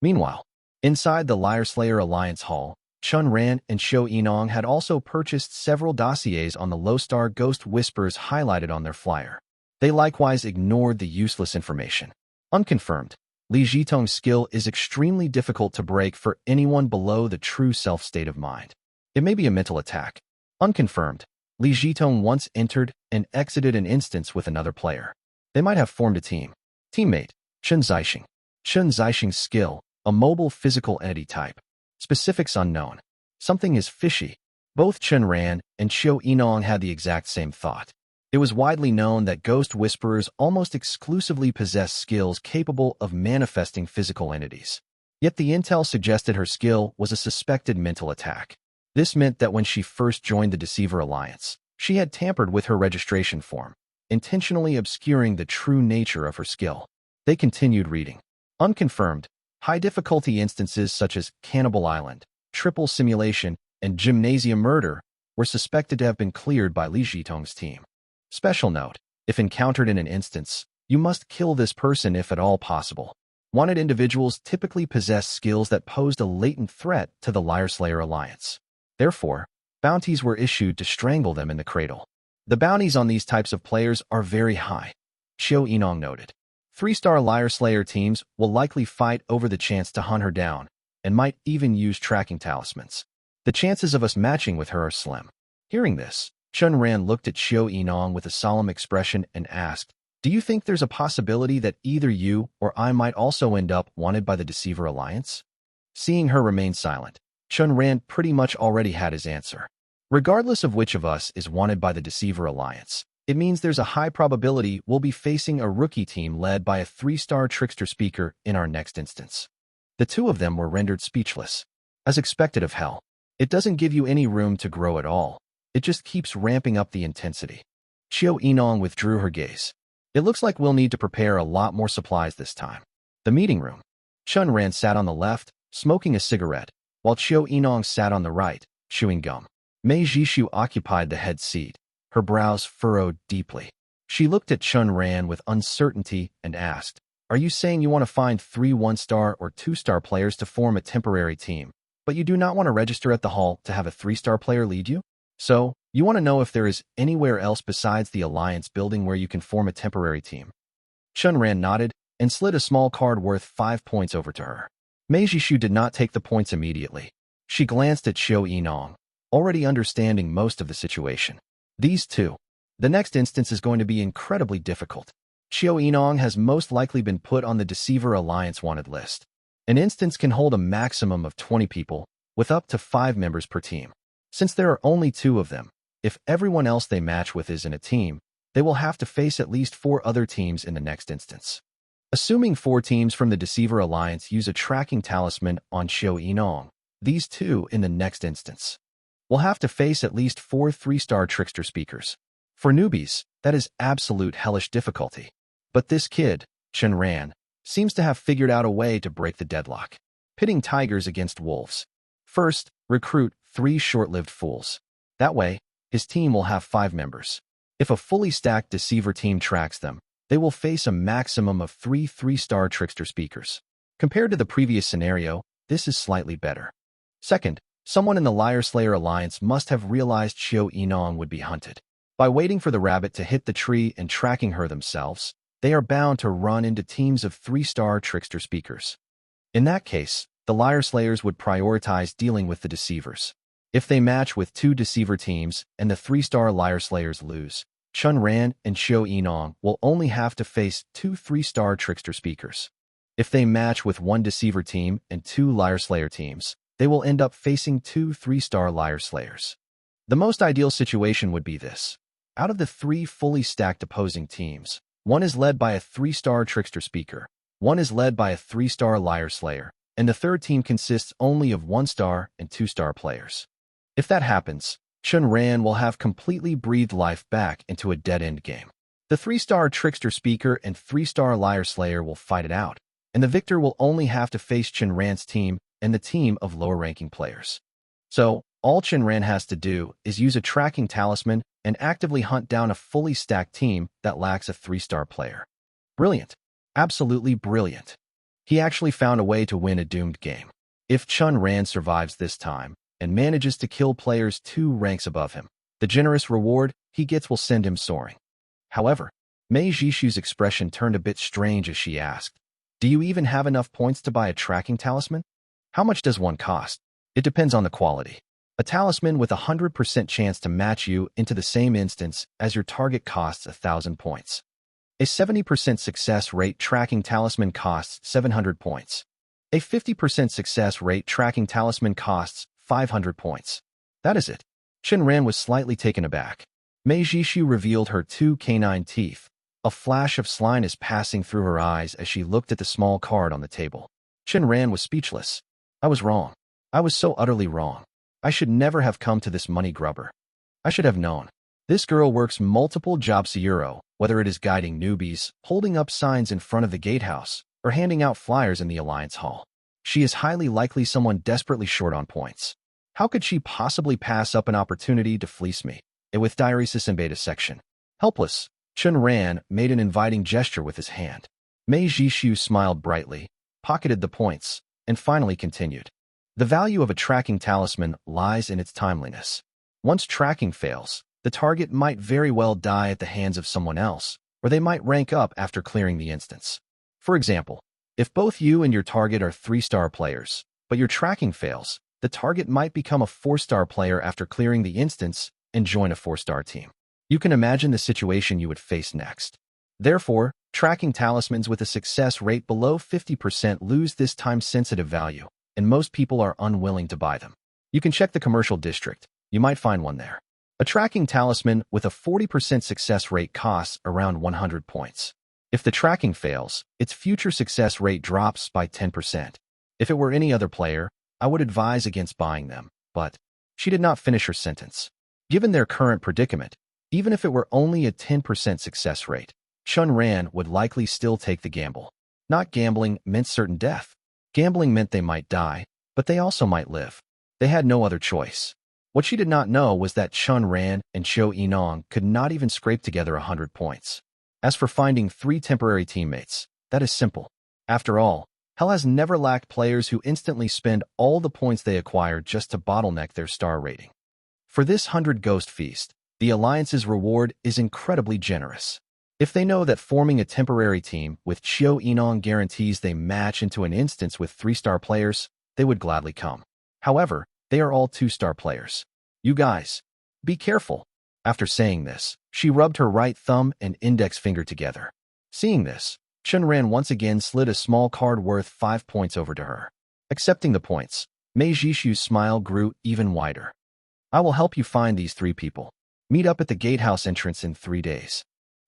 S2: Meanwhile, inside the Liar Slayer Alliance hall, Chen Ran and Qiu Yinong had also purchased several dossiers on the low-star ghost whisperers highlighted on their flyer. They likewise ignored the useless information. Unconfirmed, Li Zhitong's skill is extremely difficult to break for anyone below the true self state of mind. It may be a mental attack. Unconfirmed, Li Zhitong once entered and exited an instance with another player. They might have formed a team. Teammate, Chen Zixing. Chen Zixing's skill, a mobile physical entity type. Specifics unknown. Something is fishy. Both Chen Ran and Qiu Yinong had the exact same thought. It was widely known that ghost whisperers almost exclusively possess skills capable of manifesting physical entities. Yet the intel suggested her skill was a suspected mental attack. This meant that when she first joined the Deceiver Alliance, she had tampered with her registration form, intentionally obscuring the true nature of her skill. They continued reading. Unconfirmed, high-difficulty instances such as Cannibal Island, Triple Simulation, and Gymnasium Murder were suspected to have been cleared by Li Zhitong's team. Special note, if encountered in an instance, you must kill this person if at all possible. Wanted individuals typically possess skills that posed a latent threat to the Liar Slayer Alliance. Therefore, bounties were issued to strangle them in the cradle. The bounties on these types of players are very high, Qiu Yinong noted. 3-star Liar Slayer teams will likely fight over the chance to hunt her down, and might even use tracking talismans. The chances of us matching with her are slim. Hearing this, Chen Ran looked at Qiu Yinong with a solemn expression and asked, "Do you think there's a possibility that either you or I might also end up wanted by the Deceiver Alliance?" Seeing her remain silent, Chen Ran pretty much already had his answer. Regardless of which of us is wanted by the Deceiver Alliance, it means there's a high probability we'll be facing a rookie team led by a 3-star trickster speaker in our next instance. The 2 of them were rendered speechless. As expected of hell, it doesn't give you any room to grow at all. It just keeps ramping up the intensity. Qiu Yinong withdrew her gaze. It looks like we'll need to prepare a lot more supplies this time. The meeting room. Chen Ran sat on the left, smoking a cigarette, while Qiu Yinong sat on the right, chewing gum. Mei Zhishu occupied the head seat, her brows furrowed deeply. She looked at Chen Ran with uncertainty and asked, "Are you saying you want to find 3 1-star or 2-star players to form a temporary team, but you do not want to register at the hall to have a 3-star player lead you? So, you want to know if there is anywhere else besides the Alliance building where you can form a temporary team?" Chen Ran nodded and slid a small card worth 5 points over to her. Mei Zhishu did not take the points immediately. She glanced at Qiu Yinong, already understanding most of the situation. These two. The next instance is going to be incredibly difficult. Qiu Yinong has most likely been put on the Deceiver Alliance wanted list. An instance can hold a maximum of 20 people, with up to 5 members per team. Since there are only 2 of them, if everyone else they match with is in a team, they will have to face at least 4 other teams in the next instance. Assuming 4 teams from the Deceiver Alliance use a tracking talisman on Qiu Yinong, these 2 in the next instance will have to face at least 4 3-star trickster speakers. For newbies, that is absolute hellish difficulty. But this kid, Chen Ran, seems to have figured out a way to break the deadlock, pitting tigers against wolves. First, recruit 3 short-lived fools. That way, his team will have 5 members. If a fully stacked Deceiver team tracks them, they will face a maximum of 3 3-star trickster speakers. Compared to the previous scenario, this is slightly better. Second, someone in the Liar Slayer Alliance must have realized Qiu Yinong would be hunted. By waiting for the rabbit to hit the tree and tracking her themselves, they are bound to run into teams of 3-star trickster speakers. In that case, the Liar Slayers would prioritize dealing with the Deceivers. If they match with 2 Deceiver teams and the 3-star Liar Slayers lose, Chen Ran and Qiu Yinong will only have to face 2 3-star trickster speakers. If they match with 1 Deceiver team and 2 Liar Slayer teams, they will end up facing 2 3-star Liar Slayers. The most ideal situation would be this. Out of the 3 fully stacked opposing teams, 1 is led by a 3-star trickster speaker, 1 is led by a 3-star Liar Slayer, and the third team consists only of 1-star and 2-star players. If that happens, Chen Ran will have completely breathed life back into a dead-end game. The 3-star trickster speaker and 3-star Liar Slayer will fight it out, and the victor will only have to face Chen Ran's team and the team of lower-ranking players. So, all Chen Ran has to do is use a tracking talisman and actively hunt down a fully stacked team that lacks a 3-star player. Brilliant. Absolutely brilliant. He actually found a way to win a doomed game. If Chen Ran survives this time and manages to kill players 2 ranks above him, the generous reward he gets will send him soaring. However, Mei Jishu's expression turned a bit strange as she asked, "Do you even have enough points to buy a tracking talisman? How much does one cost?" "It depends on the quality. A talisman with a 100% chance to match you into the same instance as your target costs 1,000 points. A 70% success rate tracking talisman costs 700 points. A 50% success rate tracking talisman costs 500 points. That is it." Chen Ran was slightly taken aback. Mei Jishu revealed her 2 canine teeth. A flash of slyness passing through her eyes as she looked at the small card on the table. Chen Ran was speechless. "I was wrong. I was so utterly wrong. I should never have come to this money grubber. I should have known. This girl works multiple jobs a euro, whether it is guiding newbies, holding up signs in front of the gatehouse, or handing out flyers in the Alliance Hall. She is highly likely someone desperately short on points. How could she possibly pass up an opportunity to fleece me?" With Diary Resembles section. Helpless, Chen Ran made an inviting gesture with his hand. Mei Jishu smiled brightly, pocketed the points, and finally continued. "The value of a tracking talisman lies in its timeliness. Once tracking fails, the target might very well die at the hands of someone else, or they might rank up after clearing the instance. For example, if both you and your target are 3-star players, but your tracking fails, the target might become a 4-star player after clearing the instance and join a 4-star team. You can imagine the situation you would face next. Therefore, tracking talismans with a success rate below 50% lose this time-sensitive value, and most people are unwilling to buy them. You can check the commercial district. You might find one there. A tracking talisman with a 40% success rate costs around 100 points. If the tracking fails, its future success rate drops by 10%. If it were any other player, I would advise against buying them, but..." She did not finish her sentence. Given their current predicament, even if it were only a 10% success rate, Chen Ran would likely still take the gamble. Not gambling meant certain death. Gambling meant they might die, but they also might live. They had no other choice. What she did not know was that Chen Ran and Qiu Yinong could not even scrape together 100 points. As for finding 3 temporary teammates, that is simple. After all, Hell has never lacked players who instantly spend all the points they acquire just to bottleneck their star rating. For this 100 Ghost Feast, the Alliance's reward is incredibly generous. If they know that forming a temporary team with Qiu Yinong guarantees they match into an instance with 3-star players, they would gladly come. However, they are all 2-star players. You guys, be careful. After saying this, she rubbed her right thumb and index finger together. Seeing this, Chen Ran once again slid a small card worth 5 points over to her. Accepting the points, Mei Jishu's smile grew even wider. I will help you find these 3 people. Meet up at the gatehouse entrance in 3 days.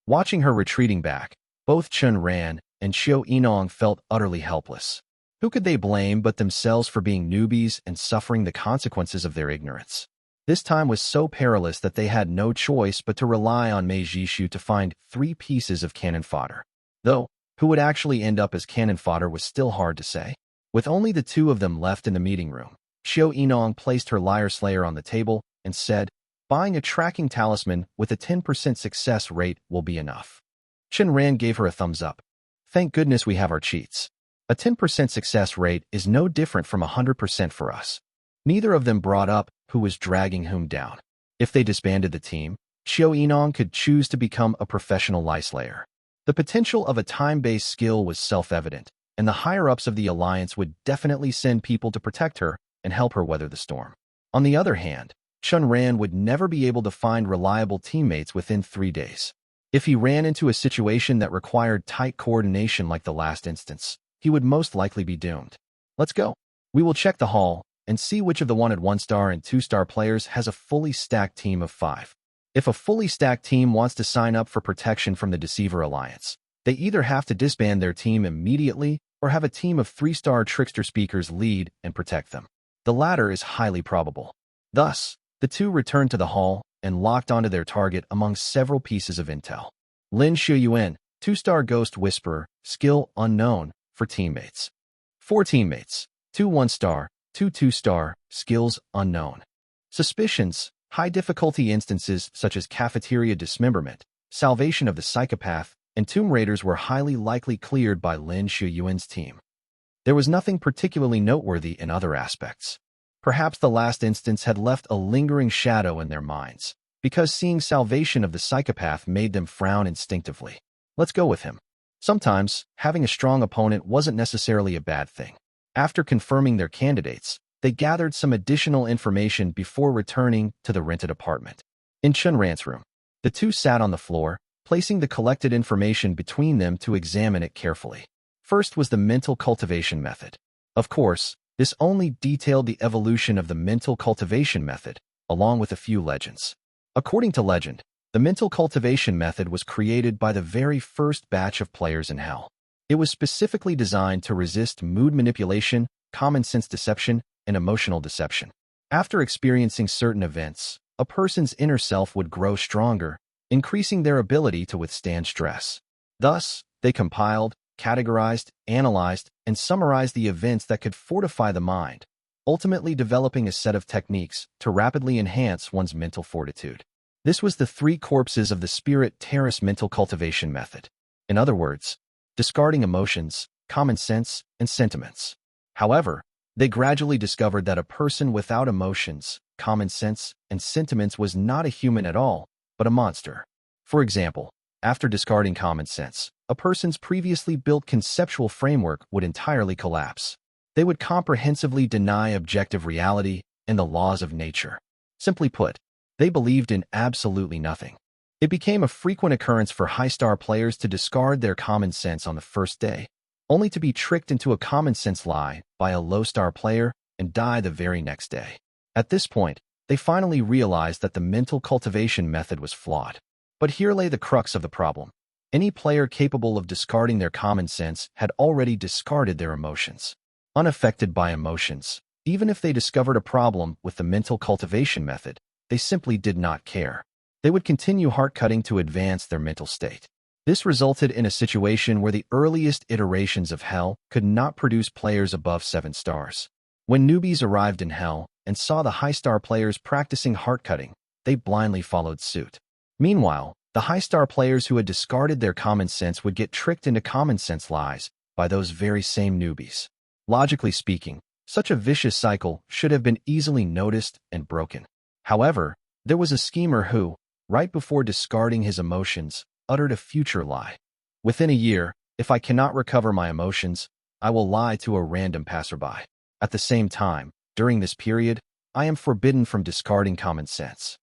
S2: Watching her retreating back, both Chen Ran and Xiao Yinong felt utterly helpless. Who could they blame but themselves for being newbies and suffering the consequences of their ignorance? This time was so perilous that they had no choice but to rely on Mei Jishu to find 3 pieces of cannon fodder. Though, who would actually end up as cannon fodder was still hard to say. With only the 2 of them left in the meeting room, Xiao Yinong placed her Liar Slayer on the table and said, "Buying a tracking talisman with a 10% success rate will be enough." Chen Ran gave her a thumbs up. "Thank goodness we have our cheats. A 10% success rate is no different from 100% for us." Neither of them brought up who was dragging whom down. If they disbanded the team, Xiao Yinong could choose to become a professional Liar Slayer. The potential of a time-based skill was self-evident, and the higher-ups of the alliance would definitely send people to protect her and help her weather the storm. On the other hand, Chen Ran would never be able to find reliable teammates within 3 days. If he ran into a situation that required tight coordination like the last instance, he would most likely be doomed. Let's go. We will check the hall and see which of the wanted 1-star and 2-star players has a fully stacked team of 5. If a fully stacked team wants to sign up for protection from the Deceiver Alliance, they either have to disband their team immediately or have a team of 3-star trickster speakers lead and protect them. The latter is highly probable. Thus, the 2 returned to the hall and locked onto their target among several pieces of intel. Lin Shuyuan, 2-star Ghost Whisperer, skill unknown, for teammates. 4 teammates, 2 1-star, 2 2-star, skills unknown. Suspicions, high difficulty instances such as cafeteria dismemberment, salvation of the psychopath, and tomb raiders were highly likely cleared by Lin Shuyuan's team. There was nothing particularly noteworthy in other aspects. Perhaps the last instance had left a lingering shadow in their minds, because seeing salvation of the psychopath made them frown instinctively. Let's go with him. Sometimes, having a strong opponent wasn't necessarily a bad thing. After confirming their candidates, they gathered some additional information before returning to the rented apartment. In Chen Ran's room, the 2 sat on the floor, placing the collected information between them to examine it carefully. First was the mental cultivation method. Of course, this only detailed the evolution of the mental cultivation method, along with a few legends. According to legend, the mental cultivation method was created by the very first batch of players in Hell. It was specifically designed to resist mood manipulation, common sense deception, and emotional deception. After experiencing certain events, a person's inner self would grow stronger, increasing their ability to withstand stress. Thus, they compiled, categorized, analyzed, and summarized the events that could fortify the mind, ultimately developing a set of techniques to rapidly enhance one's mental fortitude. This was the 3 corpses of the Spirit Terrace mental cultivation method. In other words, discarding emotions, common sense, and sentiments. However, they gradually discovered that a person without emotions, common sense, and sentiments was not a human at all, but a monster. For example, after discarding common sense, a person's previously built conceptual framework would entirely collapse. They would comprehensively deny objective reality and the laws of nature. Simply put, they believed in absolutely nothing. It became a frequent occurrence for high-star players to discard their common sense on the first day, only to be tricked into a common sense lie by a low-star player and die the very next day. At this point, they finally realized that the mental cultivation method was flawed. But here lay the crux of the problem. Any player capable of discarding their common sense had already discarded their emotions. Unaffected by emotions, even if they discovered a problem with the mental cultivation method, they simply did not care. They would continue heart-cutting to advance their mental state. This resulted in a situation where the earliest iterations of Hell could not produce players above 7 stars. When newbies arrived in Hell and saw the high-star players practicing heart-cutting, they blindly followed suit. Meanwhile, the high-star players who had discarded their common sense would get tricked into common sense lies by those very same newbies. Logically speaking, such a vicious cycle should have been easily noticed and broken. However, there was a schemer who, right before discarding his emotions, uttered a future lie. Within a year, if I cannot recover my emotions, I will lie to a random passerby. At the same time, during this period, I am forbidden from discarding common sense.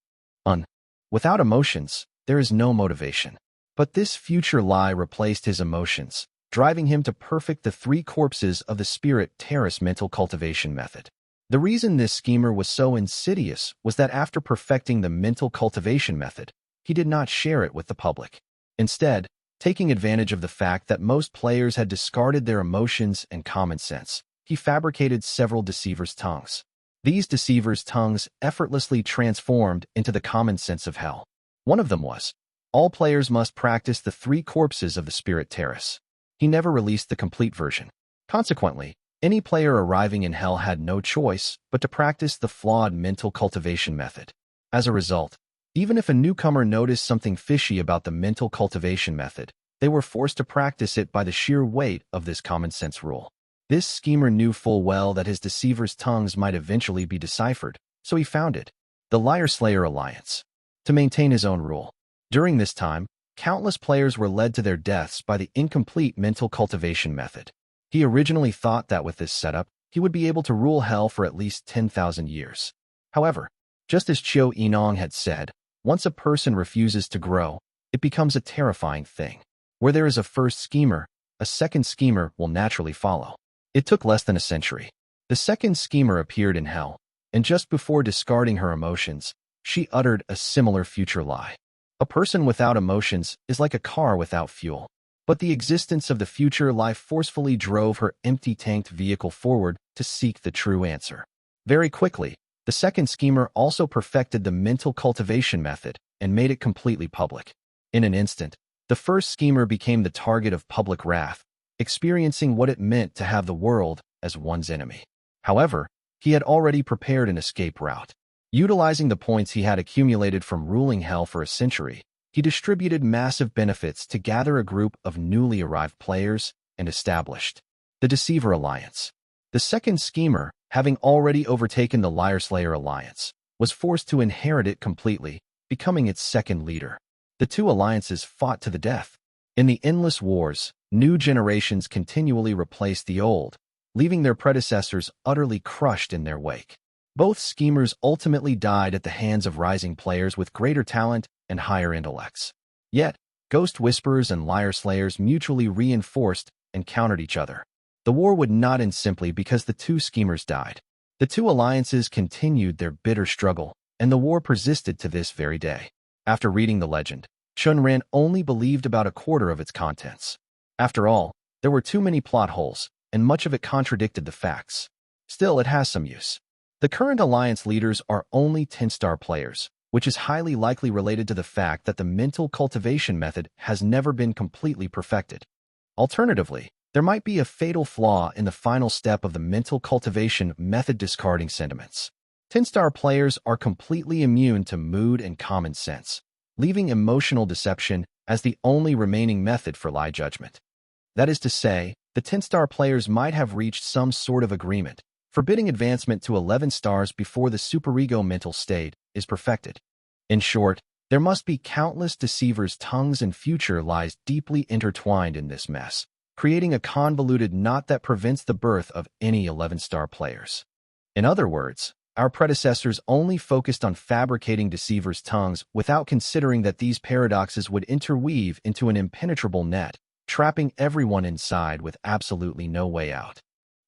S2: Without emotions, there is no motivation. But this future lie replaced his emotions, driving him to perfect the three corpses of the spirit terrace mental cultivation method. The reason this schemer was so insidious was that after perfecting the mental cultivation method, he did not share it with the public. Instead, taking advantage of the fact that most players had discarded their emotions and common sense, he fabricated several deceivers' tongues. These deceivers' tongues effortlessly transformed into the common sense of hell. One of them was, all players must practice the three corpses of the spirit terrace. He never released the complete version. Consequently, any player arriving in hell had no choice but to practice the flawed mental cultivation method. As a result, even if a newcomer noticed something fishy about the mental cultivation method, they were forced to practice it by the sheer weight of this common sense rule. This schemer knew full well that his deceivers' tongues might eventually be deciphered, so he founded the Liar-Slayer Alliance to maintain his own rule. During this time, countless players were led to their deaths by the incomplete mental cultivation method. He originally thought that with this setup, he would be able to rule hell for at least 10,000 years. However, just as Chiu Enong had said, once a person refuses to grow, it becomes a terrifying thing. Where there is a first schemer, a second schemer will naturally follow. It took less than a century. The second schemer appeared in hell, and just before discarding her emotions, she uttered a similar future lie. A person without emotions is like a car without fuel. But the existence of the future lie forcefully drove her empty-tanked vehicle forward to seek the true answer. Very quickly, the second schemer also perfected the mental cultivation method and made it completely public. In an instant, the first schemer became the target of public wrath, experiencing what it meant to have the world as one's enemy. However, he had already prepared an escape route. Utilizing the points he had accumulated from ruling hell for a century, he distributed massive benefits to gather a group of newly arrived players and established the Deceiver Alliance. The second schemer, having already overtaken the Liar-Slayer Alliance, was forced to inherit it completely, becoming its second leader. The two alliances fought to the death. In the endless wars, new generations continually replaced the old, leaving their predecessors utterly crushed in their wake. Both schemers ultimately died at the hands of rising players with greater talent and higher intellects. Yet, Ghost Whisperers and Liar Slayers mutually reinforced and countered each other. The war would not end simply because the two schemers died. The two alliances continued their bitter struggle, and the war persisted to this very day. After reading the legend, Chen Ran only believed about a quarter of its contents. After all, there were too many plot holes, and much of it contradicted the facts. Still, it has some use. The current alliance leaders are only 10-star players, which is highly likely related to the fact that the mental cultivation method has never been completely perfected. Alternatively, there might be a fatal flaw in the final step of the mental cultivation method, discarding sentiments. 10-star players are completely immune to mood and common sense, leaving emotional deception as the only remaining method for lie judgment. That is to say, the 10-star players might have reached some sort of agreement, forbidding advancement to 11 stars before the superego mental state is perfected. In short, there must be countless deceivers' tongues and future lies deeply intertwined in this mess, creating a convoluted knot that prevents the birth of any 11-star players. In other words, our predecessors only focused on fabricating deceivers' tongues without considering that these paradoxes would interweave into an impenetrable net, trapping everyone inside with absolutely no way out.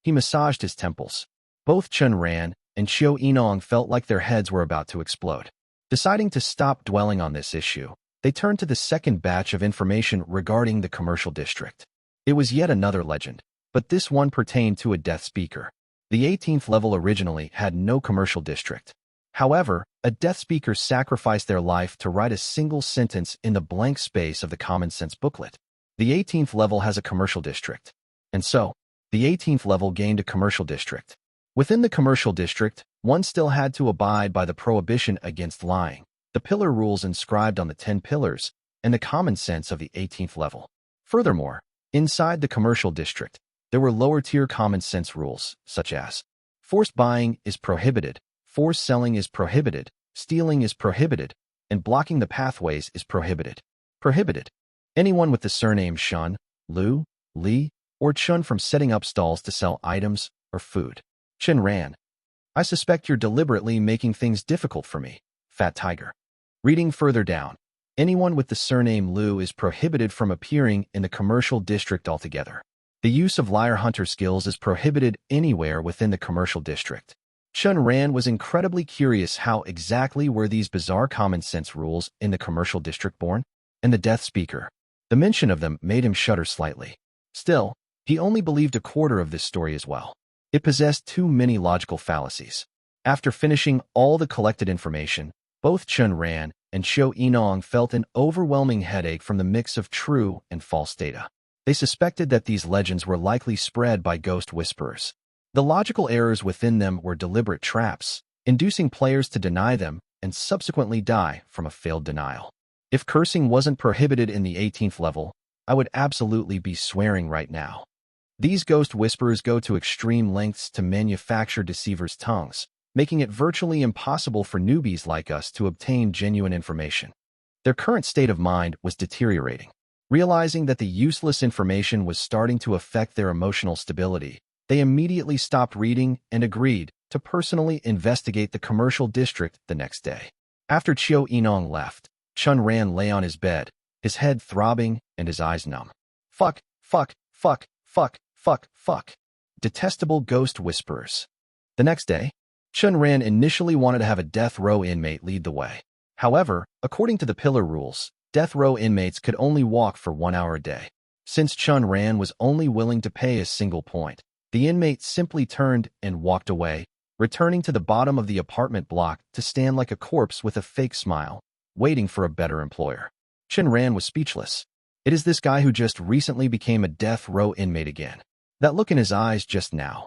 S2: He massaged his temples. Both Chen Ran and Chiu Enong felt like their heads were about to explode. Deciding to stop dwelling on this issue, they turned to the second batch of information regarding the commercial district. It was yet another legend, but this one pertained to a death speaker. The 18th level originally had no commercial district. However, a death speaker sacrificed their life to write a single sentence in the blank space of the common sense booklet. The 18th level has a commercial district. And so, the 18th level gained a commercial district. Within the commercial district, one still had to abide by the prohibition against lying, the pillar rules inscribed on the 10 pillars, and the common sense of the 18th level. Furthermore, inside the commercial district, there were lower-tier common sense rules, such as forced buying is prohibited, forced selling is prohibited, stealing is prohibited, and blocking the pathways is prohibited. Prohibited. Anyone with the surname Shun, Liu, Li, or Chun from setting up stalls to sell items or food. Chen Ran. I suspect you're deliberately making things difficult for me, Fat Tiger. Reading further down, anyone with the surname Liu is prohibited from appearing in the commercial district altogether. The use of liar hunter skills is prohibited anywhere within the commercial district. Chen Ran was incredibly curious how exactly were these bizarre common-sense rules in the commercial district born? And the Death Speaker. The mention of them made him shudder slightly. Still, he only believed a quarter of this story as well. It possessed too many logical fallacies. After finishing all the collected information, both Chen Ran and Xiao Yinong felt an overwhelming headache from the mix of true and false data. They suspected that these legends were likely spread by ghost whisperers. The logical errors within them were deliberate traps, inducing players to deny them and subsequently die from a failed denial. If cursing wasn't prohibited in the 18th level, I would absolutely be swearing right now. These ghost whisperers go to extreme lengths to manufacture deceivers' tongues, making it virtually impossible for newbies like us to obtain genuine information. Their current state of mind was deteriorating. Realizing that the useless information was starting to affect their emotional stability, they immediately stopped reading and agreed to personally investigate the commercial district the next day. After Qiu Yinong left, Chen Ran lay on his bed, his head throbbing and his eyes numb. Fuck, fuck, fuck, fuck, fuck, fuck. Detestable ghost whisperers. The next day, Chen Ran initially wanted to have a death row inmate lead the way. However, according to the pillar rules, death row inmates could only walk for 1 hour a day. Since Chen Ran was only willing to pay a single point, the inmate simply turned and walked away, returning to the bottom of the apartment block to stand like a corpse with a fake smile, waiting for a better employer. Chen Ran was speechless. It is this guy who just recently became a death row inmate again. That look in his eyes just now.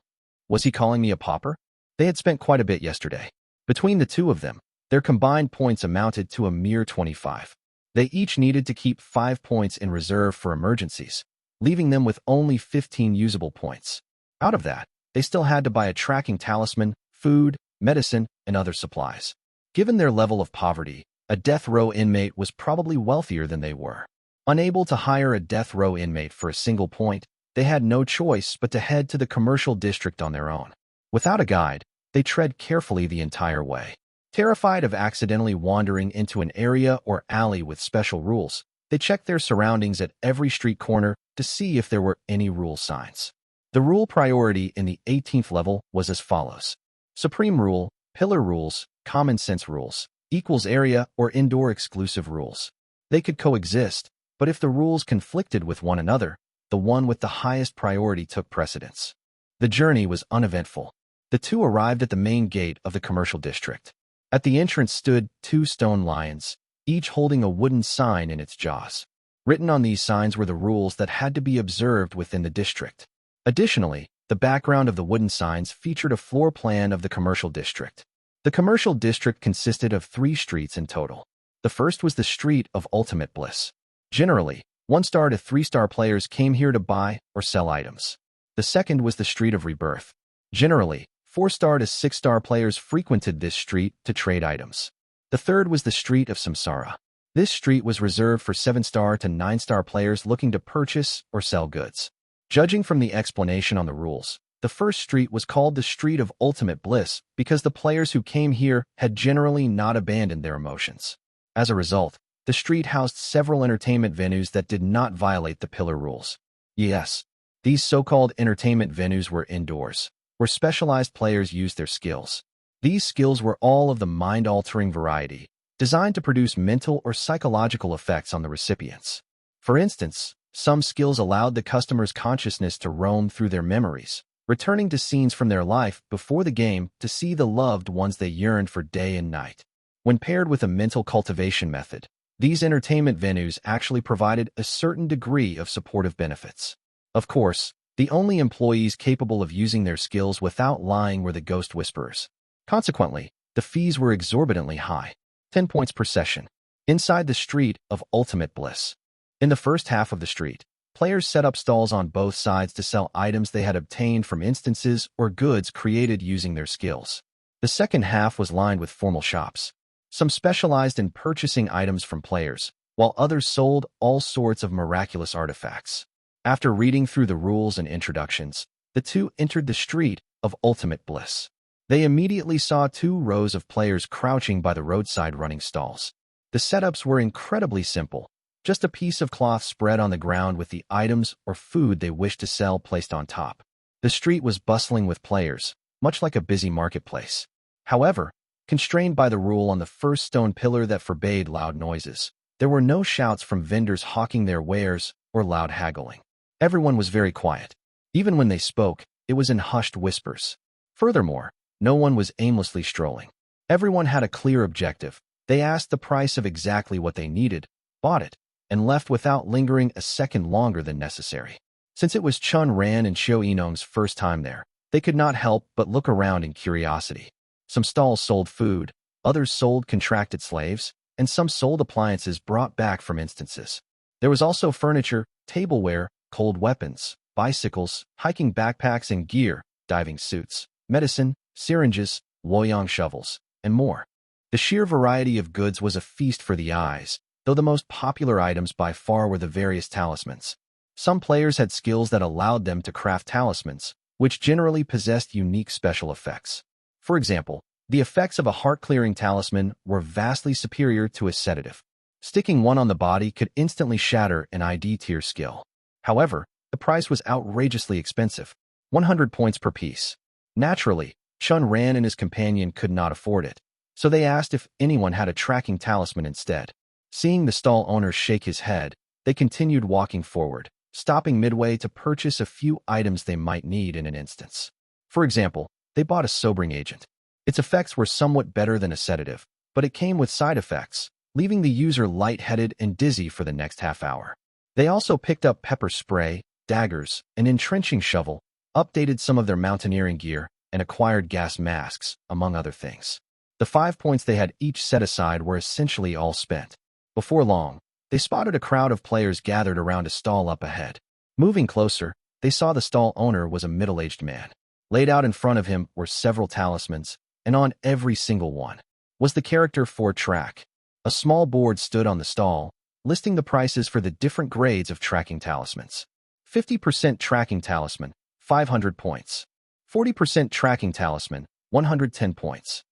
S2: Was he calling me a pauper? They had spent quite a bit yesterday. Between the two of them, their combined points amounted to a mere 25. They each needed to keep 5 points in reserve for emergencies, leaving them with only 15 usable points. Out of that, they still had to buy a tracking talisman, food, medicine, and other supplies. Given their level of poverty, a death row inmate was probably wealthier than they were. Unable to hire a death row inmate for a single point, they had no choice but to head to the commercial district on their own. Without a guide, they tread carefully the entire way. Terrified of accidentally wandering into an area or alley with special rules, they checked their surroundings at every street corner to see if there were any rule signs. The rule priority in the 18th level was as follows. Supreme Rule, Pillar Rules, Common Sense Rules, equals Area or Indoor Exclusive Rules. They could coexist, but if the rules conflicted with one another, the one with the highest priority took precedence. The journey was uneventful. The two arrived at the main gate of the commercial district. At the entrance stood 2 stone lions, each holding a wooden sign in its jaws. Written on these signs were the rules that had to be observed within the district. Additionally, the background of the wooden signs featured a floor plan of the commercial district. The commercial district consisted of 3 streets in total. The first was the Street of Ultimate Bliss. Generally, 1-star to 3-star players came here to buy or sell items. The second was the Street of Rebirth. Generally, 4-star to 6-star players frequented this street to trade items. The third was the Street of Samsara. This street was reserved for 7-star to 9-star players looking to purchase or sell goods. Judging from the explanation on the rules, the first street was called the Street of Ultimate Bliss because the players who came here had generally not abandoned their emotions. As a result, the street housed several entertainment venues that did not violate the pillar rules. Yes, these so-called entertainment venues were indoors, where specialized players used their skills. These skills were all of the mind-altering variety, designed to produce mental or psychological effects on the recipients. For instance, some skills allowed the customer's consciousness to roam through their memories, returning to scenes from their life before the game to see the loved ones they yearned for day and night. When paired with a mental cultivation method, these entertainment venues actually provided a certain degree of supportive benefits. Of course, the only employees capable of using their skills without lying were the ghost whisperers. Consequently, the fees were exorbitantly high, 10 points per session. Inside the Street of Ultimate Bliss. In the first half of the street, players set up stalls on both sides to sell items they had obtained from instances or goods created using their skills. The second half was lined with formal shops. Some specialized in purchasing items from players, while others sold all sorts of miraculous artifacts. After reading through the rules and introductions, the two entered the Street of Ultimate Bliss. They immediately saw 2 rows of players crouching by the roadside running stalls. The setups were incredibly simple. Just a piece of cloth spread on the ground with the items or food they wished to sell placed on top. The street was bustling with players, much like a busy marketplace. However, constrained by the rule on the first stone pillar that forbade loud noises, there were no shouts from vendors hawking their wares or loud haggling. Everyone was very quiet. Even when they spoke, it was in hushed whispers. Furthermore, no one was aimlessly strolling. Everyone had a clear objective. They asked the price of exactly what they needed, bought it, and left without lingering a second longer than necessary. Since it was Chen Ran and Xiao Yinong's first time there, they could not help but look around in curiosity. Some stalls sold food, others sold contracted slaves, and some sold appliances brought back from instances. There was also furniture, tableware, cold weapons, bicycles, hiking backpacks and gear, diving suits, medicine, syringes, Luoyang shovels, and more. The sheer variety of goods was a feast for the eyes, though the most popular items by far were the various talismans. Some players had skills that allowed them to craft talismans, which generally possessed unique special effects. For example, the effects of a heart-clearing talisman were vastly superior to a sedative. Sticking one on the body could instantly shatter an ID-tier skill. However, the price was outrageously expensive, 100 points per piece. Naturally, Chen Ran and his companion could not afford it, so they asked if anyone had a tracking talisman instead. Seeing the stall owner shake his head, they continued walking forward, stopping midway to purchase a few items they might need in an instance. For example, they bought a sobering agent. Its effects were somewhat better than a sedative, but it came with side effects, leaving the user lightheaded and dizzy for the next half hour. They also picked up pepper spray, daggers, an entrenching shovel, updated some of their mountaineering gear, and acquired gas masks, among other things. The 5 points they had each set aside were essentially all spent. Before long, they spotted a crowd of players gathered around a stall up ahead. Moving closer, they saw the stall owner was a middle-aged man. Laid out in front of him were several talismans, and on every single one was the character for track. A small board stood on the stall, listing the prices for the different grades of tracking talismans. 50% tracking talisman, 500 points. 40% tracking talisman, 110 points.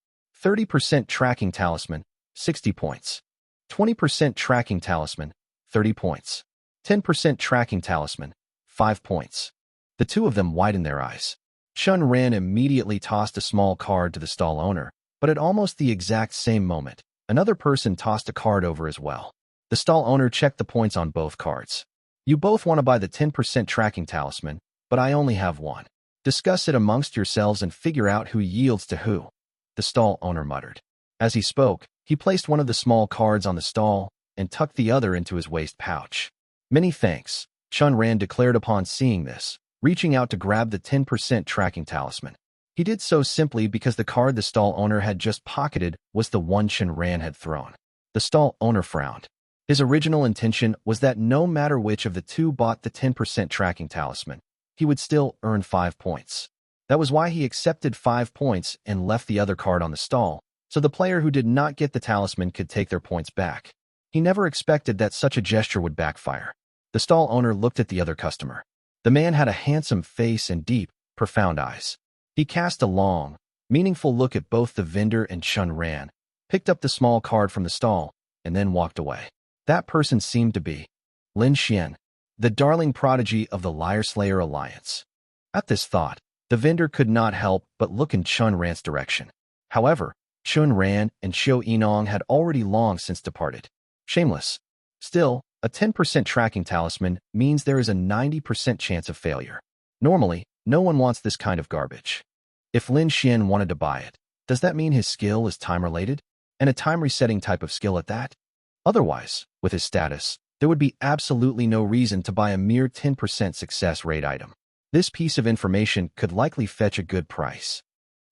S2: 30% tracking talisman, 60 points. 20% tracking talisman, 30 points. 10% tracking talisman, 5 points. The two of them widened their eyes. Chen Ran immediately tossed a small card to the stall owner, but at almost the exact same moment, another person tossed a card over as well. The stall owner checked the points on both cards. You both want to buy the 10% tracking talisman, but I only have one. Discuss it amongst yourselves and figure out who yields to who, the stall owner muttered. As he spoke, he placed one of the small cards on the stall and tucked the other into his waist pouch. Many thanks, Chen Ran declared upon seeing this, reaching out to grab the 10% tracking talisman. He did so simply because the card the stall owner had just pocketed was the one Chen Ran had thrown. The stall owner frowned. His original intention was that no matter which of the two bought the 10% tracking talisman, he would still earn 5 points. That was why he accepted 5 points and left the other card on the stall, so the player who did not get the talisman could take their points back. He never expected that such a gesture would backfire. The stall owner looked at the other customer. The man had a handsome face and deep, profound eyes. He cast a long, meaningful look at both the vendor and Chen Ran, picked up the small card from the stall, and then walked away. That person seemed to be Lin Xian, the darling prodigy of the Liar Slayer Alliance. At this thought, the vendor could not help but look in Chen Ran's direction. However, Chen Ran and Xiao Yinong had already long since departed. Shameless. Still, a 10% tracking talisman means there is a 90% chance of failure. Normally, no one wants this kind of garbage. If Lin Xian wanted to buy it, does that mean his skill is time-related? And a time-resetting type of skill at that? Otherwise, with his status, there would be absolutely no reason to buy a mere 10% success rate item. This piece of information could likely fetch a good price.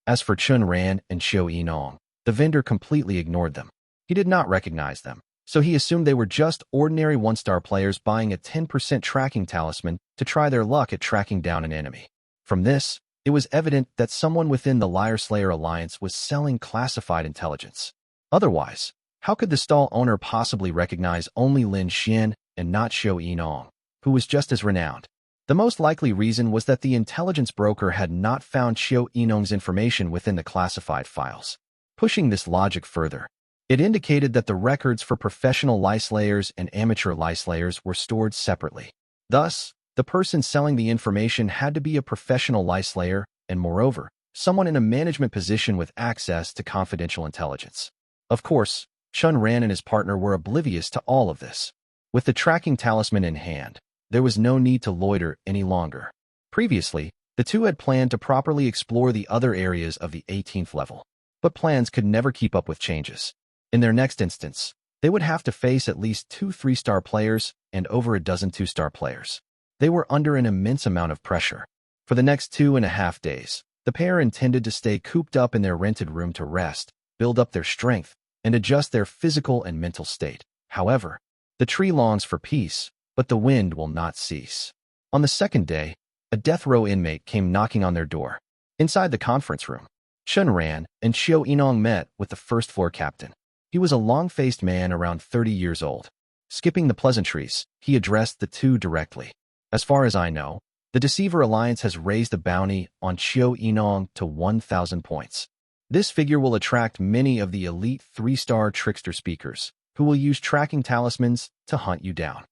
S2: As for Chen Ran and Xiao Yinong, the vendor completely ignored them. He did not recognize them, so he assumed they were just ordinary one-star players buying a 10% tracking talisman to try their luck at tracking down an enemy. From this, it was evident that someone within the Liar Slayer Alliance was selling classified intelligence. Otherwise, how could the stall owner possibly recognize only Lin Xian and not Xiao Yinong, who was just as renowned? The most likely reason was that the intelligence broker had not found Xiao Yinong's information within the classified files. Pushing this logic further, It indicated that the records for professional lice layers and amateur lice layers were stored separately. Thus, the person selling the information had to be a professional lice layer and, moreover, someone in a management position with access to confidential intelligence. Of course, Chen Ran and his partner were oblivious to all of this. With the tracking talisman in hand, there was no need to loiter any longer. Previously, the two had planned to properly explore the other areas of the 18th level, but plans could never keep up with changes. In their next instance, they would have to face at least 2 3-star players and over a dozen 2-star players. They were under an immense amount of pressure. For the next 2.5 days, the pair intended to stay cooped up in their rented room to rest, build up their strength, and adjust their physical and mental state. However, the tree longs for peace, but the wind will not cease. On the second day, a death row inmate came knocking on their door. Inside the conference room, Chen Ran and Xiao Yinong met with the first-floor captain. He was a long-faced man around 30 years old. Skipping the pleasantries, he addressed the two directly. As far as I know, the Deceiver Alliance has raised the bounty on Xiao Yinong to 1,000 points. This figure will attract many of the elite 3-star trickster speakers, who will use tracking talismans to hunt you down.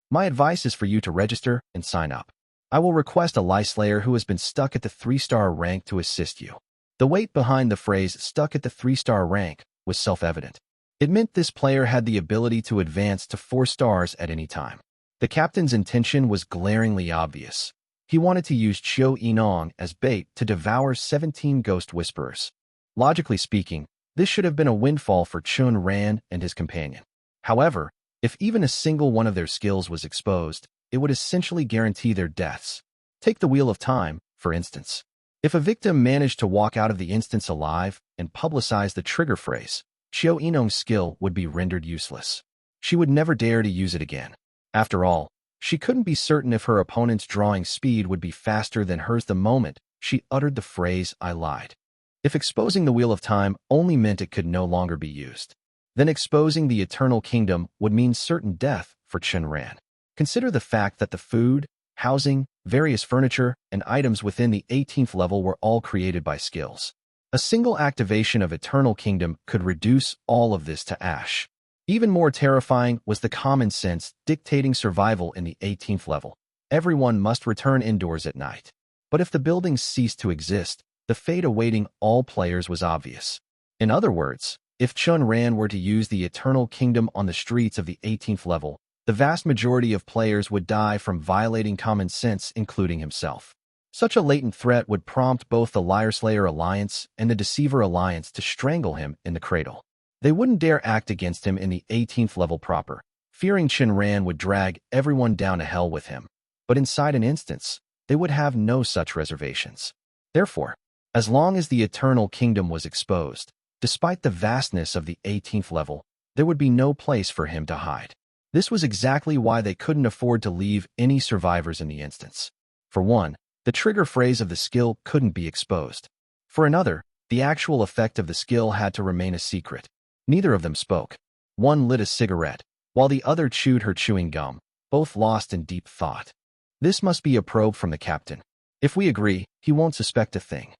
S2: My advice is for you to register and sign up. I will request a lice slayer who has been stuck at the 3-star rank to assist you. The weight behind the phrase stuck at the 3-star rank was self-evident. It meant this player had the ability to advance to 4 stars at any time. The captain's intention was glaringly obvious. He wanted to use Xiao Yinong as bait to devour 17 ghost whisperers. Logically speaking, this should have been a windfall for Chen Ran and his companion. However, if even a single one of their skills was exposed, it would essentially guarantee their deaths. Take the Wheel of Time, for instance. If a victim managed to walk out of the instance alive and publicize the trigger phrase, Xiao Yinong's skill would be rendered useless. She would never dare to use it again. After all, she couldn't be certain if her opponent's drawing speed would be faster than hers the moment she uttered the phrase, "I lied." If exposing the Wheel of Time only meant it could no longer be used, then exposing the Eternal Kingdom would mean certain death for Chen Ran. Consider the fact that the food, housing, various furniture, and items within the 18th level were all created by skills. A single activation of Eternal Kingdom could reduce all of this to ash. Even more terrifying was the common sense dictating survival in the 18th level. Everyone must return indoors at night. But if the buildings ceased to exist, the fate awaiting all players was obvious. In other words, if Chen Ran were to use the Eternal Kingdom on the streets of the 18th level, the vast majority of players would die from violating common sense, including himself. Such a latent threat would prompt both the Liarslayer Alliance and the Deceiver Alliance to strangle him in the cradle. They wouldn't dare act against him in the 18th level proper, fearing Chen Ran would drag everyone down to hell with him. But inside an instance, they would have no such reservations. Therefore, as long as the Eternal Kingdom was exposed, despite the vastness of the 18th level, there would be no place for him to hide. This was exactly why they couldn't afford to leave any survivors in the instance. For one, the trigger phrase of the skill couldn't be exposed. For another, the actual effect of the skill had to remain a secret. Neither of them spoke. One lit a cigarette, while the other chewed her chewing gum, both lost in deep thought. This must be a probe from the captain. If we agree, he won't suspect a thing.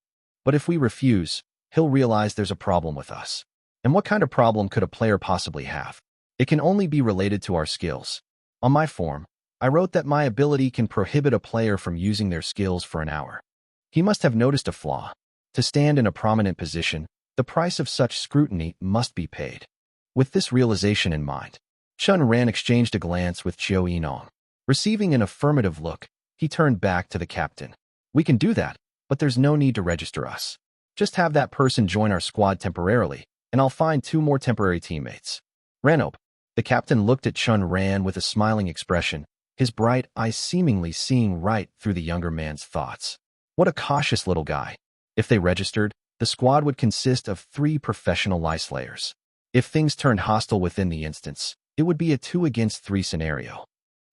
S2: But if we refuse, he'll realize there's a problem with us. And what kind of problem could a player possibly have? It can only be related to our skills. On my form, I wrote that my ability can prohibit a player from using their skills for an hour. He must have noticed a flaw. To stand in a prominent position, the price of such scrutiny must be paid. With this realization in mind, Chen Ran exchanged a glance with Xiao Yinong. Receiving an affirmative look, he turned back to the captain. We can do that, but there's no need to register us. Just have that person join our squad temporarily, and I'll find 2 more temporary teammates. Ranope. The captain looked at Chen Ran with a smiling expression, his bright eyes seemingly seeing right through the younger man's thoughts. What a cautious little guy. If they registered, the squad would consist of 3 professional lice layers. If things turned hostile within the instance, it would be a 2 against 3 scenario.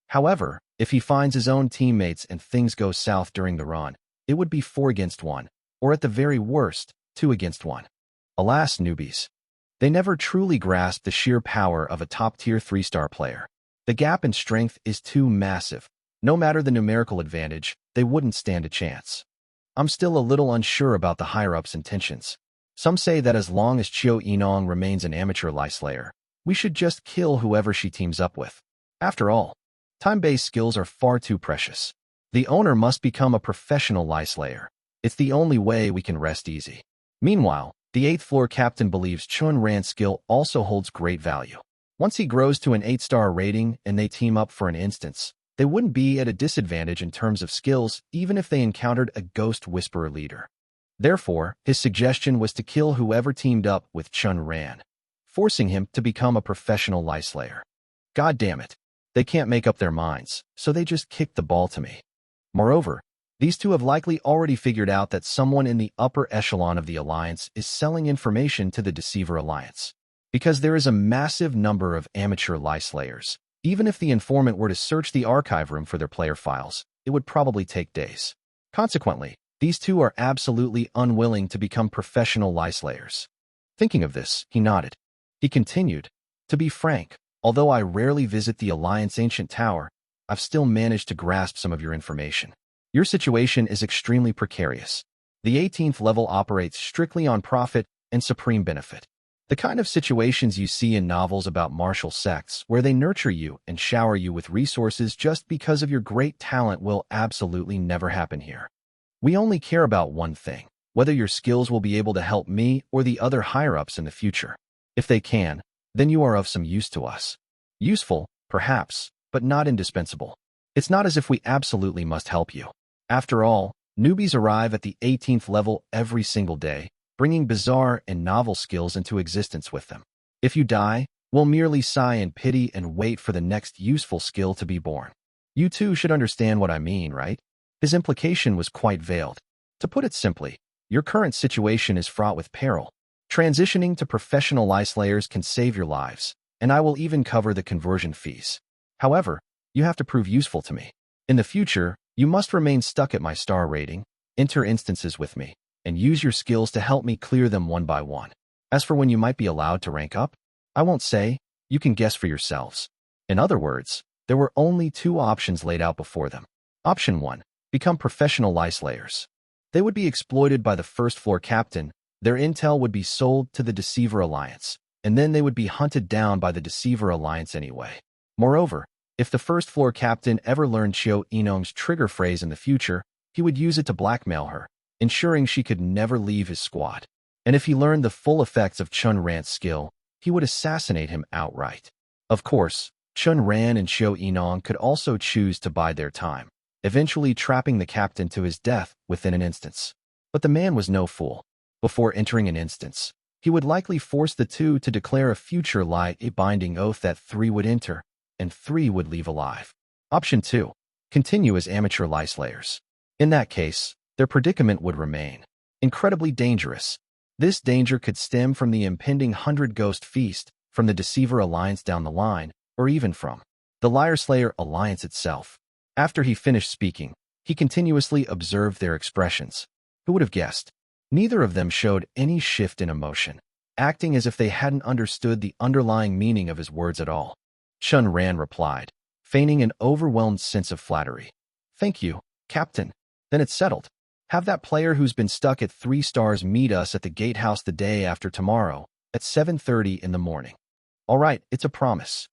S2: However, if he finds his own teammates and things go south during the run, it would be 4 against 1, or at the very worst, 2 against 1. Alas, newbies. They never truly grasped the sheer power of a top-tier 3-star player. The gap in strength is too massive. No matter the numerical advantage, they wouldn't stand a chance. I'm still a little unsure about the higher-ups' intentions. Some say that as long as Chiu Enong remains an amateur Lie Slayer, we should just kill whoever she teams up with. After all, time-based skills are far too precious. The owner must become a professional Lie Slayer. It's the only way we can rest easy. Meanwhile, the 8th floor captain believes Chen Ran's skill also holds great value. Once he grows to an 8-star rating and they team up for an instance, they wouldn't be at a disadvantage in terms of skills even if they encountered a Ghost Whisperer leader. Therefore, his suggestion was to kill whoever teamed up with Chen Ran, forcing him to become a professional Lie Slayer. God damn it. They can't make up their minds, so they just kicked the ball to me. Moreover, these two have likely already figured out that someone in the upper echelon of the Alliance is selling information to the Deceiver Alliance. Because there is a massive number of amateur Lie Slayers, even if the informant were to search the archive room for their player files, it would probably take days. Consequently, these two are absolutely unwilling to become professional Lie Slayers. Thinking of this, he nodded. He continued, "To be frank, although I rarely visit the Alliance Ancient Tower, I've still managed to grasp some of your information. Your situation is extremely precarious. The 18th level operates strictly on profit and supreme benefit. The kind of situations you see in novels about martial sects where they nurture you and shower you with resources just because of your great talent will absolutely never happen here. We only care about one thing, whether your skills will be able to help me or the other higher-ups in the future. If they can, then you are of some use to us. Useful, perhaps, but not indispensable. It's not as if we absolutely must help you. After all, newbies arrive at the 18th level every single day, bringing bizarre and novel skills into existence with them. If you die, we'll merely sigh in pity and wait for the next useful skill to be born. You too should understand what I mean, right?" His implication was quite veiled. To put it simply, your current situation is fraught with peril. Transitioning to professional Lie Slayers can save your lives, and I will even cover the conversion fees. However, you have to prove useful to me. In the future, you must remain stuck at my star rating, enter instances with me, and use your skills to help me clear them one by one. As for when you might be allowed to rank up, I won't say, you can guess for yourselves. In other words, there were only two options laid out before them. Option 1, become professional Lie Slayers. They would be exploited by the 1st floor captain, their intel would be sold to the Deceiver Alliance, and then they would be hunted down by the Deceiver Alliance anyway. Moreover, if the 1st floor captain ever learned Chiu Enong's trigger phrase in the future, he would use it to blackmail her, ensuring she could never leave his squad. And if he learned the full effects of Chen Ran's skill, he would assassinate him outright. Of course, Chen Ran and Chiu Enong could also choose to bide their time, eventually trapping the captain to his death within an instance. But the man was no fool. Before entering an instance, he would likely force the two to declare a future lie, a binding oath that 3 would enter, and 3 would leave alive. Option 2, continue as amateur Lie Slayers. In that case, their predicament would remain incredibly dangerous. This danger could stem from the impending 100 Ghost Feast, from the Deceiver Alliance down the line, or even from the Liar Slayer Alliance itself. After he finished speaking, he continuously observed their expressions. Who would have guessed? Neither of them showed any shift in emotion, acting as if they hadn't understood the underlying meaning of his words at all. Chen Ran replied, feigning an overwhelmed sense of flattery. "Thank you, Captain. Then it's settled. Have that player who's been stuck at 3 stars meet us at the gatehouse the day after tomorrow, at 7:30 in the morning. All right, it's a promise."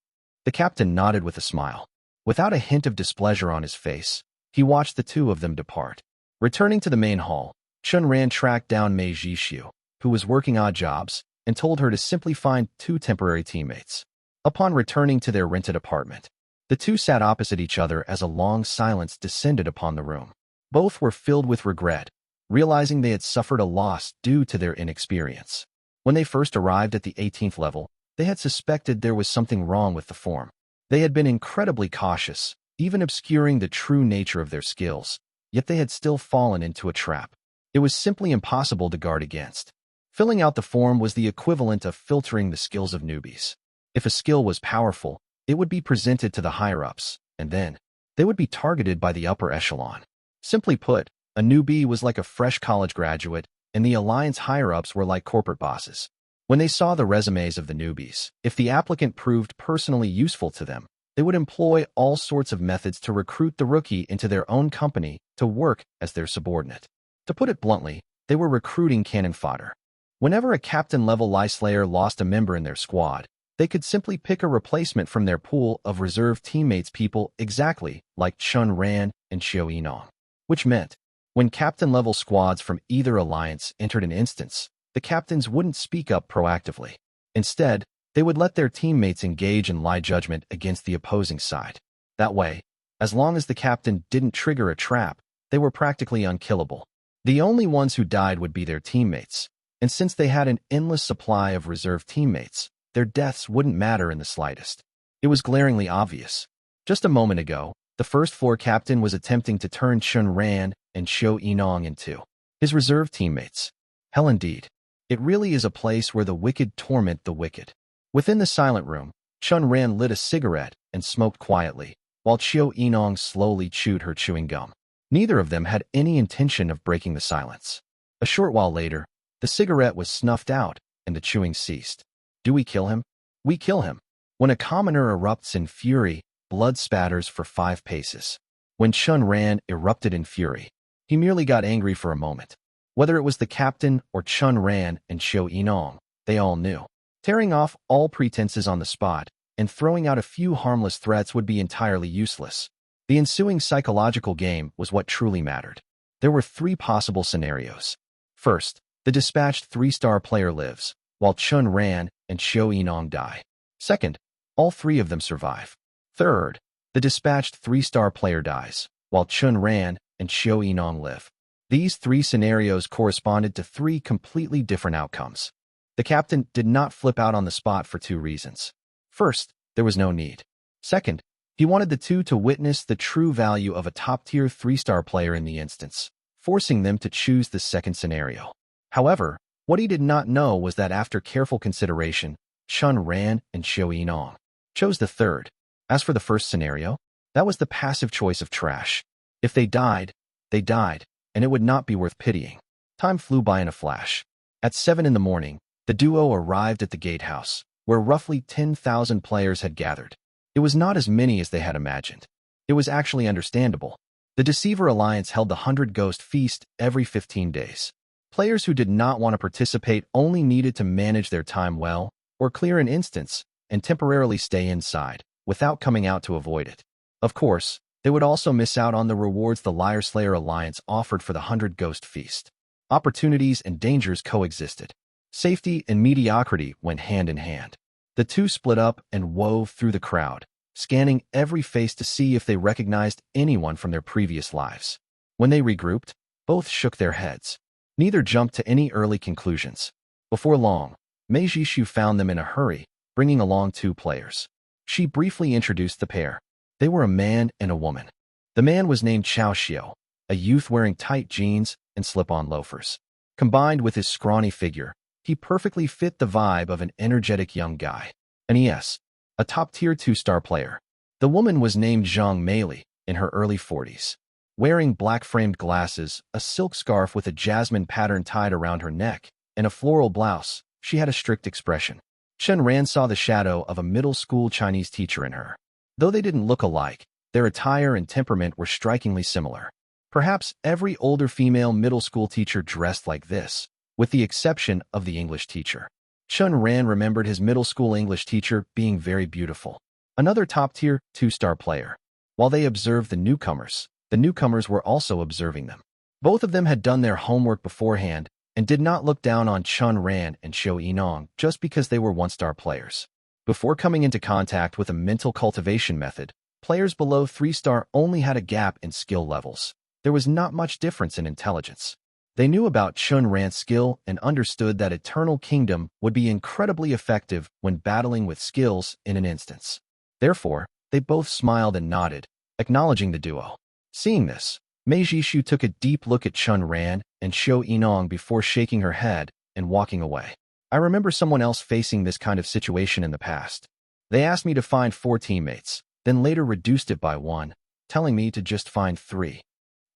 S2: The captain nodded with a smile. Without a hint of displeasure on his face, he watched the two of them depart. Returning to the main hall, Chen Ran tracked down Mei Jishu, who was working odd jobs, and told her to simply find 2 temporary teammates. Upon returning to their rented apartment, the two sat opposite each other as a long silence descended upon the room. Both were filled with regret, realizing they had suffered a loss due to their inexperience. When they first arrived at the 18th level, they had suspected there was something wrong with the form. They had been incredibly cautious, even obscuring the true nature of their skills, yet they had still fallen into a trap. It was simply impossible to guard against. Filling out the form was the equivalent of filtering the skills of newbies. If a skill was powerful, it would be presented to the higher-ups, and then they would be targeted by the upper echelon. Simply put, a newbie was like a fresh college graduate, and the Alliance higher-ups were like corporate bosses. When they saw the resumes of the newbies, if the applicant proved personally useful to them, they would employ all sorts of methods to recruit the rookie into their own company to work as their subordinate. To put it bluntly, they were recruiting cannon fodder. Whenever a captain-level Lie Slayer lost a member in their squad, they could simply pick a replacement from their pool of reserve teammates, people exactly like Chen Ran and Xiao Yinong. Which meant, when captain-level squads from either alliance entered an instance, the captains wouldn't speak up proactively. Instead, they would let their teammates engage in lie judgment against the opposing side. That way, as long as the captain didn't trigger a trap, they were practically unkillable. The only ones who died would be their teammates, and since they had an endless supply of reserve teammates, their deaths wouldn't matter in the slightest. It was glaringly obvious. Just a moment ago, the first floor captain was attempting to turn Chen Ran and Xiao Yinong into his reserve teammates. Hell indeed. It really is a place where the wicked torment the wicked. Within the silent room, Chen Ran lit a cigarette and smoked quietly, while Xiao Yinong slowly chewed her chewing gum. Neither of them had any intention of breaking the silence. A short while later, the cigarette was snuffed out and the chewing ceased. Do we kill him? We kill him. When a commoner erupts in fury, blood spatters for 5 paces. When Chen Ran erupted in fury, he merely got angry for a moment. Whether it was the captain or Chen Ran and Xiao Yinong, they all knew. Tearing off all pretenses on the spot and throwing out a few harmless threats would be entirely useless. The ensuing psychological game was what truly mattered. There were 3 possible scenarios. First, the dispatched 3-star player lives, while Chen Ran and Xiao Yinong die. Second, all 3 of them survive. Third, the dispatched 3-star player dies, while Chen Ran and Xiao Yinong live. These 3 scenarios corresponded to 3 completely different outcomes. The captain did not flip out on the spot for 2 reasons. First, there was no need. Second, he wanted the 2 to witness the true value of a top-tier 3-star player in the instance, forcing them to choose the second scenario. However, what he did not know was that after careful consideration, Chen Ran and Xiao Yinong chose the third. As for the first scenario, that was the passive choice of trash. If they died, and it would not be worth pitying. Time flew by in a flash. At 7 in the morning, the duo arrived at the gatehouse, where roughly 10,000 players had gathered. It was not as many as they had imagined. It was actually understandable. The Deceiver Alliance held the 100 Ghost Feast every 15 days. Players who did not want to participate only needed to manage their time well, or clear an instance, and temporarily stay inside, without coming out to avoid it. Of course, they would also miss out on the rewards the Liar Slayer Alliance offered for the 100 Ghost Feast. Opportunities and dangers coexisted. Safety and mediocrity went hand in hand. The 2 split up and wove through the crowd, scanning every face to see if they recognized anyone from their previous lives. When they regrouped, both shook their heads. Neither jumped to any early conclusions. Before long, Mei Jishu found them in a hurry, bringing along 2 players. She briefly introduced the pair. They were a man and a woman. The man was named Chao Xiao, a youth wearing tight jeans and slip-on loafers. Combined with his scrawny figure, he perfectly fit the vibe of an energetic young guy. And yes, a top-tier 2-star player. The woman was named Zhang Meili, in her early 40s. Wearing black-framed glasses, a silk scarf with a jasmine pattern tied around her neck, and a floral blouse, she had a strict expression. Chen Ran saw the shadow of a middle-school Chinese teacher in her. Though they didn't look alike, their attire and temperament were strikingly similar. Perhaps every older female middle school teacher dressed like this, with the exception of the English teacher. Chen Ran remembered his middle school English teacher being very beautiful. Another top-tier 2-star player. While they observed the newcomers were also observing them. Both of them had done their homework beforehand and did not look down on Chen Ran and Xiao Yinong just because they were 1-star players. Before coming into contact with a mental cultivation method, players below 3-star only had a gap in skill levels. There was not much difference in intelligence. They knew about Chen Ran's skill and understood that Eternal Kingdom would be incredibly effective when battling with skills in an instance. Therefore, they both smiled and nodded, acknowledging the duo. Seeing this, Mei Jishu took a deep look at Chen Ran and Xiao Yinong before shaking her head and walking away. I remember someone else facing this kind of situation in the past. They asked me to find 4 teammates, then later reduced it by 1, telling me to just find 3.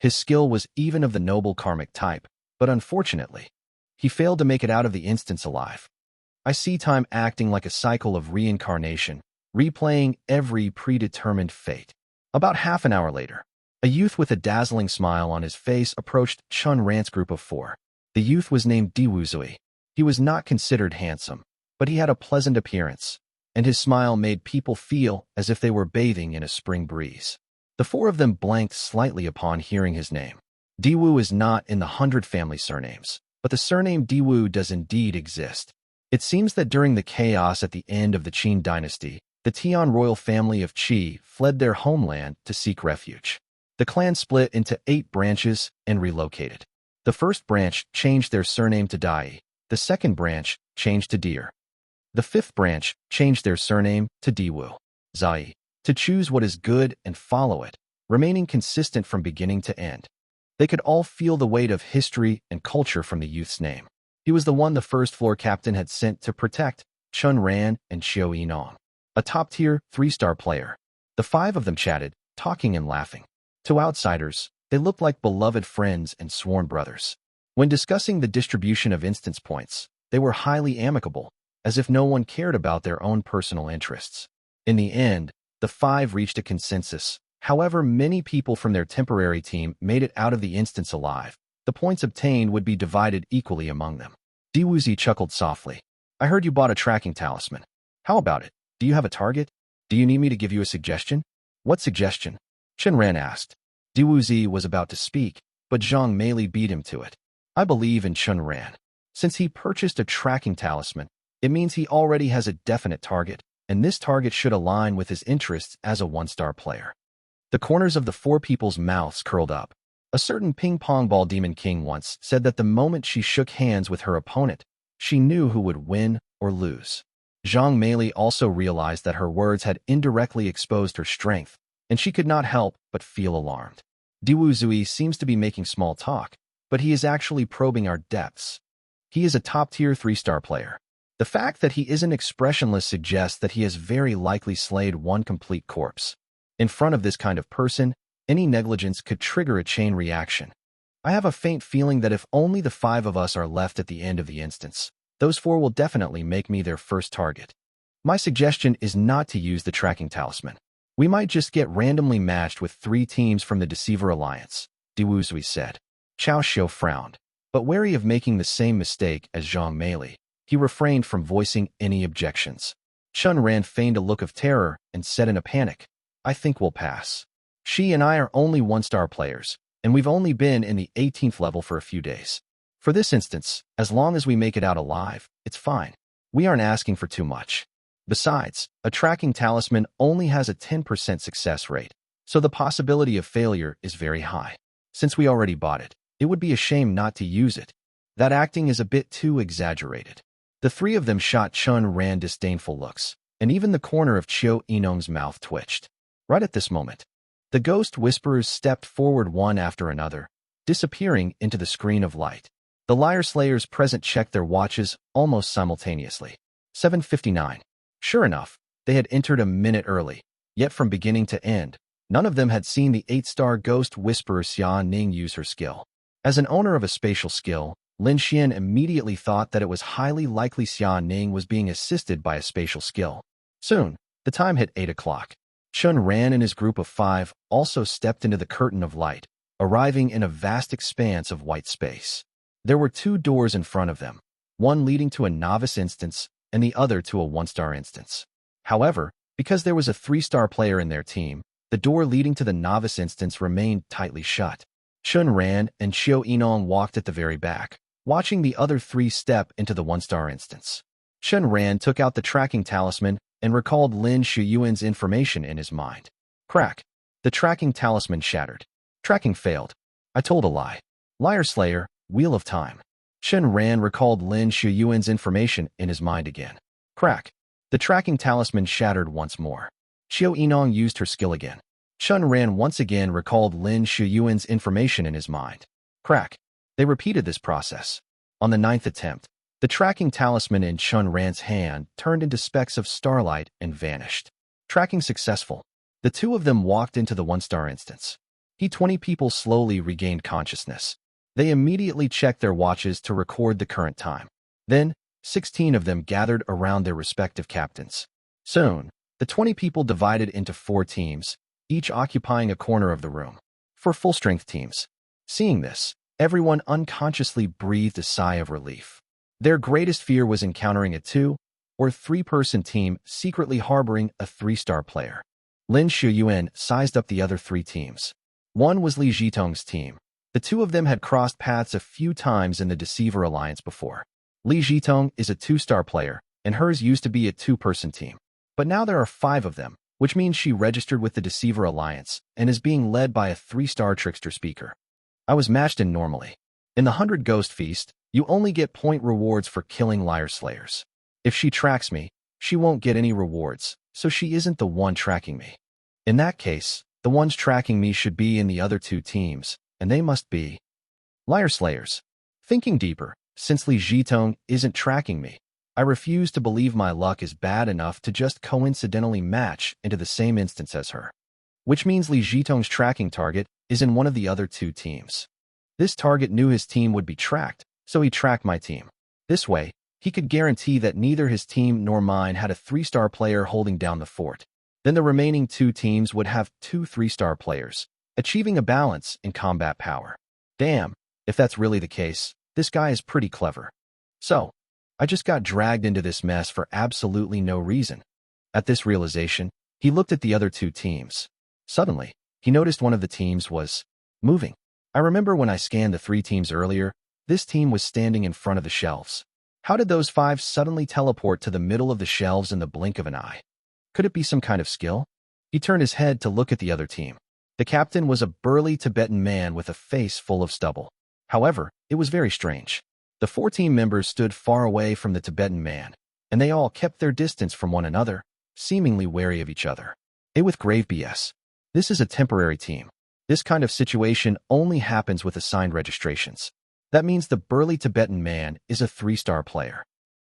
S2: His skill was even of the noble karmic type, but unfortunately, he failed to make it out of the instance alive. I see time acting like a cycle of reincarnation, replaying every predetermined fate. About half an hour later, a youth with a dazzling smile on his face approached Chen Ran's group of 4. The youth was named Di Wuzui. He was not considered handsome, but he had a pleasant appearance, and his smile made people feel as if they were bathing in a spring breeze. The four of them blanked slightly upon hearing his name. Diwu is not in the 100 family surnames, but the surname Diwu does indeed exist. It seems that during the chaos at the end of the Qin dynasty, the Tian royal family of Qi fled their homeland to seek refuge. The clan split into 8 branches and relocated. The first branch changed their surname to Dai. The second branch changed to Deer. The fifth branch changed their surname to Diwu, Zai, to choose what is good and follow it, remaining consistent from beginning to end. They could all feel the weight of history and culture from the youth's name. He was the one the first floor captain had sent to protect Chen Ran and Xiao Yinong, a top-tier 3-star player. The 5 of them chatted, talking and laughing. To outsiders, they looked like beloved friends and sworn brothers. When discussing the distribution of instance points, they were highly amicable, as if no one cared about their own personal interests. In the end, the 5 reached a consensus. However many people from their temporary team made it out of the instance alive, the points obtained would be divided equally among them. Diwuzi chuckled softly. I heard you bought a tracking talisman. How about it? Do you have a target? Do you need me to give you a suggestion? What suggestion? Chen Ran asked. Diwuzi was about to speak, but Zhang Meili beat him to it. I believe in Chen Ran. Since he purchased a tracking talisman, it means he already has a definite target, and this target should align with his interests as a 1-star player. The corners of the 4 people's mouths curled up. A certain ping-pong ball demon king once said that the moment she shook hands with her opponent, she knew who would win or lose. Zhang Meili also realized that her words had indirectly exposed her strength, and she could not help but feel alarmed. Diwu Zui seems to be making small talk, but he is actually probing our depths. He is a top-tier 3-star player. The fact that he isn't expressionless suggests that he has very likely slayed one complete corpse. In front of this kind of person, any negligence could trigger a chain reaction. I have a faint feeling that if only the 5 of us are left at the end of the instance, those 4 will definitely make me their first target. My suggestion is not to use the tracking talisman. We might just get randomly matched with 3 teams from the Deceiver Alliance, Diwuzui said. Chao Xiu frowned, but wary of making the same mistake as Zhang Meili, he refrained from voicing any objections. Chen Ran feigned a look of terror and said in a panic, I think we'll pass. She and I are only 1-star players, and we've only been in the 18th level for a few days. For this instance, as long as we make it out alive, it's fine. We aren't asking for too much. Besides, a tracking talisman only has a 10% success rate, so the possibility of failure is very high. Since we already bought it, it would be a shame not to use it. That acting is a bit too exaggerated. The 3 of them shot Chen Ran disdainful looks, and even the corner of Qiu Yinong's mouth twitched. Right at this moment, the ghost whisperers stepped forward one after another, disappearing into the screen of light. The liar slayers present checked their watches almost simultaneously. 7:59. Sure enough, they had entered a minute early, yet from beginning to end, none of them had seen the 8-star ghost whisperer Xia Ning use her skill. As an owner of a spatial skill, Lin Xian immediately thought that it was highly likely Xia Ning was being assisted by a spatial skill. Soon, the time hit 8 o'clock. Chen Ran and his group of 5 also stepped into the curtain of light, arriving in a vast expanse of white space. There were 2 doors in front of them, one leading to a novice instance and the other to a 1-star instance. However, because there was a 3-star player in their team, the door leading to the novice instance remained tightly shut. Chen Ran and Xiao Yinong walked at the very back, watching the other 3 step into the 1-star instance. Chen Ran took out the tracking talisman and recalled Lin Shuyuan's information in his mind. Crack. The tracking talisman shattered. Tracking failed. I told a lie. Liar Slayer, Wheel of Time. Chen Ran recalled Lin Shuyuan's information in his mind again. Crack. The tracking talisman shattered once more. Xiao Yinong used her skill again. Chen Ran once again recalled Lin Shuyuan's information in his mind. Crack. They repeated this process. On the 9th attempt, the tracking talisman in Chen Ran's hand turned into specks of starlight and vanished. Tracking successful. The 2 of them walked into the 1-star instance. 20 people slowly regained consciousness. They immediately checked their watches to record the current time. Then, 16 of them gathered around their respective captains. Soon, the 20 people divided into 4 teams, each occupying a corner of the room. For full-strength teams. Seeing this, everyone unconsciously breathed a sigh of relief. Their greatest fear was encountering a 2 or 3-person team secretly harboring a 3-star player. Lin Shuyuan sized up the other 3 teams. One was Li Zhitong's team. The two of them had crossed paths a few times in the Deceiver Alliance before. Li Zhitong is a 2-star player, and hers used to be a 2-person team. But now there are 5 of them, which means she registered with the Deceiver Alliance and is being led by a 3-star trickster speaker. I was matched in normally. In the 100 Ghost Feast, you only get point rewards for killing Liar Slayers. If she tracks me, she won't get any rewards, so she isn't the one tracking me. In that case, the ones tracking me should be in the other 2 teams, and they must be Liar Slayers. Thinking deeper, since Li Zhitong isn't tracking me, I refuse to believe my luck is bad enough to just coincidentally match into the same instance as her. Which means Li Zhitong's tracking target is in one of the other 2 teams. This target knew his team would be tracked, so he tracked my team. This way, he could guarantee that neither his team nor mine had a 3-star player holding down the fort. Then the remaining 2 teams would have 2 3-star players, achieving a balance in combat power. Damn, if that's really the case, this guy is pretty clever. So, I just got dragged into this mess for absolutely no reason. At this realization, he looked at the other 2 teams. Suddenly, he noticed one of the teams was moving. I remember when I scanned the 3 teams earlier, this team was standing in front of the shelves. How did those 5 suddenly teleport to the middle of the shelves in the blink of an eye? Could it be some kind of skill? He turned his head to look at the other team. The captain was a burly Tibetan man with a face full of stubble. However, it was very strange. The 4 team members stood far away from the Tibetan man, and they all kept their distance from one another, seemingly wary of each other. With grave BS. This is a temporary team. This kind of situation only happens with assigned registrations. That means the burly Tibetan man is a 3-star player.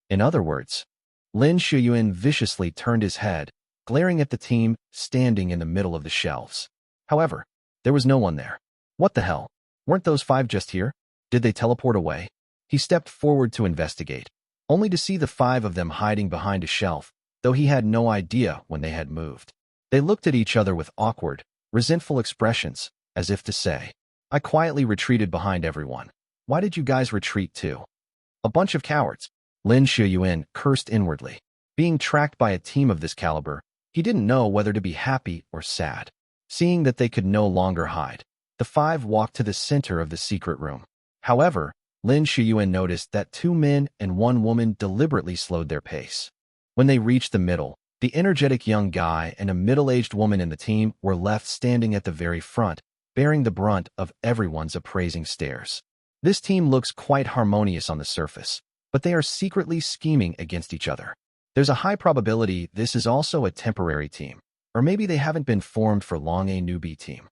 S2: In other words, Lin Shuyuan viciously turned his head, glaring at the team standing in the middle of the shelves. However, there was no one there. What the hell? Weren't those 5 just here? Did they teleport away? He stepped forward to investigate, only to see the 5 of them hiding behind a shelf, though he had no idea when they had moved. They looked at each other with awkward, resentful expressions, as if to say, I quietly retreated behind everyone. Why did you guys retreat too? A bunch of cowards. Lin Shuyuan cursed inwardly. Being tracked by a team of this caliber, he didn't know whether to be happy or sad. Seeing that they could no longer hide, the 5 walked to the center of the secret room. However, Lin Shuyuan noticed that 2 men and 1 woman deliberately slowed their pace. When they reached the middle, the energetic young guy and a middle-aged woman in the team were left standing at the very front, bearing the brunt of everyone's appraising stares. This team looks quite harmonious on the surface, but they are secretly scheming against each other. There's a high probability this is also a temporary team, or maybe they haven't been formed for long a newbie team.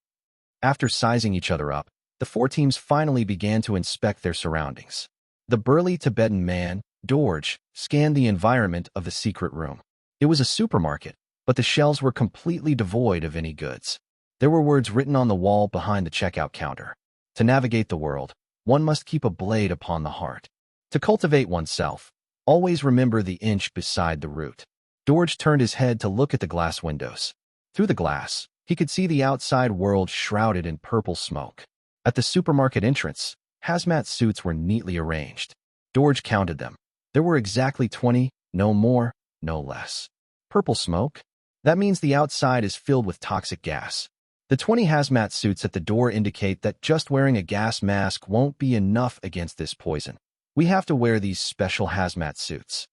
S2: After sizing each other up, the 4 teams finally began to inspect their surroundings. The burly Tibetan man, Dorj, scanned the environment of the secret room. It was a supermarket, but the shelves were completely devoid of any goods. There were words written on the wall behind the checkout counter. To navigate the world, one must keep a blade upon the heart. To cultivate oneself, always remember the inch beside the root. Dorj turned his head to look at the glass windows. Through the glass, he could see the outside world shrouded in purple smoke. At the supermarket entrance, hazmat suits were neatly arranged. Dorj counted them. There were exactly 20, no more, no less. Purple smoke? That means the outside is filled with toxic gas. The 20 hazmat suits at the door indicate that just wearing a gas mask won't be enough against this poison. We have to wear these special hazmat suits.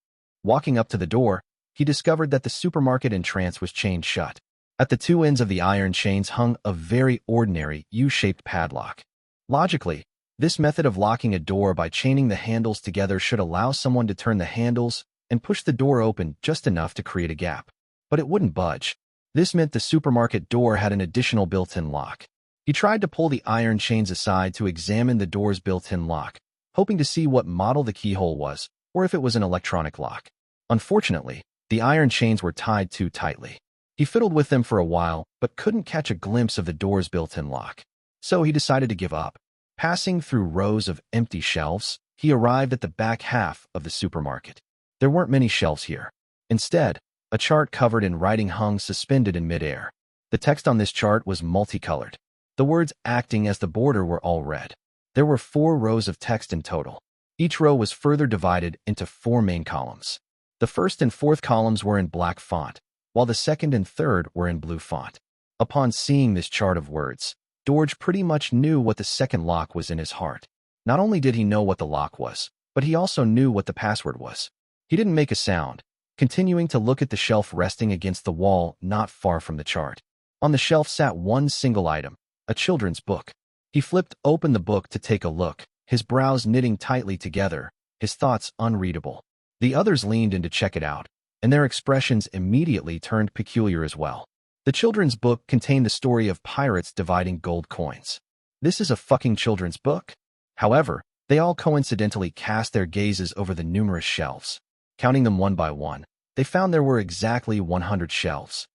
S2: Walking up to the door, he discovered that the supermarket entrance was chained shut. At the 2 ends of the iron chains hung a very ordinary U-shaped padlock. Logically, this method of locking a door by chaining the handles together should allow someone to turn the handles and push the door open just enough to create a gap. But it wouldn't budge. This meant the supermarket door had an additional built-in lock. He tried to pull the iron chains aside to examine the door's built-in lock, hoping to see what model the keyhole was, or if it was an electronic lock. Unfortunately, the iron chains were tied too tightly. He fiddled with them for a while, but couldn't catch a glimpse of the door's built-in lock. So he decided to give up. Passing through rows of empty shelves, he arrived at the back half of the supermarket. There weren't many shelves here. Instead, a chart covered in writing hung suspended in midair. The text on this chart was multicolored. The words acting as the border were all red. There were 4 rows of text in total. Each row was further divided into 4 main columns. The first and fourth columns were in black font, while the second and third were in blue font. Upon seeing this chart of words, George pretty much knew what the second lock was in his heart. Not only did he know what the lock was, but he also knew what the password was. He didn't make a sound, continuing to look at the shelf resting against the wall not far from the chart. On the shelf sat one single item, a children's book. He flipped open the book to take a look, his brows knitting tightly together, his thoughts unreadable. The others leaned in to check it out, and their expressions immediately turned peculiar as well. The children's book contained the story of pirates dividing gold coins. This is a fucking children's book? However, they all coincidentally cast their gazes over the numerous shelves. Counting them one by one, they found there were exactly 100 shelves.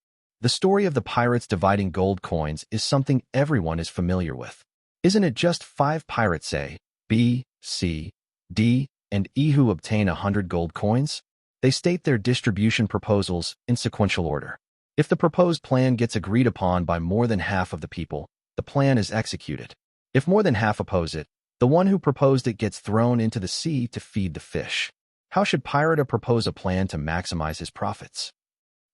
S2: The story of the pirates dividing gold coins is something everyone is familiar with. Isn't it just 5 pirates A, B, C, D, and E who obtain 100 gold coins? They state their distribution proposals in sequential order. If the proposed plan gets agreed upon by more than half of the people, the plan is executed. If more than half oppose it, the one who proposed it gets thrown into the sea to feed the fish. How should Pirate A propose a plan to maximize his profits?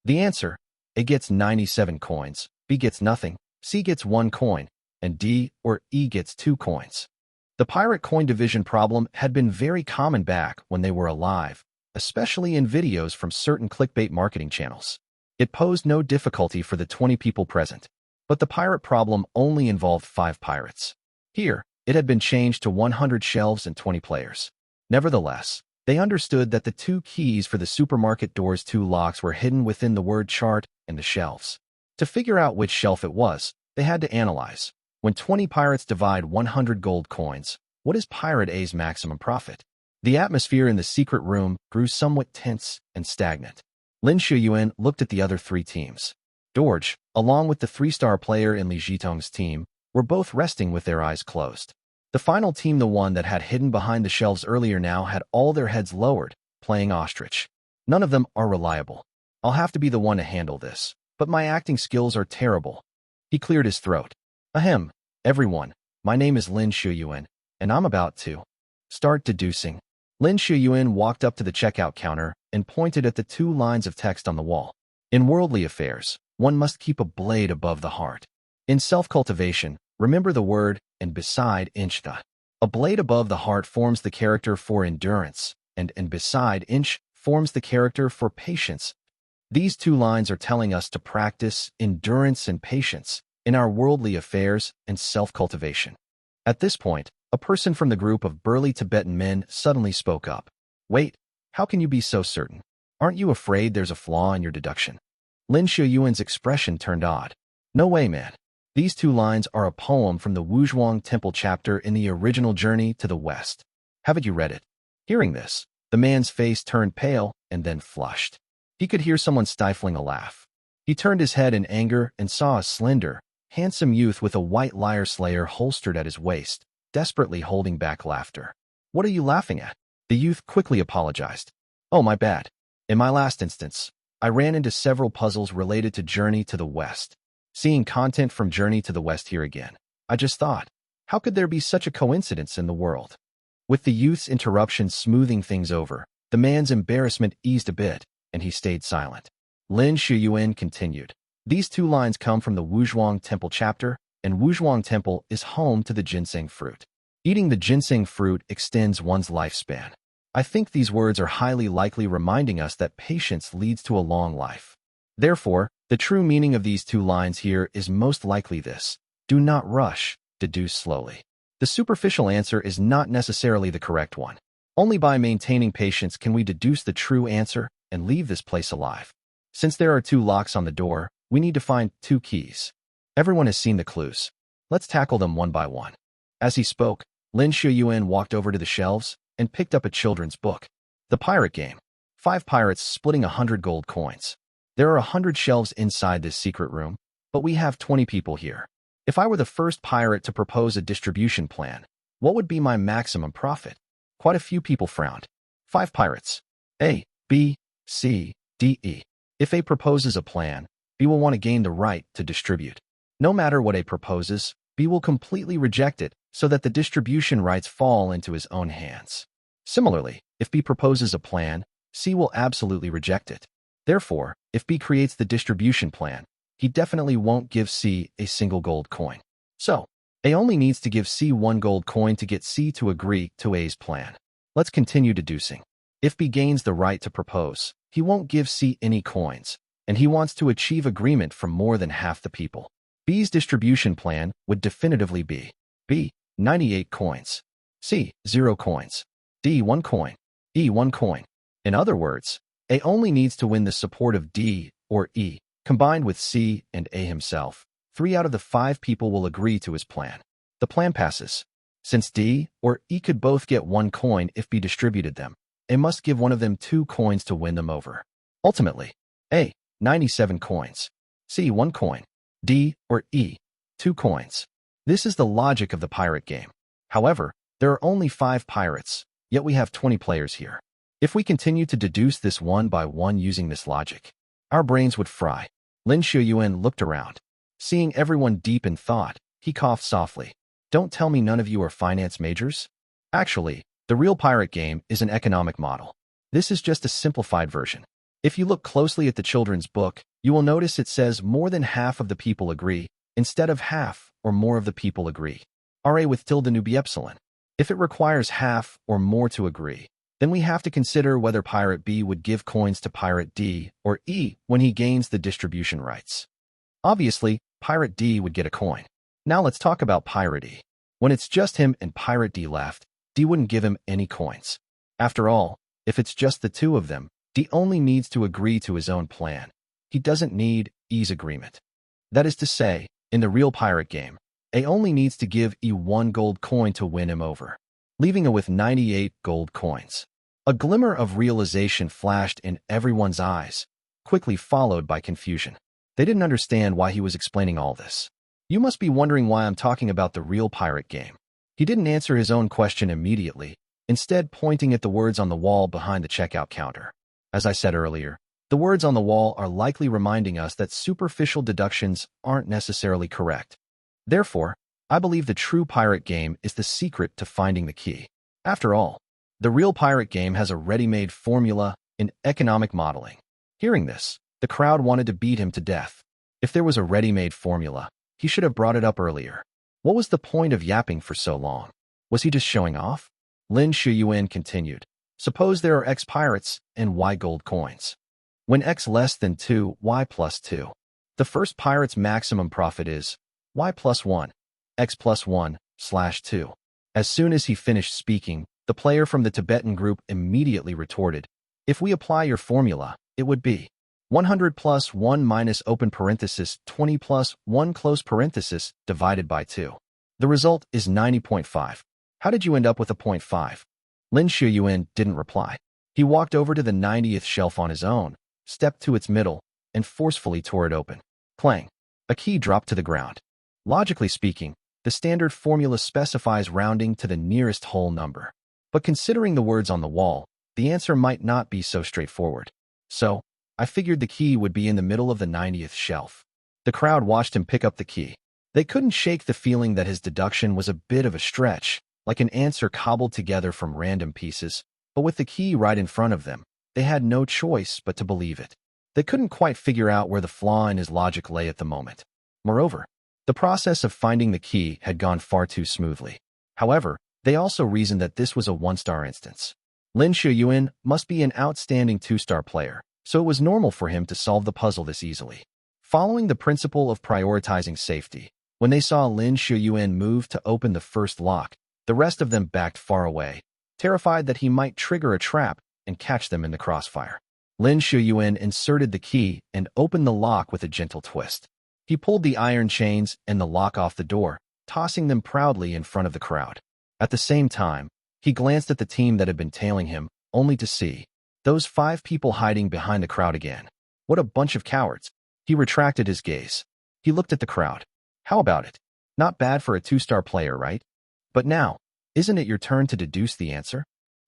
S2: The answer: A gets 97 coins, B gets nothing, C gets 1 coin, and D or E gets 2 coins. The pirate coin division problem had been very common back when they were alive, especially in videos from certain clickbait marketing channels. It posed no difficulty for the 20 people present, but the pirate problem only involved 5 pirates. Here, it had been changed to 100 shelves and 20 players. Nevertheless, they understood that the 2 keys for the supermarket door's 2 locks were hidden within the word chart and the shelves. To figure out which shelf it was, they had to analyze. When 20 pirates divide 100 gold coins, what is Pirate A's maximum profit? The atmosphere in the secret room grew somewhat tense and stagnant. Lin Shuyuan looked at the other 3 teams. George, along with the 3-star player in Li Jitong's team, were both resting with their eyes closed. The final team, the one that had hidden behind the shelves earlier, now had all their heads lowered, playing ostrich. None of them are reliable. I'll have to be the one to handle this, but my acting skills are terrible. He cleared his throat. Ahem, everyone, my name is Lin Shuyuan, and I'm about to start deducing. Lin Shuyuan walked up to the checkout counter and pointed at the 2 lines of text on the wall. In worldly affairs, one must keep a blade above the heart. In self-cultivation, remember the word and beside inch the. A blade above the heart forms the character for endurance, and beside inch forms the character for patience. These 2 lines are telling us to practice endurance and patience in our worldly affairs and self-cultivation. At this point, a person from the group of burly Tibetan men suddenly spoke up. Wait, how can you be so certain? Aren't you afraid there's a flaw in your deduction? Lin Shuyuan's expression turned odd. No way, man. These 2 lines are a poem from the Wuzhuang Temple chapter in the original Journey to the West. Haven't you read it? Hearing this, the man's face turned pale and then flushed. He could hear someone stifling a laugh. He turned his head in anger and saw a slender, handsome youth with a white lyre slayer holstered at his waist, desperately holding back laughter. What are you laughing at? The youth quickly apologized. Oh, my bad. In my last instance, I ran into several puzzles related to Journey to the West. Seeing content from Journey to the West here again, I just thought, how could there be such a coincidence in the world? With the youth's interruption smoothing things over, the man's embarrassment eased a bit, and he stayed silent. Lin Shuyuan continued. These 2 lines come from the Wuzhuang Temple chapter, and Wuzhuang Temple is home to the ginseng fruit. Eating the ginseng fruit extends one's lifespan. I think these words are highly likely reminding us that patience leads to a long life. Therefore, the true meaning of these 2 lines here is most likely this: do not rush, deduce slowly. The superficial answer is not necessarily the correct one. Only by maintaining patience can we deduce the true answer and leave this place alive. Since there are 2 locks on the door, we need to find 2 keys. Everyone has seen the clues. Let's tackle them one by one. As he spoke, Lin Shuyuan walked over to the shelves and picked up a children's book. The Pirate Game. 5 pirates splitting 100 gold coins. There are 100 shelves inside this secret room, but we have 20 people here. If I were the first pirate to propose a distribution plan, what would be my maximum profit? Quite a few people frowned. 5 pirates. A, B, C, D, E. If A proposes a plan, B will want to gain the right to distribute. No matter what A proposes, B will completely reject it so that the distribution rights fall into his own hands. Similarly, if B proposes a plan, C will absolutely reject it. Therefore, if B creates the distribution plan, he definitely won't give C a single gold coin. So, A only needs to give C one gold coin to get C to agree to A's plan. Let's continue deducing. If B gains the right to propose, he won't give C any coins, and he wants to achieve agreement from more than half the people. B's distribution plan would definitively be B, 98 coins, C, 0 coins, D, 1 coin, E, 1 coin. In other words, A only needs to win the support of D or E, combined with C and A himself. 3 out of the 5 people will agree to his plan. The plan passes. Since D or E could both get 1 coin if B distributed them, A must give one of them 2 coins to win them over. Ultimately, A, 97 coins, C, 1 coin, D or E, 2 coins. This is the logic of the pirate game. However, there are only 5 pirates, yet we have 20 players here. If we continue to deduce this one by one using this logic, our brains would fry. Lin Shuyuan looked around. Seeing everyone deep in thought, he coughed softly. Don't tell me none of you are finance majors? Actually, the real pirate game is an economic model. This is just a simplified version. If you look closely at the children's book, you will notice it says more than half of the people agree, instead of half or more of the people agree. RA with tilde nubi epsilon. If it requires half or more to agree, then we have to consider whether Pirate B would give coins to Pirate D or E when he gains the distribution rights. Obviously, Pirate D would get a coin. Now let's talk about Pirate E. When it's just him and Pirate D left, D wouldn't give him any coins. After all, if it's just the two of them, D only needs to agree to his own plan. He doesn't need E's agreement. That is to say, in the real pirate game, A only needs to give E 1 gold coin to win him over, leaving A with 98 gold coins. A glimmer of realization flashed in everyone's eyes, quickly followed by confusion. They didn't understand why he was explaining all this. You must be wondering why I'm talking about the real pirate game. He didn't answer his own question immediately, instead pointing at the words on the wall behind the checkout counter. As I said earlier, the words on the wall are likely reminding us that superficial deductions aren't necessarily correct. Therefore, I believe the true pirate game is the secret to finding the key. After all, the real pirate game has a ready-made formula in economic modeling. Hearing this, the crowd wanted to beat him to death. If there was a ready-made formula, he should have brought it up earlier. What was the point of yapping for so long? Was he just showing off? Lin Shuyuan continued. Suppose there are X pirates and Y gold coins. When X less than 2, Y plus 2. The first pirate's maximum profit is Y plus 1, X plus 1, / 2. As soon as he finished speaking, the player from the Tibetan group immediately retorted, if we apply your formula, it would be 100 plus 1 minus open parenthesis 20 plus 1 close parenthesis divided by 2. The result is 90.5. How did you end up with a 0.5? Lin Shuyuan didn't reply. He walked over to the 90th shelf on his own, stepped to its middle, and forcefully tore it open. Clang! A key dropped to the ground. Logically speaking, the standard formula specifies rounding to the nearest whole number. But considering the words on the wall, the answer might not be so straightforward. So, I figured the key would be in the middle of the 90th shelf. The crowd watched him pick up the key. They couldn't shake the feeling that his deduction was a bit of a stretch, like an answer cobbled together from random pieces, but with the key right in front of them, they had no choice but to believe it. They couldn't quite figure out where the flaw in his logic lay at the moment. Moreover, the process of finding the key had gone far too smoothly. However, they also reasoned that this was a 1-star instance. Lin Shuyuan must be an outstanding 2-star player, so it was normal for him to solve the puzzle this easily. Following the principle of prioritizing safety, when they saw Lin Shuyuan move to open the first lock, the rest of them backed far away, terrified that he might trigger a trap and catch them in the crossfire. Lin Shuyuan inserted the key and opened the lock with a gentle twist. He pulled the iron chains and the lock off the door, tossing them proudly in front of the crowd. At the same time, he glanced at the team that had been tailing him, only to see those 5 people hiding behind the crowd again. What a bunch of cowards. He retracted his gaze. He looked at the crowd. How about it? Not bad for a 2-star player, right? But now, isn't it your turn to deduce the answer?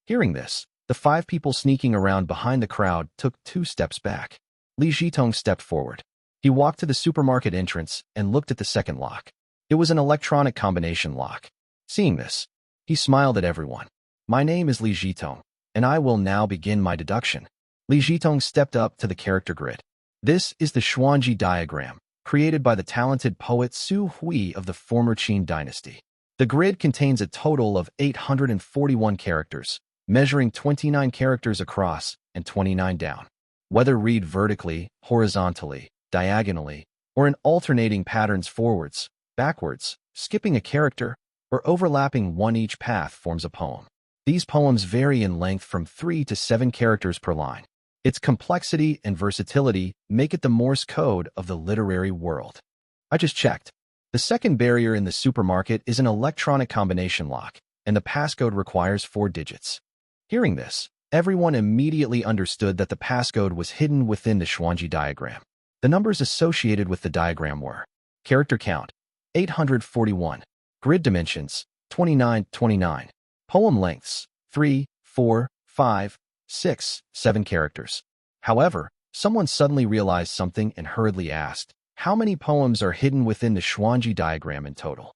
S2: Hearing this, the 5 people sneaking around behind the crowd took 2 steps back. Li Zhitong stepped forward. He walked to the supermarket entrance and looked at the second lock. It was an electronic combination lock. Seeing this, he smiled at everyone. My name is Li Jitong, and I will now begin my deduction. Li Jitong stepped up to the character grid. This is the Xuanji diagram, created by the talented poet Su Hui of the former Qin dynasty. The grid contains a total of 841 characters, measuring 29 characters across and 29 down. Whether read vertically, horizontally, diagonally, or in alternating patterns forwards, backwards, skipping a character, or overlapping one each path forms a poem. These poems vary in length from 3 to 7 characters per line. Its complexity and versatility make it the Morse code of the literary world. I just checked. The second barrier in the supermarket is an electronic combination lock, and the passcode requires 4 digits. Hearing this, everyone immediately understood that the passcode was hidden within the Xuanji diagram. The numbers associated with the diagram were: character count, 841, grid dimensions, 29, poem lengths, 3, 4, 5, 6, 7 characters. However, someone suddenly realized something and hurriedly asked, how many poems are hidden within the Xuanji diagram in total?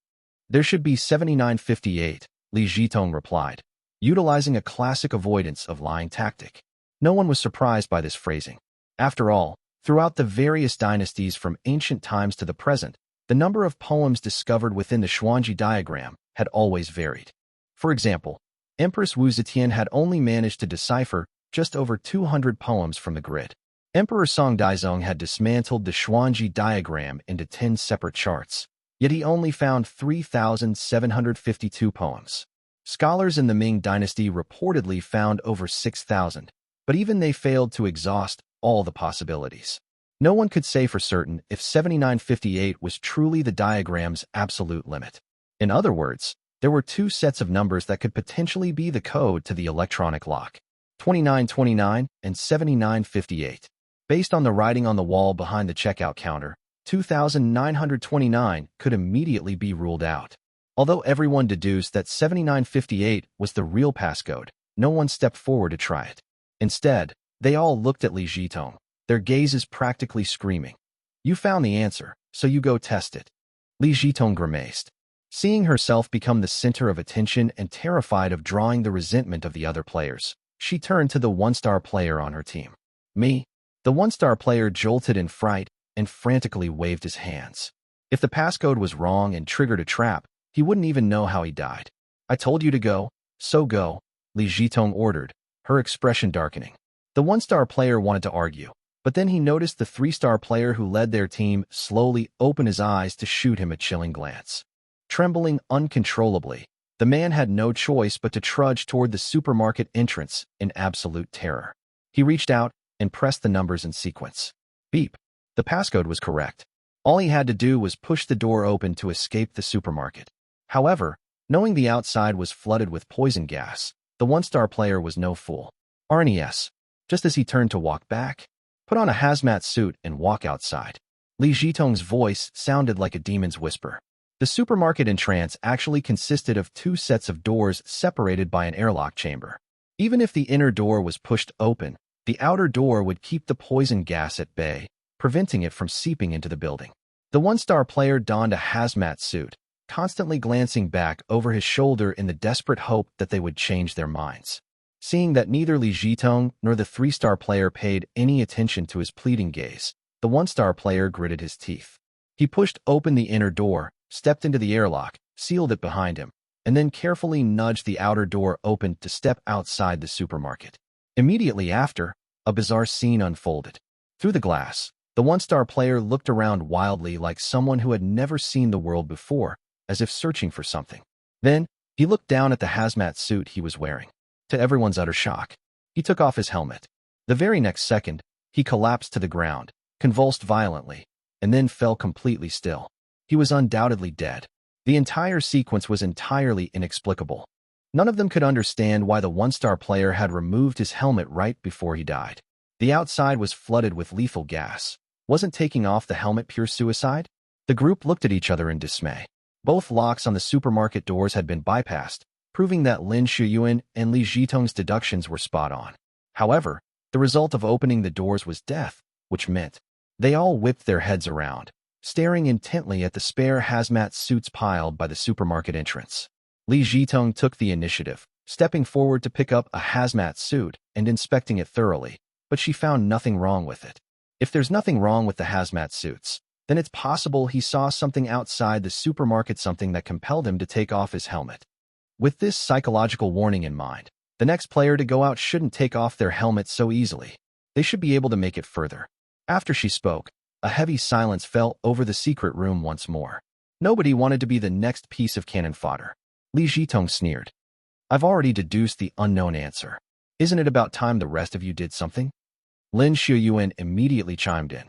S2: There should be 7958, Li Jitong replied, utilizing a classic avoidance of lying tactic. No one was surprised by this phrasing. After all, throughout the various dynasties from ancient times to the present, the number of poems discovered within the Xuanji diagram had always varied. For example, Empress Wu Zetian had only managed to decipher just over 200 poems from the grid. Emperor Song Daizong had dismantled the Xuanji diagram into 10 separate charts, yet he only found 3,752 poems. Scholars in the Ming dynasty reportedly found over 6,000, but even they failed to exhaust all the possibilities. No one could say for certain if 7958 was truly the diagram's absolute limit. In other words, there were 2 sets of numbers that could potentially be the code to the electronic lock: 2929 and 7958. Based on the writing on the wall behind the checkout counter, 2929 could immediately be ruled out. Although everyone deduced that 7958 was the real passcode, no one stepped forward to try it. Instead, they all looked at Li Jitong, their gazes practically screaming, "You found the answer, so you go test it." Li Jitong grimaced. Seeing herself become the center of attention and terrified of drawing the resentment of the other players, she turned to the one-star player on her team. Me? The one-star player jolted in fright and frantically waved his hands. If the passcode was wrong and triggered a trap, he wouldn't even know how he died. "I told you to go, so go," Li Jitong ordered, her expression darkening. The one-star player wanted to argue, but then he noticed the 3-star player who led their team slowly open his eyes to shoot him a chilling glance. Trembling uncontrollably, the man had no choice but to trudge toward the supermarket entrance in absolute terror. He reached out and pressed the numbers in sequence. Beep. The passcode was correct. All he had to do was push the door open to escape the supermarket. However, knowing the outside was flooded with poison gas, the one-star player was no fool. RNES. Just as he turned to walk back, "Put on a hazmat suit and walk outside." Li Jitong's voice sounded like a demon's whisper. The supermarket entrance actually consisted of 2 sets of doors separated by an airlock chamber. Even if the inner door was pushed open, the outer door would keep the poison gas at bay, preventing it from seeping into the building. The one-star player donned a hazmat suit, constantly glancing back over his shoulder in the desperate hope that they would change their minds. Seeing that neither Li Jitong nor the 3-star player paid any attention to his pleading gaze, the one-star player gritted his teeth. He pushed open the inner door, stepped into the airlock, sealed it behind him, and then carefully nudged the outer door open to step outside the supermarket. Immediately after, a bizarre scene unfolded. Through the glass, the one-star player looked around wildly like someone who had never seen the world before, as if searching for something. Then, he looked down at the hazmat suit he was wearing. To everyone's utter shock, he took off his helmet. The very next second, he collapsed to the ground, convulsed violently, and then fell completely still. He was undoubtedly dead. The entire sequence was entirely inexplicable. None of them could understand why the one-star player had removed his helmet right before he died. The outside was flooded with lethal gas. Wasn't taking off the helmet pure suicide? The group looked at each other in dismay. Both locks on the supermarket doors had been bypassed, proving that Lin Shuyuan and Li Jitong's deductions were spot on. However, the result of opening the doors was death, which meant they all whipped their heads around, staring intently at the spare hazmat suits piled by the supermarket entrance. Li Jitong took the initiative, stepping forward to pick up a hazmat suit and inspecting it thoroughly, but she found nothing wrong with it. If there's nothing wrong with the hazmat suits, then it's possible he saw something outside the supermarket, something that compelled him to take off his helmet. With this psychological warning in mind, the next player to go out shouldn't take off their helmet so easily. They should be able to make it further. After she spoke, a heavy silence fell over the secret room once more. Nobody wanted to be the next piece of cannon fodder. Li Zhitong sneered. I've already deduced the unknown answer. Isn't it about time the rest of you did something? Lin Shuyuan immediately chimed in.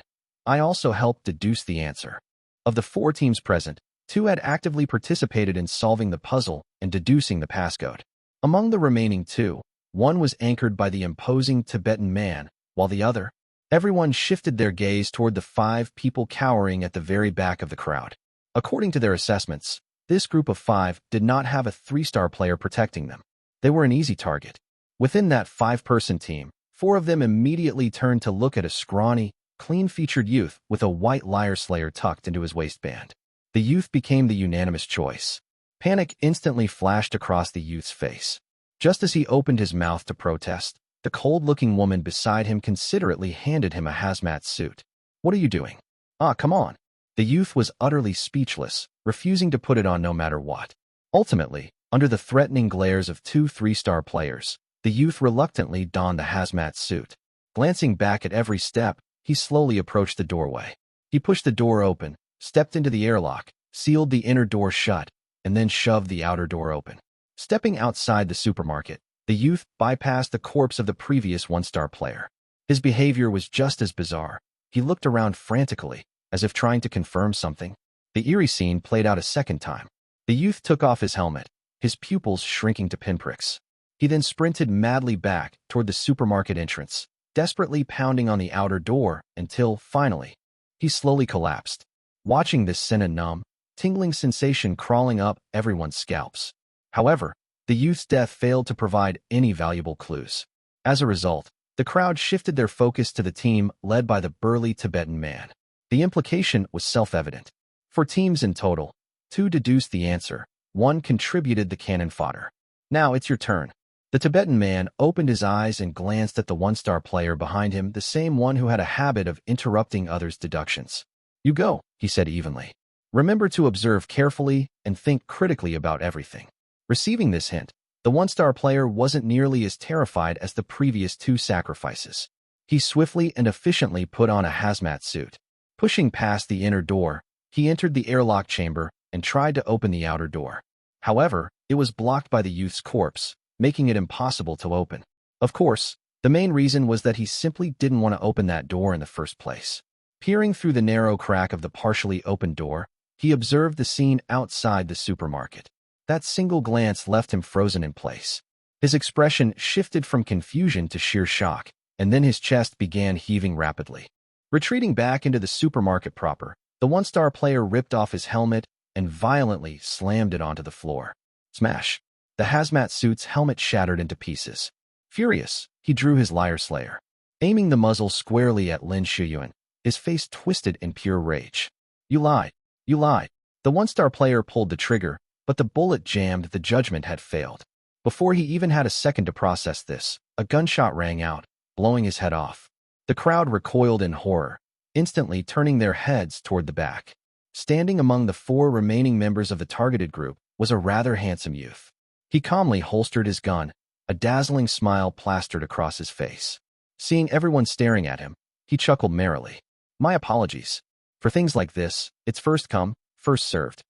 S2: I also helped deduce the answer. Of the 4 teams present, 2 had actively participated in solving the puzzle and deducing the passcode. Among the remaining 2, one was anchored by the imposing Tibetan man, while the other, everyone shifted their gaze toward the 5 people cowering at the very back of the crowd. According to their assessments, this group of 5 did not have a 3-star player protecting them. They were an easy target. Within that 5-person team, 4 of them immediately turned to look at a scrawny, clean-featured youth with a white lyre slayer tucked into his waistband. The youth became the unanimous choice. Panic instantly flashed across the youth's face. Just as he opened his mouth to protest, the cold-looking woman beside him considerately handed him a hazmat suit. What are you doing? Ah, come on. The youth was utterly speechless, refusing to put it on no matter what. Ultimately, under the threatening glares of 2 3-star players, the youth reluctantly donned the hazmat suit. Glancing back at every step, he slowly approached the doorway. He pushed the door open, stepped into the airlock, sealed the inner door shut, and then shoved the outer door open. Stepping outside the supermarket, the youth bypassed the corpse of the previous 1-star player. His behavior was just as bizarre. He looked around frantically, as if trying to confirm something. The eerie scene played out a second time. The youth took off his helmet, his pupils shrinking to pinpricks. He then sprinted madly back toward the supermarket entrance, desperately pounding on the outer door until, finally, he slowly collapsed. Watching this sent a numb, tingling sensation crawling up everyone's scalps. However, the youth's death failed to provide any valuable clues. As a result, the crowd shifted their focus to the team led by the burly Tibetan man. The implication was self-evident. 4 teams in total, 2 deduced the answer, 1 contributed the cannon fodder. Now it's your turn. The Tibetan man opened his eyes and glanced at the 1-star player behind him, the same one who had a habit of interrupting others' deductions. You go, he said evenly. Remember to observe carefully and think critically about everything. Receiving this hint, the 1-star player wasn't nearly as terrified as the previous 2 sacrifices. He swiftly and efficiently put on a hazmat suit. Pushing past the inner door, he entered the airlock chamber and tried to open the outer door. However, it was blocked by the youth's corpse, making it impossible to open. Of course, the main reason was that he simply didn't want to open that door in the first place. Peering through the narrow crack of the partially opened door, he observed the scene outside the supermarket. That single glance left him frozen in place. His expression shifted from confusion to sheer shock, and then his chest began heaving rapidly. Retreating back into the supermarket proper, the 1-star player ripped off his helmet and violently slammed it onto the floor. Smash! The hazmat suit's helmet shattered into pieces. Furious, he drew his lyre slayer. Aiming the muzzle squarely at Lin Shuyuan, his face twisted in pure rage. You lied. You lied. The 1-star player pulled the trigger, but the bullet jammed. The judgment had failed. Before he even had a second to process this, a gunshot rang out, blowing his head off. The crowd recoiled in horror, instantly turning their heads toward the back. Standing among the 4 remaining members of the targeted group was a rather handsome youth. He calmly holstered his gun, a dazzling smile plastered across his face. Seeing everyone staring at him, he chuckled merrily. My apologies. For things like this, it's first come, first served.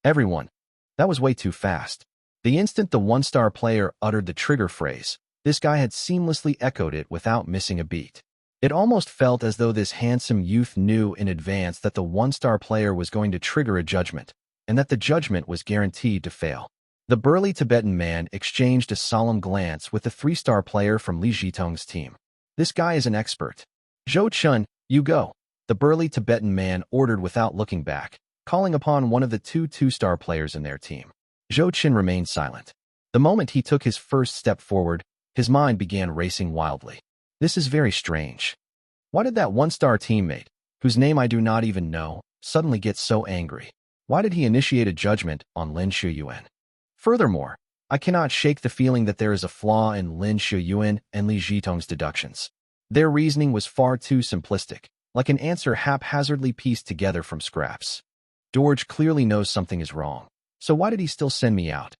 S2: Everyone. That was way too fast. The instant the 1-star player uttered the trigger phrase, this guy had seamlessly echoed it without missing a beat. It almost felt as though this handsome youth knew in advance that the 1-star player was going to trigger a judgment, and that the judgment was guaranteed to fail. The burly Tibetan man exchanged a solemn glance with the 3-star player from Li Zhitong's team. This guy is an expert. Zhou Chun, you go. The burly Tibetan man ordered without looking back, calling upon one of the 2 2-star players in their team. Zhou Chun remained silent. The moment he took his first step forward, his mind began racing wildly. This is very strange. Why did that 1-star teammate, whose name I do not even know, suddenly get so angry? Why did he initiate a judgment on Lin Shuyuan? Furthermore, I cannot shake the feeling that there is a flaw in Lin Shuyuan and Li Zhitong's deductions. Their reasoning was far too simplistic, like an answer haphazardly pieced together from scraps. George clearly knows something is wrong, so why did he still send me out?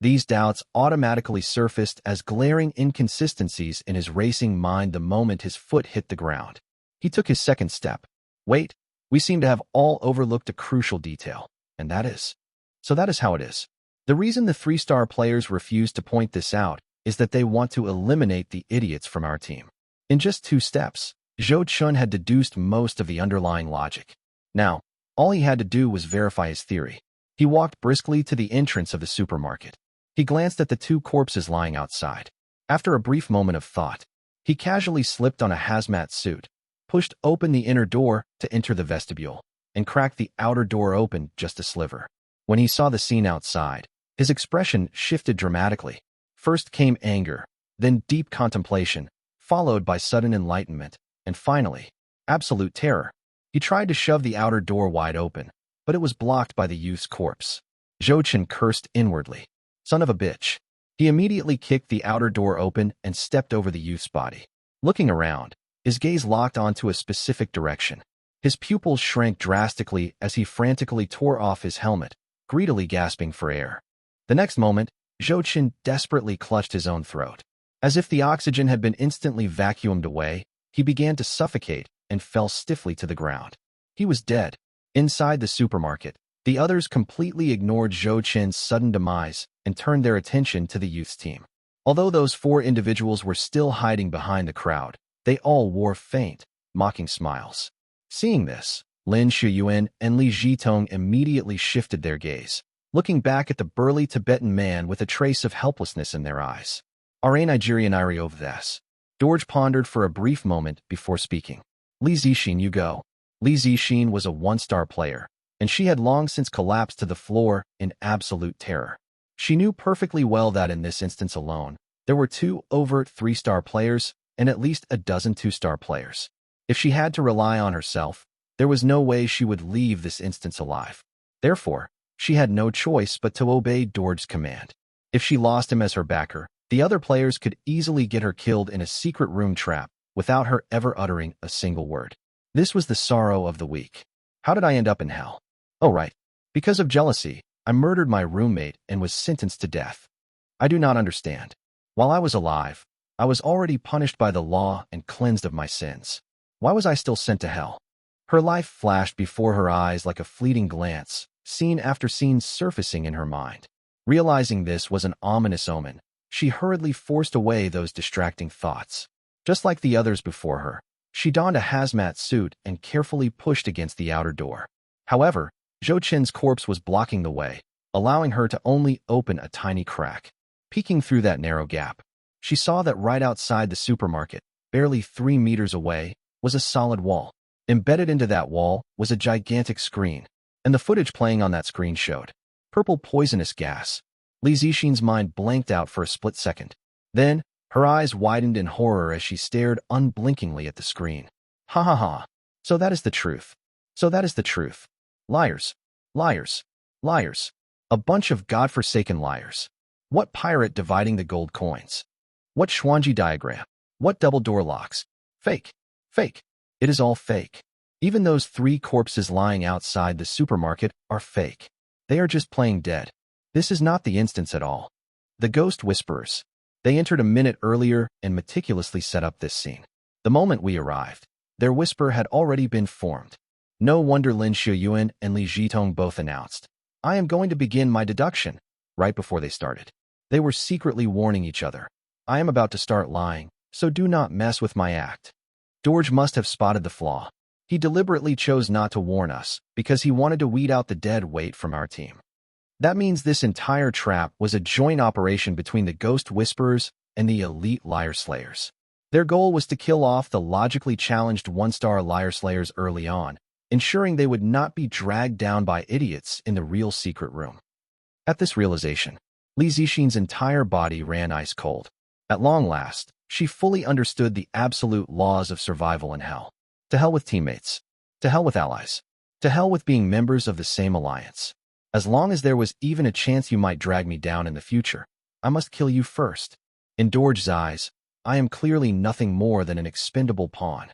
S2: These doubts automatically surfaced as glaring inconsistencies in his racing mind the moment his foot hit the ground. He took his second step. Wait, we seem to have all overlooked a crucial detail, and that is. So that is how it is. The reason the 3-star players refuse to point this out is that they want to eliminate the idiots from our team. In just 2 steps, Zhou Chun had deduced most of the underlying logic. Now, all he had to do was verify his theory. He walked briskly to the entrance of the supermarket. He glanced at the 2 corpses lying outside. After a brief moment of thought, he casually slipped on a hazmat suit, pushed open the inner door to enter the vestibule, and cracked the outer door open just a sliver. When he saw the scene outside, his expression shifted dramatically. First came anger, then deep contemplation, followed by sudden enlightenment, and finally, absolute terror. He tried to shove the outer door wide open, but it was blocked by the youth's corpse. Zhou Chen cursed inwardly. Son of a bitch. He immediately kicked the outer door open and stepped over the youth's body. Looking around, his gaze locked onto a specific direction. His pupils shrank drastically as he frantically tore off his helmet, greedily gasping for air. The next moment, Zhou Chen desperately clutched his own throat. As if the oxygen had been instantly vacuumed away, he began to suffocate and fell stiffly to the ground. He was dead. Inside the supermarket, the others completely ignored Zhou Chen's sudden demise and turned their attention to the youth's team. Although those 4 individuals were still hiding behind the crowd, they all wore faint, mocking smiles. Seeing this, Lin Shuyuan and Li Zhitong immediately shifted their gaze, looking back at the burly Tibetan man with a trace of helplessness in their eyes. Are Nigerian of this? George pondered for a brief moment before speaking. Li Zixin, you go. Li Zixin was a 1-star player, and she had long since collapsed to the floor in absolute terror. She knew perfectly well that in this instance alone, there were 2 overt 3-star players and at least a dozen 2-star players. If she had to rely on herself, there was no way she would leave this instance alive. Therefore, she had no choice but to obey George's command. If she lost him as her backer, the other players could easily get her killed in a secret room trap without her ever uttering a single word. This was the sorrow of the week. How did I end up in hell? Oh right, because of jealousy, I murdered my roommate and was sentenced to death. I do not understand. While I was alive, I was already punished by the law and cleansed of my sins. Why was I still sent to hell? Her life flashed before her eyes like a fleeting glance, scene after scene surfacing in her mind. Realizing this was an ominous omen, she hurriedly forced away those distracting thoughts. Just like the others before her, she donned a hazmat suit and carefully pushed against the outer door. However, Zhou Chen's corpse was blocking the way, allowing her to only open a tiny crack. Peeking through that narrow gap, she saw that right outside the supermarket, barely 3 meters away, was a solid wall. Embedded into that wall was a gigantic screen, and the footage playing on that screen showed purple poisonous gas. Li Zixin's mind blanked out for a split second. Then, her eyes widened in horror as she stared unblinkingly at the screen. Ha ha ha. So that is the truth. So that is the truth. Liars. Liars. Liars. A bunch of godforsaken liars. What pirate dividing the gold coins? What Schwanji diagram? What double door locks? Fake. Fake. It is all fake. Even those 3 corpses lying outside the supermarket are fake. They are just playing dead. This is not the instance at all. The Ghost Whisperers. They entered a minute earlier and meticulously set up this scene. The moment we arrived, their whisper had already been formed. No wonder Lin Shuyuan and Li Zhitong both announced, I am going to begin my deduction, right before they started. They were secretly warning each other. I am about to start lying, so do not mess with my act. George must have spotted the flaw. He deliberately chose not to warn us because he wanted to weed out the dead weight from our team. That means this entire trap was a joint operation between the Ghost Whisperers and the elite Liar Slayers. Their goal was to kill off the logically challenged 1-star Liar Slayers early on, ensuring they would not be dragged down by idiots in the real secret room. At this realization, Li Zixin's entire body ran ice cold. At long last, she fully understood the absolute laws of survival in hell. To hell with teammates. To hell with allies. To hell with being members of the same alliance. As long as there was even a chance you might drag me down in the future, I must kill you first. In Dorj's eyes, I am clearly nothing more than an expendable pawn.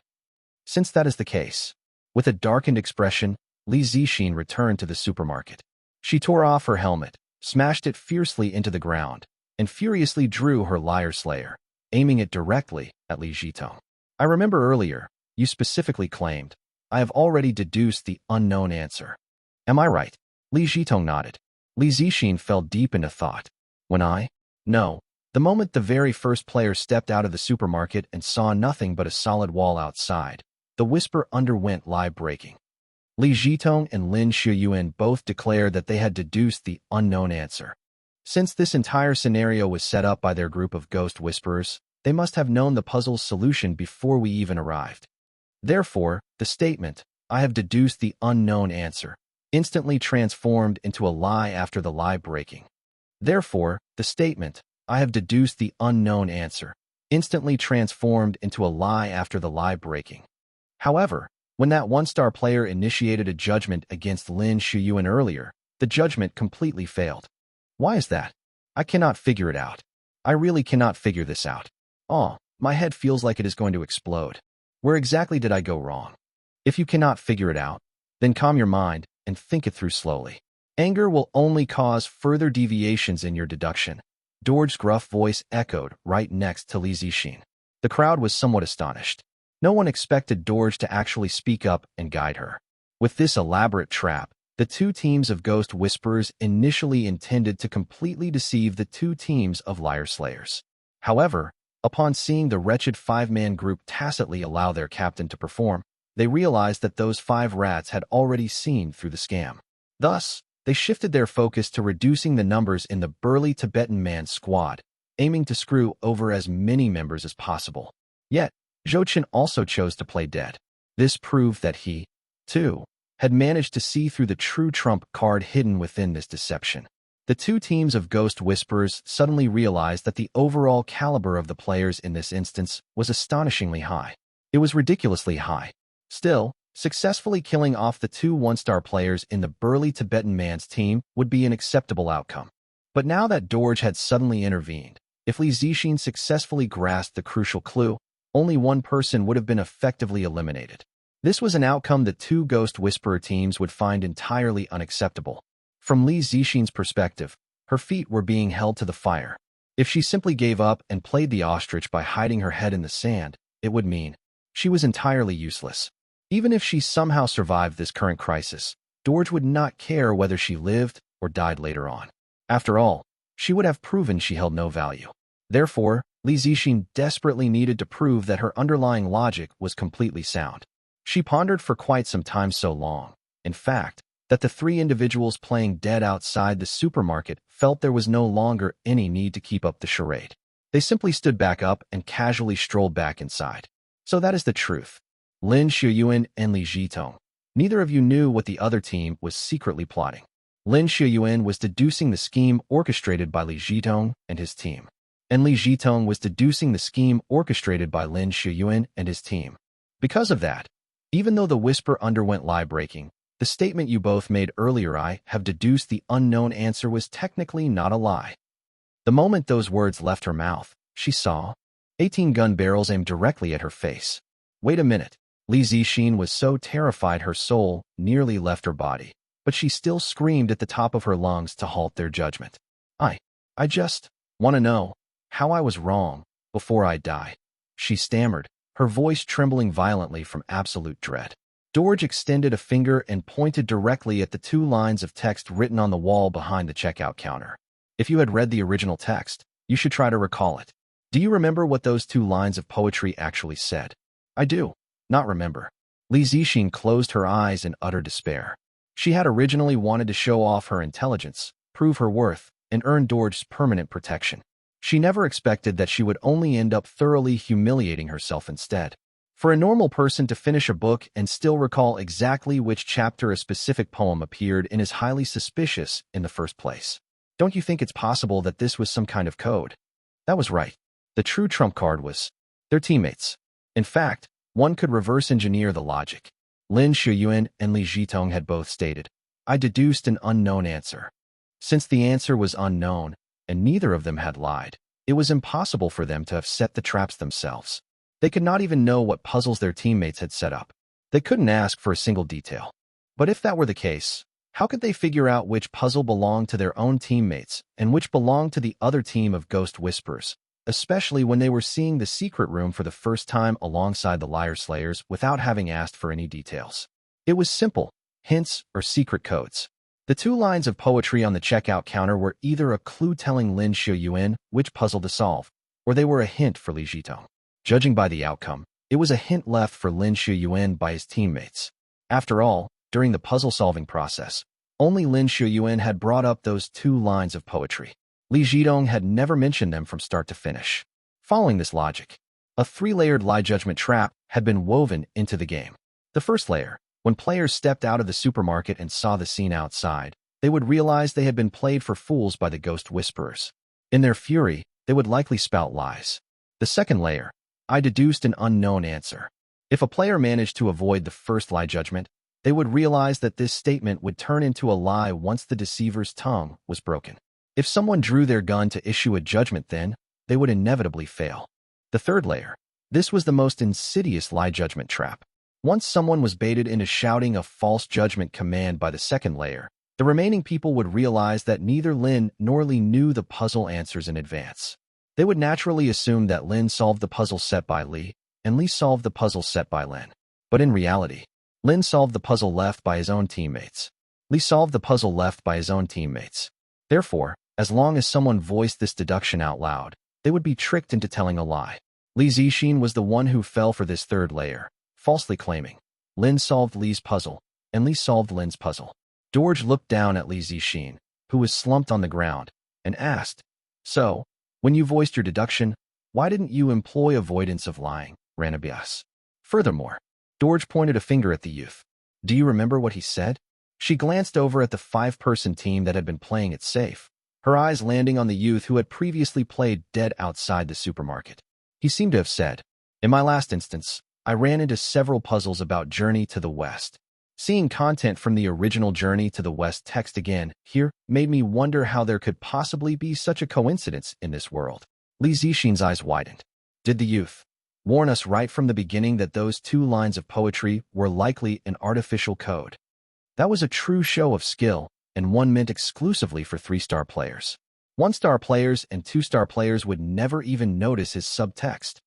S2: Since that is the case, with a darkened expression, Li Zixin returned to the supermarket. She tore off her helmet, smashed it fiercely into the ground, and furiously drew her Liar Slayer, aiming it directly at Li Zhitong. I remember earlier, you specifically claimed, I have already deduced the unknown answer. Am I right? Li Zhitong nodded. Li Zixin fell deep into thought. When I? No. The moment the very first player stepped out of the supermarket and saw nothing but a solid wall outside, the whisper underwent live breaking. Li Zhitong and Lin Shuyuan both declared that they had deduced the unknown answer. Since this entire scenario was set up by their group of ghost whisperers, they must have known the puzzle's solution before we even arrived. Therefore, the statement, I have deduced the unknown answer, instantly transformed into a lie after the lie breaking. Therefore, the statement, I have deduced the unknown answer, instantly transformed into a lie after the lie breaking. However, when that one-star player initiated a judgment against Lin Shuyuan earlier, the judgment completely failed. Why is that? I cannot figure it out. I really cannot figure this out. Oh, my head feels like it is going to explode. Where exactly did I go wrong? If you cannot figure it out, then calm your mind and think it through slowly. Anger will only cause further deviations in your deduction. Dorj's gruff voice echoed right next to Li Zixin. The crowd was somewhat astonished. No one expected Dorj to actually speak up and guide her. With this elaborate trap, the two teams of Ghost Whisperers initially intended to completely deceive the two teams of Liar Slayers. However, upon seeing the wretched five-man group tacitly allow their captain to perform, they realized that those 5 rats had already seen through the scam. Thus, they shifted their focus to reducing the numbers in the burly Tibetan man squad, aiming to screw over as many members as possible. Yet, Zhou Chen also chose to play dead. This proved that he, too, had managed to see through the true trump card hidden within this deception. The two teams of Ghost Whisperers suddenly realized that the overall caliber of the players in this instance was astonishingly high. It was ridiculously high. Still, successfully killing off the 2 one-star players in the burly Tibetan man's team would be an acceptable outcome. But now that Dorj had suddenly intervened, if Li Zixin successfully grasped the crucial clue, only one person would have been effectively eliminated. This was an outcome the 2 Ghost Whisperer teams would find entirely unacceptable. From Li Zixin's perspective, her feet were being held to the fire. If she simply gave up and played the ostrich by hiding her head in the sand, it would mean she was entirely useless. Even if she somehow survived this current crisis, Dorj would not care whether she lived or died later on. After all, she would have proven she held no value. Therefore, Li Zixin desperately needed to prove that her underlying logic was completely sound. She pondered for quite some time, so long, in fact, that the 3 individuals playing dead outside the supermarket felt there was no longer any need to keep up the charade. They simply stood back up and casually strolled back inside. So that is the truth. Lin Shuyuan and Li Zhitong. Neither of you knew what the other team was secretly plotting. Lin Shuyuan was deducing the scheme orchestrated by Li Zhitong and his team. And Li Zhitong was deducing the scheme orchestrated by Lin Shuyuan and his team. Because of that, even though the whisper underwent lie breaking, the statement you both made earlier, I have deduced the unknown answer, was technically not a lie. The moment those words left her mouth, she saw 18 gun barrels aimed directly at her face. Wait a minute. Li Zixin was so terrified her soul nearly left her body, but she still screamed at the top of her lungs to halt their judgment. I just want to know how I was wrong before I die, she stammered, her voice trembling violently from absolute dread. Dorj extended a finger and pointed directly at the 2 lines of text written on the wall behind the checkout counter. If you had read the original text, you should try to recall it. Do you remember what those 2 lines of poetry actually said? I do not remember. Li Zixin closed her eyes in utter despair. She had originally wanted to show off her intelligence, prove her worth, and earn Dorj's permanent protection. She never expected that she would only end up thoroughly humiliating herself instead. For a normal person to finish a book and still recall exactly which chapter a specific poem appeared in is highly suspicious in the first place. Don't you think it's possible that this was some kind of code? That was right. The true trump card was their teammates. In fact, one could reverse engineer the logic. Lin Shuyuan and Li Zhitong had both stated, I deduced an unknown answer. Since the answer was unknown, and neither of them had lied. It was impossible for them to have set the traps themselves. They could not even know what puzzles their teammates had set up. They couldn't ask for a single detail. But if that were the case, how could they figure out which puzzle belonged to their own teammates and which belonged to the other team of Ghost Whisperers, especially when they were seeing the secret room for the first time alongside the Liar Slayers without having asked for any details? It was simple: hints or secret codes. The 2 lines of poetry on the checkout counter were either a clue telling Lin Xiuyuan which puzzle to solve, or they were a hint for Li Zhitong. Judging by the outcome, it was a hint left for Lin Xiuyuan by his teammates. After all, during the puzzle-solving process, only Lin Xiuyuan had brought up those 2 lines of poetry. Li Zhitong had never mentioned them from start to finish. Following this logic, a 3-layered lie judgment trap had been woven into the game. The first layer: when players stepped out of the supermarket and saw the scene outside, they would realize they had been played for fools by the Ghost Whisperers. In their fury, they would likely spout lies. The second layer: I deduced an unknown answer. If a player managed to avoid the first lie judgment, they would realize that this statement would turn into a lie once the deceiver's tongue was broken. If someone drew their gun to issue a judgment, then they would inevitably fail. The third layer: this was the most insidious lie judgment trap. Once someone was baited into shouting a false judgment command by the second layer, the remaining people would realize that neither Lin nor Li knew the puzzle answers in advance. They would naturally assume that Lin solved the puzzle set by Li, and Li solved the puzzle set by Lin. But in reality, Lin solved the puzzle left by his own teammates. Li solved the puzzle left by his own teammates. Therefore, as long as someone voiced this deduction out loud, they would be tricked into telling a lie. Li Zixin was the one who fell for this third layer, falsely claiming Lin solved Li's puzzle, and Li solved Lin's puzzle. George looked down at Li Zixin, who was slumped on the ground, and asked, "So, when you voiced your deduction, why didn't you employ avoidance of lying, Ranabias?" Furthermore, George pointed a finger at the youth. "Do you remember what he said?" She glanced over at the 5-person team that had been playing it safe, her eyes landing on the youth who had previously played dead outside the supermarket. He seemed to have said, "In my last instance, I ran into several puzzles about Journey to the West. Seeing content from the original Journey to the West text again here made me wonder how there could possibly be such a coincidence in this world." Li Zixin's eyes widened. Did the youth warn us right from the beginning that those 2 lines of poetry were likely an artificial code? That was a true show of skill, and one meant exclusively for 3-star players. 1-star players and 2-star players would never even notice his subtext.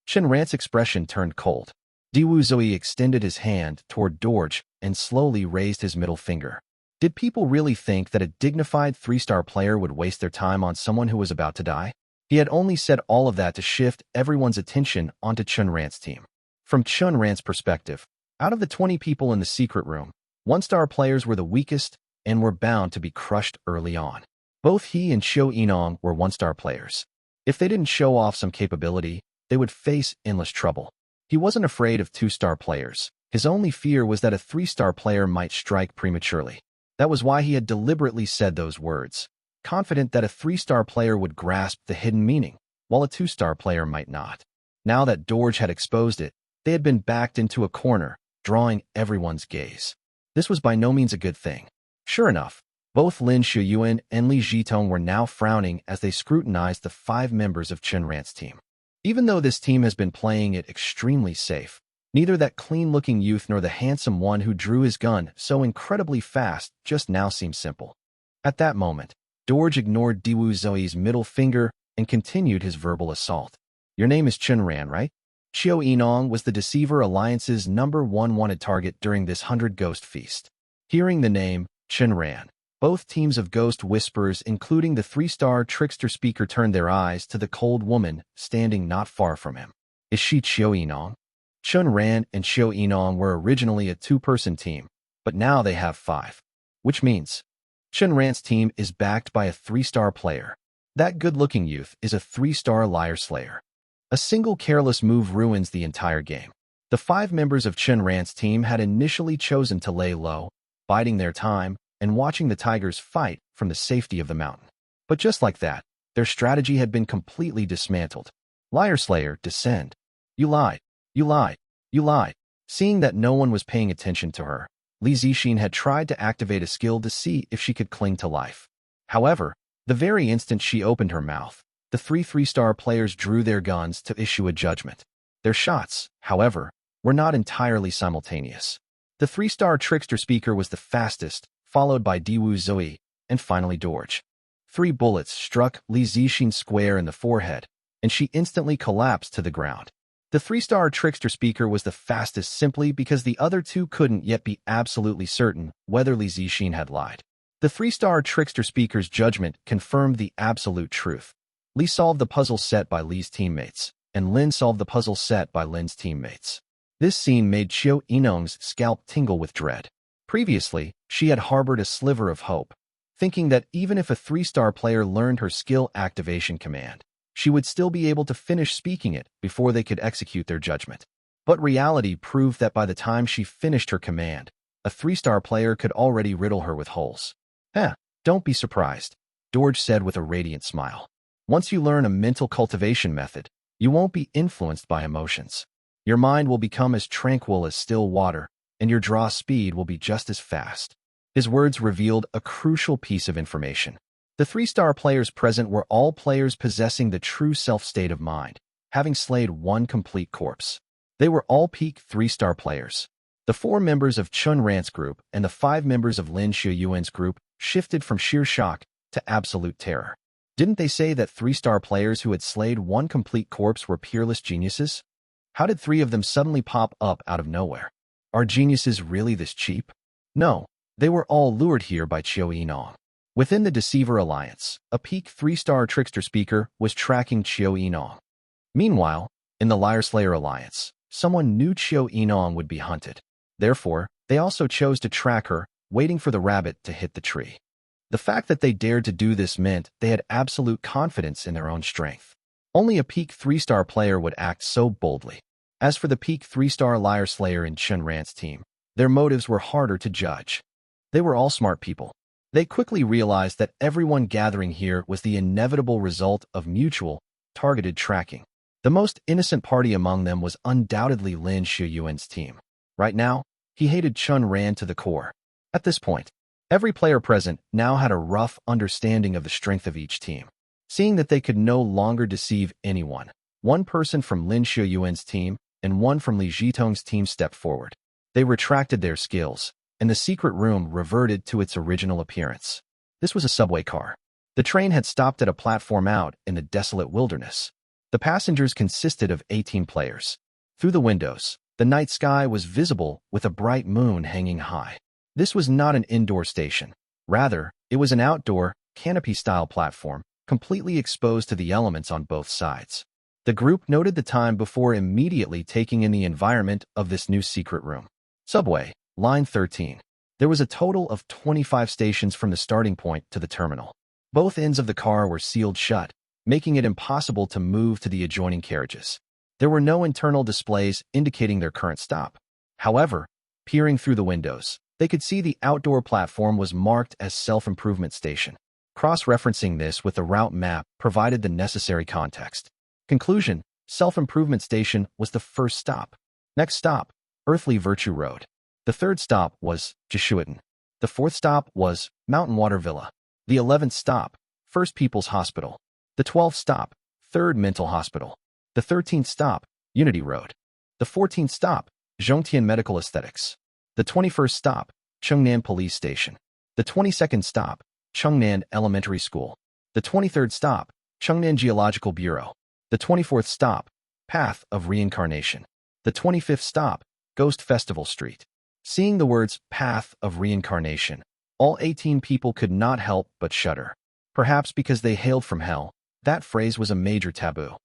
S2: Chen Ran's expression turned cold. Diwu Zoe extended his hand toward Dorj and slowly raised his middle finger. Did people really think that a dignified 3-star player would waste their time on someone who was about to die? He had only said all of that to shift everyone's attention onto Chen Ran's team. From Chen Ran's perspective, out of the 20 people in the secret room, 1-star players were the weakest and were bound to be crushed early on. Both he and Xiu Yinong were 1-star players. If they didn't show off some capability, they would face endless trouble. He wasn't afraid of 2-star players. His only fear was that a 3-star player might strike prematurely. That was why he had deliberately said those words, confident that a 3-star player would grasp the hidden meaning, while a 2-star player might not. Now that Dorj had exposed it, they had been backed into a corner, drawing everyone's gaze. This was by no means a good thing. Sure enough, both Lin Xiuyuan and Li Zhitong were now frowning as they scrutinized the 5 members of Chen Ran's team. Even though this team has been playing it extremely safe, neither that clean-looking youth nor the handsome one who drew his gun so incredibly fast just now seemed simple. At that moment, Dorj ignored Diwu Zoe's middle finger and continued his verbal assault. "Your name is Chen Ran, right?" Xiu Yinong was the Deceiver Alliance's #1 wanted target during this 100 Ghost Feast. Hearing the name, Chen Ran, both teams of Ghost Whisperers, including the 3-star trickster speaker, turned their eyes to the cold woman standing not far from him. Is she Xiu Yinong? Chen Ran and Xiu Yinong were originally a 2-person team, but now they have 5. Which means Chen Ran's team is backed by a 3-star player. That good-looking youth is a 3-star liar slayer. A single careless move ruins the entire game. The 5 members of Chen Ran's team had initially chosen to lay low, biding their time and watching the tigers fight from the safety of the mountain. But just like that, their strategy had been completely dismantled. Liar Slayer, descend. You lied. You lied. You lied. Seeing that no one was paying attention to her, Li Zixin had tried to activate a skill to see if she could cling to life. However, The very instant she opened her mouth, the three-star players drew their guns to issue a judgment. Their shots, however, were not entirely simultaneous. The 3-star trickster speaker was the fastest, followed by Diwu Zoe, and finally Dorj. 3 bullets struck Li Zixin square in the forehead, and she instantly collapsed to the ground. The 3-star trickster speaker was the fastest simply because the other two couldn't yet be absolutely certain whether Li Zixin had lied. The 3-star trickster speaker's judgment confirmed the absolute truth. Li solved the puzzle set by Li's teammates, and Lin solved the puzzle set by Lin's teammates. This scene made Qiu Yinong's scalp tingle with dread. Previously, she had harbored a sliver of hope, thinking that even if a 3-star player learned her skill activation command, she would still be able to finish speaking it before they could execute their judgment. But reality proved that by the time she finished her command, a 3-star player could already riddle her with holes. Don't be surprised, Dorj said with a radiant smile. Once you learn a mental cultivation method, you won't be influenced by emotions. Your mind will become as tranquil as still water, and your draw speed will be just as fast. His words revealed a crucial piece of information. The 3-star players present were all players possessing the true self-state of mind, having slayed one complete corpse. They were all peak 3-star players. The 4 members of Chen Ran's group and the 5 members of Lin Shiyuan's group shifted from sheer shock to absolute terror. Didn't they say that 3-star players who had slayed one complete corpse were peerless geniuses? How did 3 of them suddenly pop up out of nowhere? Are geniuses really this cheap? No, they were all lured here by Qiu Yinong. Within the Deceiver Alliance, a peak 3-star trickster speaker was tracking Qiu Yinong. Meanwhile, in the Liar Slayer Alliance, someone knew Qiu Yinong would be hunted. Therefore, they also chose to track her, waiting for the rabbit to hit the tree. The fact that they dared to do this meant they had absolute confidence in their own strength. Only a peak 3-star player would act so boldly. As for the peak 3-star Liar Slayer in Chen Ran's team, their motives were harder to judge. They were all smart people. They quickly realized that everyone gathering here was the inevitable result of mutual, targeted tracking. The most innocent party among them was undoubtedly Lin Shiyuan's team. Right now, he hated Chen Ran to the core. At this point, every player present now had a rough understanding of the strength of each team. Seeing that they could no longer deceive anyone, one person from Lin Shiyuan's team and one from Li Zhitong's team stepped forward. They retracted their skills, and the secret room reverted to its original appearance. This was a subway car. The train had stopped at a platform out in the desolate wilderness. The passengers consisted of 18 players. Through the windows, the night sky was visible with a bright moon hanging high. This was not an indoor station. Rather, it was an outdoor, canopy-style platform, completely exposed to the elements on both sides. The group noted the time before immediately taking in the environment of this new secret room. Subway, line 13. There was a total of 25 stations from the starting point to the terminal. Both ends of the car were sealed shut, making it impossible to move to the adjoining carriages. There were no internal displays indicating their current stop. However, peering through the windows, they could see the outdoor platform was marked as self-improvement station. Cross-referencing this with the route map provided the necessary context. Conclusion: self-improvement station was the first stop. Next stop, Earthly Virtue Road. The third stop was Jeshuitan. The fourth stop was Mountain Water Villa. The 11th stop, First People's Hospital. The 12th stop, Third Mental Hospital. The 13th stop, Unity Road. The 14th stop, Zhongtian Medical Aesthetics. The 21st stop, Chengnan Police Station. The 22nd stop, Chengnan Elementary School. The 23rd stop, Chengnan Geological Bureau. The 24th stop, Path of Reincarnation. The 25th stop, Ghost Festival Street. Seeing the words Path of Reincarnation, all 18 people could not help but shudder. Perhaps because they hailed from hell, that phrase was a major taboo.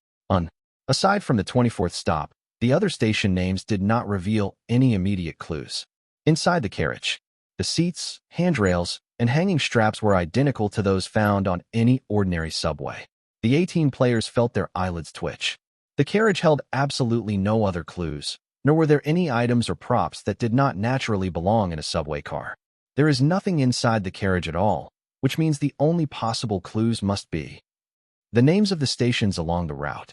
S2: Aside from the 24th stop, the other station names did not reveal any immediate clues. Inside the carriage, the seats, handrails, and hanging straps were identical to those found on any ordinary subway. The 18 players felt their eyelids twitch. The carriage held absolutely no other clues, nor were there any items or props that did not naturally belong in a subway car. There is nothing inside the carriage at all, which means the only possible clues must be the names of the stations along the route.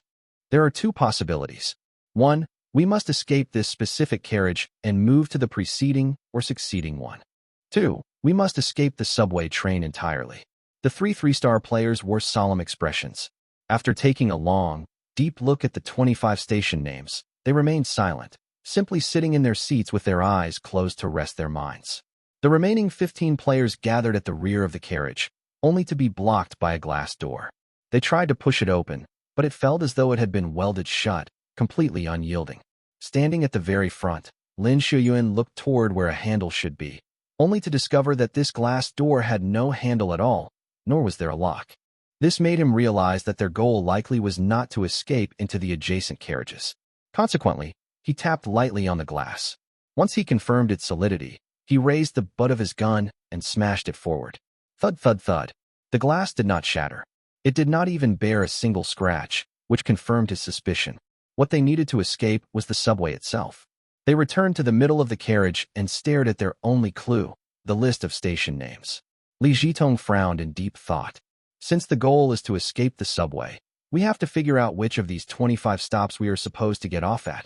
S2: There are 2 possibilities. 1, we must escape this specific carriage and move to the preceding or succeeding one. 2, we must escape the subway train entirely. The three-star players wore solemn expressions. After taking a long, deep look at the 25 station names, they remained silent, simply sitting in their seats with their eyes closed to rest their minds. The remaining 15 players gathered at the rear of the carriage, only to be blocked by a glass door. They tried to push it open, but it felt as though it had been welded shut, completely unyielding. Standing at the very front, Lin Shuyuan looked toward where a handle should be, only to discover that this glass door had no handle at all, nor was there a lock. This made him realize that their goal likely was not to escape into the adjacent carriages. Consequently, he tapped lightly on the glass. Once he confirmed its solidity, he raised the butt of his gun and smashed it forward. Thud, thud, thud. The glass did not shatter. It did not even bear a single scratch, which confirmed his suspicion. What they needed to escape was the subway itself. They returned to the middle of the carriage and stared at their only clue, the list of station names. Li Jitong frowned in deep thought. Since the goal is to escape the subway, we have to figure out which of these 25 stops we are supposed to get off at.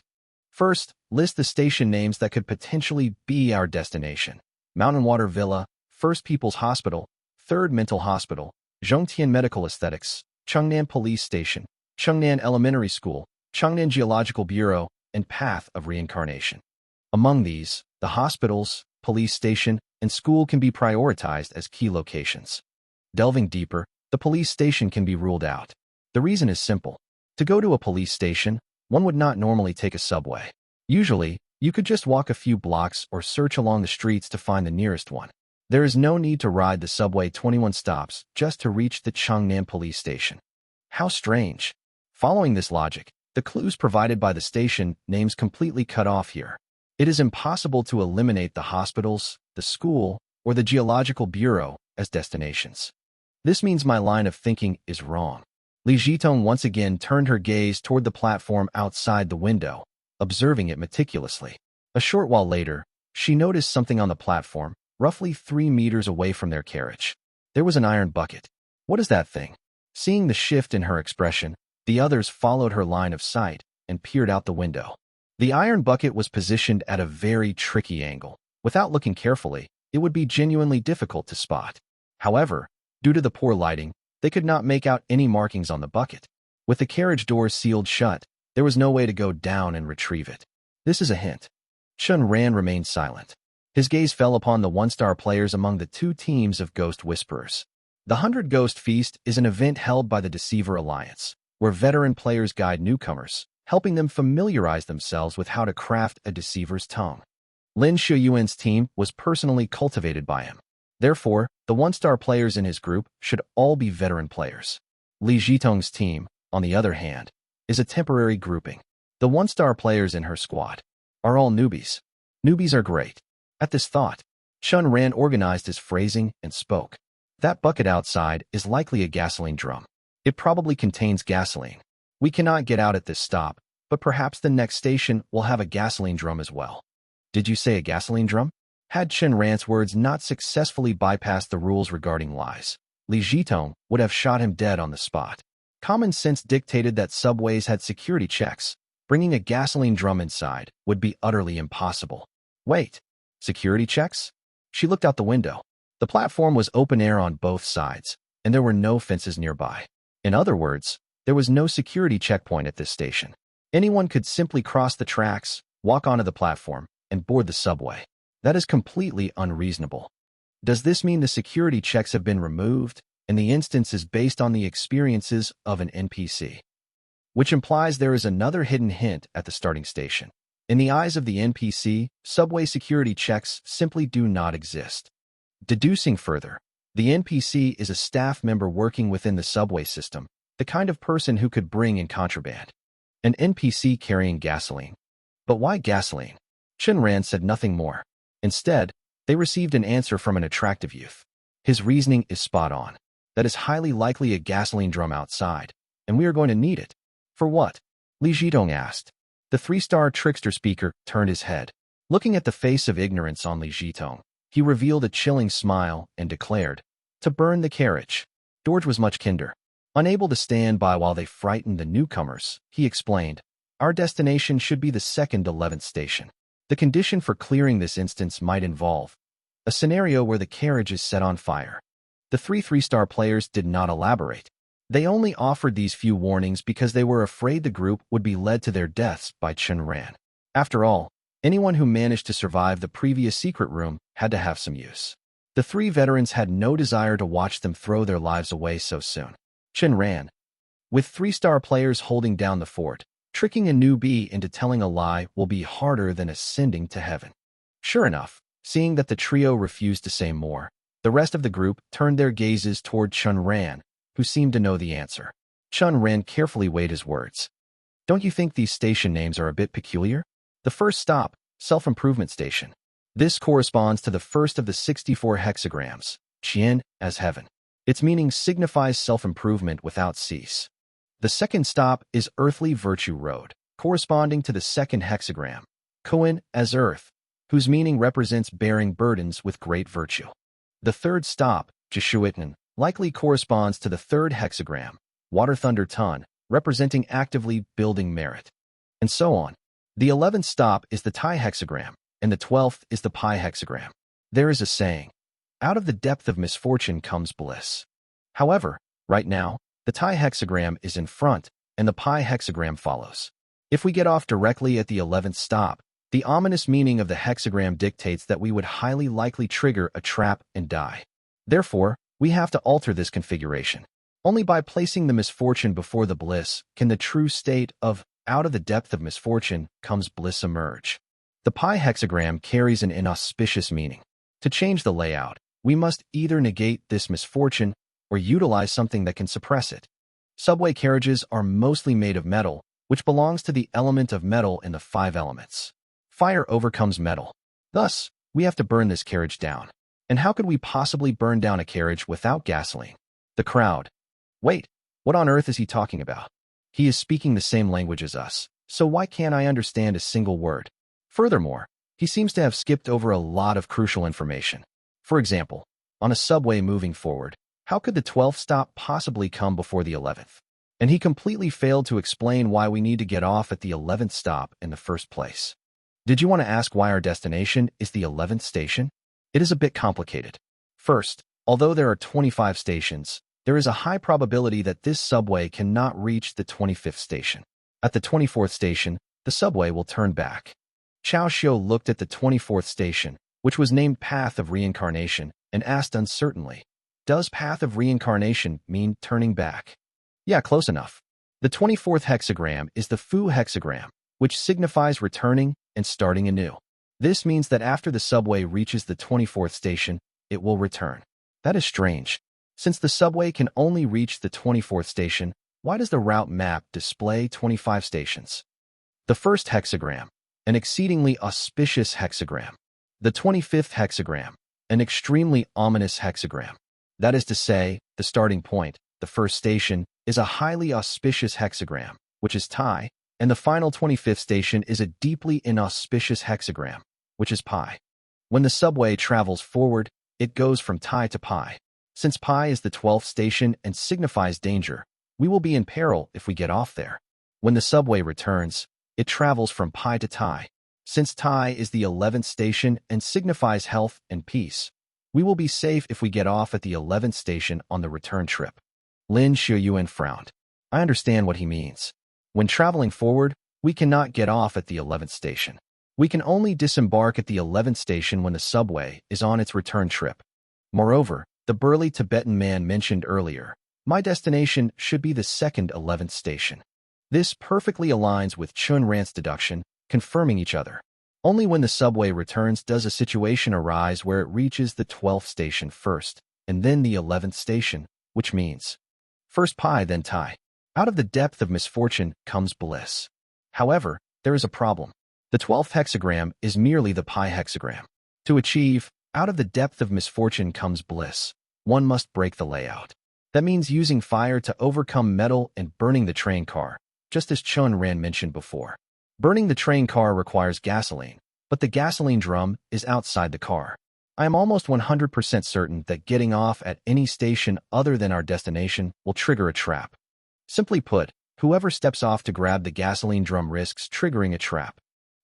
S2: First, list the station names that could potentially be our destination. Mountain Water Villa, First People's Hospital, Third Mental Hospital, Zhongtian Medical Aesthetics, Chengnan Police Station, Chengnan Elementary School, Chengnan Geological Bureau, and Path of Reincarnation. Among these, the hospitals, police station, and school can be prioritized as key locations. Delving deeper, the police station can be ruled out. The reason is simple. To go to a police station, one would not normally take a subway. Usually, you could just walk a few blocks or search along the streets to find the nearest one. There is no need to ride the subway 21 stops just to reach the Chengnan police station. How strange. Following this logic, the clues provided by the station names completely cut off here. It is impossible to eliminate the hospitals, the school, or the geological bureau as destinations. This means my line of thinking is wrong. Li Jitong once again turned her gaze toward the platform outside the window, observing it meticulously. A short while later, she noticed something on the platform, roughly 3 meters away from their carriage. There was an iron bucket. What is that thing? Seeing the shift in her expression, the others followed her line of sight and peered out the window. The iron bucket was positioned at a very tricky angle. Without looking carefully, it would be genuinely difficult to spot. However, due to the poor lighting, they could not make out any markings on the bucket. With the carriage doors sealed shut, there was no way to go down and retrieve it. This is a hint. Chen Ran remained silent. His gaze fell upon the one-star players among the 2 teams of Ghost Whisperers. The 100 Ghost Feast is an event held by the Deceiver Alliance, where veteran players guide newcomers, helping them familiarize themselves with how to craft a deceiver's tongue. Lin Shuyuan's team was personally cultivated by him. Therefore, the one-star players in his group should all be veteran players. Li Jitong's team, on the other hand, is a temporary grouping. The one-star players in her squad are all newbies. Newbies are great. At this thought, Chen Ran organized his phrasing and spoke. That bucket outside is likely a gasoline drum. It probably contains gasoline. We cannot get out at this stop, but perhaps the next station will have a gasoline drum as well. Did you say a gasoline drum? Had Chen Ran's words not successfully bypassed the rules regarding lies, Li Jitong would have shot him dead on the spot. Common sense dictated that subways had security checks. Bringing a gasoline drum inside would be utterly impossible. Wait, security checks? She looked out the window. The platform was open air on both sides, and there were no fences nearby. In other words, there was no security checkpoint at this station. Anyone could simply cross the tracks, walk onto the platform, and board the subway. That is completely unreasonable. Does this mean the security checks have been removed, and the instance is based on the experiences of an NPC? Which implies there is another hidden hint at the starting station. In the eyes of the NPC, subway security checks simply do not exist. Deducing further, the NPC is a staff member working within the subway system, the kind of person who could bring in contraband. An NPC carrying gasoline. But why gasoline? Chen Ran said nothing more. Instead, they received an answer from an attractive youth. His reasoning is spot on. That is highly likely a gasoline drum outside, and we are going to need it. For what? Li Jitong asked. The 3-star trickster speaker turned his head. Looking at the face of ignorance on Li Jitong, he revealed a chilling smile and declared, "To burn the carriage." George was much kinder. Unable to stand by while they frightened the newcomers, he explained, "Our destination should be the second 11th station. The condition for clearing this instance might involve a scenario where the carriage is set on fire. The three-star players did not elaborate. They only offered these few warnings because they were afraid the group would be led to their deaths by Chen Ran. After all, anyone who managed to survive the previous secret room had to have some use. The three veterans had no desire to watch them throw their lives away so soon. Chen Ran, with three-star players holding down the fort, tricking a newbie into telling a lie will be harder than ascending to heaven. Sure enough, seeing that the trio refused to say more, the rest of the group turned their gazes toward Chen Ran, who seemed to know the answer. Chen Ran carefully weighed his words. Don't you think these station names are a bit peculiar? The first stop, self-improvement station. This corresponds to the first of the 64 hexagrams, Qian, as heaven. Its meaning signifies self-improvement without cease. The second stop is earthly virtue road, corresponding to the second hexagram, Koan, as earth, whose meaning represents bearing burdens with great virtue. The third stop, Jishuitnan, likely corresponds to the third hexagram, water thunder ton, representing actively building merit. And so on. The 11th stop is the Tai hexagram, and the 12th is the Pi hexagram. There is a saying, out of the depth of misfortune comes bliss. However, right now, the Tai hexagram is in front, and the Pi hexagram follows. If we get off directly at the 11th stop, the ominous meaning of the hexagram dictates that we would highly likely trigger a trap and die. Therefore, we have to alter this configuration. Only by placing the misfortune before the bliss can the true state of out of the depth of misfortune comes bliss emerge. The Pi hexagram carries an inauspicious meaning. To change the layout, we must either negate this misfortune or utilize something that can suppress it. Subway carriages are mostly made of metal, which belongs to the element of metal in the 5 elements. Fire overcomes metal. Thus, we have to burn this carriage down. And how could we possibly burn down a carriage without gasoline? The crowd. Wait, what on earth is he talking about? He is speaking the same language as us, so why can't I understand a single word? Furthermore, he seems to have skipped over a lot of crucial information. For example, on a subway moving forward, how could the 12th stop possibly come before the 11th? And he completely failed to explain why we need to get off at the 11th stop in the first place. Did you want to ask why our destination is the 11th station? It is a bit complicated. First, although there are 25 stations, there is a high probability that this subway cannot reach the 25th station. At the 24th station, the subway will turn back. Chao Xiu looked at the 24th station, which was named Path of Reincarnation, and asked uncertainly, does Path of Reincarnation mean turning back? Yeah, close enough. The 24th hexagram is the Fu hexagram, which signifies returning and starting anew. This means that after the subway reaches the 24th station, it will return. That is strange. Since the subway can only reach the 24th station, why does the route map display 25 stations? The first hexagram, an exceedingly auspicious hexagram. The 25th hexagram, an extremely ominous hexagram. That is to say, the starting point, the first station, is a highly auspicious hexagram, which is Tai, and the final 25th station is a deeply inauspicious hexagram, which is Pi. When the subway travels forward, it goes from Tai to Pi. Since Pi is the 12th station and signifies danger, we will be in peril if we get off there. When the subway returns, it travels from Pi to Tai. Since Tai is the 11th station and signifies health and peace, we will be safe if we get off at the 11th station on the return trip. Lin Shuyuan frowned. I understand what he means. When traveling forward, we cannot get off at the 11th station. We can only disembark at the 11th station when the subway is on its return trip. Moreover, the burly Tibetan man mentioned earlier, my destination should be the second 11th station. This perfectly aligns with Chen Ran's deduction, confirming each other. Only when the subway returns does a situation arise where it reaches the 12th station first, and then the 11th station, which means first Pi, then Tai. Out of the depth of misfortune comes bliss. However, there is a problem. The 12th hexagram is merely the Pi hexagram. To achieve, out of the depth of misfortune comes bliss, one must break the layout. That means using fire to overcome metal and burning the train car, just as Chen Ran mentioned before. Burning the train car requires gasoline, but the gasoline drum is outside the car. I am almost 100% certain that getting off at any station other than our destination will trigger a trap. Simply put, whoever steps off to grab the gasoline drum risks triggering a trap.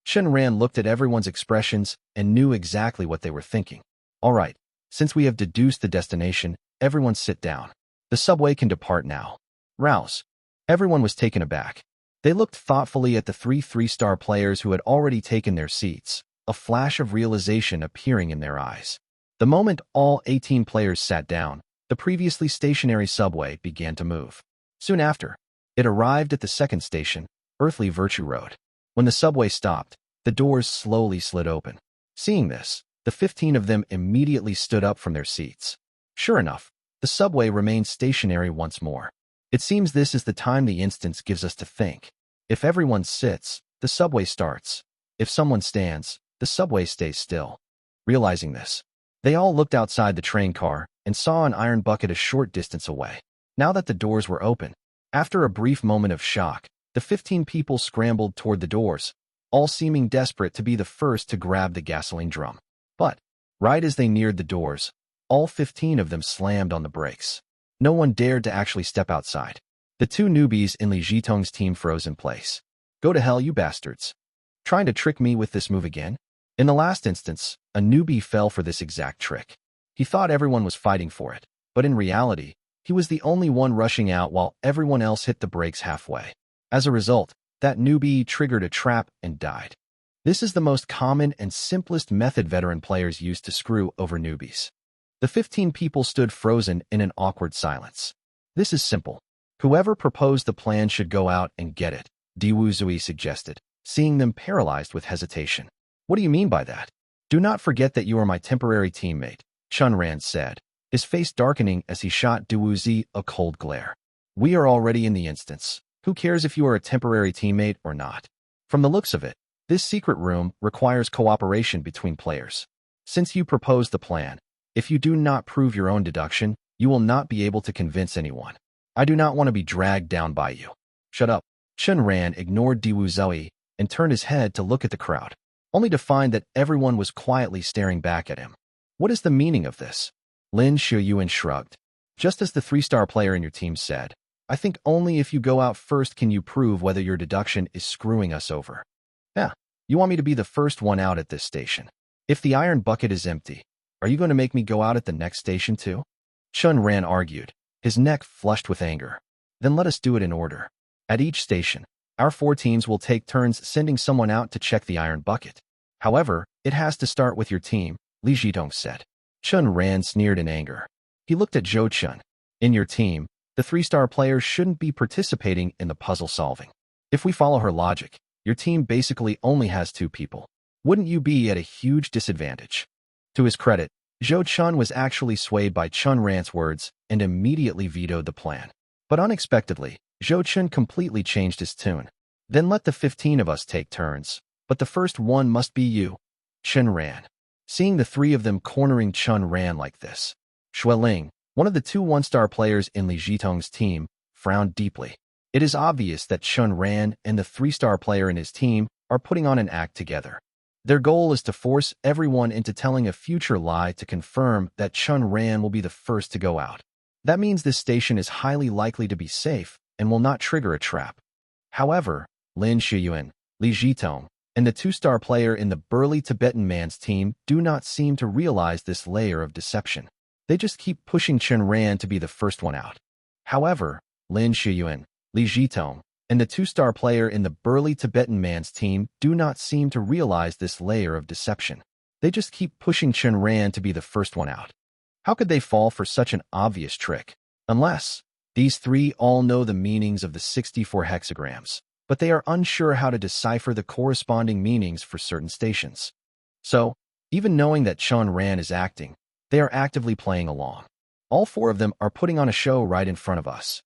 S2: Chen Ran looked at everyone's expressions and knew exactly what they were thinking. All right, since we have deduced the destination everyone sit down. The subway can depart now. Rouse. Everyone was taken aback. They looked thoughtfully at the three-star players who had already taken their seats, a flash of realization appearing in their eyes. The moment all 18 players sat down, the previously stationary subway began to move. Soon after, it arrived at the second station, Earthly Virtue Road. When the subway stopped, the doors slowly slid open. Seeing this, the 15 of them immediately stood up from their seats. Sure enough, the subway remained stationary once more. It seems this is the time the instance gives us to think. If everyone sits, the subway starts. If someone stands, the subway stays still. Realizing this, they all looked outside the train car and saw an iron bucket a short distance away. Now that the doors were open, after a brief moment of shock, the 15 people scrambled toward the doors, all seeming desperate to be the first to grab the gasoline drum. But, right as they neared the doors, all 15 of them slammed on the brakes. No one dared to actually step outside. The two newbies in Li Jitong's team froze in place. Go to hell, you bastards. Trying to trick me with this move again? In the last instance, a newbie fell for this exact trick. He thought everyone was fighting for it, but in reality, he was the only one rushing out while everyone else hit the brakes halfway. As a result, that newbie triggered a trap and died. This is the most common and simplest method veteran players use to screw over newbies. The 15 people stood frozen in an awkward silence. This is simple. Whoever proposed the plan should go out and get it, Diwu Zui suggested, seeing them paralyzed with hesitation. What do you mean by that? Do not forget that you are my temporary teammate, Chen Ran said, his face darkening as he shot Diwu Zui a cold glare. We are already in the instance. Who cares if you are a temporary teammate or not? From the looks of it, this secret room requires cooperation between players. Since you proposed the plan, if you do not prove your own deduction, you will not be able to convince anyone. I do not want to be dragged down by you. Shut up. Chen Ran ignored Diwu Zui and turned his head to look at the crowd, only to find that everyone was quietly staring back at him. What is the meaning of this? Lin Shuyuan shrugged. Just as the three-star player in your team said, I think only if you go out first can you prove whether your deduction is screwing us over. Yeah, you want me to be the first one out at this station. If the iron bucket is empty, are you going to make me go out at the next station too? Chen Ran argued, his neck flushed with anger. Then let us do it in order. At each station, our 4 teams will take turns sending someone out to check the iron bucket. However, it has to start with your team, Li Jitong said. Chen Ran sneered in anger. He looked at Zhou Chen. In your team, the 3-star players shouldn't be participating in the puzzle solving. If we follow her logic, your team basically only has 2 people. Wouldn't you be at a huge disadvantage? To his credit, Zhou Chen was actually swayed by Chen Ran's words and immediately vetoed the plan. But unexpectedly, Zhou Chen completely changed his tune. Then let the 15 of us take turns, but the first one must be you, Chen Ran. Seeing the 3 of them cornering Chen Ran like this, Xueling, one of the 2 1-star players in Li Jitong's team, frowned deeply. It is obvious that Chen Ran and the 3-star player in his team are putting on an act together. Their goal is to force everyone into telling a future lie to confirm that Chen Ran will be the first to go out. That means this station is highly likely to be safe and will not trigger a trap. However, Lin Shuyuan, Li Jitong, and the 2-star player in the burly Tibetan man's team do not seem to realize this layer of deception. They just keep pushing Chen Ran to be the first one out. However, Lin Shuyuan, Li Jitong, and the 2-star player in the burly Tibetan man's team do not seem to realize this layer of deception. They just keep pushing Chen Ran to be the first one out. How could they fall for such an obvious trick? Unless these 3 all know the meanings of the 64 hexagrams, but they are unsure how to decipher the corresponding meanings for certain stations. So, even knowing that Chen Ran is acting, they are actively playing along. All 4 of them are putting on a show right in front of us.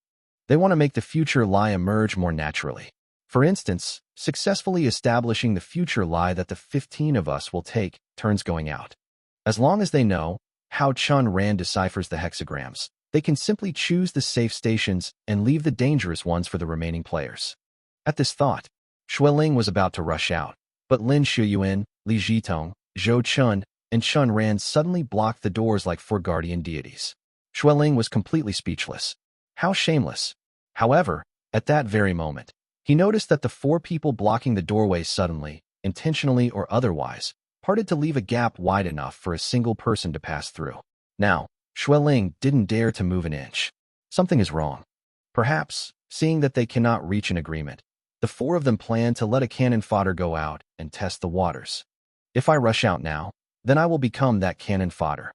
S2: They want to make the future lie emerge more naturally. For instance, successfully establishing the future lie that the 15 of us will take turns going out. As long as they know how Chen Ran deciphers the hexagrams, they can simply choose the safe stations and leave the dangerous ones for the remaining players. At this thought, Xueling was about to rush out, but Lin Shuyuan, Li Jitong, Zhou Chen, and Chen Ran suddenly blocked the doors like 4 guardian deities. Xueling was completely speechless. How shameless. However, at that very moment, he noticed that the 4 people blocking the doorway suddenly, intentionally or otherwise, parted to leave a gap wide enough for a single person to pass through. Now, Xueling didn't dare to move an inch. Something is wrong. Perhaps, seeing that they cannot reach an agreement, the four of them plan to let a cannon fodder go out and test the waters. If I rush out now, then I will become that cannon fodder.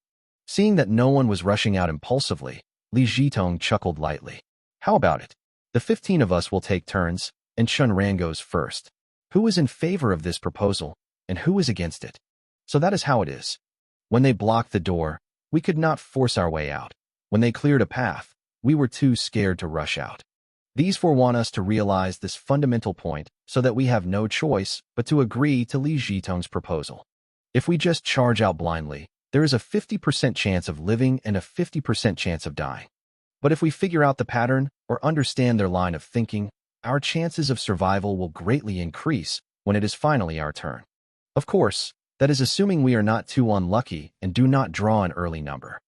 S2: Seeing that no one was rushing out impulsively, Li Jitong chuckled lightly. How about it? The 15 of us will take turns, and Chen Ran goes first. Who is in favor of this proposal, and who is against it? So that is how it is. When they blocked the door, we could not force our way out. When they cleared a path, we were too scared to rush out. These four want us to realize this fundamental point so that we have no choice but to agree to Li Jitong's proposal. If we just charge out blindly, there is a 50% chance of living and a 50% chance of dying. But if we figure out the pattern or understand their line of thinking, our chances of survival will greatly increase when it is finally our turn. Of course, that is assuming we are not too unlucky and do not draw an early number.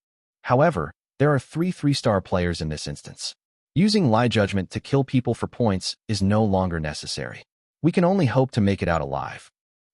S2: However, there are 3 3-star players in this instance. Using lie judgment to kill people for points is no longer necessary. We can only hope to make it out alive.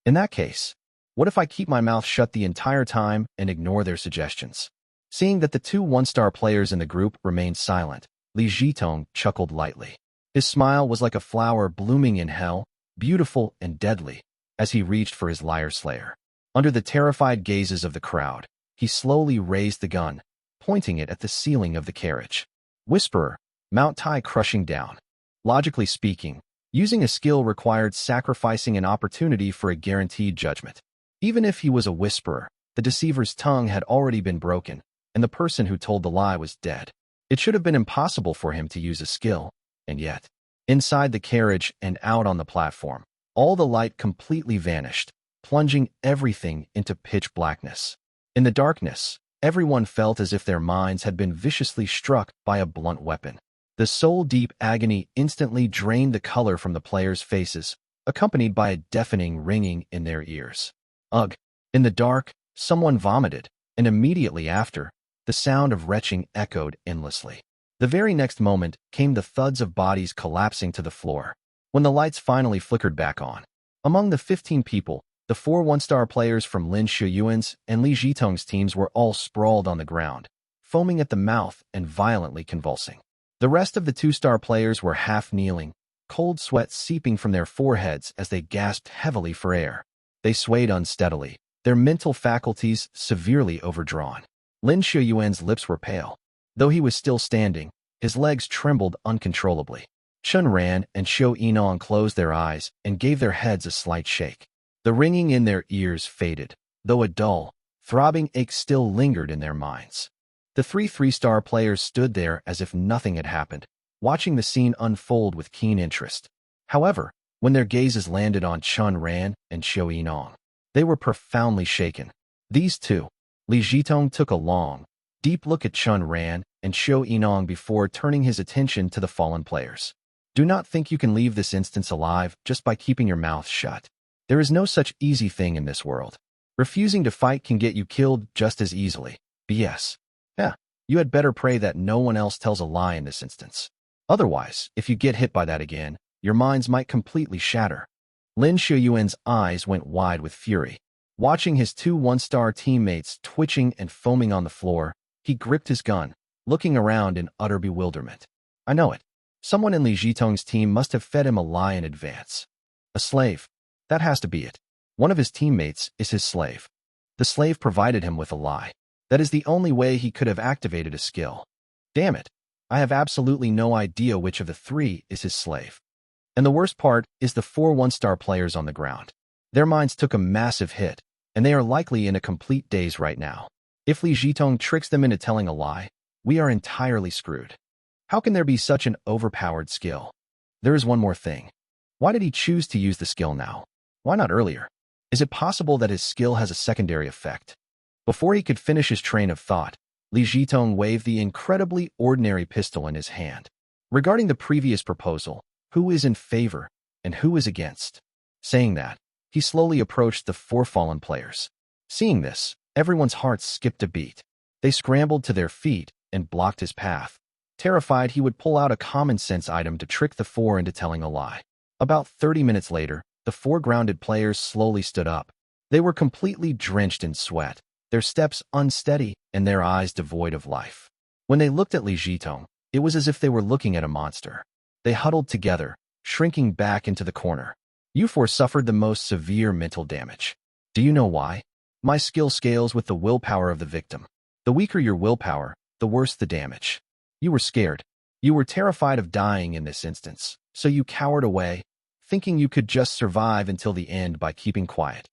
S2: In that case, what if I keep my mouth shut the entire time and ignore their suggestions? Seeing that the 2 1-star players in the group remained silent, Li Jitong chuckled lightly. His smile was like a flower blooming in hell, beautiful and deadly, as he reached for his liar slayer. Under the terrified gazes of the crowd, he slowly raised the gun, pointing it at the ceiling of the carriage. Whisperer, Mount Tai crushing down. Logically speaking, using a skill required sacrificing an opportunity for a guaranteed judgment. Even if he was a whisperer, the deceiver's tongue had already been broken, and the person who told the lie was dead. It should have been impossible for him to use a skill, and yet, inside the carriage and out on the platform, all the light completely vanished, plunging everything into pitch blackness. In the darkness, everyone felt as if their minds had been viciously struck by a blunt weapon. The soul-deep agony instantly drained the color from the players' faces, accompanied by a deafening ringing in their ears. Ugh! In the dark, someone vomited, and immediately after, the sound of retching echoed endlessly. The very next moment came the thuds of bodies collapsing to the floor. When the lights finally flickered back on, among the 15 people, the 4 1-star players from Lin Shuyuan's and Li Jitong's teams were all sprawled on the ground, foaming at the mouth and violently convulsing. The rest of the 2-star players were half kneeling, cold sweat seeping from their foreheads as they gasped heavily for air. They swayed unsteadily, their mental faculties severely overdrawn. Lin Shuyuan's lips were pale. Though he was still standing, his legs trembled uncontrollably. Chen Ran and Xiu Yinong closed their eyes and gave their heads a slight shake. The ringing in their ears faded, though a dull, throbbing ache still lingered in their minds. The 3 3-star players stood there as if nothing had happened, watching the scene unfold with keen interest. However, when their gazes landed on Chen Ran and Xiu Yinong, they were profoundly shaken. These two, Li Jitong took a long, deep look at Chen Ran and Xiu Yinong before turning his attention to the fallen players. Do not think you can leave this instance alive just by keeping your mouth shut. There is no such easy thing in this world. Refusing to fight can get you killed just as easily. BS. Yeah, you had better pray that no one else tells a lie in this instance. Otherwise, if you get hit by that again, your minds might completely shatter. Lin Shuyuan's eyes went wide with fury. Watching his 2 1-star teammates twitching and foaming on the floor, he gripped his gun, looking around in utter bewilderment. I know it. Someone in Li Jitong's team must have fed him a lie in advance. A slave. That has to be it. One of his teammates is his slave. The slave provided him with a lie. That is the only way he could have activated a skill. Damn it. I have absolutely no idea which of the 3 is his slave. And the worst part is the 4 1-star players on the ground. Their minds took a massive hit, and they are likely in a complete daze right now. If Li Jitong tricks them into telling a lie, we are entirely screwed. How can there be such an overpowered skill? There is one more thing. Why did he choose to use the skill now? Why not earlier? Is it possible that his skill has a secondary effect? Before he could finish his train of thought, Li Jitong waved the incredibly ordinary pistol in his hand. Regarding the previous proposal, who is in favor and who is against? Saying that, he slowly approached the 4 fallen players. Seeing this, everyone's hearts skipped a beat. They scrambled to their feet and blocked his path, terrified he would pull out a common-sense item to trick the 4 into telling a lie. About 30 minutes later, the 4 grounded players slowly stood up. They were completely drenched in sweat, their steps unsteady and their eyes devoid of life. When they looked at Li Jitong, it was as if they were looking at a monster. They huddled together, shrinking back into the corner. You four suffered the most severe mental damage. Do you know why? My skill scales with the willpower of the victim. The weaker your willpower, the worse the damage. You were scared. You were terrified of dying in this instance, so you cowered away, thinking you could just survive until the end by keeping quiet.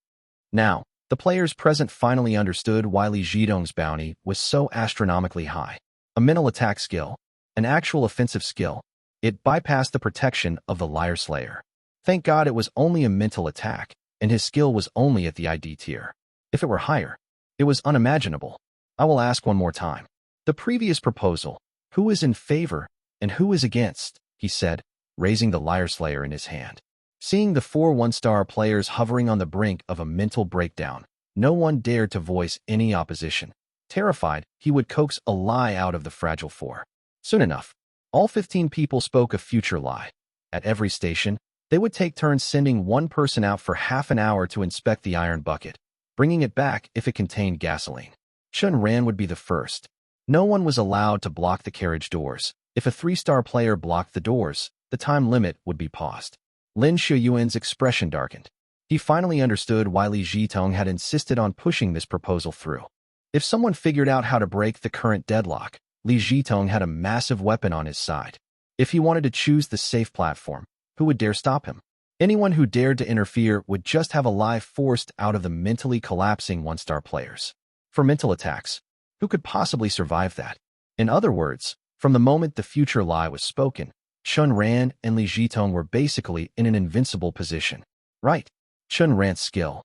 S2: Now, the players present finally understood why Li Jitong's bounty was so astronomically high. A mental attack skill, an actual offensive skill. It bypassed the protection of the Liar Slayer. Thank God it was only a mental attack, and his skill was only at the ID tier. If it were higher, it was unimaginable. I will ask one more time. The previous proposal, who is in favor and who is against, he said, raising the Liar Slayer in his hand. Seeing the 4 one-star players hovering on the brink of a mental breakdown, no one dared to voice any opposition. Terrified, he would coax a lie out of the fragile 4. Soon enough, all 15 people spoke a future lie. At every station, they would take turns sending one person out for half an hour to inspect the iron bucket, bringing it back if it contained gasoline. Chen Ran would be the first. No one was allowed to block the carriage doors. If a 3-star player blocked the doors, the time limit would be paused. Lin Shuyuan's expression darkened. He finally understood why Li Jitong had insisted on pushing this proposal through. If someone figured out how to break the current deadlock, Li Jitong had a massive weapon on his side. If he wanted to choose the safe platform, who would dare stop him? Anyone who dared to interfere would just have a life forced out of the mentally collapsing 1-star players. For mental attacks, who could possibly survive that? In other words, from the moment the future lie was spoken, Chen Ran and Li Jitong were basically in an invincible position. Right. Chen Ran's skill.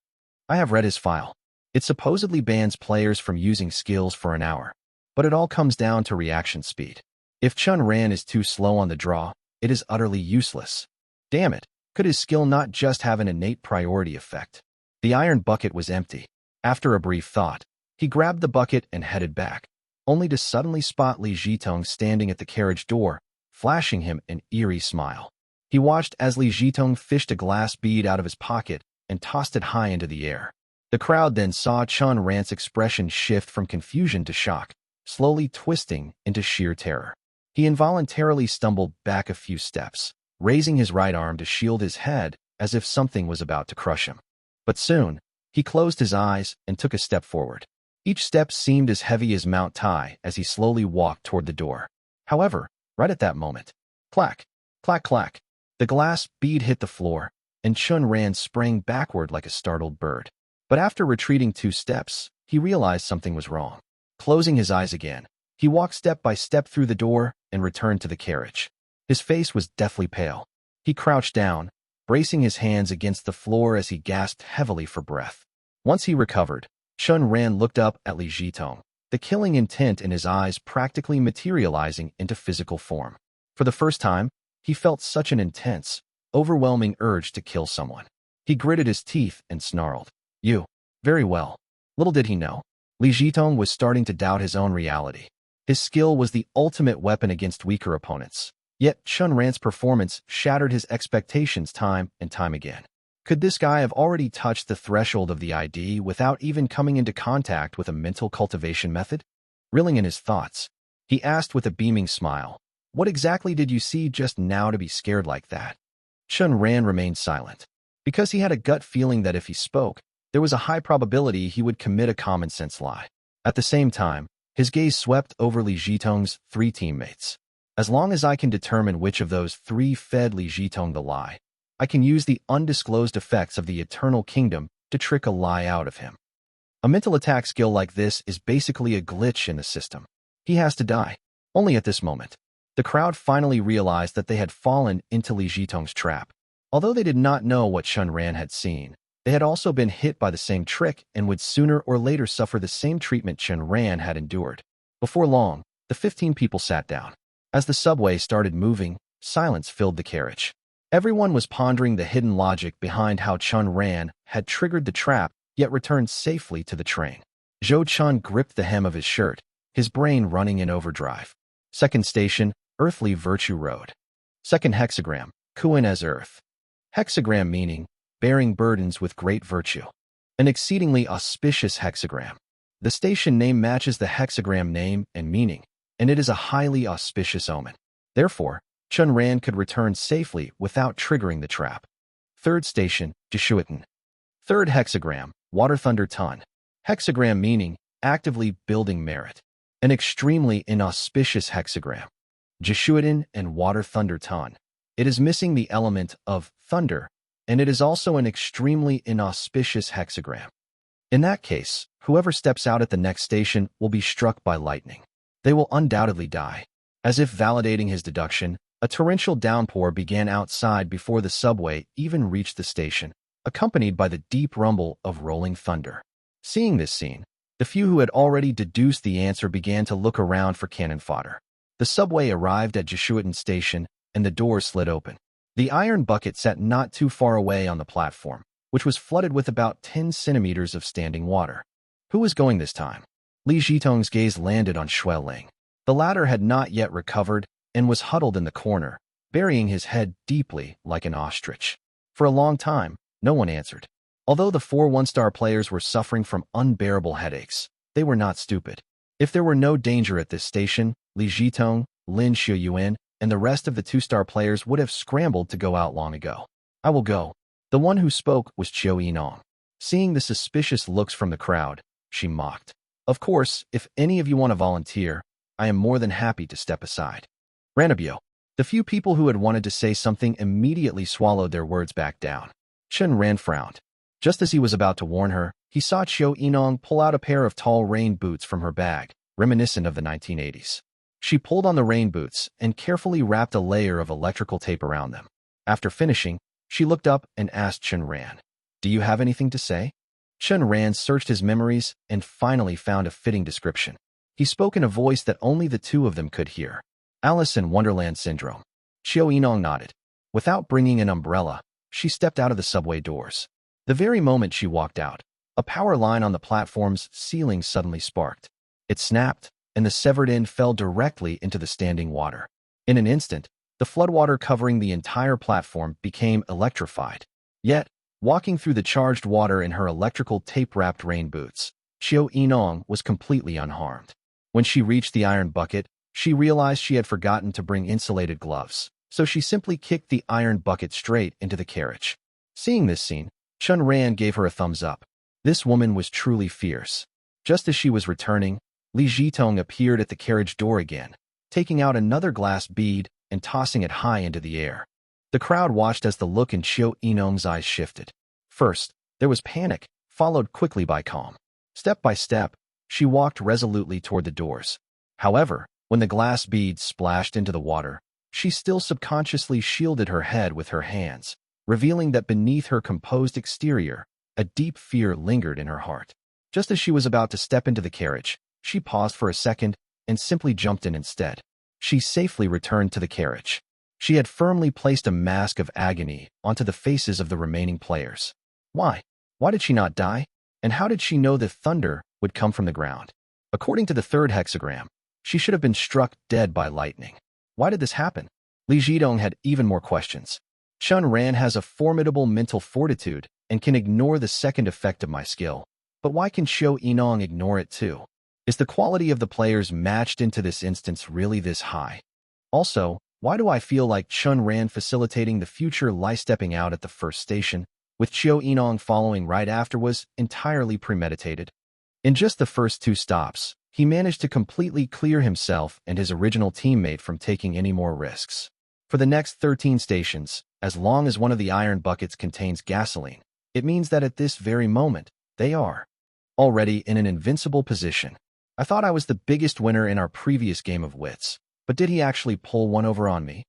S2: I have read his file. It supposedly bans players from using skills for an hour. But it all comes down to reaction speed. If Chen Ran is too slow on the draw, it is utterly useless. Damn it, could his skill not just have an innate priority effect? The iron bucket was empty. After a brief thought, he grabbed the bucket and headed back, only to suddenly spot Li Jitong standing at the carriage door, flashing him an eerie smile. He watched as Li Jitong fished a glass bead out of his pocket and tossed it high into the air. The crowd then saw Chen Ran's expression shift from confusion to shock, slowly twisting into sheer terror. He involuntarily stumbled back a few steps, raising his right arm to shield his head as if something was about to crush him. But soon, he closed his eyes and took a step forward. Each step seemed as heavy as Mount Tai as he slowly walked toward the door. However, right at that moment, clack, clack, clack, the glass bead hit the floor, and Chen Ran sprang backward like a startled bird. But after retreating 2 steps, he realized something was wrong. Closing his eyes again, he walked step by step through the door and returned to the carriage. His face was deathly pale. He crouched down, bracing his hands against the floor as he gasped heavily for breath. Once he recovered, Chen Ran looked up at Li Jitong, the killing intent in his eyes practically materializing into physical form. For the first time, he felt such an intense, overwhelming urge to kill someone. He gritted his teeth and snarled, "You." Very well. Little did he know, Li Jitong was starting to doubt his own reality. His skill was the ultimate weapon against weaker opponents. Yet Chen Ran's performance shattered his expectations time and time again. Could this guy have already touched the threshold of the ID without even coming into contact with a mental cultivation method? Reeling in his thoughts, he asked with a beaming smile, "What exactly did you see just now to be scared like that?" Chen Ran remained silent, because he had a gut feeling that if he spoke, there was a high probability he would commit a common-sense lie. At the same time, his gaze swept over Li Jitong's 3 teammates. As long as I can determine which of those 3 fed Li Jitong the lie, I can use the undisclosed effects of the Eternal Kingdom to trick a lie out of him. A mental attack skill like this is basically a glitch in the system. He has to die. Only at this moment, the crowd finally realized that they had fallen into Li Jitong's trap. Although they did not know what Chen Ran had seen, they had also been hit by the same trick and would sooner or later suffer the same treatment Chen Ran had endured. Before long, the 15 people sat down. As the subway started moving, silence filled the carriage. Everyone was pondering the hidden logic behind how Chen Ran had triggered the trap, yet returned safely to the train. Zhou Chun gripped the hem of his shirt, his brain running in overdrive. Second station, Earthly Virtue Road. Second hexagram, Kuan as Earth. Hexagram meaning, bearing burdens with great virtue. An exceedingly auspicious hexagram. The station name matches the hexagram name and meaning, and it is a highly auspicious omen. Therefore, Chen Ran could return safely without triggering the trap. Third station, Jishuitan. Third hexagram, Water Thunder Ton. Hexagram meaning actively building merit. An extremely inauspicious hexagram. Jishuitan and Water Thunder Ton. It is missing the element of thunder, and it is also an extremely inauspicious hexagram. In that case, whoever steps out at the next station will be struck by lightning. They will undoubtedly die. As if validating his deduction, a torrential downpour began outside before the subway even reached the station, accompanied by the deep rumble of rolling thunder. Seeing this scene, the few who had already deduced the answer began to look around for cannon fodder. The subway arrived at Jishuitan Station, and the doors slid open. The iron bucket sat not too far away on the platform, which was flooded with about 10 centimeters of standing water. Who was going this time? Li Zhitong's gaze landed on Xueling. The latter had not yet recovered and was huddled in the corner, burying his head deeply like an ostrich. For a long time, no one answered. Although the 4 one-star players were suffering from unbearable headaches, they were not stupid. If there were no danger at this station, Li Zhitong, Lin Xiuyuan, and the rest of the 2-star players would have scrambled to go out long ago. I will go. The one who spoke was Qiu Yinong. Seeing the suspicious looks from the crowd, she mocked. Of course, if any of you want to volunteer, I am more than happy to step aside. Ranabio. The few people who had wanted to say something immediately swallowed their words back down. Chen Ran frowned. Just as he was about to warn her, he saw Qiu Yinong pull out a pair of tall rain boots from her bag, reminiscent of the 1980s. She pulled on the rain boots and carefully wrapped a layer of electrical tape around them. After finishing, she looked up and asked Chen Ran, "Do you have anything to say?" Chen Ran searched his memories and finally found a fitting description. He spoke in a voice that only the two of them could hear. Alice in Wonderland Syndrome. Qiu Yinong nodded. Without bringing an umbrella, she stepped out of the subway doors. The very moment she walked out, a power line on the platform's ceiling suddenly sparked. It snapped, and the severed end fell directly into the standing water. In an instant, the floodwater covering the entire platform became electrified. Yet, walking through the charged water in her electrical tape-wrapped rain boots, Qiu Yinong was completely unharmed. When she reached the iron bucket, she realized she had forgotten to bring insulated gloves, so she simply kicked the iron bucket straight into the carriage. Seeing this scene, Chen Ran gave her a thumbs up. This woman was truly fierce. Just as she was returning, Li Zhitong appeared at the carriage door again, taking out another glass bead and tossing it high into the air. The crowd watched as the look in Qiu Yinong's eyes shifted. First, there was panic, followed quickly by calm. Step by step, she walked resolutely toward the doors. However, when the glass beads splashed into the water, she still subconsciously shielded her head with her hands, revealing that beneath her composed exterior, a deep fear lingered in her heart. Just as she was about to step into the carriage, she paused for a second and simply jumped in instead. She safely returned to the carriage. She had firmly placed a mask of agony onto the faces of the remaining players. Why? Why did she not die? And how did she know that thunder would come from the ground? According to the third hexagram, she should have been struck dead by lightning. Why did this happen? Li Zhidong had even more questions. Chen Ran has a formidable mental fortitude and can ignore the second effect of my skill. But why can Qiu Yinong ignore it too? Is the quality of the players matched into this instance really this high? Also, why do I feel like Chen Ran facilitating the future Li stepping out at the first station, with Qiu Yinong following right after, was entirely premeditated? In just the first 2 stops, he managed to completely clear himself and his original teammate from taking any more risks. For the next 13 stations, as long as one of the iron buckets contains gasoline, it means that at this very moment, they are already in an invincible position. I thought I was the biggest winner in our previous game of wits, but did he actually pull one over on me?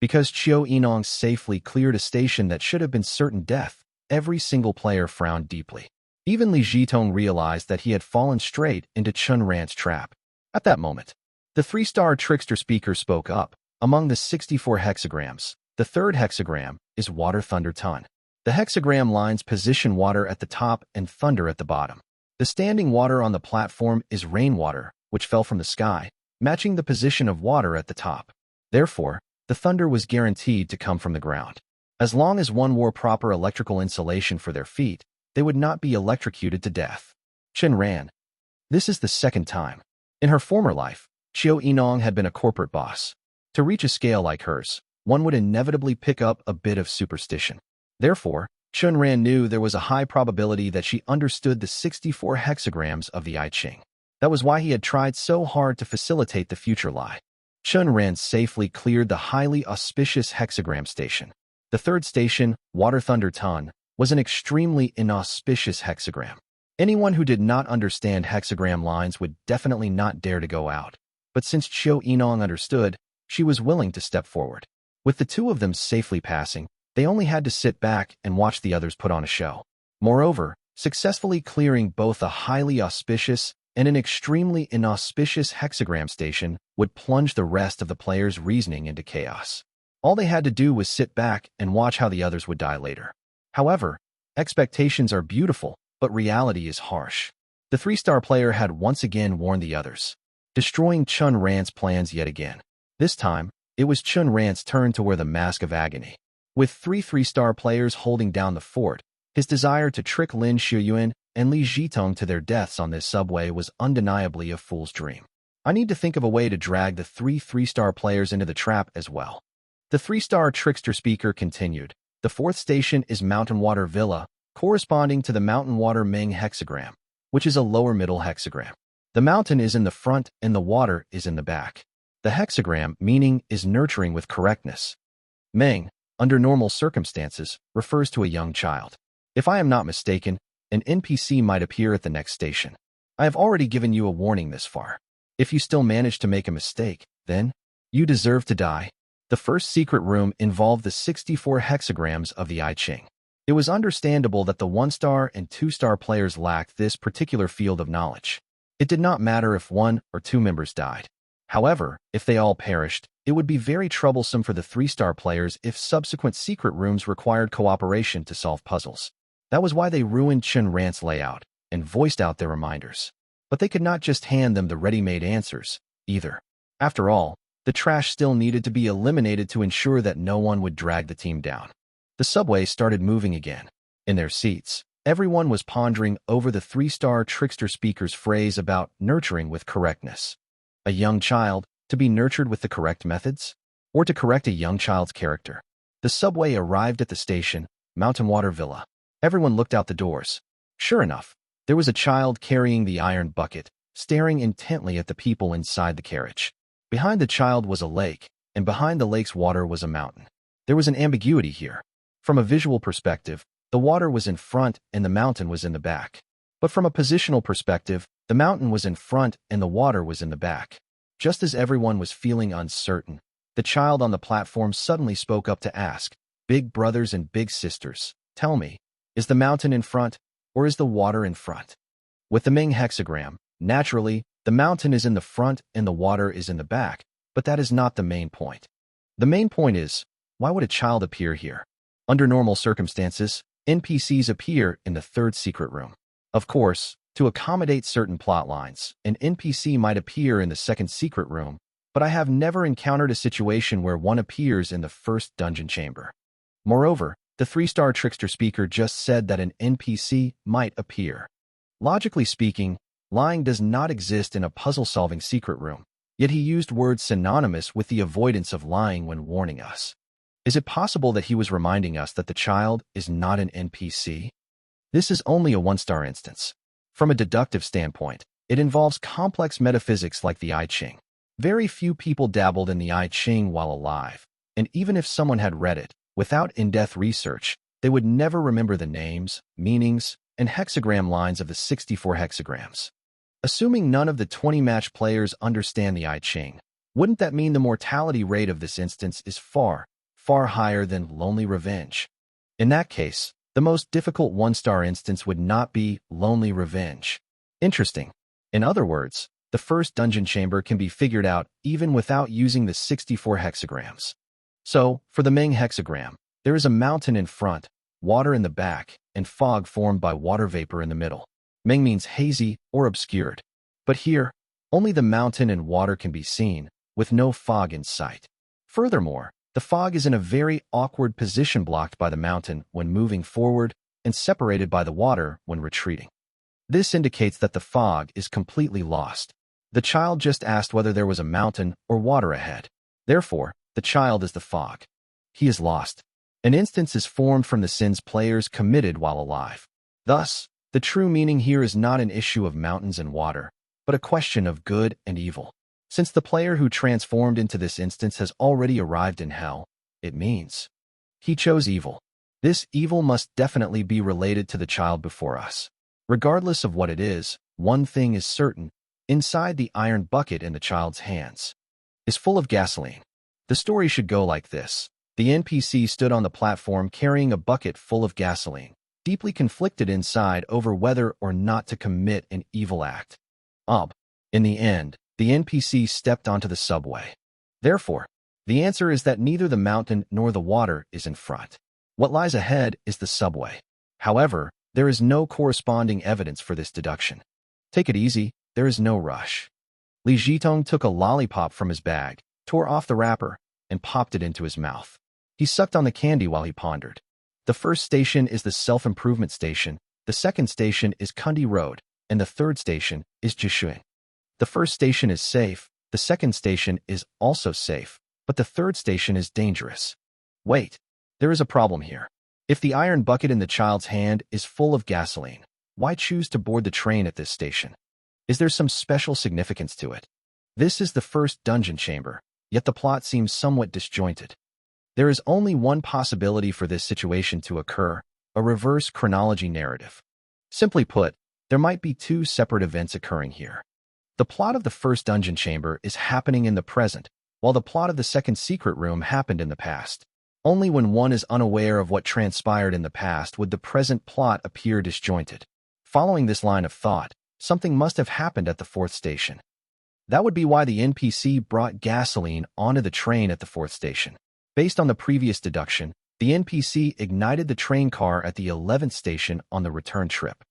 S2: Because Qiu Yinong safely cleared a station that should have been certain death, every single player frowned deeply. Even Li Zhitong realized that he had fallen straight into Chen Ran's trap. At that moment, the 3-star trickster speaker spoke up. Among the 64 hexagrams, the third hexagram is Water Thunder Ton. The hexagram lines position water at the top and thunder at the bottom. The standing water on the platform is rainwater, which fell from the sky, matching the position of water at the top. Therefore, the thunder was guaranteed to come from the ground. As long as one wore proper electrical insulation for their feet, they would not be electrocuted to death. Chen Ran. This is the second time. In her former life, Qiu Yinong had been a corporate boss. To reach a scale like hers, one would inevitably pick up a bit of superstition. Therefore, Chen Ran knew there was a high probability that she understood the 64 hexagrams of the I Ching. That was why he had tried so hard to facilitate the future lie. Chen Ran safely cleared the highly auspicious hexagram station. The third station, Water Thunder Ton, was an extremely inauspicious hexagram. Anyone who did not understand hexagram lines would definitely not dare to go out. But since Qiu Yinong understood, she was willing to step forward. With the two of them safely passing, they only had to sit back and watch the others put on a show. Moreover, successfully clearing both a highly auspicious and an extremely inauspicious hexagram station would plunge the rest of the players' reasoning into chaos. All they had to do was sit back and watch how the others would die later. However, expectations are beautiful, but reality is harsh. The three-star player had once again warned the others, destroying Chen Ran's plans yet again. This time, it was Chen Ran's turn to wear the mask of agony. With three-star players holding down the fort, his desire to trick Lin Shuyuan and Li Zhitong to their deaths on this subway was undeniably a fool's dream. I need to think of a way to drag the three-star players into the trap as well. The three-star trickster speaker continued. The fourth station is Mountain Water Villa, corresponding to the Mountain Water Ming hexagram, which is a lower middle hexagram. The mountain is in the front and the water is in the back. The hexagram meaning is nurturing with correctness. Ming, under normal circumstances, refers to a young child. If I am not mistaken, an NPC might appear at the next station. I have already given you a warning this far. If you still manage to make a mistake, then you deserve to die. The first secret room involved the 64 hexagrams of the I Ching. It was understandable that the 1-star and 2-star players lacked this particular field of knowledge. It did not matter if 1 or 2 members died. However, if they all perished, it would be very troublesome for the 3-star players if subsequent secret rooms required cooperation to solve puzzles. That was why they ruined Chen Ran's layout and voiced out their reminders. But they could not just hand them the ready-made answers, either. After all, the trash still needed to be eliminated to ensure that no one would drag the team down. The subway started moving again. In their seats, everyone was pondering over the 3-star trickster speaker's phrase about nurturing with correctness. A young child, to be nurtured with the correct methods? Or to correct a young child's character? The subway arrived at the station, Mountain Water Villa. Everyone looked out the doors. Sure enough, there was a child carrying the iron bucket, staring intently at the people inside the carriage. Behind the child was a lake, and behind the lake's water was a mountain. There was an ambiguity here. From a visual perspective, the water was in front and the mountain was in the back. But from a positional perspective, the mountain was in front and the water was in the back. Just as everyone was feeling uncertain, the child on the platform suddenly spoke up to ask, "Big brothers and big sisters, tell me, is the mountain in front or is the water in front?" With the Ming hexagram, naturally, the mountain is in the front and the water is in the back, but that is not the main point. The main point is, why would a child appear here? Under normal circumstances, NPCs appear in the third secret room. Of course, to accommodate certain plot lines, an NPC might appear in the second secret room, but I have never encountered a situation where one appears in the first dungeon chamber. Moreover, the 3-star trickster speaker just said that an NPC might appear. Logically speaking, lying does not exist in a puzzle-solving secret room, yet he used words synonymous with the avoidance of lying when warning us. Is it possible that he was reminding us that the child is not an NPC? This is only a 1-star instance. From a deductive standpoint, it involves complex metaphysics like the I Ching. Very few people dabbled in the I Ching while alive, and even if someone had read it, without in-depth research, they would never remember the names, meanings, and hexagram lines of the 64 hexagrams. Assuming none of the 20 match players understand the I Ching, wouldn't that mean the mortality rate of this instance is far, far higher than Lonely Revenge? In that case, the most difficult 1-star instance would not be Lonely Revenge. Interesting. In other words, the first dungeon chamber can be figured out even without using the 64 hexagrams. So, for the Ming hexagram, there is a mountain in front, water in the back, and fog formed by water vapor in the middle. Ming means hazy or obscured. But here, only the mountain and water can be seen, with no fog in sight. Furthermore, the fog is in a very awkward position, blocked by the mountain when moving forward and separated by the water when retreating. This indicates that the fog is completely lost. The child just asked whether there was a mountain or water ahead. Therefore, the child is the fog. He is lost. An instance is formed from the sins players committed while alive. Thus, the true meaning here is not an issue of mountains and water, but a question of good and evil. Since the player who transformed into this instance has already arrived in hell, it means he chose evil. This evil must definitely be related to the child before us. Regardless of what it is, one thing is certain: inside the iron bucket in the child's hands is full of gasoline. The story should go like this. The NPC stood on the platform carrying a bucket full of gasoline, deeply conflicted inside over whether or not to commit an evil act. In the end, the NPC stepped onto the subway. Therefore, the answer is that neither the mountain nor the water is in front. What lies ahead is the subway. However, there is no corresponding evidence for this deduction. Take it easy, there is no rush. Li Jitong took a lollipop from his bag, tore off the wrapper, and popped it into his mouth. He sucked on the candy while he pondered. The first station is the self-improvement station, the second station is Kundi Road, and the third station is Jishuing. The first station is safe, the second station is also safe, but the third station is dangerous. Wait, there is a problem here. If the iron bucket in the child's hand is full of gasoline, why choose to board the train at this station? Is there some special significance to it? This is the first dungeon chamber, yet the plot seems somewhat disjointed. There is only one possibility for this situation to occur: a reverse chronology narrative. Simply put, there might be two separate events occurring here. The plot of the first dungeon chamber is happening in the present, while the plot of the second secret room happened in the past. Only when one is unaware of what transpired in the past would the present plot appear disjointed. Following this line of thought, something must have happened at the fourth station. That would be why the NPC brought gasoline onto the train at the fourth station. Based on the previous deduction, the NPC ignited the train car at the 11th station on the return trip.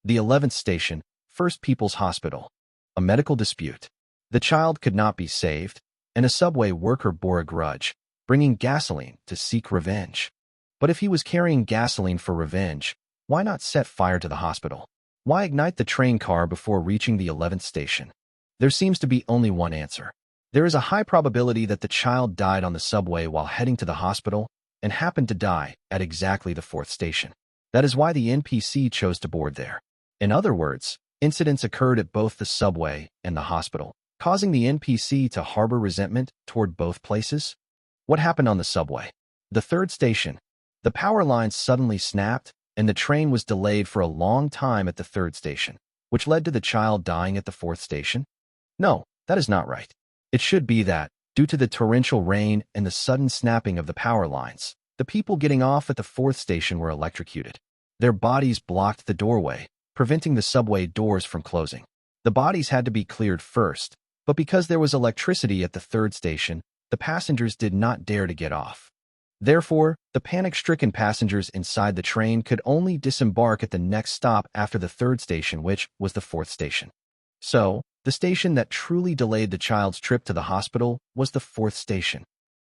S2: The 11th station, First People's Hospital. A medical dispute. The child could not be saved, and a subway worker bore a grudge, bringing gasoline to seek revenge. But if he was carrying gasoline for revenge, why not set fire to the hospital? Why ignite the train car before reaching the 11th station? There seems to be only one answer. There is a high probability that the child died on the subway while heading to the hospital and happened to die at exactly the fourth station. That is why the NPC chose to board there. In other words, incidents occurred at both the subway and the hospital, causing the NPC to harbor resentment toward both places. What happened on the subway? The third station. The power lines suddenly snapped, and the train was delayed for a long time at the third station, which led to the child dying at the fourth station? No, that is not right. It should be that, due to the torrential rain and the sudden snapping of the power lines, the people getting off at the fourth station were electrocuted. Their bodies blocked the doorway, preventing the subway doors from closing. The bodies had to be cleared first, but because there was electricity at the third station, the passengers did not dare to get off. Therefore, the panic-stricken passengers inside the train could only disembark at the next stop after the third station, which was the fourth station. So, the station that truly delayed the child's trip to the hospital was the fourth station.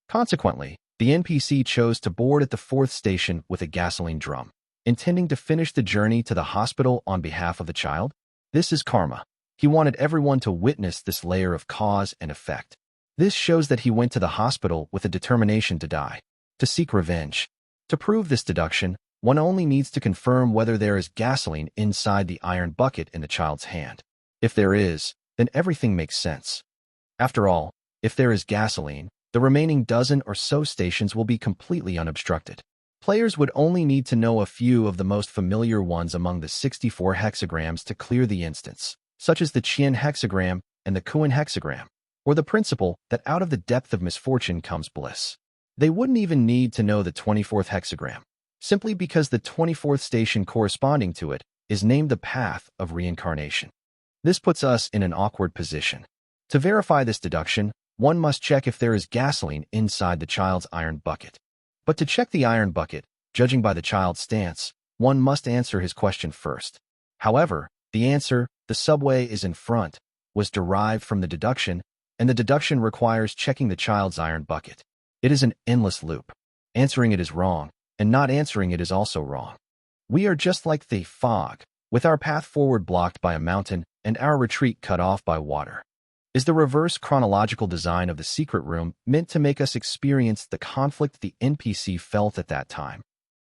S2: Consequently, the NPC chose to board at the fourth station with a gasoline drum, intending to finish the journey to the hospital on behalf of the child. This is karma. He wanted everyone to witness this layer of cause and effect. This shows that he went to the hospital with a determination to die, to seek revenge. To prove this deduction, one only needs to confirm whether there is gasoline inside the iron bucket in the child's hand. If there is, then everything makes sense. After all, if there is gasoline, the remaining dozen or so stations will be completely unobstructed. Players would only need to know a few of the most familiar ones among the 64 hexagrams to clear the instance, such as the Qian hexagram and the Kuan hexagram, or the principle that out of the depth of misfortune comes bliss. They wouldn't even need to know the 24th hexagram, simply because the 24th station corresponding to it is named the path of reincarnation. This puts us in an awkward position. To verify this deduction, one must check if there is gasoline inside the child's iron bucket. But to check the iron bucket, judging by the child's stance, one must answer his question first. However, the answer, the subway is in front, was derived from the deduction, and the deduction requires checking the child's iron bucket. It is an endless loop. Answering it is wrong, and not answering it is also wrong. We are just like the fog. with our path forward blocked by a mountain and our retreat cut off by water. Is the reverse chronological design of the secret room meant to make us experience the conflict the NPC felt at that time?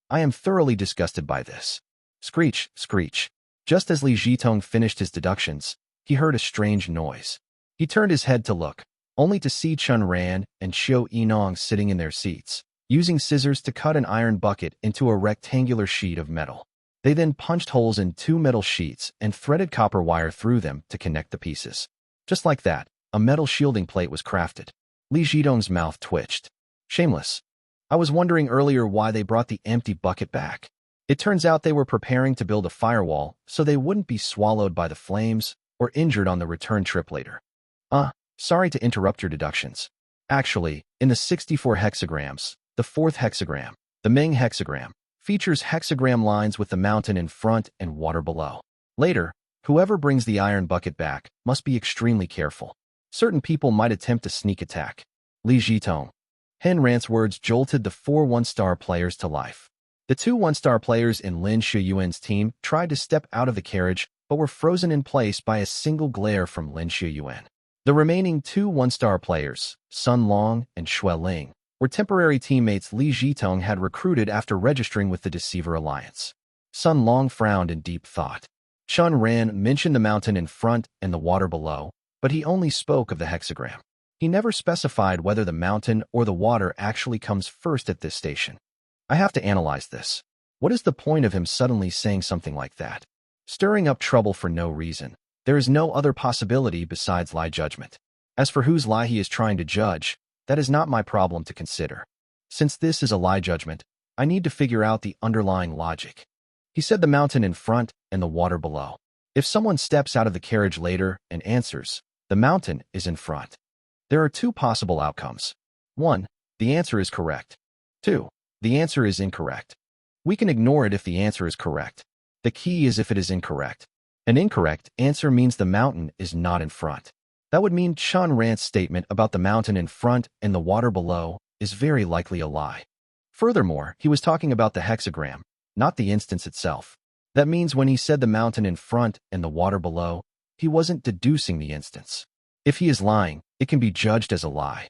S2: I am thoroughly disgusted by this. Screech, screech. Just as Li Jitong finished his deductions, he heard a strange noise. He turned his head to look, only to see Chen Ran and Xiao Yinong sitting in their seats, using scissors to cut an iron bucket into a rectangular sheet of metal. They then punched holes in 2 metal sheets and threaded copper wire through them to connect the pieces. Just like that, a metal shielding plate was crafted. Li Jitong's mouth twitched. Shameless. I was wondering earlier why they brought the empty bucket back. It turns out they were preparing to build a firewall so they wouldn't be swallowed by the flames or injured on the return trip later. Sorry to interrupt your deductions. Actually, in the 64 hexagrams, the 4th hexagram, the Ming hexagram, features hexagram lines with the mountain in front and water below. Later, whoever brings the iron bucket back must be extremely careful. Certain people might attempt a sneak attack. Li Jitong. Chen Ran's words jolted the 4 one-star players to life. The 2 one-star players in Lin Shiyuan's team tried to step out of the carriage but were frozen in place by a single glare from Lin Shiyuan. The remaining 2 one-star players, Sun Long and Xue Ling, were temporary teammates Li Jitong had recruited after registering with the Deceiver Alliance. Sun Long frowned in deep thought. Chen Ran mentioned the mountain in front and the water below, but he only spoke of the hexagram. He never specified whether the mountain or the water actually comes first at this station. I have to analyze this. What is the point of him suddenly saying something like that? Stirring up trouble for no reason. There is no other possibility besides lie judgment. As for whose lie he is trying to judge, that is not my problem to consider. Since this is a lie judgment, I need to figure out the underlying logic. He said the mountain in front and the water below. If someone steps out of the carriage later and answers, the mountain is in front. There are 2 possible outcomes. 1. The answer is correct. 2. The answer is incorrect. We can ignore it if the answer is correct. The key is if it is incorrect. An incorrect answer means the mountain is not in front. That would mean Chen Ran's statement about the mountain in front and the water below is very likely a lie. Furthermore, he was talking about the hexagram, not the instance itself. That means when he said the mountain in front and the water below, he wasn't deducing the instance. If he is lying, it can be judged as a lie.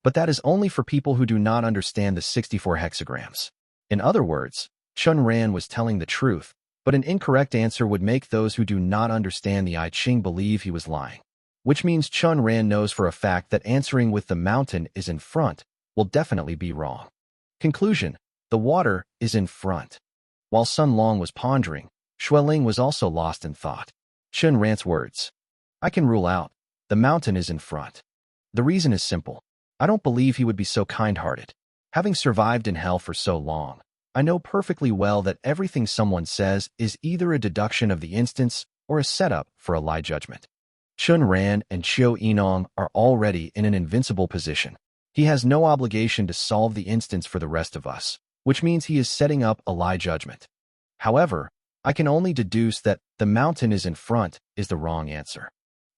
S2: But that is only for people who do not understand the 64 hexagrams. In other words, Chen Ran was telling the truth, but an incorrect answer would make those who do not understand the I Ching believe he was lying. Which means Chen Ran knows for a fact that answering with the mountain is in front will definitely be wrong. Conclusion: the water is in front. While Sun Long was pondering, Xue Ling was also lost in thought. Chen Ran's words. I can rule out. The mountain is in front. The reason is simple. I don't believe he would be so kind-hearted. Having survived in hell for so long, I know perfectly well that everything someone says is either a deduction of the instance or a setup for a lie judgment. Chen Ran and Xiao Yinong are already in an invincible position. He has no obligation to solve the instance for the rest of us, which means he is setting up a lie judgment. However, I can only deduce that the mountain is in front is the wrong answer.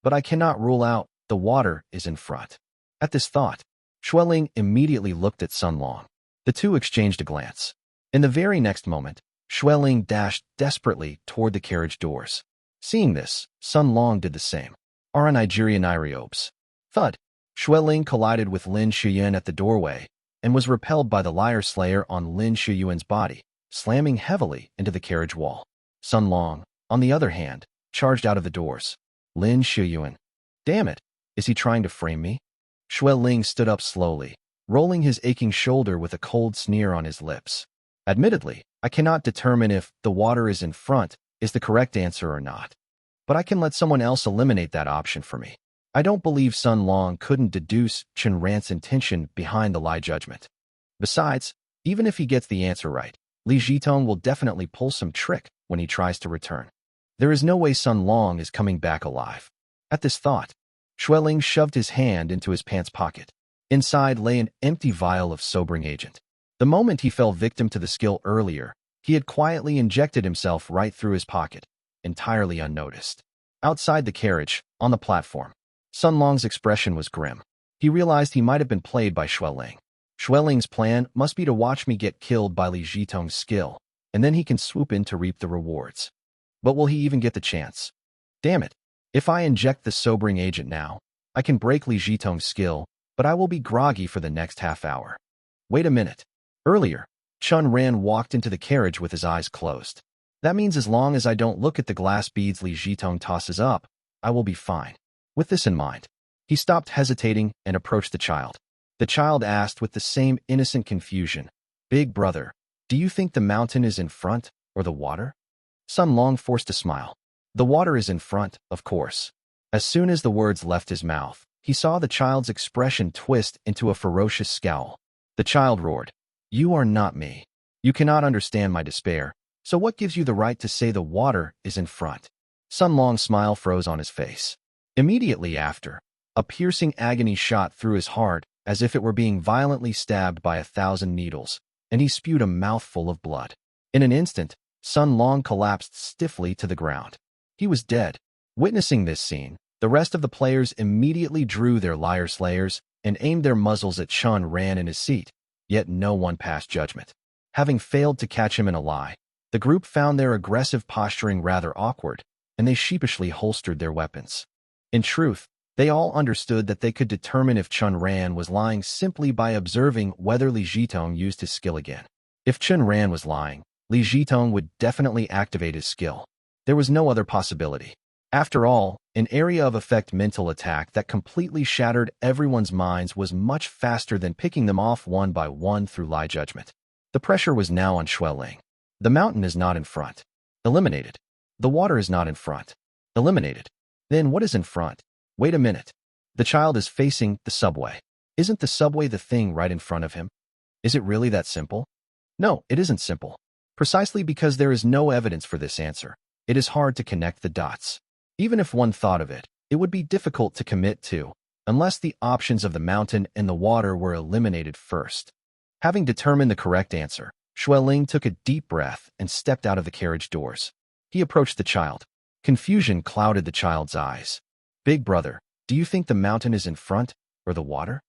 S2: But I cannot rule out the water is in front. At this thought, Xue Ling immediately looked at Sun Long. The 2 exchanged a glance. In the very next moment, Xue Ling dashed desperately toward the carriage doors. Seeing this, Sun Long did the same. Our Nigerian Iriobes. Thud. Xue Ling collided with Lin Shiyuan at the doorway and was repelled by the Liar Slayer on Lin Shiyuan's body, slamming heavily into the carriage wall. Sun Long, on the other hand, charged out of the doors. Lin Shiyuan. Damn it, is he trying to frame me? Xue Ling stood up slowly, rolling his aching shoulder with a cold sneer on his lips. Admittedly, I cannot determine if the water is in front is the correct answer or not. But I can let someone else eliminate that option for me. I don't believe Sun Long couldn't deduce Chen Ran's intention behind the lie judgment. Besides, even if he gets the answer right, Li Jitong will definitely pull some trick when he tries to return. There is no way Sun Long is coming back alive. At this thought, Xue Ling shoved his hand into his pants pocket. Inside lay an empty vial of sobering agent. The moment he fell victim to the skill earlier, he had quietly injected himself right through his pocket, entirely unnoticed. Outside the carriage, on the platform, Sun Long's expression was grim. He realized he might have been played by Xue Ling. Xue Ling's plan must be to watch me get killed by Li Jitong's skill, and then he can swoop in to reap the rewards. But will he even get the chance? Damn it. If I inject the sobering agent now, I can break Li Jitong's skill, but I will be groggy for the next half hour. Wait a minute. Earlier, Chen Ran walked into the carriage with his eyes closed. That means as long as I don't look at the glass beads Li Jitong tosses up, I will be fine. With this in mind, he stopped hesitating and approached the child. The child asked with the same innocent confusion, "Big brother, do you think the mountain is in front or the water?" Sun Long forced a smile. The water is in front, of course. As soon as the words left his mouth, he saw the child's expression twist into a ferocious scowl. The child roared, "You are not me. You cannot understand my despair, so what gives you the right to say the water is in front?" Sun Long's smile froze on his face. Immediately after, a piercing agony shot through his heart as if it were being violently stabbed by 1,000 needles, and he spewed a mouthful of blood. In an instant, Sun Long collapsed stiffly to the ground. He was dead. Witnessing this scene, the rest of the players immediately drew their lyre slayers and aimed their muzzles at Chen Ran in his seat, yet no one passed judgment. Having failed to catch him in a lie, the group found their aggressive posturing rather awkward, and they sheepishly holstered their weapons. In truth, they all understood that they could determine if Chen Ran was lying simply by observing whether Li Jitong used his skill again. If Chen Ran was lying, Li Jitong would definitely activate his skill. There was no other possibility. After all, an area of effect mental attack that completely shattered everyone's minds was much faster than picking them off one by one through lie judgment. The pressure was now on Xueling. The mountain is not in front. Eliminated. The water is not in front. Eliminated. Then what is in front? Wait a minute. The child is facing the subway. Isn't the subway the thing right in front of him? Is it really that simple? No, it isn't simple. Precisely because there is no evidence for this answer, it is hard to connect the dots. Even if one thought of it, it would be difficult to commit to, unless the options of the mountain and the water were eliminated first. Having determined the correct answer, Xueling took a deep breath and stepped out of the carriage doors. He approached the child. Confusion clouded the child's eyes. "Big brother, do you think the mountain is in front or the water?"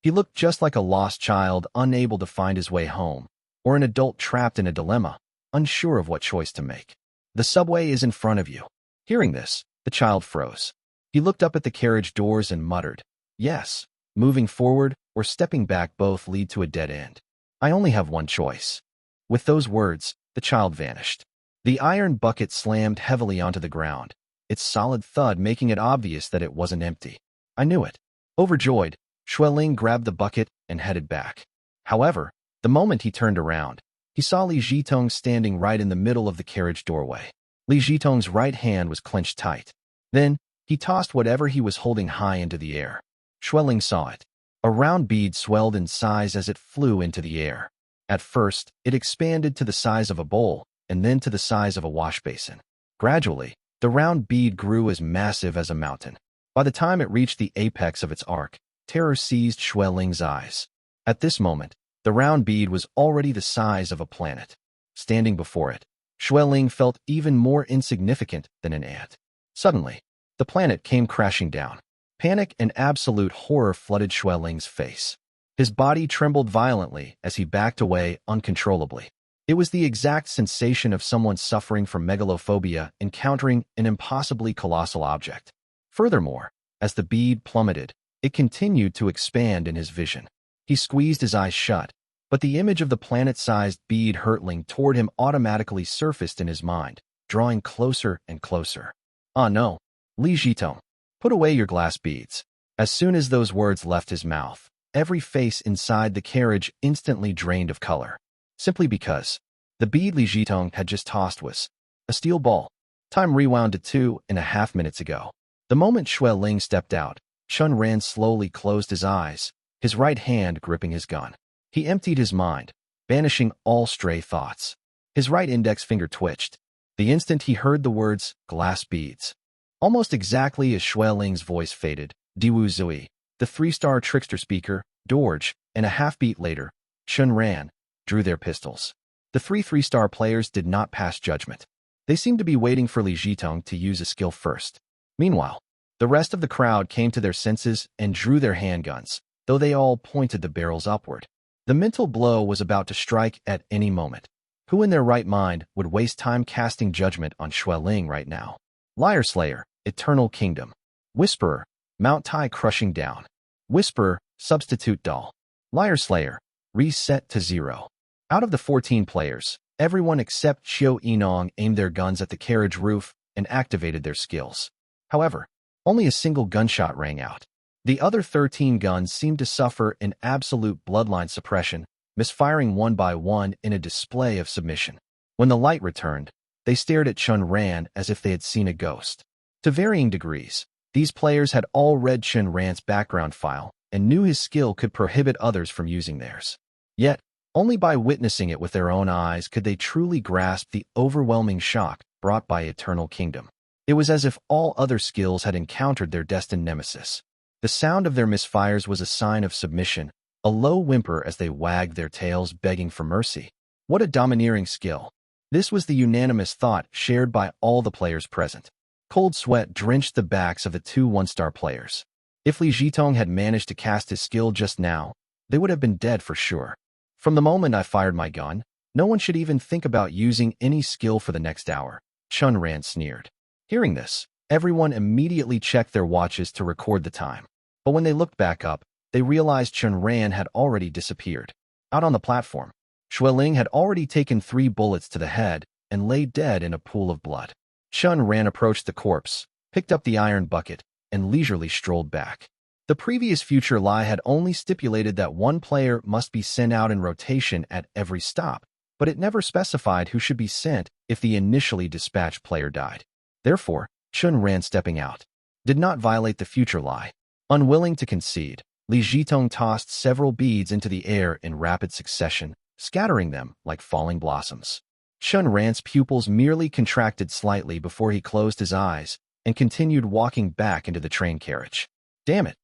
S2: He looked just like a lost child unable to find his way home, or an adult trapped in a dilemma, unsure of what choice to make. "The subway is in front of you." Hearing this, the child froze. He looked up at the carriage doors and muttered, "Yes, moving forward or stepping back both lead to a dead end. I only have one choice." With those words, the child vanished. The iron bucket slammed heavily onto the ground, its solid thud making it obvious that it wasn't empty. "I knew it." Overjoyed, Xueling grabbed the bucket and headed back. However, the moment he turned around, he saw Li Jitong standing right in the middle of the carriage doorway. Li Jitong's right hand was clenched tight. Then, he tossed whatever he was holding high into the air. Xueling saw it. A round bead swelled in size as it flew into the air. At first, it expanded to the size of a bowl, and then to the size of a wash basin. Gradually, the round bead grew as massive as a mountain. By the time it reached the apex of its arc, terror seized Xueling's eyes. At this moment, the round bead was already the size of a planet. Standing before it, Xueling felt even more insignificant than an ant. Suddenly, the planet came crashing down. Panic and absolute horror flooded Xueling's face. His body trembled violently as he backed away uncontrollably. It was the exact sensation of someone suffering from megalophobia encountering an impossibly colossal object. Furthermore, as the bead plummeted, it continued to expand in his vision. He squeezed his eyes shut, but the image of the planet-sized bead hurtling toward him automatically surfaced in his mind, drawing closer and closer. "Ah no, Li Jitong, put away your glass beads." As soon as those words left his mouth, every face inside the carriage instantly drained of color. Simply because the bead Li Jitong had just tossed was a steel ball. Time rewound to 2.5 minutes ago. The moment Xueling stepped out, Chen Ran slowly closed his eyes, his right hand gripping his gun. He emptied his mind, banishing all stray thoughts. His right index finger twitched. The instant he heard the words, "glass beads." Almost exactly as Xueling's voice faded, Diwu Zui, the 3-star trickster speaker, Dorj, and a half-beat later, Chen Ran, drew their pistols. The 3-star players did not pass judgment. They seemed to be waiting for Li Jitong to use a skill first. Meanwhile, the rest of the crowd came to their senses and drew their handguns, though they all pointed the barrels upward. The mental blow was about to strike at any moment. Who in their right mind would waste time casting judgment on Xueling right now? Liar Slayer, Eternal Kingdom. Whisperer, Mount Tai crushing down. Whisperer, substitute doll. Liar Slayer, reset to 0. Out of the 14 players, everyone except Xiao Yinong aimed their guns at the carriage roof and activated their skills. However, only a single gunshot rang out. The other 13 guns seemed to suffer an absolute bloodline suppression, misfiring one by one in a display of submission. When the light returned, they stared at Chen Ran as if they had seen a ghost. To varying degrees, these players had all read Chen Ran's background file and knew his skill could prohibit others from using theirs. Yet, only by witnessing it with their own eyes could they truly grasp the overwhelming shock brought by Eternal Kingdom. It was as if all other skills had encountered their destined nemesis. The sound of their misfires was a sign of submission, a low whimper as they wagged their tails begging for mercy. What a domineering skill! This was the unanimous thought shared by all the players present. Cold sweat drenched the backs of the two one-star players. If Li Jitong had managed to cast his skill just now, they would have been dead for sure. From the moment I fired my gun, no one should even think about using any skill for the next hour, Chen Ran sneered. Hearing this, everyone immediately checked their watches to record the time. But when they looked back up, they realized Chen Ran had already disappeared. Out on the platform, Xueling had already taken 3 bullets to the head and lay dead in a pool of blood. Chen Ran approached the corpse, picked up the iron bucket, and leisurely strolled back. The previous future lie had only stipulated that one player must be sent out in rotation at every stop, but it never specified who should be sent if the initially dispatched player died. Therefore, Chen Ran stepping out did not violate the future lie. Unwilling to concede, Li Jitong tossed several beads into the air in rapid succession, scattering them like falling blossoms. Chen Ran's pupils merely contracted slightly before he closed his eyes and continued walking back into the train carriage. Damn it!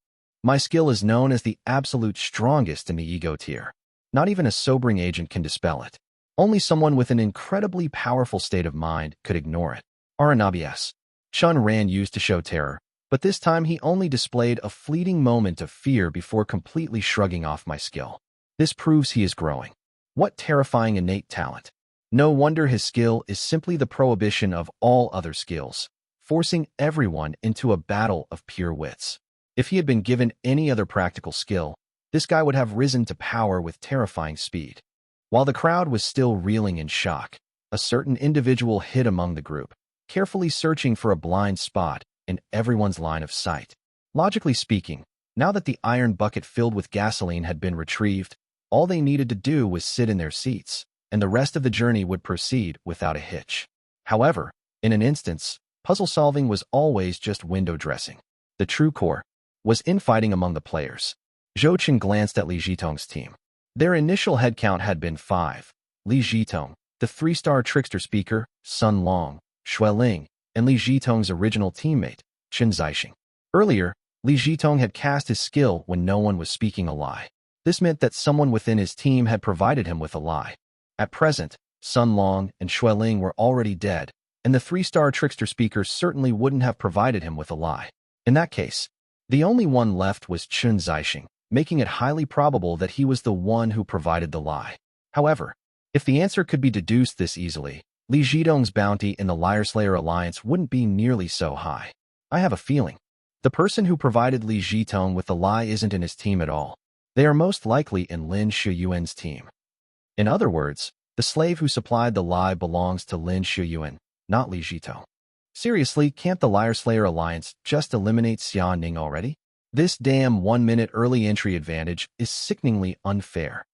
S2: My skill is known as the absolute strongest in the ego tier. Not even a sobering agent can dispel it. Only someone with an incredibly powerful state of mind could ignore it. Aranabias. Chen Ran used to show terror, but this time he only displayed a fleeting moment of fear before completely shrugging off my skill. This proves he is growing. What terrifying innate talent. No wonder his skill is simply the prohibition of all other skills, forcing everyone into a battle of pure wits. If he had been given any other practical skill, this guy would have risen to power with terrifying speed. While the crowd was still reeling in shock, a certain individual hid among the group, carefully searching for a blind spot in everyone's line of sight. Logically speaking, now that the iron bucket filled with gasoline had been retrieved, all they needed to do was sit in their seats, and the rest of the journey would proceed without a hitch. However, in an instance, puzzle solving was always just window dressing. The true core was infighting among the players. Zhou Chen glanced at Li Jitong's team. Their initial headcount had been 5. Li Jitong, the 3-star trickster speaker, Sun Long, Xueling, and Li Jitong's original teammate, Chen Zixing. Earlier, Li Jitong had cast his skill when no one was speaking a lie. This meant that someone within his team had provided him with a lie. At present, Sun Long and Xueling were already dead, and the 3-star trickster speaker certainly wouldn't have provided him with a lie. In that case, the only one left was Chen Zixing, making it highly probable that he was the one who provided the lie. However, if the answer could be deduced this easily, Li Jitong's bounty in the Liar Slayer alliance wouldn't be nearly so high. I have a feeling. The person who provided Li Jitong with the lie isn't in his team at all. They are most likely in Lin Shuyuan's team. In other words, the slave who supplied the lie belongs to Lin Shuyuan, not Li Jitong. Seriously, can't the Liar Slayer alliance just eliminate Xia Ning already? This damn 1-minute early entry advantage is sickeningly unfair.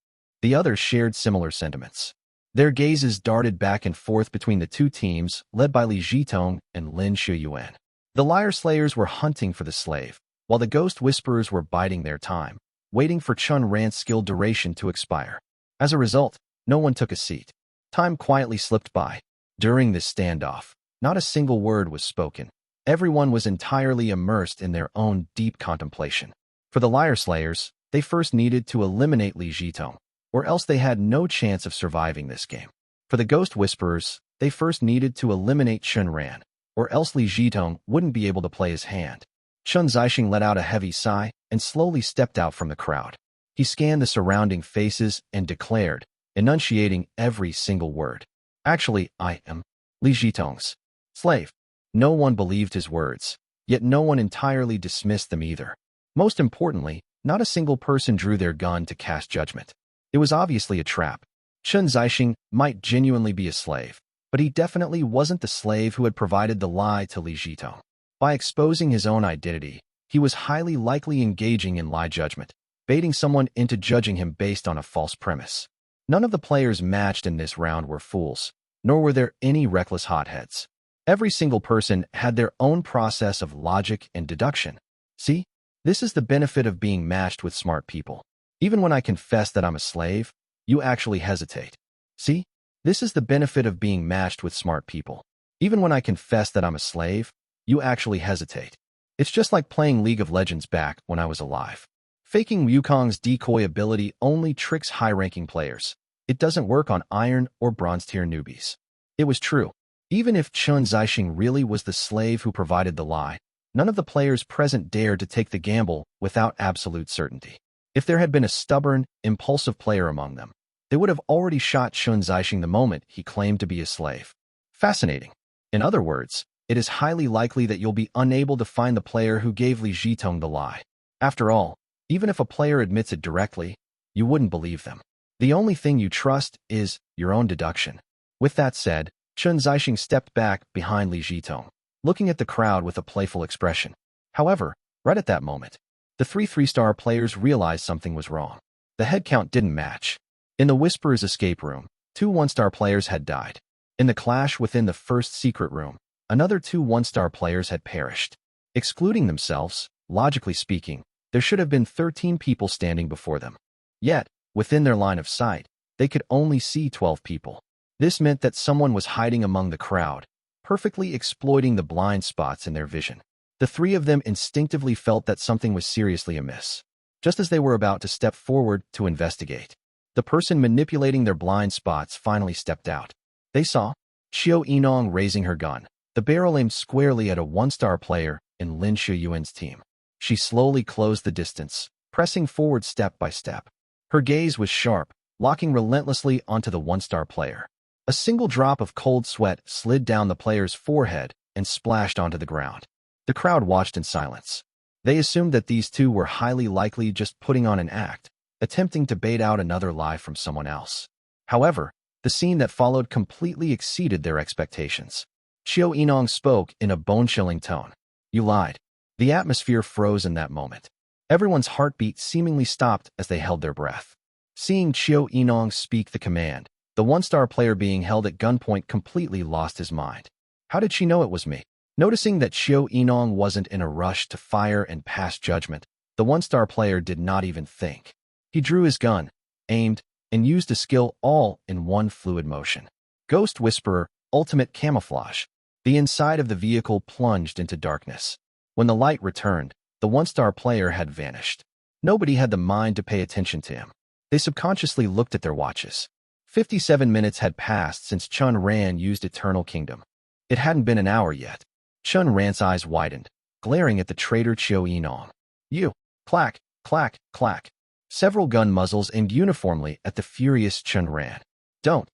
S2: The others shared similar sentiments. Their gazes darted back and forth between the two teams, led by Li Jitong and Lin Shuyuan. The Liar Slayers were hunting for the slave, while the Ghost Whisperers were biding their time, waiting for Chen Ran's skill duration to expire. As a result, no one took a seat. Time quietly slipped by. During this standoff, not a single word was spoken. Everyone was entirely immersed in their own deep contemplation. For the Liar Slayers, they first needed to eliminate Li Jitong, or else they had no chance of surviving this game. For the Ghost Whisperers, they first needed to eliminate Chen Ran, or else Li Jitong wouldn't be able to play his hand. Chen Zixing let out a heavy sigh and slowly stepped out from the crowd. He scanned the surrounding faces and declared, enunciating every single word. Actually, I am Li Jitong's slave. No one believed his words, yet no one entirely dismissed them either. Most importantly, not a single person drew their gun to cast judgment. It was obviously a trap. Chen Zixing might genuinely be a slave, but he definitely wasn't the slave who had provided the lie to Li Jitong. By exposing his own identity, he was highly likely engaging in lie judgment, baiting someone into judging him based on a false premise. None of the players matched in this round were fools, nor were there any reckless hotheads. Every single person had their own process of logic and deduction. See, this is the benefit of being matched with smart people. Even when I confess that I'm a slave, you actually hesitate. See, this is the benefit of being matched with smart people. Even when I confess that I'm a slave, you actually hesitate. It's just like playing League of Legends back when I was alive. Faking Wukong's decoy ability only tricks high-ranking players. It doesn't work on Iron or Bronze tier newbies. It was true. Even if Chen Zixing really was the slave who provided the lie, none of the players present dared to take the gamble without absolute certainty. If there had been a stubborn, impulsive player among them, they would have already shot Chen Zixing the moment he claimed to be a slave. Fascinating. In other words, it is highly likely that you'll be unable to find the player who gave Li Jitong the lie. After all, even if a player admits it directly, you wouldn't believe them. The only thing you trust is your own deduction. With that said, Chen Zixing stepped back behind Li Jitong, looking at the crowd with a playful expression. However, right at that moment, the three 3-star players realized something was wrong. The head count didn't match. In the Whisperer's escape room, 2 1-star players had died. In the clash within the first secret room, another 2 1-star players had perished. Excluding themselves, logically speaking, there should have been 13 people standing before them. Yet, within their line of sight, they could only see 12 people. This meant that someone was hiding among the crowd, perfectly exploiting the blind spots in their vision. The 3 of them instinctively felt that something was seriously amiss. Just as they were about to step forward to investigate, the person manipulating their blind spots finally stepped out. They saw Xiao Yinong raising her gun, the barrel aimed squarely at a 1-star player in Lin Shuyuan's team. She slowly closed the distance, pressing forward step by step. Her gaze was sharp, locking relentlessly onto the 1-star player. A single drop of cold sweat slid down the player's forehead and splashed onto the ground. The crowd watched in silence. They assumed that these 2 were highly likely just putting on an act, attempting to bait out another lie from someone else. However, the scene that followed completely exceeded their expectations. Xiao Yinong spoke in a bone-chilling tone. "You lied." The atmosphere froze in that moment. Everyone's heartbeat seemingly stopped as they held their breath. Seeing Xiao Yinong speak the command, the 1-star player being held at gunpoint completely lost his mind. How did she know it was me? Noticing that Xiao Yinong wasn't in a rush to fire and pass judgment, the 1-star player did not even think. He drew his gun, aimed, and used a skill all in one fluid motion. Ghost Whisperer, Ultimate Camouflage. The inside of the vehicle plunged into darkness. When the light returned, the 1-star player had vanished. Nobody had the mind to pay attention to him. They subconsciously looked at their watches. 57 minutes had passed since Chen Ran used Eternal Kingdom. It hadn't been an hour yet. Chen Ran's eyes widened, glaring at the traitor Xiao Yinong. "You!" Clack, clack, clack. Several gun muzzles aimed uniformly at the furious Chen Ran. Don't!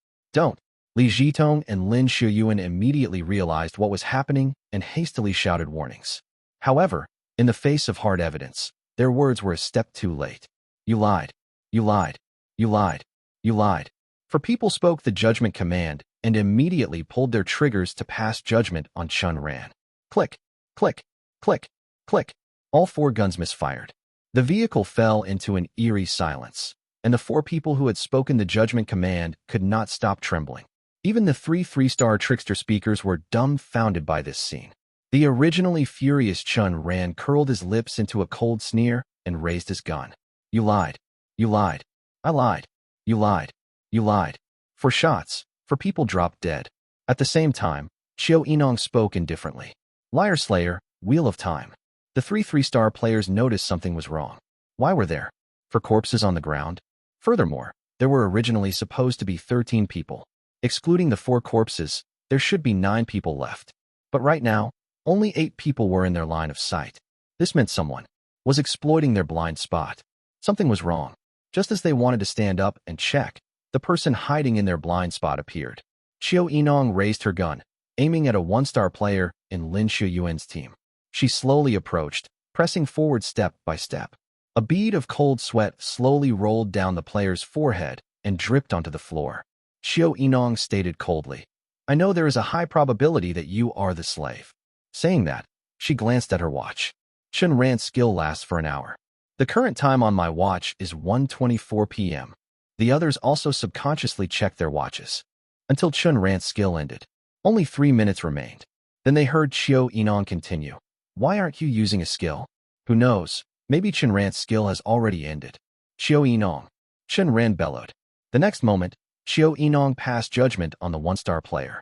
S2: Li Jitong and Lin Shuyuan immediately realized what was happening and hastily shouted warnings. However, in the face of hard evidence, their words were a step too late. "You lied. You lied. You lied. You lied." For people spoke the judgment command and immediately pulled their triggers to pass judgment on Chen Ran. Click, click, click, click. All 4 guns misfired. The vehicle fell into an eerie silence, and the 4 people who had spoken the judgment command could not stop trembling. Even the 3 3-star trickster speakers were dumbfounded by this scene. The originally furious Chen Ran curled his lips into a cold sneer and raised his gun. "You lied. You lied. I lied. You lied. You lied." 4 shots, 4 people dropped dead. At the same time, Xiao Yinong spoke indifferently. "Liar Slayer, Wheel of Time." The 3 3-star players noticed something was wrong. Why were there 4 corpses on the ground? Furthermore, there were originally supposed to be 13 people. Excluding the 4 corpses, there should be 9 people left. But right now, only 8 people were in their line of sight. This meant someone was exploiting their blind spot. Something was wrong. Just as they wanted to stand up and check, the person hiding in their blind spot appeared. Qiu Yinong raised her gun, aiming at a one-star player in Lin Shuyuan's team. She slowly approached, pressing forward step by step. A bead of cold sweat slowly rolled down the player's forehead and dripped onto the floor. Qiu Yinong stated coldly, "I know there is a high probability that you are the slave." Saying that, she glanced at her watch. Chen Ran's skill lasts for an hour. The current time on my watch is 1:24 p.m. The others also subconsciously checked their watches. Until Chen Ran's skill ended. Only 3 minutes remained. Then they heard Qiu Yinong continue. "Why aren't you using a skill? Who knows, maybe Chen Ran's skill has already ended." "Qiu Yinong," Chen Ran bellowed. The next moment, Qiu Yinong passed judgment on the one-star player.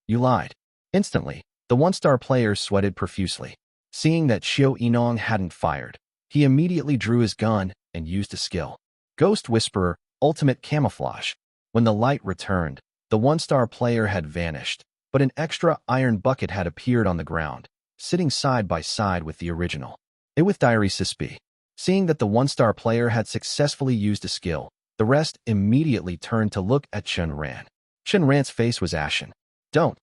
S2: "You lied." Instantly, the one-star player sweated profusely. Seeing that Qiu Yinong hadn't fired, he immediately drew his gun and used a skill. Ghost Whisperer, Ultimate Camouflage. When the light returned, the one-star player had vanished, but an extra iron bucket had appeared on the ground, sitting side by side with the original. It with Diary Sispi. Seeing that the one-star player had successfully used a skill, the rest immediately turned to look at Chen Ran. Chen Ran's face was ashen. Don't.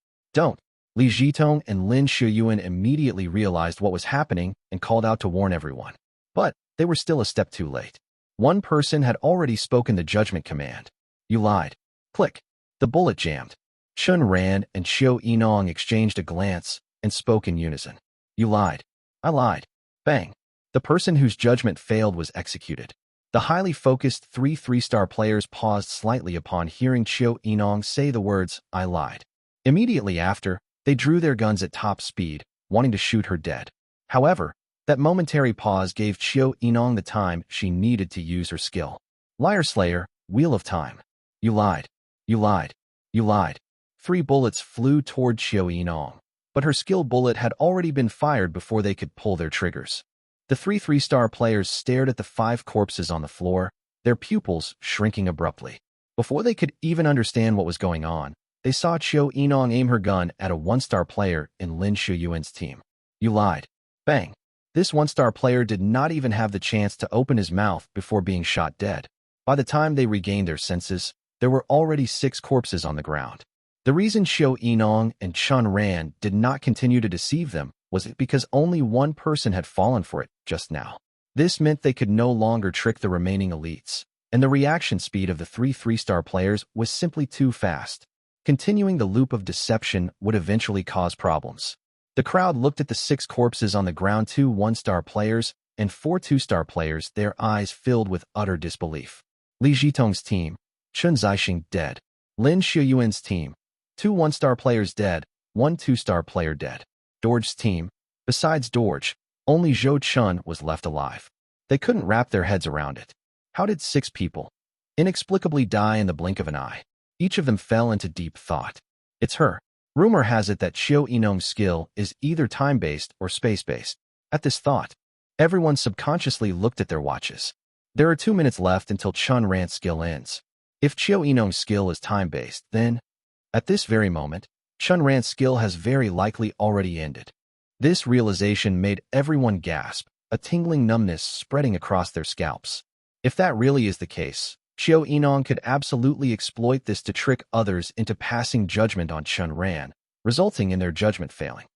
S2: Li Zhitong and Lin Shuyuan immediately realized what was happening and called out to warn everyone. But they were still a step too late. One person had already spoken the judgment command. "You lied." Click. The bullet jammed. Chen Ran and Qiu Yinong exchanged a glance and spoke in unison. "You lied." "I lied." Bang. The person whose judgment failed was executed. The highly focused three-star players paused slightly upon hearing Qiu Yinong say the words, "I lied." Immediately after, they drew their guns at top speed, wanting to shoot her dead. However, that momentary pause gave Qiu Yinong the time she needed to use her skill. Liar Slayer, Wheel of Time. "You lied. You lied. You lied." 3 bullets flew toward Qiu Yinong, but her skill bullet had already been fired before they could pull their triggers. The three-star players stared at the 5 corpses on the floor, their pupils shrinking abruptly. Before they could even understand what was going on, they saw Qiu Yinong aim her gun at a one-star player in Lin Shuyuan's team. "You lied." Bang. This one-star player did not even have the chance to open his mouth before being shot dead. By the time they regained their senses, there were already 6 corpses on the ground. The reason Qiu Yinong and Chen Ran did not continue to deceive them was because only one person had fallen for it just now. This meant they could no longer trick the remaining elites, and the reaction speed of the 3-star players was simply too fast. Continuing the loop of deception would eventually cause problems. The crowd looked at the 6 corpses on the ground, 2 one-star players and 4 two-star players, their eyes filled with utter disbelief. Li Zhitong's team, Chen Zixing dead. Lin Shuyuan's team, 2 one-star players dead, 1 two-star player dead. Dorj's team, besides Dorj, only Zhou Chun was left alive. They couldn't wrap their heads around it. How did 6 people inexplicably die in the blink of an eye? Each of them fell into deep thought. It's her. Rumor has it that Qiu Yinong's skill is either time-based or space-based. At this thought, everyone subconsciously looked at their watches. There are 2 minutes left until Chen Ran's skill ends. If Qiu Yinong's skill is time-based, then, at this very moment, Chen Ran's skill has very likely already ended. This realization made everyone gasp, a tingling numbness spreading across their scalps. If that really is the case, Qiu Yinong could absolutely exploit this to trick others into passing judgment on Chen Ran, resulting in their judgment failing.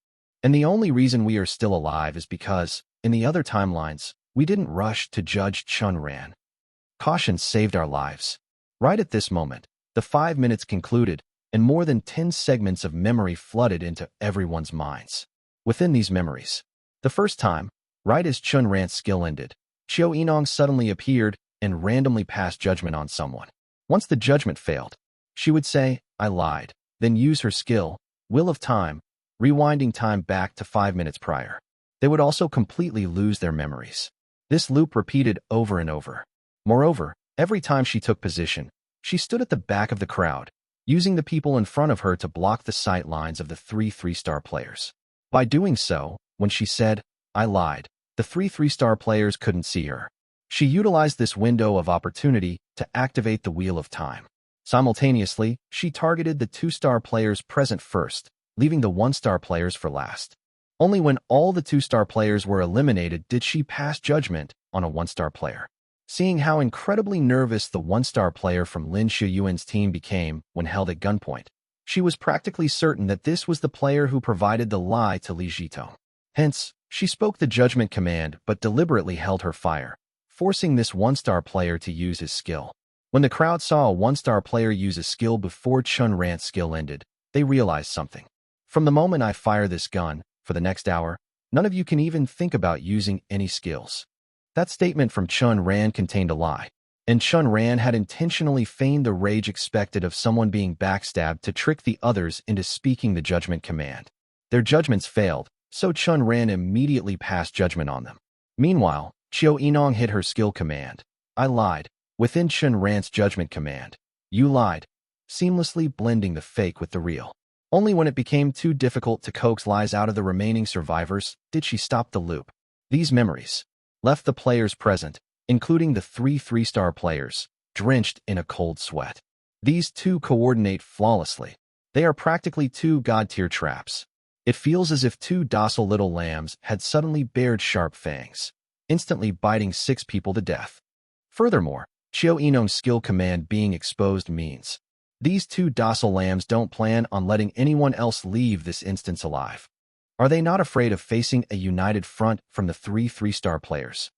S2: And the only reason we are still alive is because, in the other timelines, we didn't rush to judge Chen Ran. Caution saved our lives. Right at this moment, the 5 minutes concluded, and more than 10 segments of memory flooded into everyone's minds. Within these memories, the first time, right as Chen Ran's skill ended, Qiu Yinong suddenly appeared and randomly passed judgment on someone. Once the judgment failed, she would say, "I lied," then use her skill, Wheel of Time, rewinding time back to 5 minutes prior. They would also completely lose their memories. This loop repeated over and over. Moreover, every time she took position, she stood at the back of the crowd, using the people in front of her to block the sight lines of the 3-star players. By doing so, when she said, "I lied," the 3-star players couldn't see her. She utilized this window of opportunity to activate the Wheel of Time. Simultaneously, she targeted the 2-star players present first, leaving the 1-star players for last. Only when all the 2-star players were eliminated did she pass judgment on a 1-star player. seeing how incredibly nervous the one-star player from Lin Shuyuan's team became when held at gunpoint. She was practically certain that this was the player who provided the lie to Li Jitong. Hence, she spoke the judgment command but deliberately held her fire, forcing this one-star player to use his skill. When the crowd saw a one-star player use a skill before Chen Ran's skill ended, they realized something. From the moment I fire this gun, for the next hour, none of you can even think about using any skills. That statement from Chen Ran contained a lie, and Chen Ran had intentionally feigned the rage expected of someone being backstabbed to trick the others into speaking the judgment command. Their judgments failed, so Chen Ran immediately passed judgment on them. Meanwhile, Qiu Yinong hit her skill command. I lied. Within Chen Ran's judgment command, you lied, seamlessly blending the fake with the real. Only when it became too difficult to coax lies out of the remaining survivors did she stop the loop. These memories left the players present, including the three-star players, drenched in a cold sweat. These two coordinate flawlessly. They are practically two god-tier traps. It feels as if two docile little lambs had suddenly bared sharp fangs, instantly biting 6 people to death. Furthermore, Qiu Yinong's skill command being exposed means these two docile lambs don't plan on letting anyone else leave this instance alive. Are they not afraid of facing a united front from the three-star players?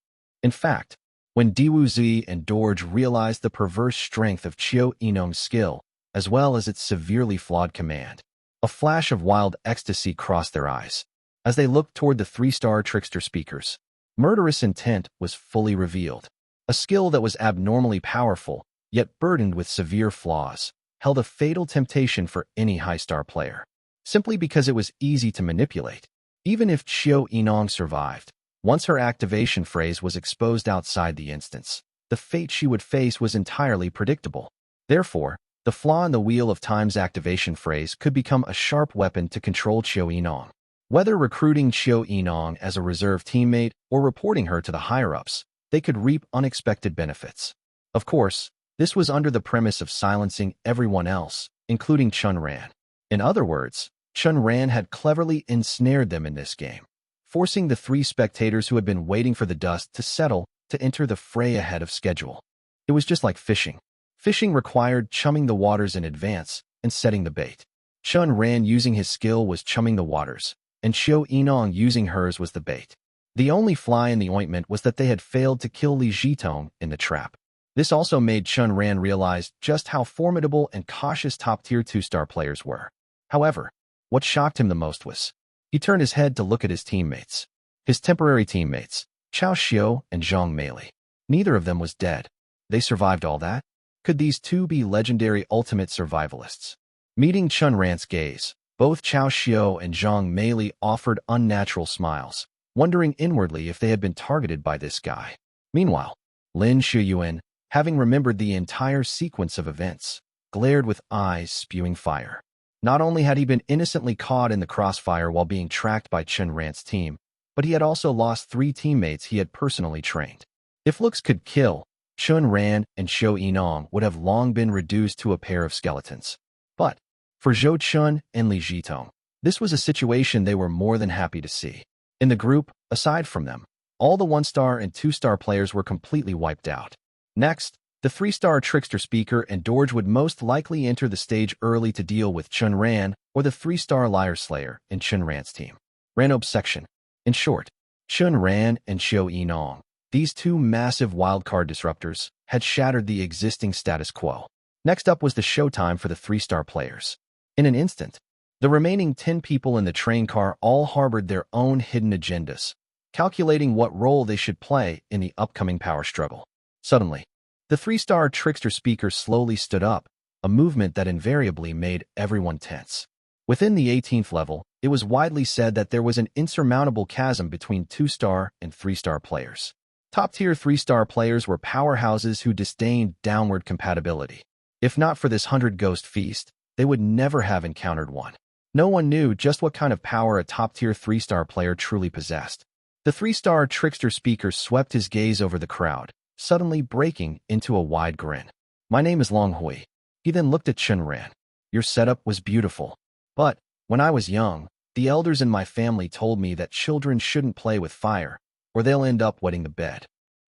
S2: In fact, when Diwu Zi and Dorj realized the perverse strength of Qiu Yinong's skill, as well as its severely flawed command, a flash of wild ecstasy crossed their eyes. As they looked toward the 3-star trickster speakers, murderous intent was fully revealed. A skill that was abnormally powerful, yet burdened with severe flaws, held a fatal temptation for any high-star player, simply because it was easy to manipulate. Even if Qiu Yinong survived, once her activation phrase was exposed outside the instance, the fate she would face was entirely predictable. Therefore, the flaw in the Wheel of Time's activation phrase could become a sharp weapon to control Qiu Yinong. Whether recruiting Qiu Yinong as a reserve teammate or reporting her to the higher-ups, they could reap unexpected benefits. Of course, this was under the premise of silencing everyone else, including Chen Ran. In other words, Chen Ran had cleverly ensnared them in this game, forcing the 3 spectators who had been waiting for the dust to settle to enter the fray ahead of schedule. It was just like fishing. Fishing required chumming the waters in advance and setting the bait. Chen Ran using his skill was chumming the waters, and Qiu Yinong using hers was the bait. The only fly in the ointment was that they had failed to kill Li Jitong in the trap. This also made Chen Ran realize just how formidable and cautious top-tier 2-star players were. However, what shocked him the most was, he turned his head to look at his teammates. His temporary teammates, Chao Xiu and Zhang Meili. Neither of them was dead. They survived all that? Could these two be legendary ultimate survivalists? Meeting Chen Ran's gaze, both Chao Xiu and Zhang Meili offered unnatural smiles, wondering inwardly if they had been targeted by this guy. Meanwhile, Lin Shuyuan, having remembered the entire sequence of events, glared with eyes spewing fire. Not only had he been innocently caught in the crossfire while being tracked by Chen Ran's team, but he had also lost 3 teammates he had personally trained. If looks could kill, Chen Ran and Qiu Yinong would have long been reduced to a pair of skeletons. But, for Zhou Chun and Li Jitong, this was a situation they were more than happy to see. In the group, aside from them, all the 1-star and 2-star players were completely wiped out. Next, the 3-star trickster speaker and Dorj would most likely enter the stage early to deal with Chen Ran or the 3-star liar slayer in Chen Ran's team. Ranob section. In short, Chen Ran and Qiu Yinong, these 2 massive wildcard disruptors, had shattered the existing status quo. Next up was the showtime for the 3-star players. In an instant, the remaining 10 people in the train car all harbored their own hidden agendas, calculating what role they should play in the upcoming power struggle. Suddenly, the 3-star trickster speaker slowly stood up, a movement that invariably made everyone tense. Within the 18th level, it was widely said that there was an insurmountable chasm between 2-star and 3-star players. Top-tier 3-star players were powerhouses who disdained downward compatibility. If not for this 100-ghost feast, they would never have encountered one. No one knew just what kind of power a top-tier 3-star player truly possessed. The 3-star trickster speaker swept his gaze over the crowd, suddenly breaking into a wide grin. My name is Long Hui. He then looked at Chen Ran. Your setup was beautiful. But, when I was young, the elders in my family told me that children shouldn't play with fire, or they'll end up wetting the bed.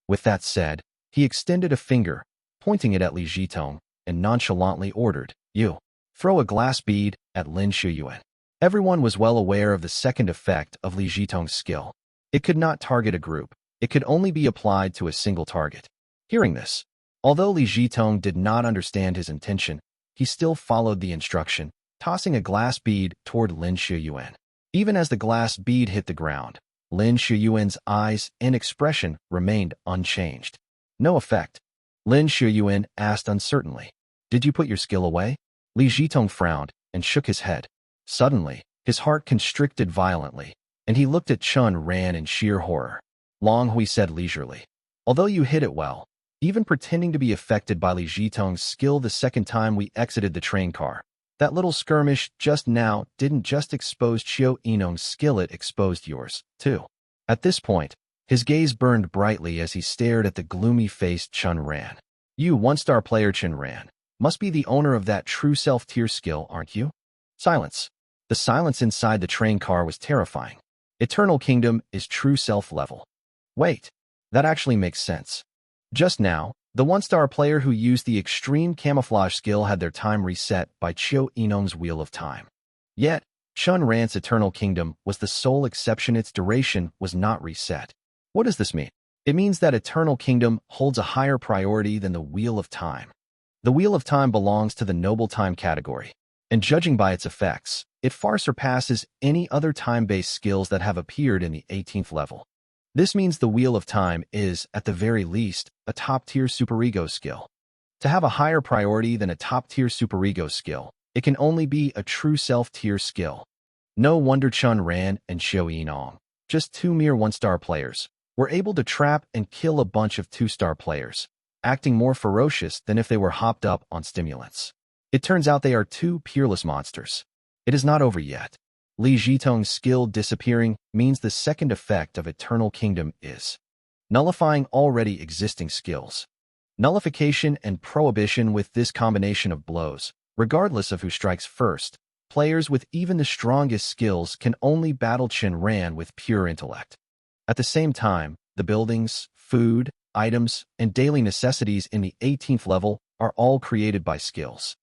S2: With that said, He extended a finger, pointing it at Li Jitong, and nonchalantly ordered, "You, throw a glass bead at Lin Shuyuan." Everyone was well aware of the second effect of Li Jitong's skill. It could not target a group. It could only be applied to a single target. Hearing this, although Li Jitong did not understand his intention, he still followed the instruction, tossing a glass bead toward Lin Shuyuan. Even as the glass bead hit the ground, Lin Shuyuan's eyes and expression remained unchanged. No effect. Lin Shuyuan asked uncertainly, "Did you put your skill away?" Li Jitong frowned and shook his head. Suddenly, his heart constricted violently, and he looked at Chen Ran in sheer horror. Long Hui said leisurely, "Although you hit it well, even pretending to be affected by Li Jitong's skill the second time we exited the train car, that little skirmish just now didn't just expose Chiu Enong's skill, it exposed yours, too." At this point, his gaze burned brightly as he stared at the gloomy-faced Chen Ran. "You, one-star player Chen Ran, must be the owner of that true self-tier skill, aren't you?" Silence. The silence inside the train car was terrifying. Eternal Kingdom is true self-level. Wait, that actually makes sense. Just now, the one-star player who used the extreme camouflage skill had their time reset by Chiu Enong's Wheel of Time. Yet, Chen Ran's Eternal Kingdom was the sole exception. Its duration was not reset. What does this mean? It means that Eternal Kingdom holds a higher priority than the Wheel of Time. The Wheel of Time belongs to the Noble Time category, and judging by its effects, it far surpasses any other time-based skills that have appeared in the 18th level. This means the Wheel of Time is, at the very least, a top-tier superego skill. To have a higher priority than a top-tier superego skill, it can only be a true self-tier skill. No wonder Chen Ran and Chiu Enong, just two mere one-star players, were able to trap and kill a bunch of two-star players, acting more ferocious than if they were hopped up on stimulants. It turns out they are two peerless monsters. It is not over yet. Li Jitong's skill disappearing means the second effect of Eternal Kingdom is nullifying already existing skills. Nullification and prohibition. With this combination of blows, regardless of who strikes first, players with even the strongest skills can only battle Chen Ran with pure intellect. At the same time, the buildings, food, items, and daily necessities in the 18th level are all created by skills.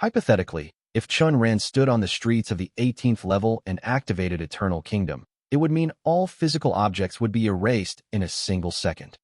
S2: Hypothetically, if Chen Ran stood on the streets of the 18th level and activated Eternal Kingdom, it would mean all physical objects would be erased in a single second.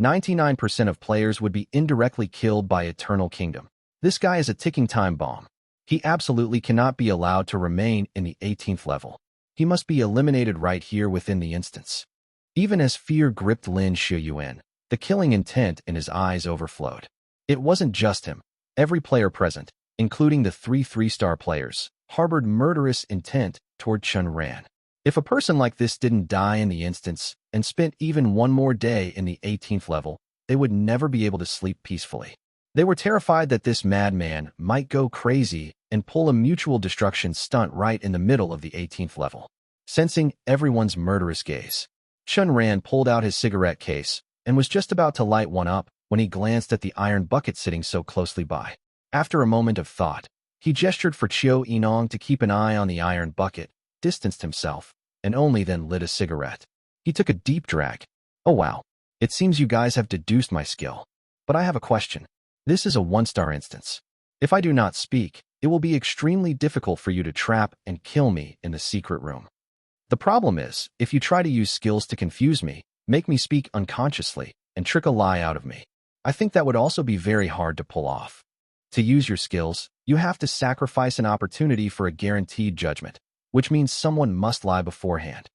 S2: 99% of players would be indirectly killed by Eternal Kingdom. This guy is a ticking time bomb. He absolutely cannot be allowed to remain in the 18th level. He must be eliminated right here within the instance. Even as fear gripped Lin Shuyuan, the killing intent in his eyes overflowed. It wasn't just him. Every player present, including the three-star players, harbored murderous intent toward Chen Ran. If a person like this didn't die in the instance and spent even one more day in the 18th level, they would never be able to sleep peacefully. They were terrified that this madman might go crazy and pull a mutual destruction stunt right in the middle of the 18th level. Sensing everyone's murderous gaze, Chen Ran pulled out his cigarette case and was just about to light one up when he glanced at the iron bucket sitting so closely by. After a moment of thought, he gestured for Chiu Enong to keep an eye on the iron bucket, distanced himself, and only then lit a cigarette. He took a deep drag. "Oh wow, it seems you guys have deduced my skill. But I have a question. This is a one-star instance. If I do not speak, it will be extremely difficult for you to trap and kill me in the secret room. The problem is, if you try to use skills to confuse me, make me speak unconsciously, and trick a lie out of me, I think that would also be very hard to pull off. To use your skills, you have to sacrifice an opportunity for a guaranteed judgment, which means someone must lie beforehand.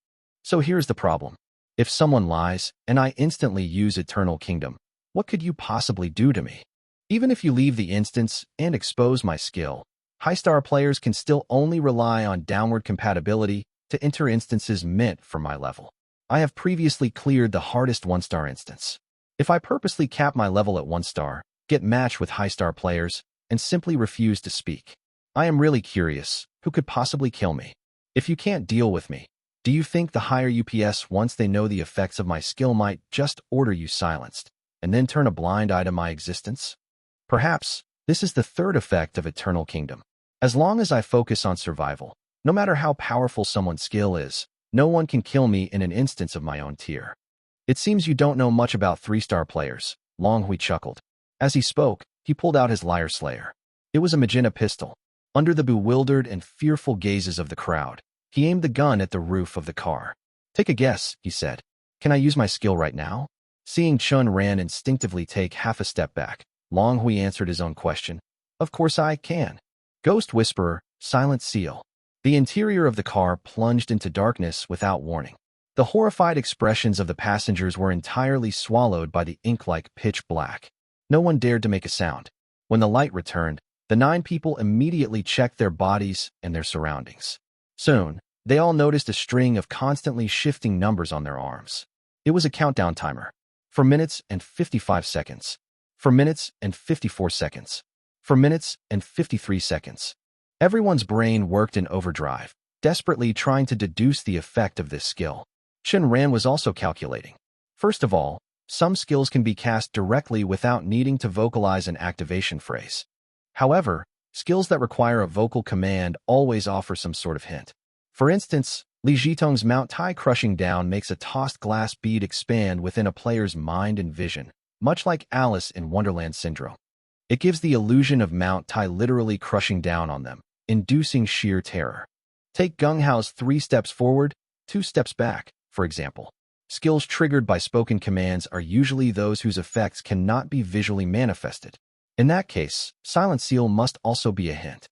S2: So here's the problem. If someone lies, and I instantly use Eternal Kingdom, what could you possibly do to me? Even if you leave the instance and expose my skill, high-star players can still only rely on downward compatibility to enter instances meant for my level. I have previously cleared the hardest one-star instance. If I purposely cap my level at 1 star, get matched with high-star players, and simply refuse to speak, I am really curious, who could possibly kill me? If you can't deal with me, do you think the higher UPS, once they know the effects of my skill, might just order you silenced, and then turn a blind eye to my existence? Perhaps this is the third effect of Eternal Kingdom. As long as I focus on survival, no matter how powerful someone's skill is, no one can kill me in an instance of my own tier. It seems you don't know much about 3-star players, Long Hui chuckled. As he spoke, he pulled out his Liar Slayer. It was a magenta pistol. Under the bewildered and fearful gazes of the crowd, he aimed the gun at the roof of the car. Take a guess, he said. Can I use my skill right now? Seeing Chen Ran instinctively take half a step back, Long Hui answered his own question. Of course I can. Ghost Whisperer, Silent Seal. The interior of the car plunged into darkness without warning. The horrified expressions of the passengers were entirely swallowed by the ink-like pitch black. No one dared to make a sound. When the light returned, the 9 people immediately checked their bodies and their surroundings. Soon, they all noticed a string of constantly shifting numbers on their arms. It was a countdown timer. For minutes and 55 seconds. For minutes and 54 seconds. For minutes and 53 seconds. Everyone's brain worked in overdrive, desperately trying to deduce the effect of this skill. Chen Ran was also calculating. First of all, some skills can be cast directly without needing to vocalize an activation phrase. However, skills that require a vocal command always offer some sort of hint. For instance, Li Jitong's Mount Tai crushing down makes a tossed glass bead expand within a player's mind and vision, much like Alice in Wonderland syndrome. It gives the illusion of Mount Tai literally crushing down on them, inducing sheer terror. Take Gung Hao's 3 steps forward, 2 steps back, for example. Skills triggered by spoken commands are usually those whose effects cannot be visually manifested. In that case, Silent Seal must also be a hint.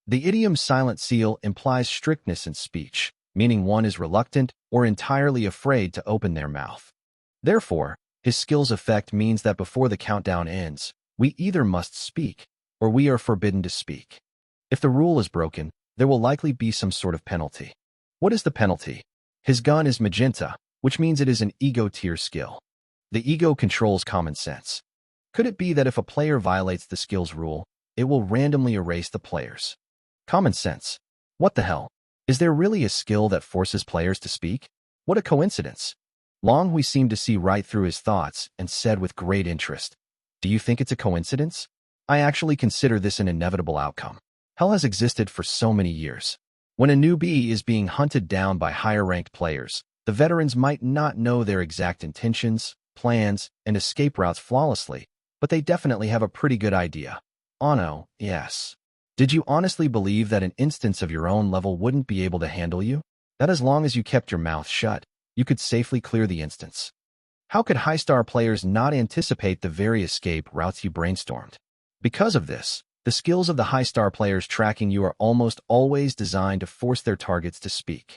S2: The idiom Silent Seal implies strictness in speech, meaning one is reluctant or entirely afraid to open their mouth. Therefore, his skill's effect means that before the countdown ends, we either must speak, or we are forbidden to speak. If the rule is broken, there will likely be some sort of penalty. What is the penalty? His gun is magenta, which means it is an ego tier skill. The ego controls common sense. Could it be that if a player violates the skill's rule, it will randomly erase the players? Common sense. What the hell? Is there really a skill that forces players to speak? What a coincidence. Long Hui seemed to see right through his thoughts and said with great interest, Do you think it's a coincidence? I actually consider this an inevitable outcome. Hell has existed for so many years. When a newbie is being hunted down by higher-ranked players, the veterans might not know their exact intentions, plans, and escape routes flawlessly, but they definitely have a pretty good idea. Oh no, yes. Did you honestly believe that an instance of your own level wouldn't be able to handle you? That as long as you kept your mouth shut, you could safely clear the instance. How could high-star players not anticipate the very escape routes you brainstormed? Because of this, the skills of the high-star players tracking you are almost always designed to force their targets to speak.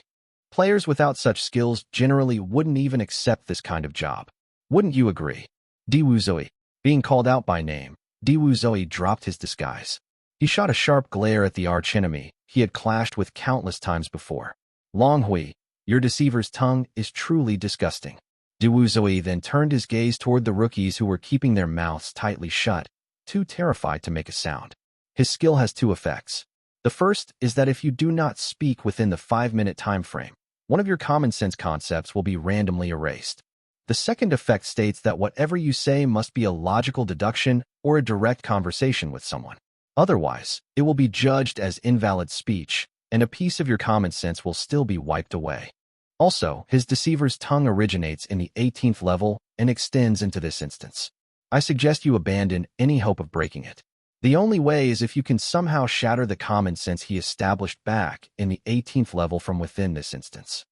S2: Players without such skills generally wouldn't even accept this kind of job. Wouldn't you agree? Diwu Zoe. Being called out by name, Diwu Zoe dropped his disguise. He shot a sharp glare at the archenemy he had clashed with countless times before. Long Hui, your deceiver's tongue is truly disgusting. Diwu Zoe then turned his gaze toward the rookies who were keeping their mouths tightly shut, too terrified to make a sound. His skill has 2 effects. The first is that if you do not speak within the 5-minute time frame, one of your common sense concepts will be randomly erased. The second effect states that whatever you say must be a logical deduction or a direct conversation with someone. Otherwise, it will be judged as invalid speech, and a piece of your common sense will still be wiped away. Also, his deceiver's tongue originates in the 18th level and extends into this instance. I suggest you abandon any hope of breaking it. The only way is if you can somehow shatter the common sense he established back in the 18th level from within this instance.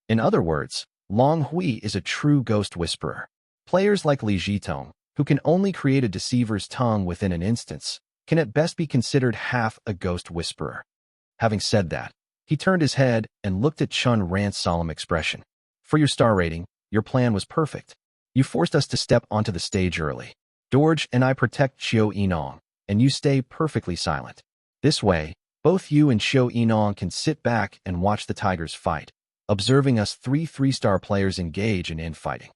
S2: In other words, Long Hui is a true ghost whisperer. Players like Li Jitong, who can only create a deceiver's tongue within an instance, can at best be considered half a ghost whisperer. Having said that, he turned his head and looked at Chen Ran's solemn expression. For your star rating, your plan was perfect. You forced us to step onto the stage early. George and I protect Xiao Yinong, and you stay perfectly silent. This way, both you and Xiao Yinong can sit back and watch the Tigers fight, observing us 3-star players engage in infighting.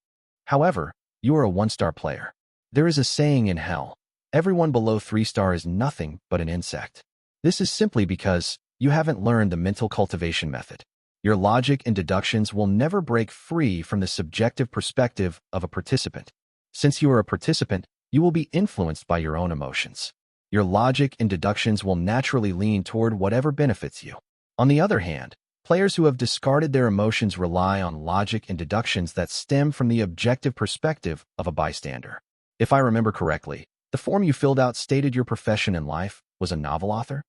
S2: However, you are a 1-star player. There is a saying in hell, everyone below 3-star is nothing but an insect. This is simply because you haven't learned the mental cultivation method. Your logic and deductions will never break free from the subjective perspective of a participant. Since you are a participant, you will be influenced by your own emotions. Your logic and deductions will naturally lean toward whatever benefits you. On the other hand, players who have discarded their emotions rely on logic and deductions that stem from the objective perspective of a bystander. If I remember correctly, the form you filled out stated your profession in life was a novel author?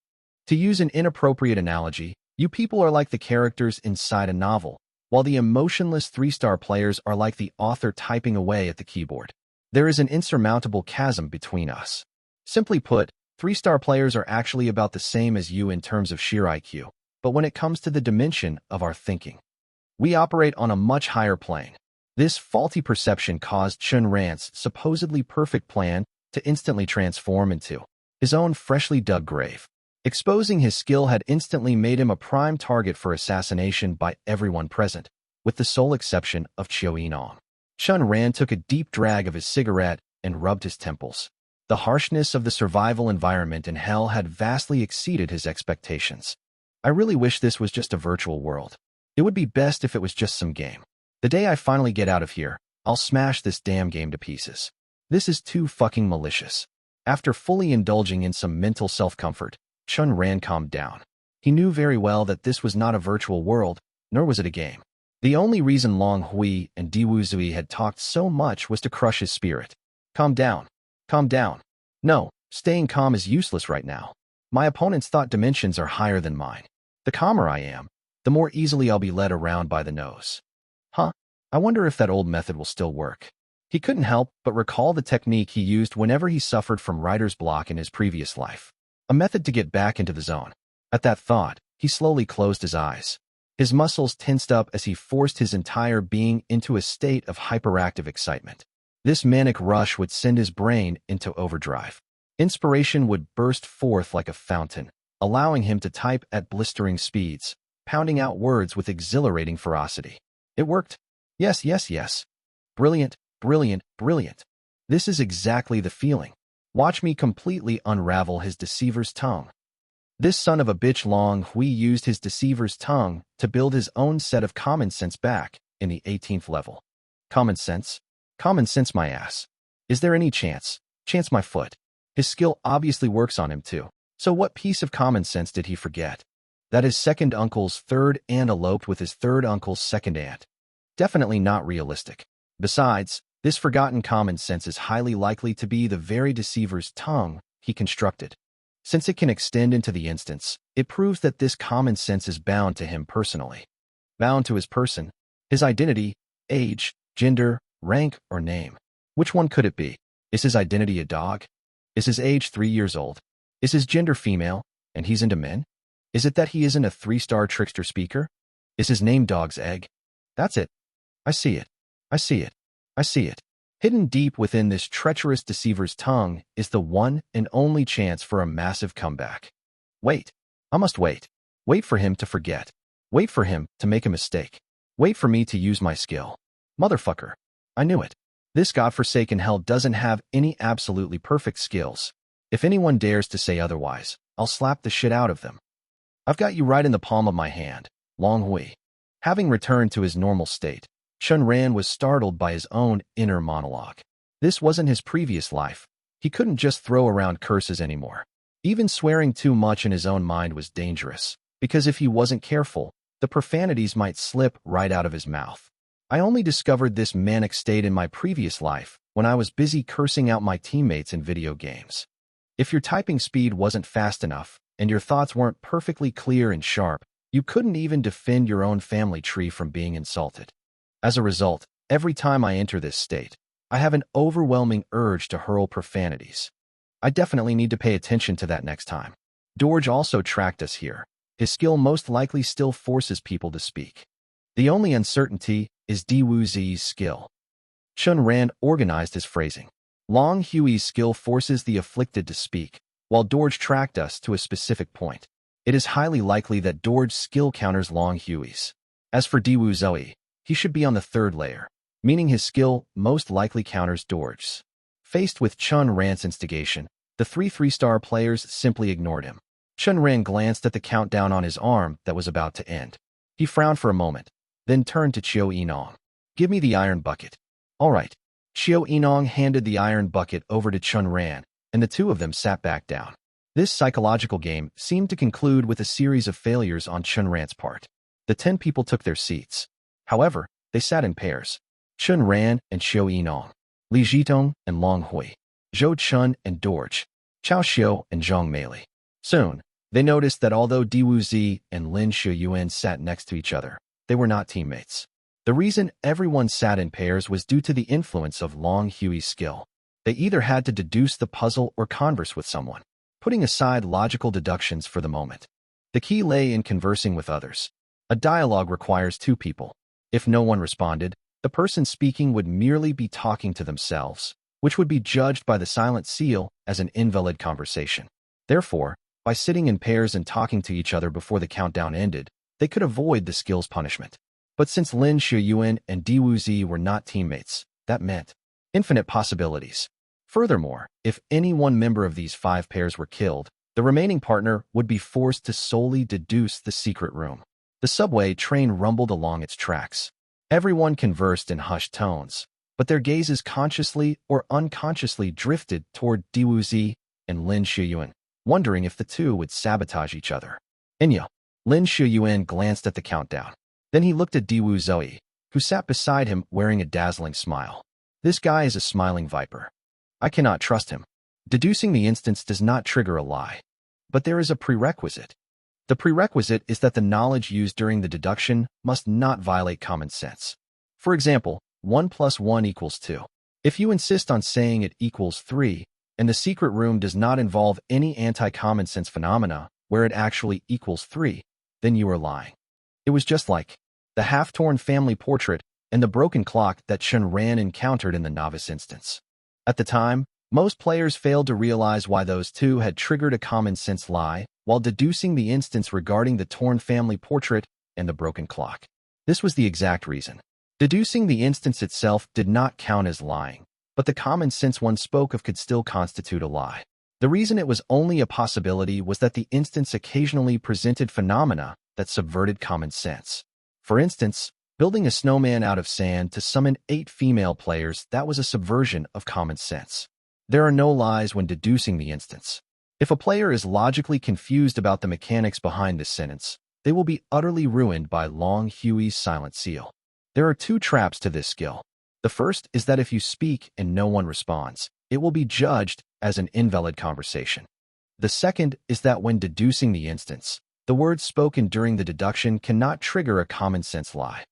S2: To use an inappropriate analogy, you people are like the characters inside a novel, while the emotionless 3-star players are like the author typing away at the keyboard. There is an insurmountable chasm between us. Simply put, 3-star players are actually about the same as you in terms of sheer IQ, but when it comes to the dimension of our thinking, we operate on a much higher plane. This faulty perception caused Chen Ran's supposedly perfect plan to instantly transform into his own freshly dug grave. Exposing his skill had instantly made him a prime target for assassination by everyone present, with the sole exception of Chiu Yinong. Chen Ran took a deep drag of his cigarette and rubbed his temples. The harshness of the survival environment in hell had vastly exceeded his expectations. I really wish this was just a virtual world. It would be best if it was just some game. The day I finally get out of here, I'll smash this damn game to pieces. This is too fucking malicious. After fully indulging in some mental self-comfort, Chen Ran calmed down. He knew very well that this was not a virtual world, nor was it a game. The only reason Long Hui and Diwu Zui had talked so much was to crush his spirit. Calm down. Calm down. No, staying calm is useless right now. My opponent's thought dimensions are higher than mine. The calmer I am, the more easily I'll be led around by the nose. Huh? I wonder if that old method will still work. He couldn't help but recall the technique he used whenever he suffered from writer's block in his previous life. A method to get back into the zone. At that thought, he slowly closed his eyes. His muscles tensed up as he forced his entire being into a state of hyperactive excitement. This manic rush would send his brain into overdrive. Inspiration would burst forth like a fountain, allowing him to type at blistering speeds, pounding out words with exhilarating ferocity. It worked. Yes, yes, yes. Brilliant, brilliant, brilliant. This is exactly the feeling. Watch me completely unravel his deceiver's tongue. This son of a bitch Long Hui used his deceiver's tongue to build his own set of common sense back in the 18th level. Common sense? Common sense my ass. Is there any chance? Chance my foot. His skill obviously works on him too. So what piece of common sense did he forget? That his second uncle's third aunt eloped with his third uncle's second aunt. Definitely not realistic. Besides, this forgotten common sense is highly likely to be the very deceiver's tongue he constructed. Since it can extend into the instance, it proves that this common sense is bound to him personally. Bound to his person, his identity, age, gender, rank, or name. Which one could it be? Is his identity a dog? Is his age 3 years old? Is his gender female, and he's into men? Is it that he isn't a 3-star trickster speaker? Is his name Dog's Egg? That's it. I see it. I see it. I see it. Hidden deep within this treacherous deceiver's tongue is the one and only chance for a massive comeback. Wait. I must wait. Wait for him to forget. Wait for him to make a mistake. Wait for me to use my skill. Motherfucker. I knew it. This godforsaken hell doesn't have any absolutely perfect skills. If anyone dares to say otherwise, I'll slap the shit out of them. I've got you right in the palm of my hand, Long Hui. Having returned to his normal state, Chen Ran was startled by his own inner monologue. This wasn't his previous life. He couldn't just throw around curses anymore. Even swearing too much in his own mind was dangerous, because if he wasn't careful, the profanities might slip right out of his mouth. I only discovered this manic state in my previous life when I was busy cursing out my teammates in video games. If your typing speed wasn't fast enough, and your thoughts weren't perfectly clear and sharp, you couldn't even defend your own family tree from being insulted. As a result, every time I enter this state, I have an overwhelming urge to hurl profanities. I definitely need to pay attention to that next time. Dorj also tracked us here. His skill most likely still forces people to speak. The only uncertainty is Diwu Zi's skill. Chen Ran organized his phrasing. Long Hui's skill forces the afflicted to speak, while Dorj tracked us to a specific point. It is highly likely that Dorj's skill counters Long Hui's. As for Diwu Zui, he should be on the 3rd layer, meaning his skill most likely counters Dorj's. Faced with Chen Ran's instigation, the 3-star players simply ignored him. Chen Ran glanced at the countdown on his arm that was about to end. He frowned for a moment, then turned to Chiu Yinong. Give me the iron bucket. All right. Chiu Yinong handed the iron bucket over to Chen Ran, and the two of them sat back down. This psychological game seemed to conclude with a series of failures on Chen Ran's part. The 10 people took their seats. However, they sat in pairs. Chen Ran and Chiu Yinong. Li Zhitong and Long Hui, Zhou Chun and Dorj, Chao Xiu and Zhang Meili. Soon, they noticed that although Diwu Zi and Lin Shuyuan sat next to each other, they were not teammates. The reason everyone sat in pairs was due to the influence of Long Hui's skill. They either had to deduce the puzzle or converse with someone, putting aside logical deductions for the moment. The key lay in conversing with others. A dialogue requires two people. If no one responded, the person speaking would merely be talking to themselves, which would be judged by the silent seal as an invalid conversation. Therefore, by sitting in pairs and talking to each other before the countdown ended, they could avoid the skill's punishment. But since Lin Shuyuan and Diwu Zi were not teammates, that meant infinite possibilities. Furthermore, if any one member of these 5 pairs were killed, the remaining partner would be forced to solely deduce the secret room. The subway train rumbled along its tracks. Everyone conversed in hushed tones, but their gazes consciously or unconsciously drifted toward Diwu Zi and Lin Shuyuan, wondering if the two would sabotage each other. Inyo. Lin Shuyuan glanced at the countdown. Then he looked at Diwu Zoe, who sat beside him wearing a dazzling smile. This guy is a smiling viper. I cannot trust him. Deducing the instance does not trigger a lie. But there is a prerequisite. The prerequisite is that the knowledge used during the deduction must not violate common sense. For example, 1 plus 1 equals 2. If you insist on saying it equals 3, and the secret room does not involve any anti-common sense phenomena where it actually equals 3, then you are lying. It was just like the half-torn family portrait and the broken clock that Chen Ran encountered in the novice instance. At the time, most players failed to realize why those two had triggered a common-sense lie while deducing the instance regarding the torn family portrait and the broken clock. This was the exact reason. Deducing the instance itself did not count as lying, but the common sense one spoke of could still constitute a lie. The reason it was only a possibility was that the instance occasionally presented phenomena that subverted common sense. For instance, building a snowman out of sand to summon 8 female players, that was a subversion of common sense. There are no lies when deducing the instance. If a player is logically confused about the mechanics behind this sentence, they will be utterly ruined by Long Hui's silent seal. There are 2 traps to this skill. The first is that if you speak and no one responds, it will be judged as an invalid conversation. The second is that when deducing the instance, the words spoken during the deduction cannot trigger a common-sense lie.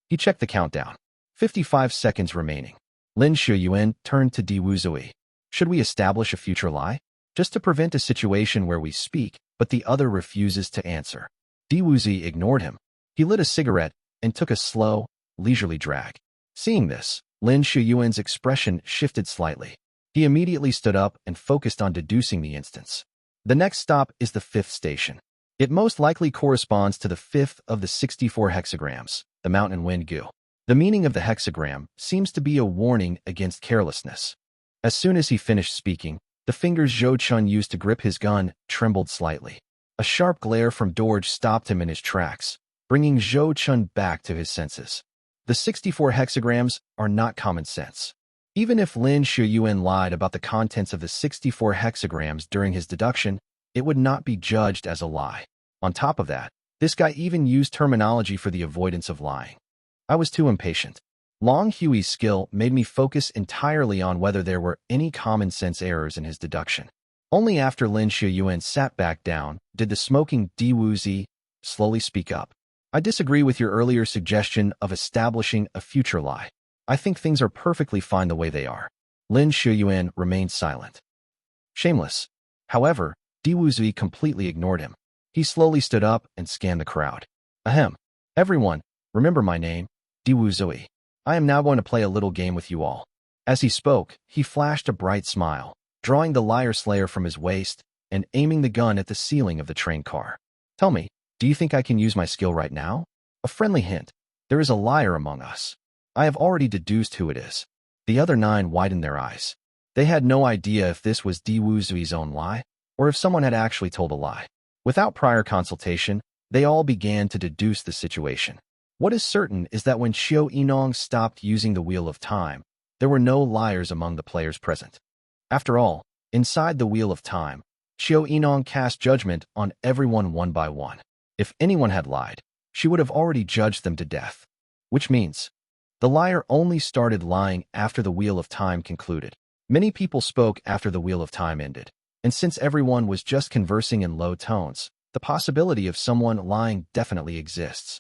S2: He checked the countdown. 55 seconds remaining. Lin Shuyuan turned to Diwu Zui. Should we establish a future lie? Just to prevent a situation where we speak, but the other refuses to answer. Diwu Zi ignored him. He lit a cigarette and took a slow, leisurely drag. Seeing this, Lin Shuyuan's expression shifted slightly. He immediately stood up and focused on deducing the instance. The next stop is the 5th station. It most likely corresponds to the 5th of the 64 hexagrams, the mountain wind gu. The meaning of the hexagram seems to be a warning against carelessness. As soon as he finished speaking, the fingers Zhou Chun used to grip his gun trembled slightly. A sharp glare from Dorj stopped him in his tracks, bringing Zhou Chun back to his senses. The 64 hexagrams are not common sense. Even if Lin Shuyuan lied about the contents of the 64 hexagrams during his deduction, it would not be judged as a lie. On top of that, this guy even used terminology for the avoidance of lying. I was too impatient. Long Hui's skill made me focus entirely on whether there were any common sense errors in his deduction. Only after Lin Shuyuan sat back down did the smoking Diwu Zi slowly speak up. I disagree with your earlier suggestion of establishing a future lie. I think things are perfectly fine the way they are. Lin Shuyuan remained silent. Shameless. However, Diwu Zi completely ignored him. He slowly stood up and scanned the crowd. Ahem. Everyone, remember my name, Diwu Zi. I am now going to play a little game with you all. As he spoke, he flashed a bright smile, drawing the Liar Slayer from his waist and aiming the gun at the ceiling of the train car. Tell me, do you think I can use my skill right now? A friendly hint. There is a liar among us. I have already deduced who it is. The other 9 widened their eyes. They had no idea if this was Diwu Zi's own lie, or if someone had actually told a lie. Without prior consultation, they all began to deduce the situation. What is certain is that when Xiao Yinong stopped using the Wheel of Time, there were no liars among the players present. After all, inside the Wheel of Time, Xiao Yinong cast judgment on everyone one by one. If anyone had lied, she would have already judged them to death. Which means, The liar only started lying after the Wheel of Time concluded. Many people spoke after the Wheel of Time ended, and since everyone was just conversing in low tones, the possibility of someone lying definitely exists.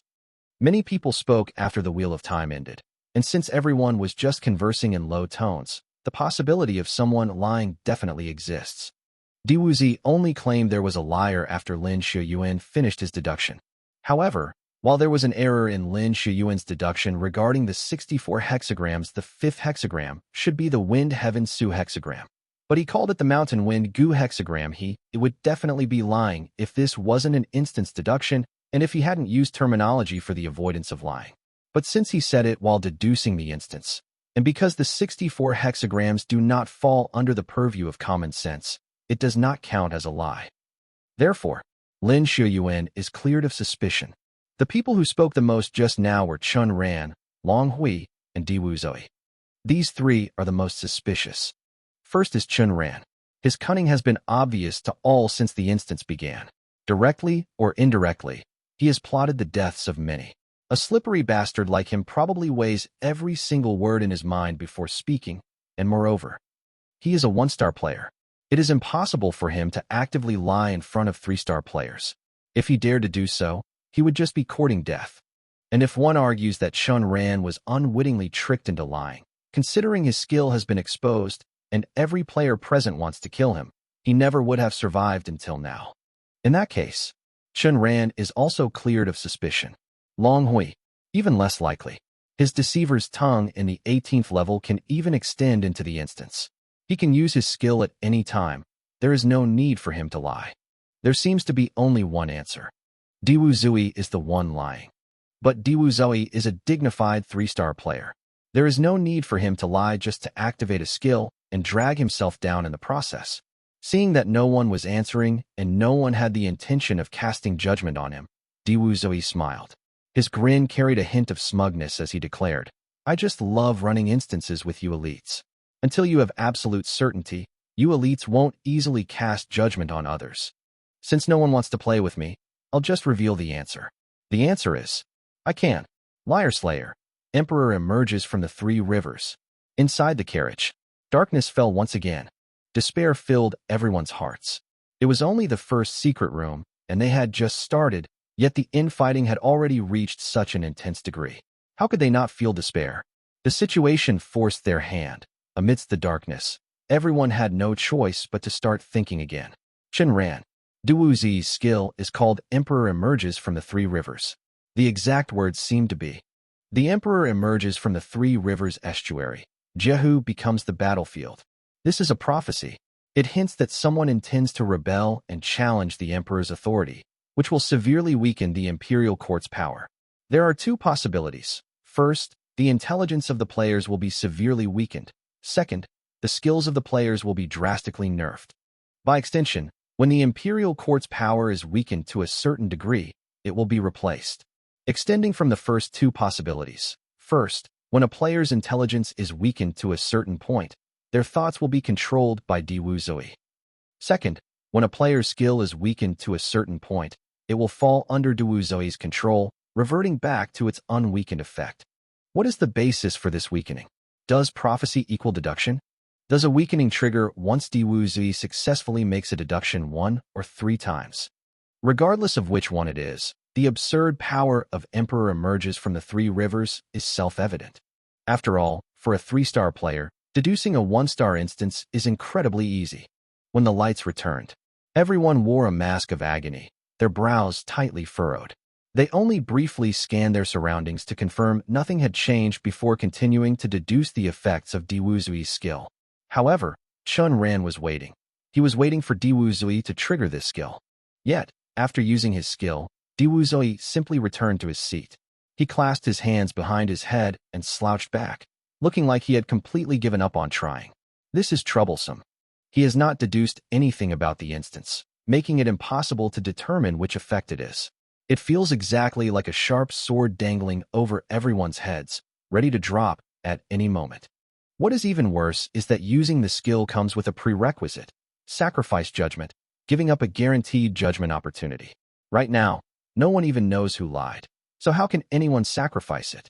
S2: Many people spoke after the Wheel of Time ended, and since everyone was just conversing in low tones, the possibility of someone lying definitely exists. Diwuzi only claimed there was a liar after Lin Shiyuan finished his deduction. However, while there was an error in Lin Shiyuan's deduction regarding the 64 hexagrams, the fifth hexagram should be the Wind Heaven Su hexagram. But he called it the Mountain Wind Gu hexagram. It would definitely be lying if this wasn't an instance deduction and if he hadn't used terminology for the avoidance of lying. But since he said it while deducing the instance, and because the 64 hexagrams do not fall under the purview of common sense, it does not count as a lie. Therefore, Lin Shiyuan is cleared of suspicion. The people who spoke the most just now were Chen Ran, Long Hui, and Diwuzui. These three are the most suspicious. First is Chen Ran. His cunning has been obvious to all since the instance began. Directly or indirectly, he has plotted the deaths of many. A slippery bastard like him probably weighs every single word in his mind before speaking, and moreover, he is a one-star player. It is impossible for him to actively lie in front of three-star players. If he dared to do so, he would just be courting death. And if one argues that Chen Ran was unwittingly tricked into lying, considering his skill has been exposed and every player present wants to kill him, he never would have survived until now. In that case, Chen Ran is also cleared of suspicion. Long Hui, even less likely. His deceiver's tongue in the 18th level can even extend into the instance. He can use his skill at any time. There is no need for him to lie. There seems to be only one answer. Diwuzui is the one lying. But Diwuzui is a dignified three-star player. There is no need for him to lie just to activate a skill and drag himself down in the process. Seeing that no one was answering and no one had the intention of casting judgment on him, Diwuzui smiled. His grin carried a hint of smugness as he declared, "I just love running instances with you elites. Until you have absolute certainty, you elites won't easily cast judgment on others. Since no one wants to play with me, I'll just reveal the answer. The answer is, I can. Liar Slayer. Emperor emerges from the three rivers. Inside the carriage, darkness fell once again. Despair filled everyone's hearts. It was only the first secret room, and they had just started, yet the infighting had already reached such an intense degree. How could they not feel despair? The situation forced their hand. Amidst the darkness, everyone had no choice but to start thinking again. Chen Ran. Diwuzi's skill is called Emperor emerges from the three rivers. The exact words seem to be, the Emperor emerges from the three rivers estuary. Jehu becomes the battlefield. This is a prophecy. It hints that someone intends to rebel and challenge the Emperor's authority, which will severely weaken the Imperial Court's power. There are two possibilities. First, the intelligence of the players will be severely weakened. Second, the skills of the players will be drastically nerfed. By extension, when the Imperial Court's power is weakened to a certain degree, it will be replaced. Extending from the first two possibilities. First, when a player's intelligence is weakened to a certain point, their thoughts will be controlled by Diwuzui. Second, when a player's skill is weakened to a certain point, it will fall under Diwuzui's control, reverting back to its unweakened effect. What is the basis for this weakening? Does prophecy equal deduction? Does a weakening trigger once Diwuzui successfully makes a deduction 1 or 3 times? Regardless of which one it is, the absurd power of Emperor emerges from the three rivers is self-evident. After all, for a 3-star player, deducing a 1-star instance is incredibly easy. When the lights returned, everyone wore a mask of agony, their brows tightly furrowed. They only briefly scanned their surroundings to confirm nothing had changed before continuing to deduce the effects of Diwuzui's skill. However, Chen Ran was waiting. He was waiting for Diwuzui to trigger this skill. Yet, after using his skill, Diwuzui simply returned to his seat. He clasped his hands behind his head and slouched back, looking like he had completely given up on trying. This is troublesome. He has not deduced anything about the instance, making it impossible to determine which effect it is. It feels exactly like a sharp sword dangling over everyone's heads, ready to drop at any moment. What is even worse is that using the skill comes with a prerequisite: sacrifice judgment, giving up a guaranteed judgment opportunity. Right now, no one even knows who lied. So how can anyone sacrifice it?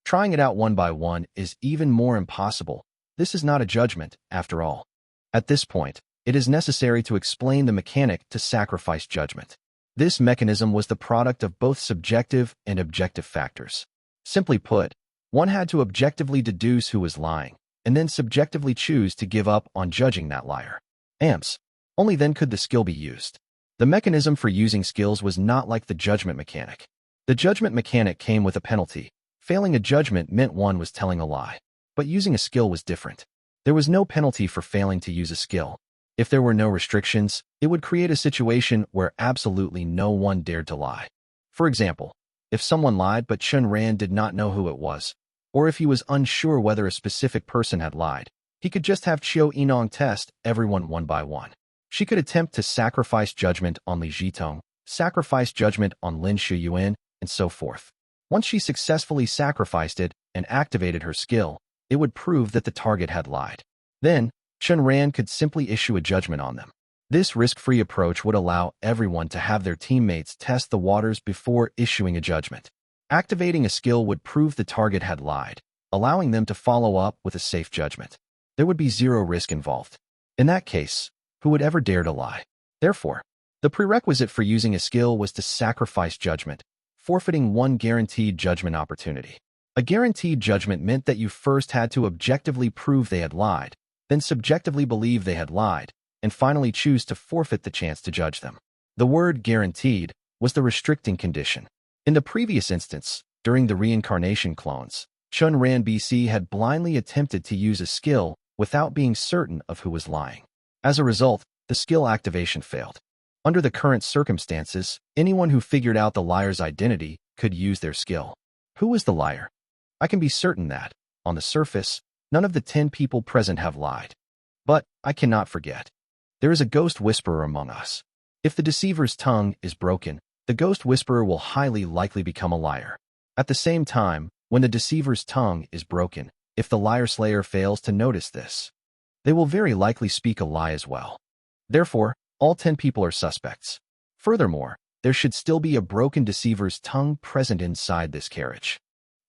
S2: Trying it out one by one is even more impossible. This is not a judgment, after all. At this point, it is necessary to explain the mechanic to sacrifice judgment. This mechanism was the product of both subjective and objective factors. Simply put, one had to objectively deduce who was lying, and then subjectively choose to give up on judging that liar. Amps. Only then could the skill be used. The mechanism for using skills was not like the judgment mechanic. The judgment mechanic came with a penalty. Failing a judgment meant one was telling a lie. But using a skill was different. There was no penalty for failing to use a skill. If there were no restrictions, it would create a situation where absolutely no one dared to lie. For example, if someone lied but Chen Ran did not know who it was, or if he was unsure whether a specific person had lied, he could just have Qiu Yinong test everyone one by one. She could attempt to sacrifice judgment on Li Jitong, sacrifice judgment on Lin Shuyuan, and so forth. Once she successfully sacrificed it and activated her skill, it would prove that the target had lied. Then, Chen Ran could simply issue a judgment on them. This risk-free approach would allow everyone to have their teammates test the waters before issuing a judgment. Activating a skill would prove the target had lied, allowing them to follow up with a safe judgment. There would be zero risk involved. In that case, who would ever dare to lie? Therefore, the prerequisite for using a skill was to sacrifice judgment, forfeiting one guaranteed judgment opportunity. A guaranteed judgment meant that you first had to objectively prove they had lied, then subjectively believe they had lied, and finally choose to forfeit the chance to judge them. The word guaranteed was the restricting condition. In the previous instance, during the reincarnation clones, Chen Ran BC had blindly attempted to use a skill without being certain of who was lying. As a result, the skill activation failed. Under the current circumstances, anyone who figured out the liar's identity could use their skill. Who was the liar? I can be certain that, on the surface, none of the 10 people present have lied. But I cannot forget. There is a ghost whisperer among us. If the deceiver's tongue is broken, the ghost whisperer will highly likely become a liar. At the same time, when the deceiver's tongue is broken, if the liar slayer fails to notice this, they will very likely speak a lie as well. Therefore, all 10 people are suspects. Furthermore, there should still be a broken deceiver's tongue present inside this carriage.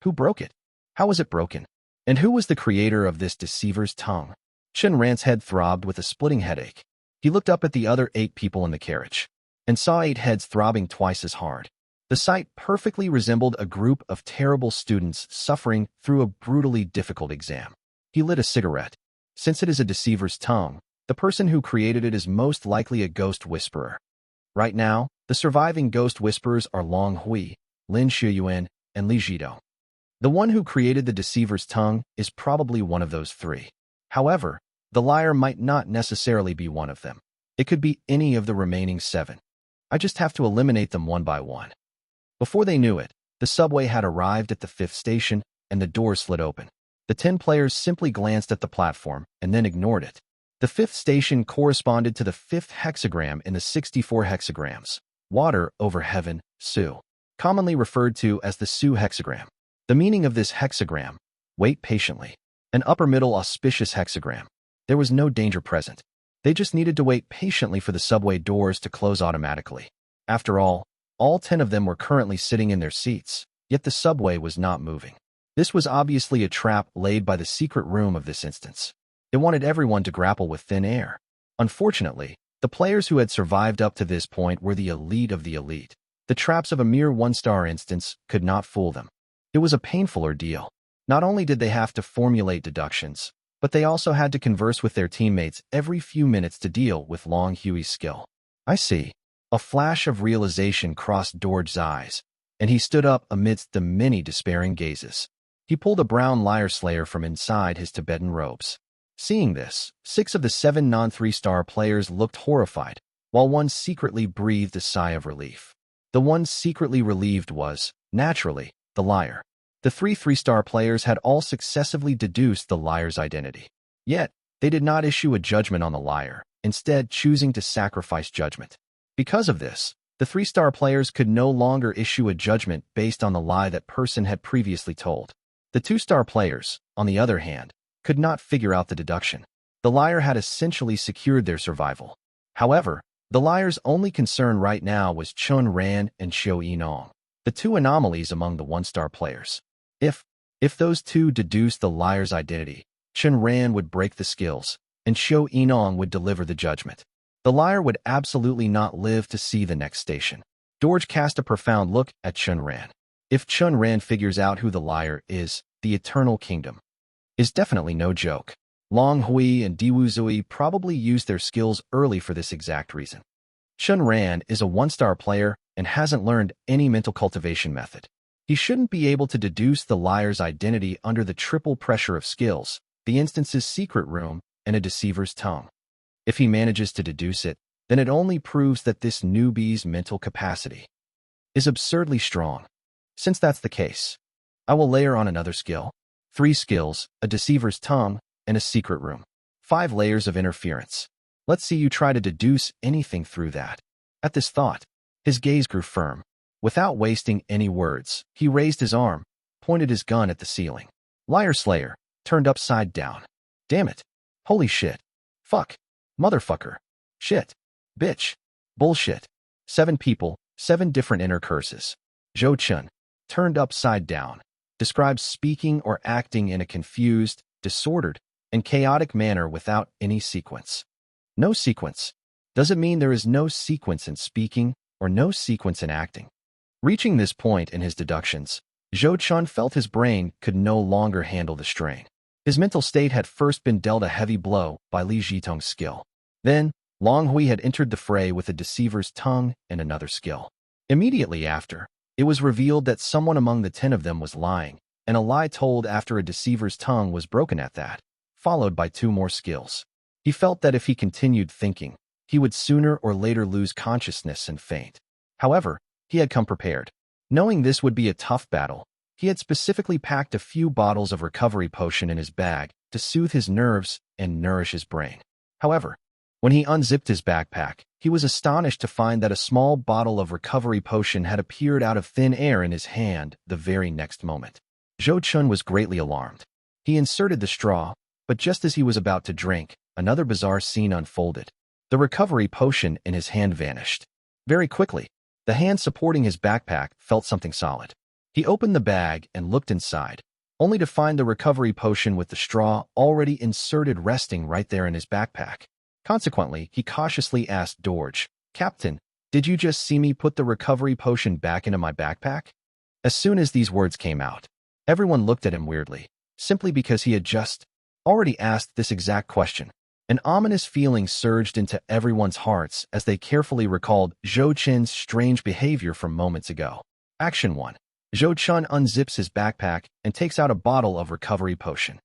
S2: Who broke it? How was it broken? And who was the creator of this deceiver's tongue? Chen Ran's head throbbed with a splitting headache. He looked up at the other 8 people in the carriage and saw 8 heads throbbing twice as hard. The sight perfectly resembled a group of terrible students suffering through a brutally difficult exam. He lit a cigarette. Since it is a deceiver's tongue, the person who created it is most likely a ghost whisperer. Right now, the surviving ghost whisperers are Long Hui, Lin Shuyuan, and Li Jidong. The one who created the deceiver's tongue is probably one of those 3. However, the liar might not necessarily be one of them. It could be any of the remaining 7. I just have to eliminate them one by one. Before they knew it, the subway had arrived at the 5th station, and the doors slid open. The 10 players simply glanced at the platform and then ignored it. The 5th station corresponded to the 5th hexagram in the 64 hexagrams, water over heaven, Su, commonly referred to as the Su hexagram. The meaning of this hexagram: wait patiently. An upper middle auspicious hexagram. There was no danger present. They just needed to wait patiently for the subway doors to close automatically. After all 10 of them were currently sitting in their seats, yet the subway was not moving. This was obviously a trap laid by the secret room of this instance. It wanted everyone to grapple with thin air. Unfortunately, the players who had survived up to this point were the elite of the elite. The traps of a mere 1-star instance could not fool them. It was a painful ordeal. Not only did they have to formulate deductions, but they also had to converse with their teammates every few minutes to deal with Long Hui's skill. I see. A flash of realization crossed Dorj's eyes, and he stood up amidst the many despairing gazes. He pulled a brown liar slayer from inside his Tibetan robes. Seeing this, 6 of the 7 non-3-star players looked horrified, while one secretly breathed a sigh of relief. The one secretly relieved was, naturally, the liar. The 3 3-star players had all successively deduced the liar's identity. Yet, they did not issue a judgment on the liar, instead choosing to sacrifice judgment. Because of this, the 3-star players could no longer issue a judgment based on the lie that person had previously told. The 2-star players, on the other hand, could not figure out the deduction. The liar had essentially secured their survival. However, the liar's only concern right now was Chen Ran and Qiu Yinong, the 2 anomalies among the 1-star players. If If those two deduced the liar's identity, Chen Ran would break the skills, and Xiao Enong would deliver the judgment. The liar would absolutely not live to see the next station. Dorj cast a profound look at Chen Ran. If Chen Ran figures out who the liar is, the Eternal Kingdom is definitely no joke. Long Hui and Diwu Zui probably used their skills early for this exact reason. Chen Ran is a one-star player and hasn't learned any mental cultivation method. He shouldn't be able to deduce the liar's identity under the triple pressure of skills, the instance's secret room, and a deceiver's tongue. If he manages to deduce it, then it only proves that this newbie's mental capacity is absurdly strong. Since that's the case, I will layer on another skill. 3 skills, a deceiver's tongue, and a secret room. 5 layers of interference. Let's see you try to deduce anything through that. At this thought, his gaze grew firm. Without wasting any words, he raised his arm, pointed his gun at the ceiling. Liar Slayer, turned upside down. Damn it. Holy shit. Fuck. Motherfucker. Shit. Bitch. Bullshit. 7 people, 7 different inner curses. Zhou Chun, turned upside down, describes speaking or acting in a confused, disordered, and chaotic manner without any sequence. No sequence. Does it mean there is no sequence in speaking or no sequence in acting? Reaching this point in his deductions, Zhou Chun felt his brain could no longer handle the strain. His mental state had first been dealt a heavy blow by Li Zhitong's skill. Then, Long Hui had entered the fray with a deceiver's tongue and another skill. Immediately after, it was revealed that someone among the 10 of them was lying, and a lie told after a deceiver's tongue was broken at that, followed by 2 more skills. He felt that if he continued thinking, he would sooner or later lose consciousness and faint. However, he had come prepared. Knowing this would be a tough battle, he had specifically packed a few bottles of recovery potion in his bag to soothe his nerves and nourish his brain. However, when he unzipped his backpack, he was astonished to find that a small bottle of recovery potion had appeared out of thin air in his hand the very next moment. Zhou Chun was greatly alarmed. He inserted the straw, but just as he was about to drink, another bizarre scene unfolded. The recovery potion in his hand vanished. Very quickly, the hand supporting his backpack felt something solid. He opened the bag and looked inside, only to find the recovery potion with the straw already inserted resting right there in his backpack. Consequently, he cautiously asked Dorj, "Captain, did you just see me put the recovery potion back into my backpack?" As soon as these words came out, everyone looked at him weirdly, simply because he had just already asked this exact question. An ominous feeling surged into everyone's hearts as they carefully recalled Zhou Chen's strange behavior from moments ago. Action 1. Zhou Chun unzips his backpack and takes out a bottle of recovery potion.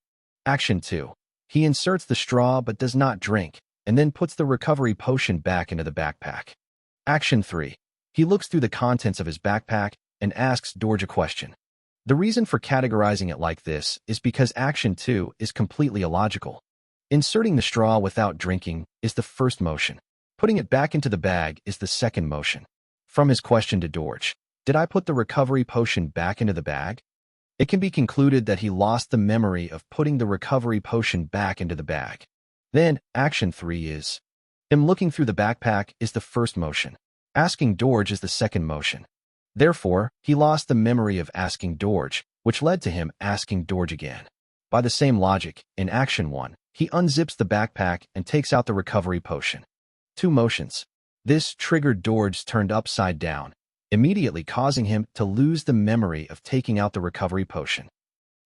S2: Action 2. He inserts the straw but does not drink, and then puts the recovery potion back into the backpack. Action 3. He looks through the contents of his backpack and asks Dorj a question. The reason for categorizing it like this is because Action 2 is completely illogical. Inserting the straw without drinking is the first motion. Putting it back into the bag is the second motion. From his question to Dorj, "Did I put the recovery potion back into the bag?" It can be concluded that he lost the memory of putting the recovery potion back into the bag. Then, Action 3 is him looking through the backpack is the first motion. Asking Dorj is the second motion. Therefore, he lost the memory of asking Dorj, which led to him asking Dorj again. By the same logic, in Action 1, he unzips the backpack and takes out the recovery potion. 2 motions. This triggered Dorj turned upside down, immediately causing him to lose the memory of taking out the recovery potion.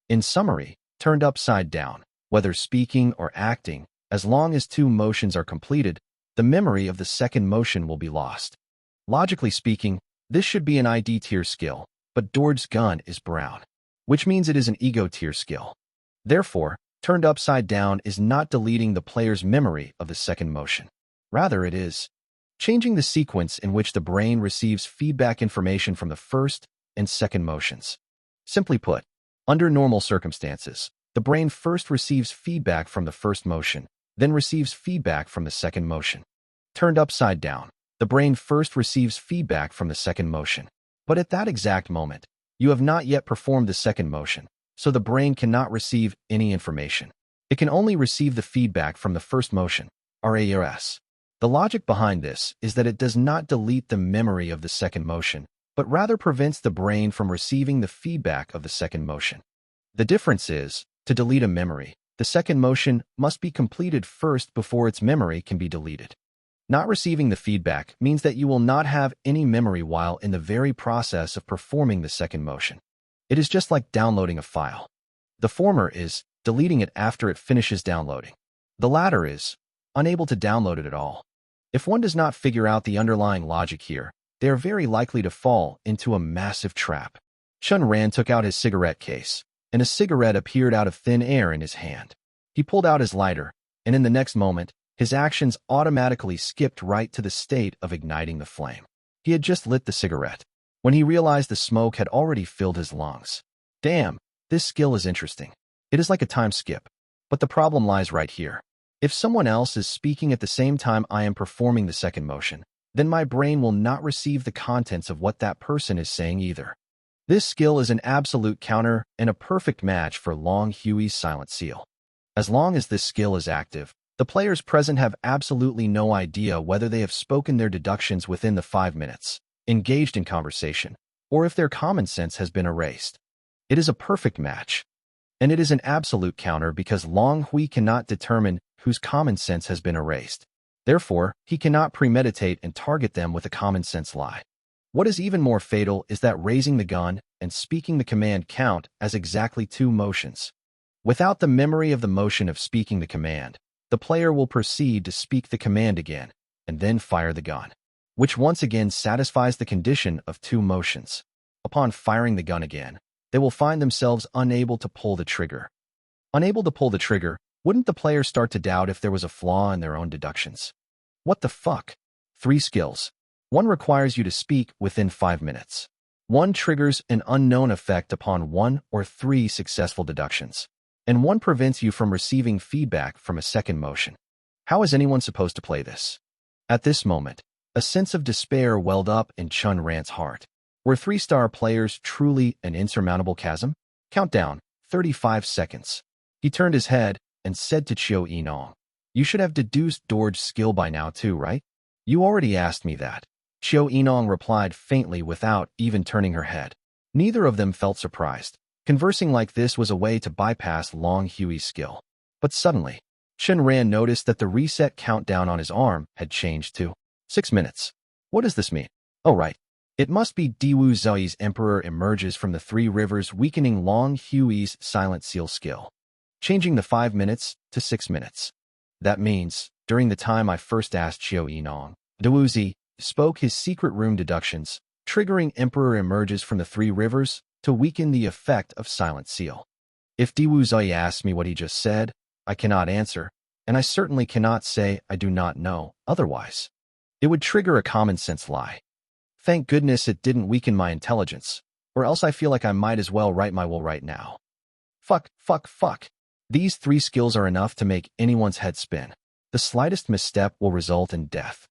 S2: In summary, turned upside down, whether speaking or acting, as long as 2 motions are completed, the memory of the second motion will be lost. Logically speaking, this should be an ID tier skill, but Dorj's gun is brown, which means it is an ego tier skill. Therefore, turned upside down is not deleting the player's memory of the second motion. Rather, it is changing the sequence in which the brain receives feedback information from the first and second motions. Simply put, under normal circumstances, the brain first receives feedback from the first motion, then receives feedback from the second motion. Turned upside down, the brain first receives feedback from the second motion. But at that exact moment, you have not yet performed the second motion, so the brain cannot receive any information. It can only receive the feedback from the first motion, RAS. The logic behind this is that it does not delete the memory of the second motion, but rather prevents the brain from receiving the feedback of the second motion. The difference is, to delete a memory, the second motion must be completed first before its memory can be deleted. Not receiving the feedback means that you will not have any memory while in the very process of performing the second motion. It is just like downloading a file. The former is deleting it after it finishes downloading. The latter is unable to download it at all. If one does not figure out the underlying logic here, they are very likely to fall into a massive trap. Chen Ran took out his cigarette case, and a cigarette appeared out of thin air in his hand. He pulled out his lighter, and in the next moment, his actions automatically skipped right to the state of igniting the flame. He had just lit the cigarette when he realized the smoke had already filled his lungs. Damn, this skill is interesting. It is like a time skip. But the problem lies right here. If someone else is speaking at the same time I am performing the second motion, then my brain will not receive the contents of what that person is saying either. This skill is an absolute counter and a perfect match for Long Hui's silent seal. As long as this skill is active, the players present have absolutely no idea whether they have spoken their deductions within the 5 minutes, engaged in conversation, or if their common sense has been erased. It is a perfect match. And it is an absolute counter because Long Hui cannot determine whose common sense has been erased. Therefore, he cannot premeditate and target them with a common sense lie. What is even more fatal is that raising the gun and speaking the command count as exactly 2 motions. Without the memory of the motion of speaking the command, the player will proceed to speak the command again, and then fire the gun, which once again satisfies the condition of 2 motions. Upon firing the gun again, they will find themselves unable to pull the trigger. Unable to pull the trigger, wouldn't the player start to doubt if there was a flaw in their own deductions? What the fuck? 3 skills. 1 requires you to speak within 5 minutes. 1 triggers an unknown effect upon 1 or 3 successful deductions. And 1 prevents you from receiving feedback from a second motion. How is anyone supposed to play this? At this moment, a sense of despair welled up in Chen Ran's heart. Were 3-star players truly an insurmountable chasm? Countdown, 35 seconds. He turned his head and said to Chiu Yinong, "You should have deduced Dorj's skill by now too, right?" "You already asked me that." Chiu Yinong replied faintly without even turning her head. Neither of them felt surprised. Conversing like this was a way to bypass Long Hui's skill. But suddenly, Chen Ran noticed that the reset countdown on his arm had changed to 6 minutes. What does this mean? Oh right. It must be Diwu Zhui's Emperor emerges from the 3 rivers, weakening Long Hui's silent seal skill, changing the 5 minutes to 6 minutes. That means, during the time I first asked Chiu Yinong, Diwu spoke his secret room deductions, triggering Emperor emerges from the 3 rivers to weaken the effect of silent seal. If Diwu Zhui asks me what he just said, I cannot answer, and I certainly cannot say I do not know otherwise. It would trigger a common sense lie. Thank goodness it didn't weaken my intelligence, or else I feel like I might as well write my will right now. Fuck. These 3 skills are enough to make anyone's head spin. The slightest misstep will result in death.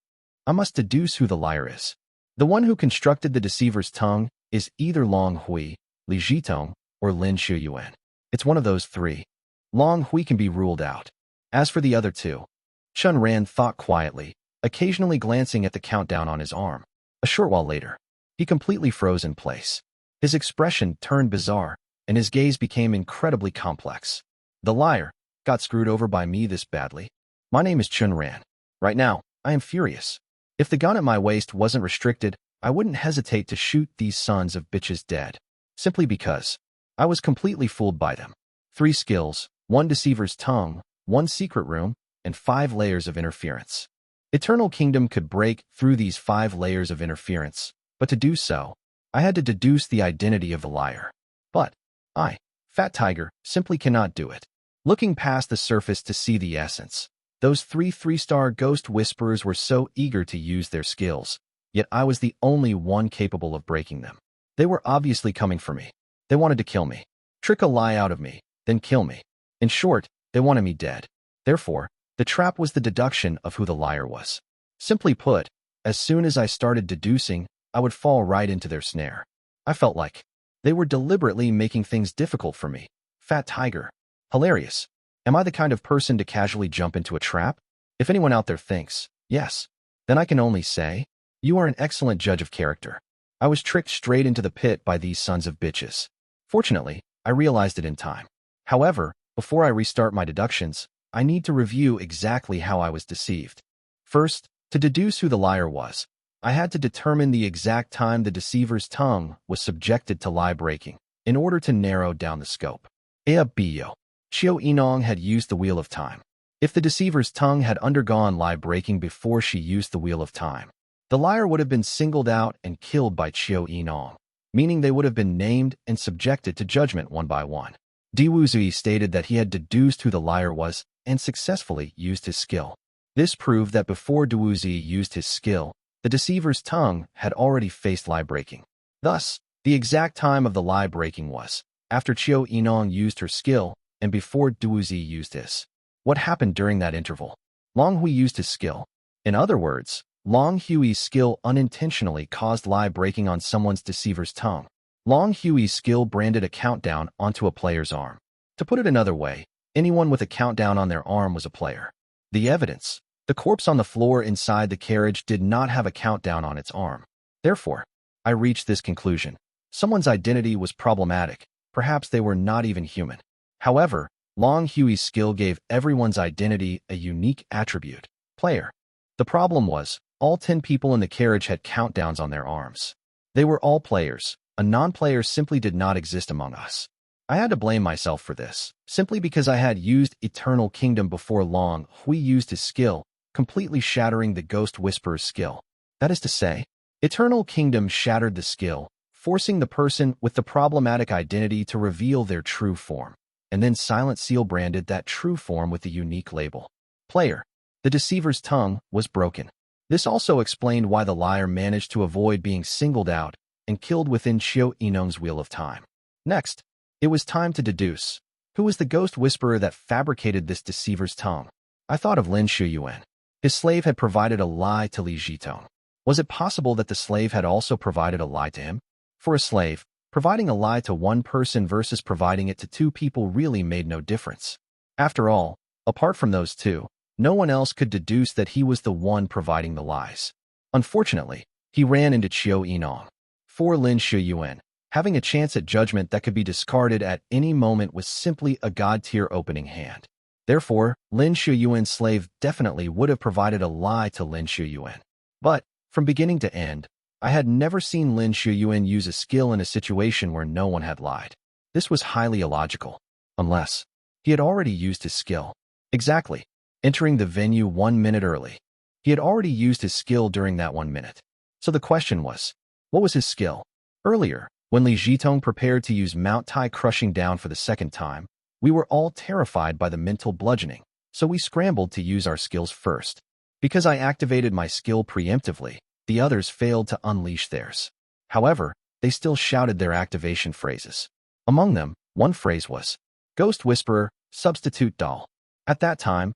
S2: I must deduce who the liar is. The one who constructed the deceiver's tongue is either Long Hui, Li Zhitong, or Lin Shuyuan. It's one of those 3. Long Hui can be ruled out. As for the other 2, Chen Ran thought quietly, occasionally glancing at the countdown on his arm. A short while later, he completely froze in place. His expression turned bizarre, and his gaze became incredibly complex. The liar got screwed over by me this badly. My name is Chen Ran. Right now, I am furious. If the gun at my waist wasn't restricted, I wouldn't hesitate to shoot these sons of bitches dead. Simply because I was completely fooled by them. 3 skills, 1 deceiver's tongue, 1 secret room, and 5 layers of interference. Eternal Kingdom could break through these 5 layers of interference, but to do so, I had to deduce the identity of the liar. But I, Fat Tiger, simply cannot do it. Looking past the surface to see the essence, those 3-star ghost whisperers were so eager to use their skills, yet I was the only one capable of breaking them. They were obviously coming for me. They wanted to kill me, trick a lie out of me, then kill me. In short, they wanted me dead. Therefore, the trap was the deduction of who the liar was. Simply put, as soon as I started deducing, I would fall right into their snare. I felt like they were deliberately making things difficult for me. Fat Tiger. Hilarious. Am I the kind of person to casually jump into a trap? If anyone out there thinks, yes, then I can only say, you are an excellent judge of character. I was tricked straight into the pit by these sons of bitches. Fortunately, I realized it in time. However, before I restart my deductions, I need to review exactly how I was deceived. First, to deduce who the liar was, I had to determine the exact time the deceiver's tongue was subjected to lie breaking in order to narrow down the scope. Ea Bio. Xiao Yinong had used the Wheel of Time. If the deceiver's tongue had undergone lie breaking before she used the Wheel of Time, the liar would have been singled out and killed by Qiu Yinong, meaning they would have been named and subjected to judgment one by one. Di Wuzui stated that he had deduced who the liar was and successfully used his skill. This proved that before Di Wuzui used his skill, the deceiver's tongue had already faced lie breaking. Thus, the exact time of the lie breaking was after Qiu Yinong used her skill and before Di Wuzui used his. What happened during that interval? Long Hui used his skill. In other words, Long Hui's skill unintentionally caused lie breaking on someone's deceiver's tongue. Long Hui's skill branded a countdown onto a player's arm. To put it another way, anyone with a countdown on their arm was a player. The evidence: the corpse on the floor inside the carriage did not have a countdown on its arm. Therefore, I reached this conclusion. Someone's identity was problematic. Perhaps they were not even human. However, Long Hui's skill gave everyone's identity a unique attribute: player. The problem was, all 10 people in the carriage had countdowns on their arms. They were all players. A non-player simply did not exist among us. I had to blame myself for this, simply because I had used Eternal Kingdom before Long Hui used his skill, completely shattering the Ghost Whisperer's skill. That is to say, Eternal Kingdom shattered the skill, forcing the person with the problematic identity to reveal their true form, and then Silent Seal branded that true form with the unique label: player. The deceiver's tongue was broken. This also explained why the liar managed to avoid being singled out and killed within Qiu Yinong's Wheel of Time. Next, it was time to deduce. Who was the Ghost Whisperer that fabricated this deceiver's tongue? I thought of Lin Shuyuan. His slave had provided a lie to Li Jitong. Was it possible that the slave had also provided a lie to him? For a slave, providing a lie to one person versus providing it to 2 people really made no difference. After all, apart from those 2, no one else could deduce that he was the one providing the lies. Unfortunately, he ran into Qiu Yinong. For Lin Shuyuan, having a chance at judgment that could be discarded at any moment was simply a god-tier opening hand. Therefore, Lin Shuyuan's slave definitely would have provided a lie to Lin Shuyuan. But, from beginning to end, I had never seen Lin Shuyuan use a skill in a situation where no one had lied. This was highly illogical. Unless he had already used his skill. Exactly. Entering the venue 1 minute early. He had already used his skill during that 1 minute. So the question was, what was his skill? Earlier, when Li Jitong prepared to use Mount Tai crushing down for the 2nd time, we were all terrified by the mental bludgeoning, so we scrambled to use our skills first. Because I activated my skill preemptively, the others failed to unleash theirs. However, they still shouted their activation phrases. Among them, one phrase was, Ghost Whisperer, Substitute Doll. At that time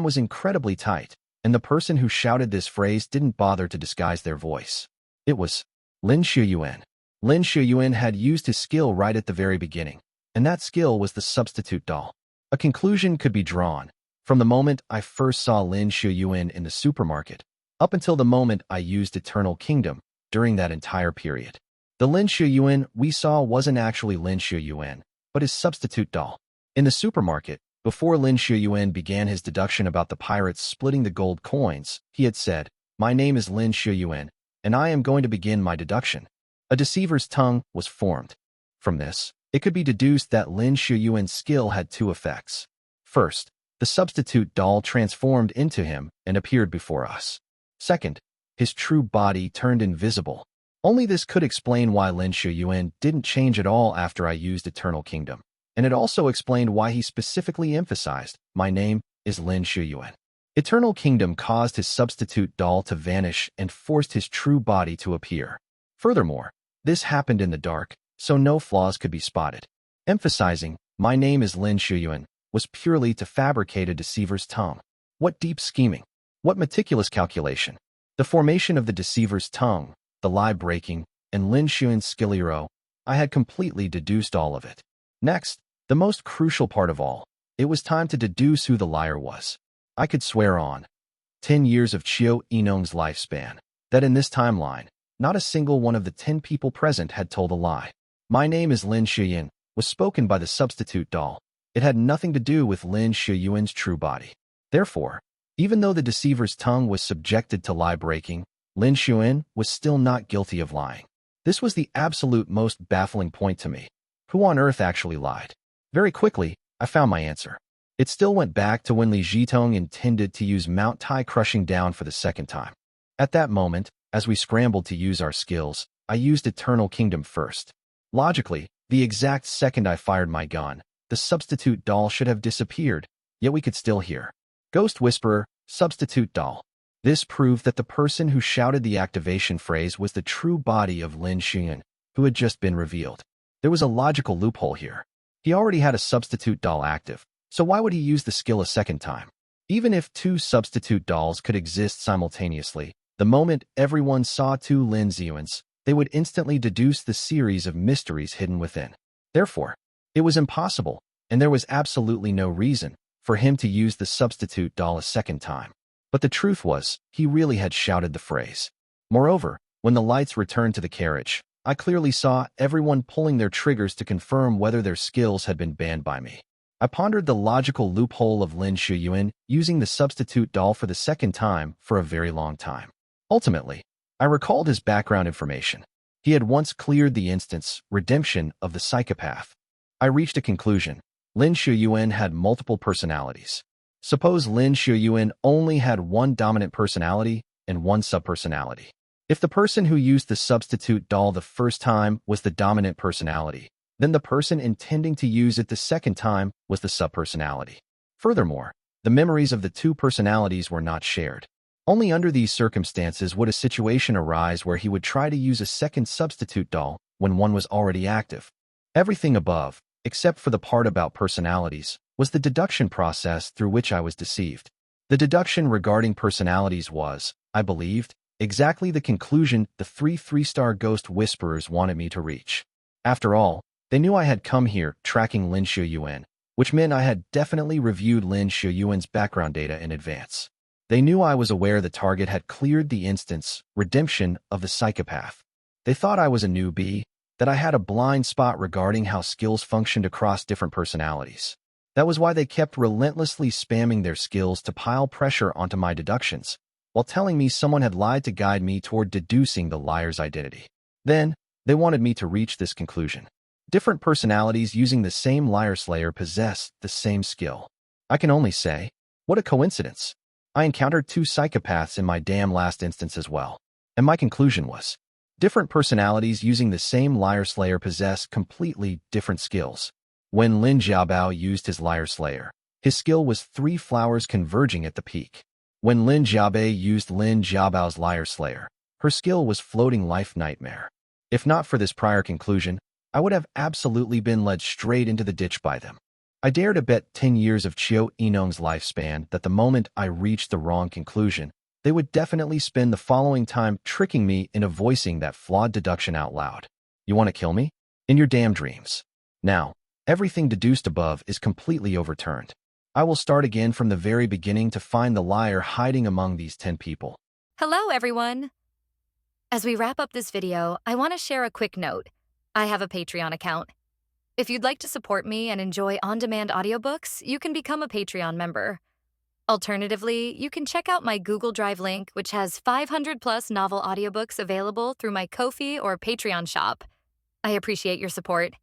S2: was incredibly tight, and the person who shouted this phrase didn't bother to disguise their voice. It was Lin Shuyuan. Lin Shuyuan had used his skill right at the very beginning, and that skill was the substitute doll. A conclusion could be drawn from the moment I first saw Lin Shuyuan in the supermarket, up until the moment I used Eternal Kingdom during that entire period. The Lin Shuyuan we saw wasn't actually Lin Shuyuan, but his substitute doll. In the supermarket, before Lin Shuyuan began his deduction about the pirates splitting the gold coins, he had said, "My name is Lin Shuyuan, and I am going to begin my deduction." A deceiver's tongue was formed. From this, it could be deduced that Lin Shuyuan's skill had 2 effects. First, the substitute doll transformed into him and appeared before us. Second, his true body turned invisible. Only this could explain why Lin Shuyuan didn't change at all after I used Eternal Kingdom. And it also explained why he specifically emphasized, "My name is Lin Shuyuan." Eternal Kingdom caused his substitute doll to vanish and forced his true body to appear. Furthermore, this happened in the dark, so no flaws could be spotted. Emphasizing, "My name is Lin Shuyuan," was purely to fabricate a deceiver's tongue. What deep scheming! What meticulous calculation! The formation of the deceiver's tongue, the lie breaking, and Lin Shuyuan's skill hero, I had completely deduced all of it. Next, the most crucial part of all, it was time to deduce who the liar was. I could swear on 10 years of Qiu Yinong's lifespan that in this timeline, not a single one of the 10 people present had told a lie. "My name is Lin Shuyuan" was spoken by the substitute doll. It had nothing to do with Lin Shuyuan's true body. Therefore, even though the deceiver's tongue was subjected to lie breaking, Lin Shuyuan was still not guilty of lying. This was the absolute most baffling point to me. Who on earth actually lied? Very quickly, I found my answer. It still went back to when Li Zhitong intended to use Mount Tai crushing down for the second time. At that moment, as we scrambled to use our skills, I used Eternal Kingdom first. Logically, the exact second I fired my gun, the substitute doll should have disappeared, yet we could still hear. Ghost Whisperer, substitute doll. This proved that the person who shouted the activation phrase was the true body of Lin Shuyuan, who had just been revealed. There was a logical loophole here. He already had a substitute doll active, so why would he use the skill a second time? Even if two substitute dolls could exist simultaneously, the moment everyone saw two Lin Ziyuans, they would instantly deduce the series of mysteries hidden within. Therefore, it was impossible, and there was absolutely no reason for him to use the substitute doll a second time. But the truth was, he really had shouted the phrase. Moreover, when the lights returned to the carriage, I clearly saw everyone pulling their triggers to confirm whether their skills had been banned by me. I pondered the logical loophole of Lin Shuyuan using the substitute doll for the second time for a very long time. Ultimately, I recalled his background information. He had once cleared the instance, redemption of the psychopath. I reached a conclusion. Lin Shuyuan had multiple personalities. Suppose Lin Shuyuan only had one dominant personality and one subpersonality. If the person who used the substitute doll the first time was the dominant personality, then the person intending to use it the second time was the subpersonality. Furthermore, the memories of the two personalities were not shared. Only under these circumstances would a situation arise where he would try to use a second substitute doll when one was already active. Everything above, except for the part about personalities, was the deduction process through which I was deceived. The deduction regarding personalities was, I believed, exactly the conclusion the three-star ghost whisperers wanted me to reach. After all, they knew I had come here tracking Lin Shuyuan, which meant I had definitely reviewed Lin Shuyuan's background data in advance. They knew I was aware the target had cleared the instance, redemption of the psychopath. They thought I was a newbie, that I had a blind spot regarding how skills functioned across different personalities. That was why they kept relentlessly spamming their skills to pile pressure onto my deductions, while telling me someone had lied to guide me toward deducing the liar's identity. Then, they wanted me to reach this conclusion. Different personalities using the same liar slayer possessed the same skill. I can only say, what a coincidence. I encountered two psychopaths in my damn last instance as well. And my conclusion was, different personalities using the same liar slayer possess completely different skills. When Lin Jiabao used his liar slayer, his skill was 3 flowers converging at the peak. When Lin Jiabei used Lin Jiabao's liar slayer, her skill was floating life nightmare. If not for this prior conclusion, I would have absolutely been led straight into the ditch by them. I dare to bet 10 years of Qiu Yinong's lifespan that the moment I reached the wrong conclusion, they would definitely spend the following time tricking me into voicing that flawed deduction out loud. You want to kill me? In your damn dreams. Now, everything deduced above is completely overturned. I will start again from the very beginning to find the liar hiding among these 10 people.
S3: Hello, everyone. As we wrap up this video, I want to share a quick note. I have a Patreon account. If you'd like to support me and enjoy on-demand audiobooks, you can become a Patreon member. Alternatively, you can check out my Google Drive link, which has 500+ novel audiobooks available through my Ko-fi or Patreon shop. I appreciate your support.